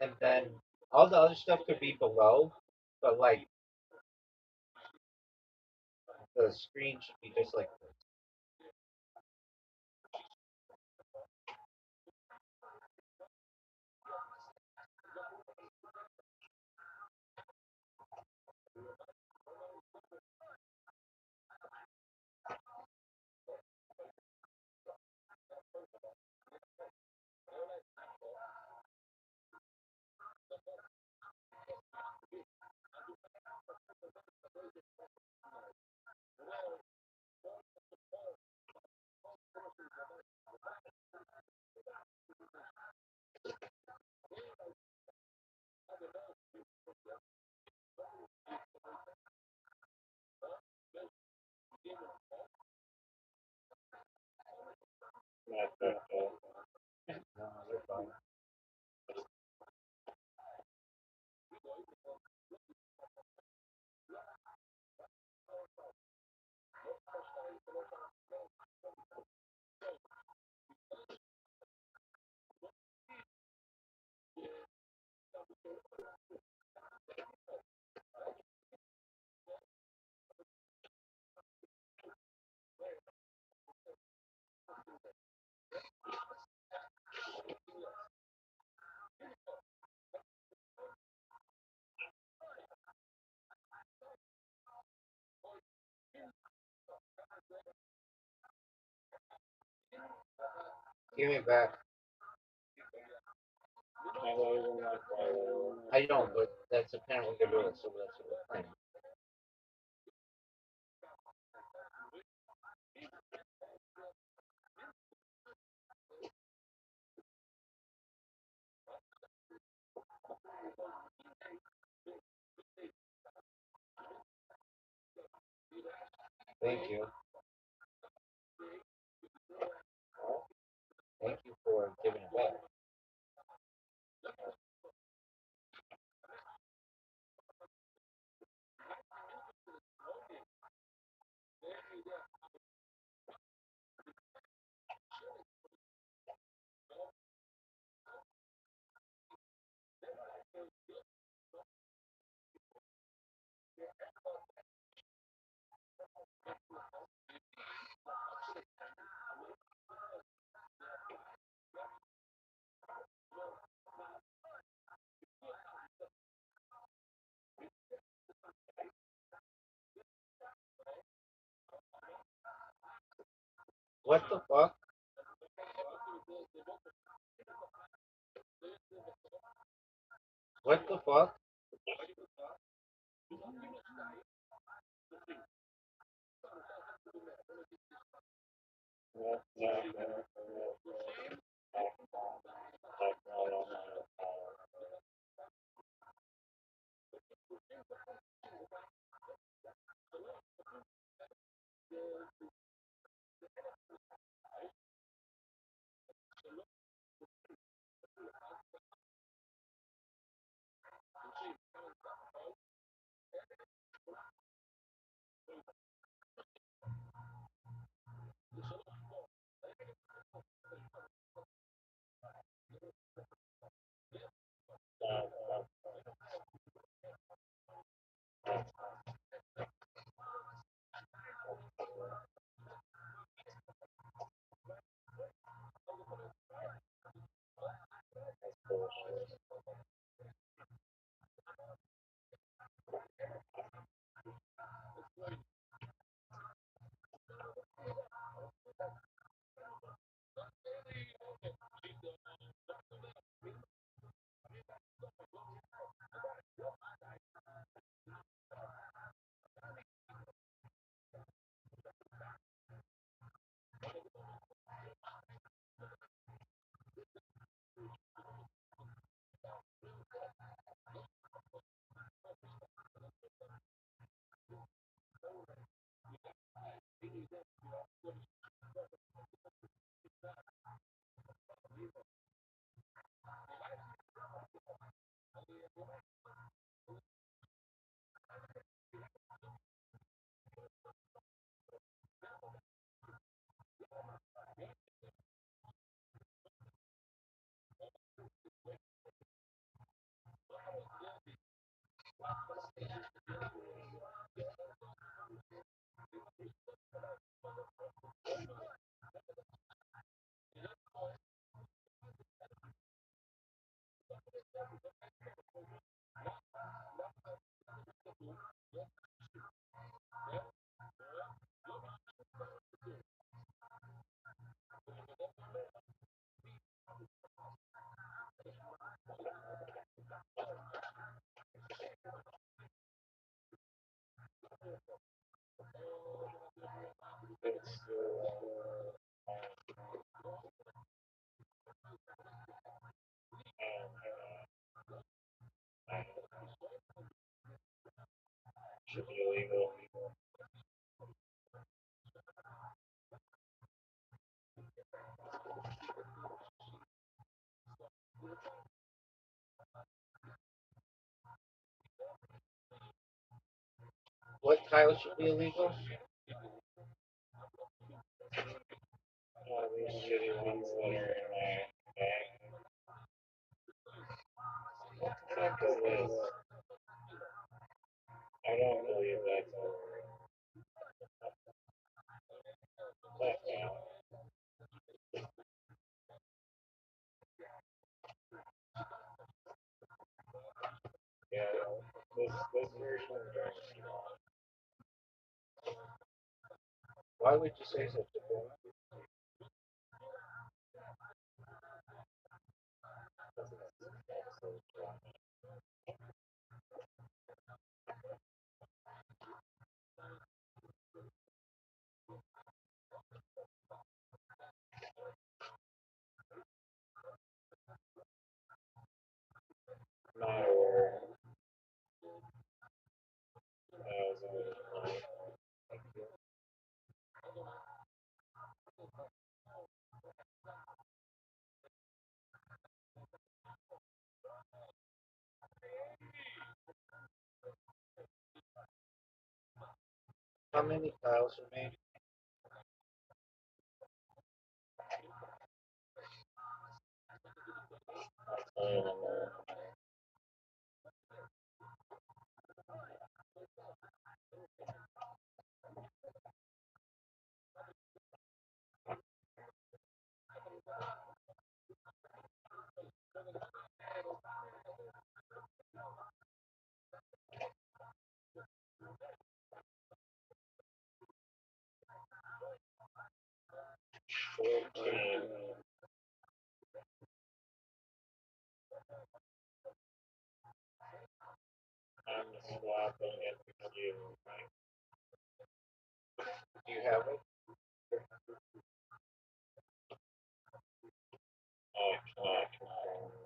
and then all the other stuff could be below, but like the screen should be just like this. No, they're fine. Give me back. I don't, but that's apparently the rule, so that's what we're playing. Thank you. Thank you for giving it back. What the fuck? What the fuck? Should be illegal. What tile should be illegal? These shitty ones that are in my bag. What the fuck is this? I don't believe that's over. That now. Yeah, this version is very strong. Why would you say such a thing? Not a word. That was only How many tiles are made? I'm swapping it with you. Do you have it? I cannot confirm.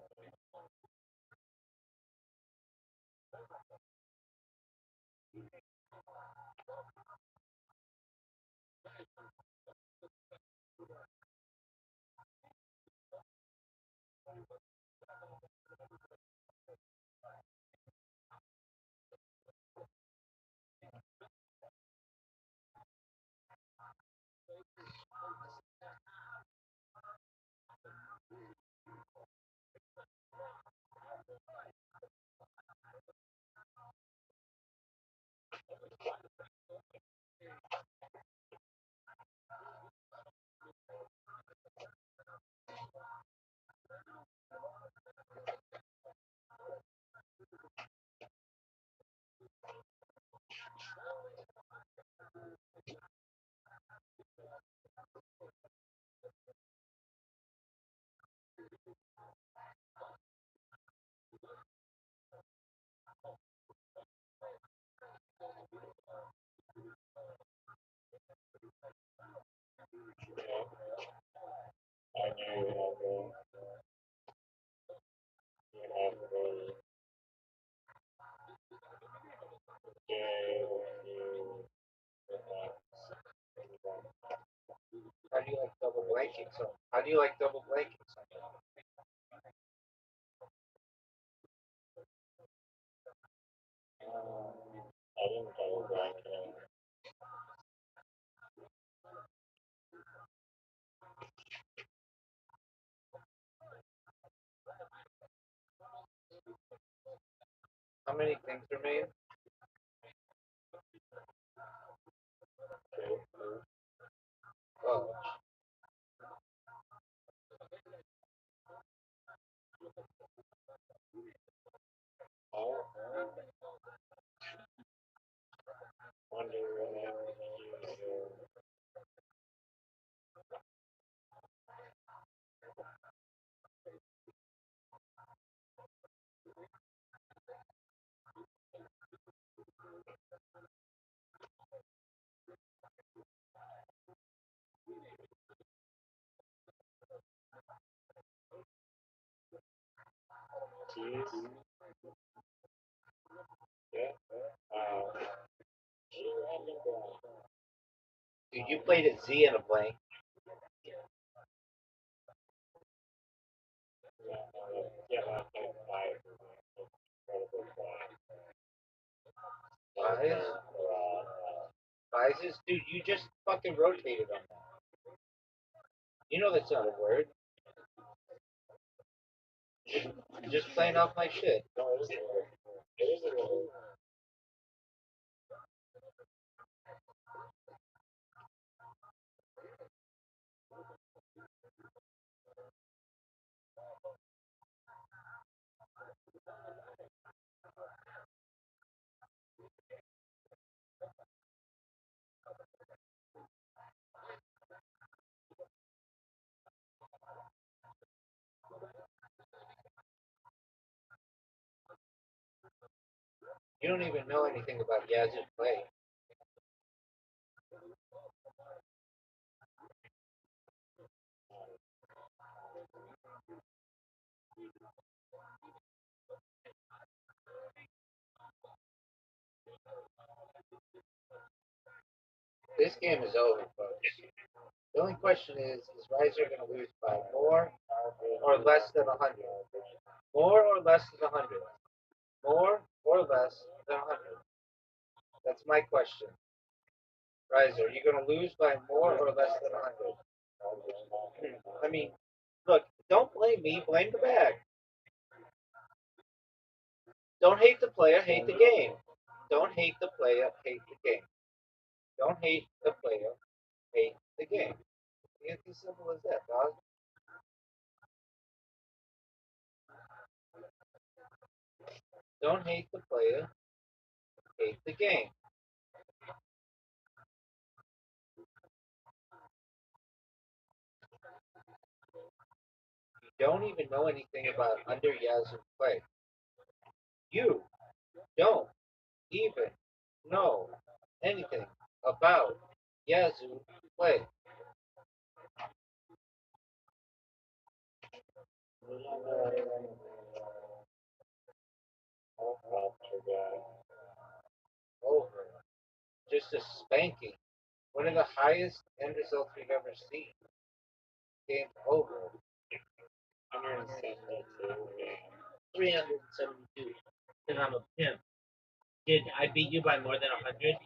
I knew you have the How do you like double blanking? So how do you like double blanking? I didn't double blank it. How many things are made? Oh, Wonder when I use your keys. Yeah. Wow. dude, you played at Z in a blank. Yeah, that's like five. Incredible Fives? Fives? Dude, you just fucking rotated on that. You know that's not a word. You're just playing off my shit. No, it is a word. It is a word. You don't even know anything about Yazoo play. This game is over, folks. The only question is Riser going to lose by more or less than 100? More or less than 100? More or less than 100? That's my question. Riser, are you going to lose by more or less than 100? I mean, look, don't blame me, blame the bag. Don't hate the player, hate the game. Don't hate the player, hate the game. Don't hate the player, hate the game. It's as simple as that, dog. Don't hate the player, hate the game. You don't even know anything about under Yazoo play. You don't even know anything about Yazoo play. Over. Just a spanking. One of the highest end results we've ever seen. Game's over. 372. Then I'm a pimp. Did I beat you by more than 100?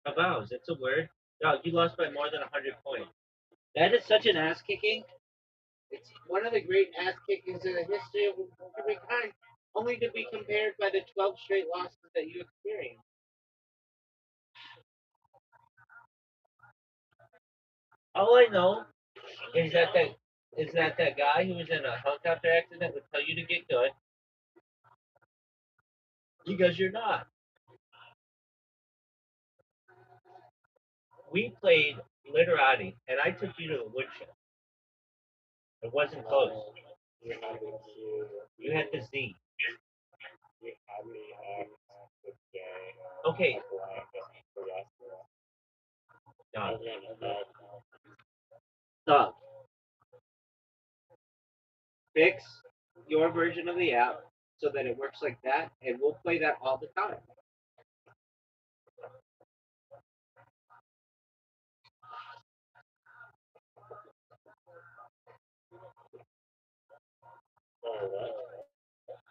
Avows, it's a word. No, you lost by more than 100 points. That is such an ass kicking. It's one of the great ass kickings in the history of humankind, only to be compared by the 12 straight losses that you experienced. All I know is that guy who was in a helicopter accident would tell you to get good because you're not. We played literati, and I took you to the woodshed. It wasn't close. You had the Z. Okay. Done. Stop. Fix your version of the app so that it works like that, and we'll play that all the time.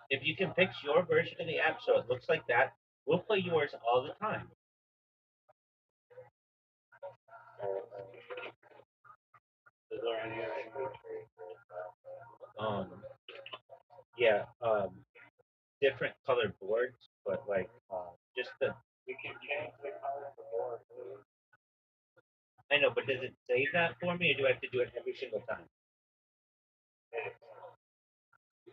If you can fix your version of the app so it looks like that, we'll play yours all the time. Is there any other Yeah, different colored boards, but like just the. You can change the color of the board. I know, but does it save that for me, or do I have to do it every single time?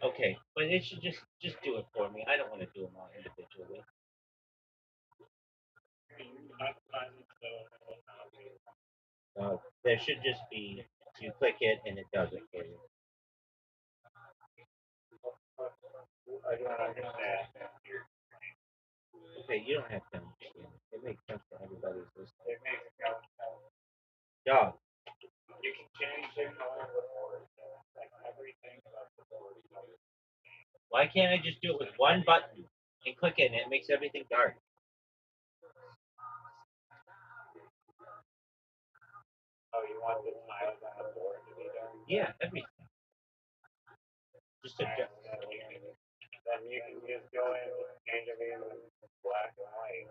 Okay, but it should just do it for me. I don't want to do them all individually. There should just be you click it and it does it for you. Okay, you don't have to understand. It makes sense for everybody's listening. Dog. You can change the color of the board, like everything about the board. Why can't I just do it with one button and click it and it makes everything dark? Oh, you want the tiles on the board to be dark? Yeah, everything. Just a Then you can just go in and change everything in black and white.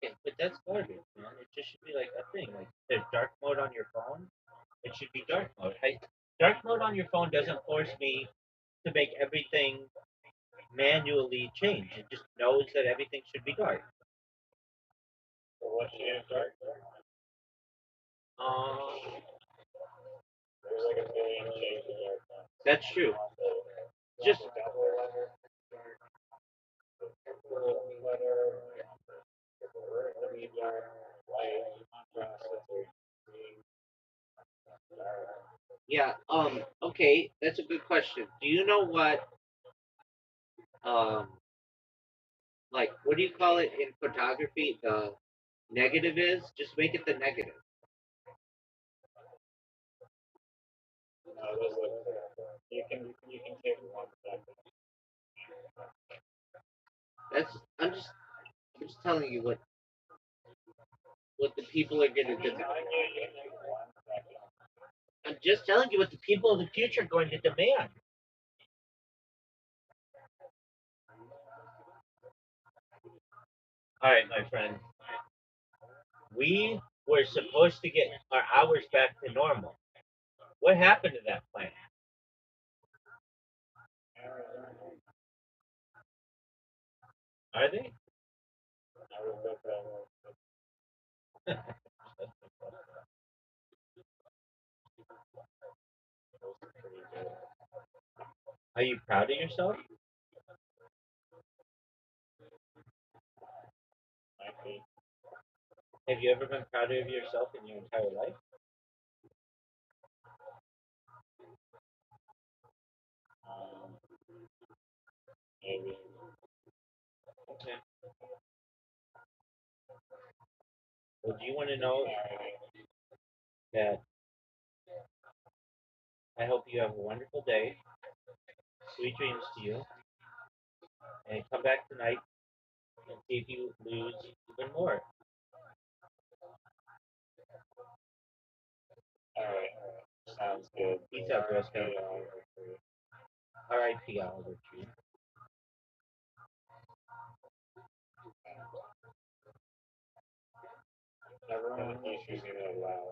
yeah, but that's garbage, man. It just should be like a thing. Like there's dark mode on your phone. It should be dark mode. Dark mode on your phone doesn't force me to make everything manually change. It just knows that everything should be dark. So what should you dark? There's like a billion shades of dark. That's true. Just double letter, triple letter, triple dark, white, contrast, yeah. Okay, that's a good question. Do you know what like what do you call it in photography? The negative is? Just make it the negative. No, those look. You can take one second. That's I'm just telling you what the people are gonna do. I'm just telling you what the people of the future are going to demand. All right, my friend. We were supposed to get our hours back to normal. What happened to that plan? Are they? Are you proud of yourself? Have you ever been proud of yourself in your entire life? Maybe. Okay. Well, do you want to know that I hope you have a wonderful day, sweet dreams to you, and come back tonight and see if you lose even more. Alright. Sounds good. Peace out, Girl Scout. R.I.P. Oliver Tree. Everyone in the future is gonna allow.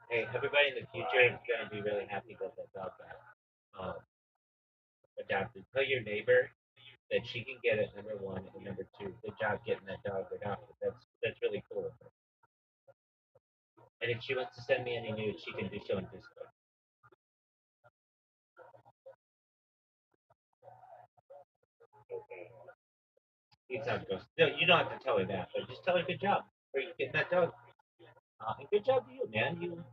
Hey, everybody in the future is going to be really happy that that dog got adopted. Tell your neighbor that she can get it, number one, and number two, good job getting that dog adopted. That's really cool. And if she wants to send me any news, she can do so in Discord. Peace out, Ghost. No, you don't have to tell her that, but just tell her good job for getting that dog. And good job to you, man. You.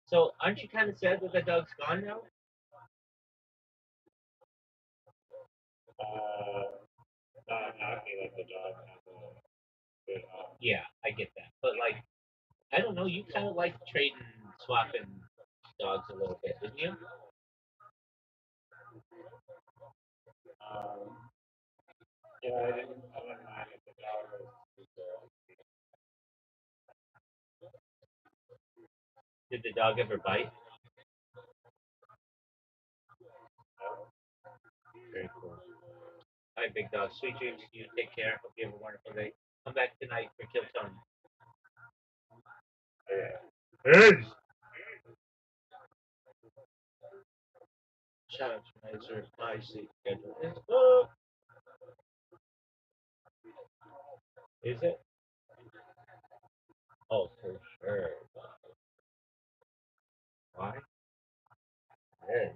So aren't you kind of sad that that dog's gone now? Not happy that the dog has a good home. Yeah, I get that. But like, I don't know. You kind of like trading, swapping dogs a little bit, didn't you? Um, yeah, I didn't mind if the dog was Did the dog ever bite? Very cool. All right, big dog. Sweet dreams to you. Take care. Hope you have a wonderful day. Come back tonight for Kill Tony. Peace. Shout out to my sir. My sleep schedule is booked. Is it? Oh, for sure. Why? Yeah.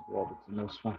Robert's in this one.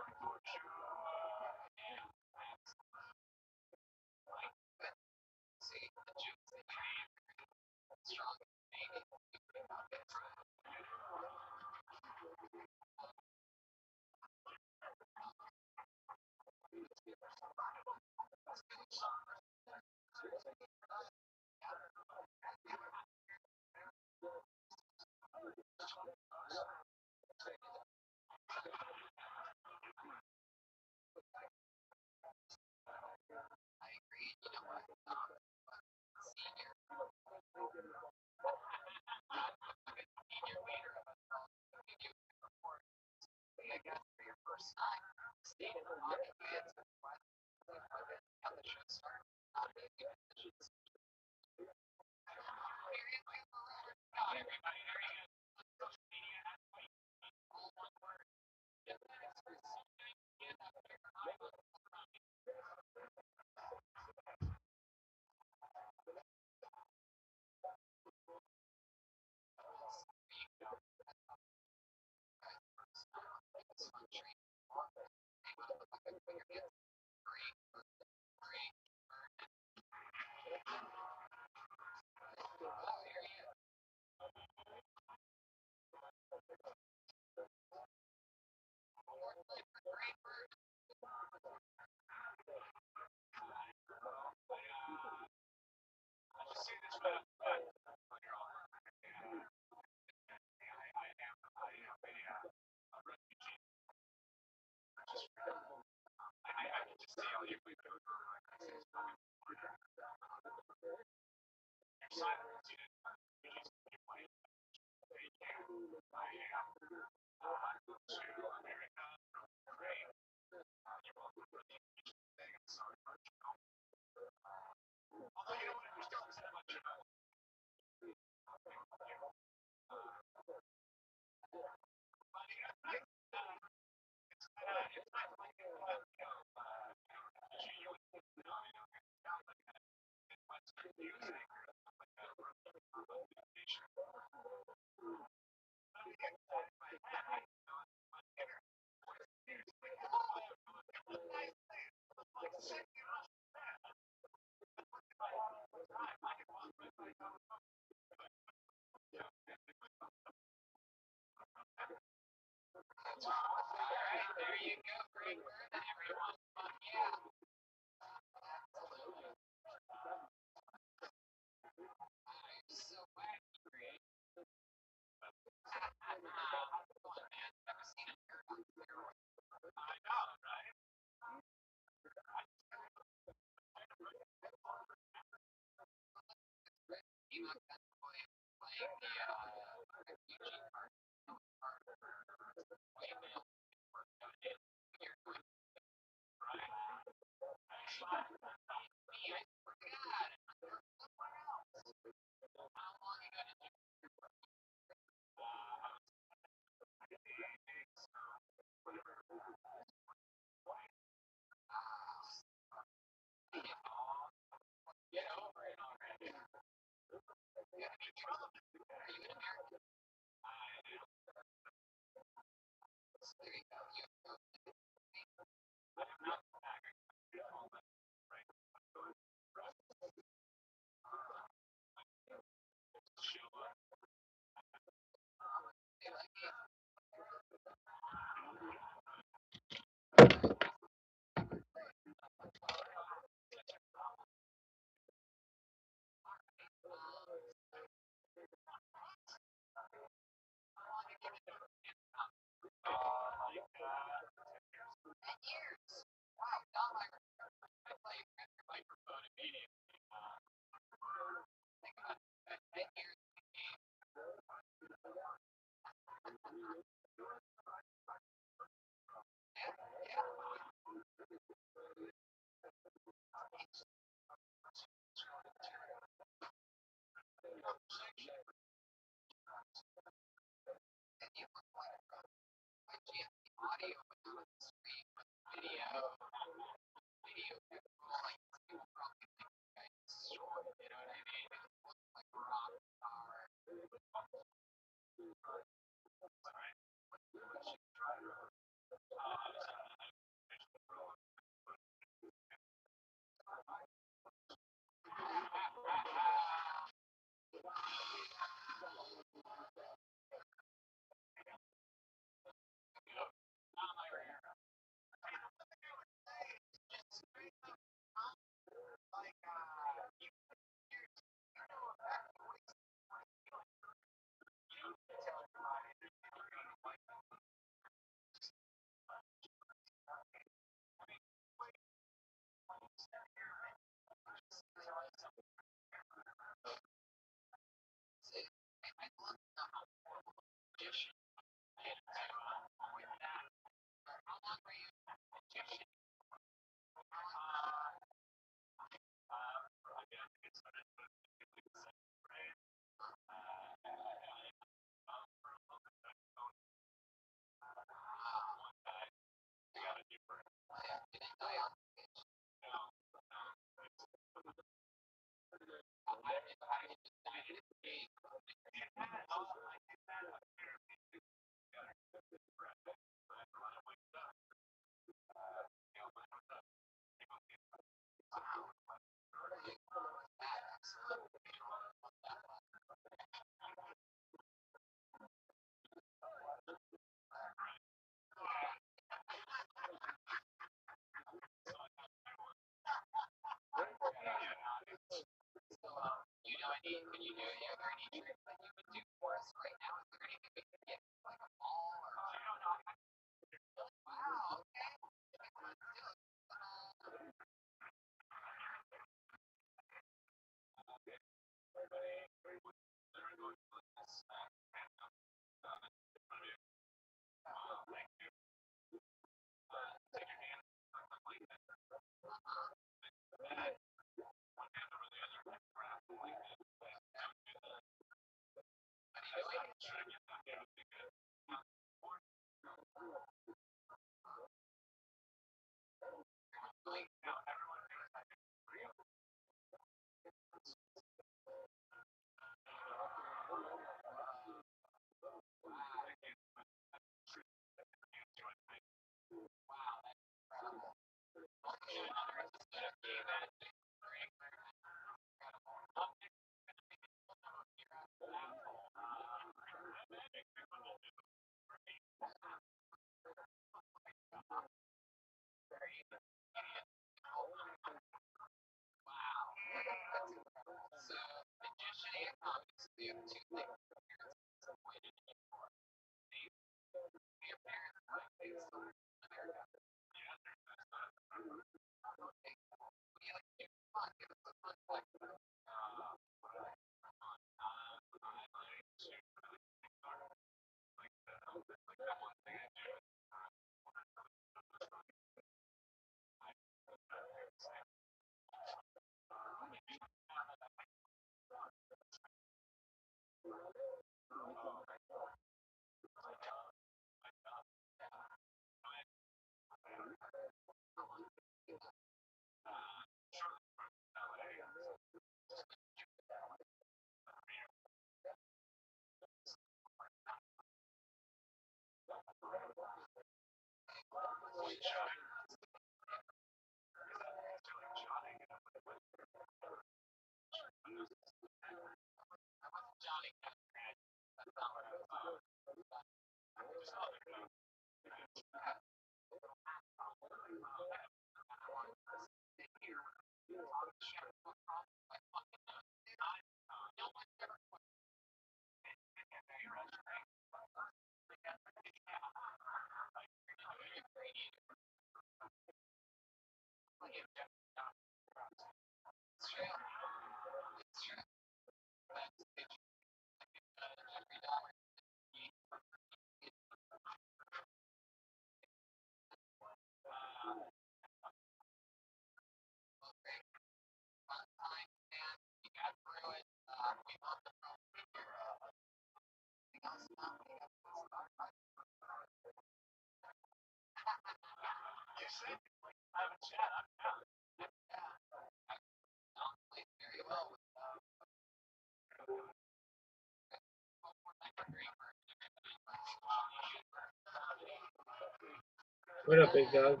What up, big dog?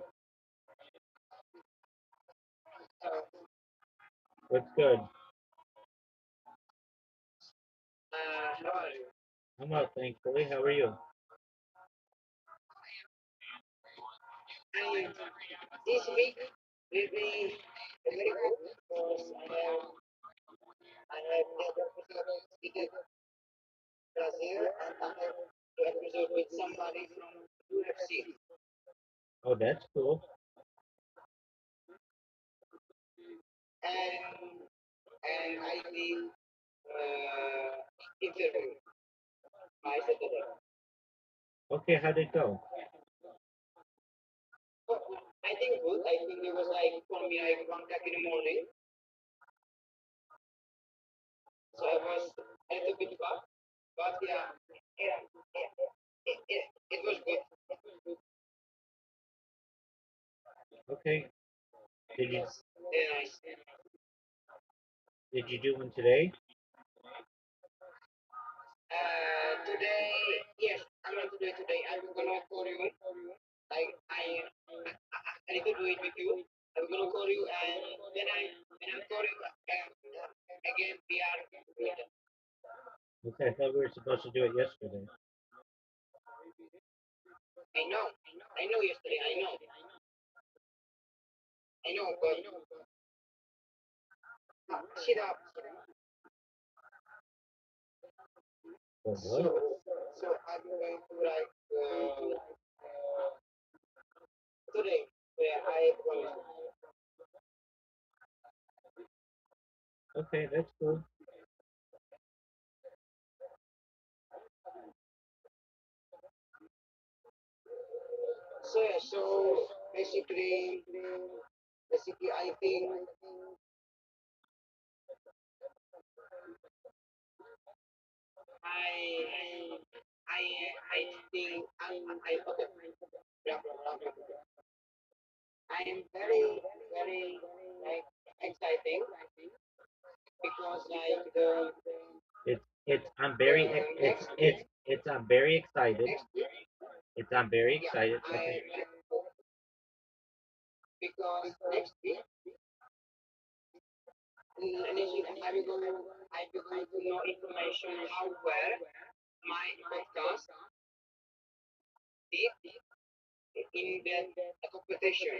What's good? How are you? I'm well, thankfully. How are you? And this week will be very good because I have the episode with Brazil and I have the episode with somebody from UFC. Oh, that's cool. And I will interview my Saturday. Okay, how'd it go? So I think good. I think it was like for me like 1 o'clock in the morning. So I was a little bit far. But it was good. It was good. Okay. Did you Very nice. did you do one today? Today, yes, I'm going to do it today. I'm gonna call you. Like I need to do it with you. I'm gonna call you, and when I call you again, we are together. Okay, I thought we were supposed to do it yesterday. I know. Yesterday, I know, but sit up. Oh boy. So I'm going to like today where I promise. Okay, that's cool. So yeah, so basically, I think I I I think I okay. Yeah, I am very like exciting because like It's I'm very next week it's I'm very excited. next week It's I'm very yeah excited. I Okay. am because next week next week I will going to know information how well my podcast did in the competition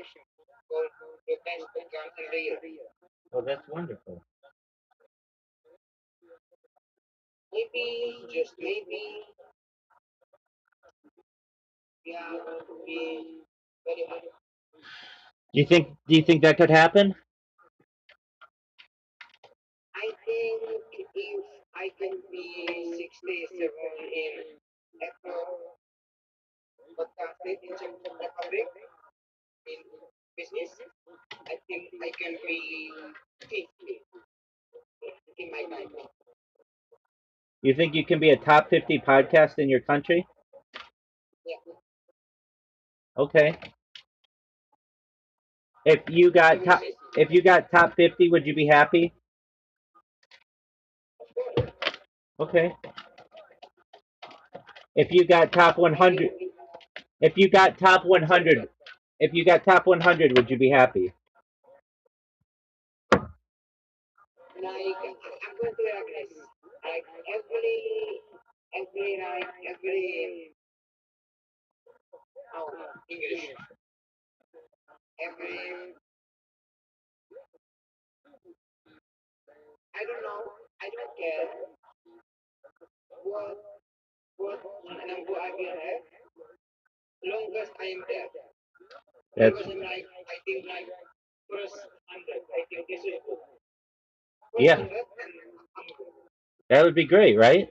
for the best podcast in the year. Oh, that's wonderful. Maybe just maybe yeah will be very high. Do you think that could happen? I think if I can be 67 in April podcasted in Czech Republic in business, I think I can be 50 in my country. You think you can be a top 50 podcast in your country? Yeah, Okay. If you we got will top see. if you got top 50, would you be happy? Of course, Okay. If you got top I will 100, be. if you got top Sorry, 100, sorry. if you got top 100, would you be happy? Like I'm going to like this. Like every oh English every I don't know. I don't care what number I will have. Longest I am there. That's Longest I'm like I think like first 100. I think this is good. First yeah, 100 and I'm good. that would be great, right?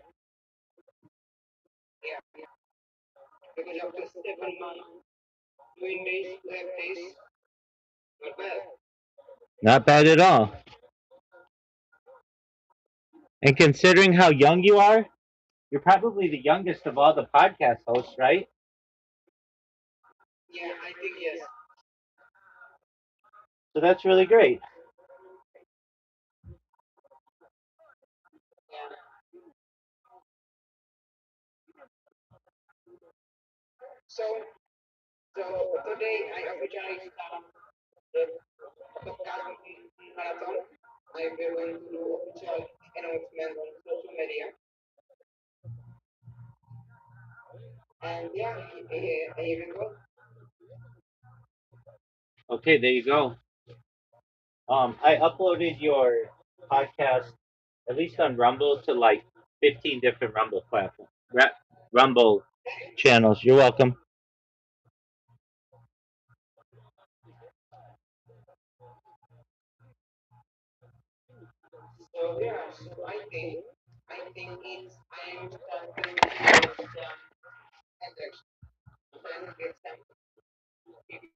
Yeah, because after 7 months doing this to have this, not bad. Not bad at all. And considering how young you are, you're probably the youngest of all the podcast hosts, right? Yeah, I think yes. So that's really great. Yeah. So so today I officially start the podcast marathon. I am going to do official announcement on social media. And yeah, here we go. Okay, there you go. I uploaded your podcast, at least on Rumble, to like 15 different Rumble platforms, Rumble channels. You're welcome. So yeah, so I think it's I am starting to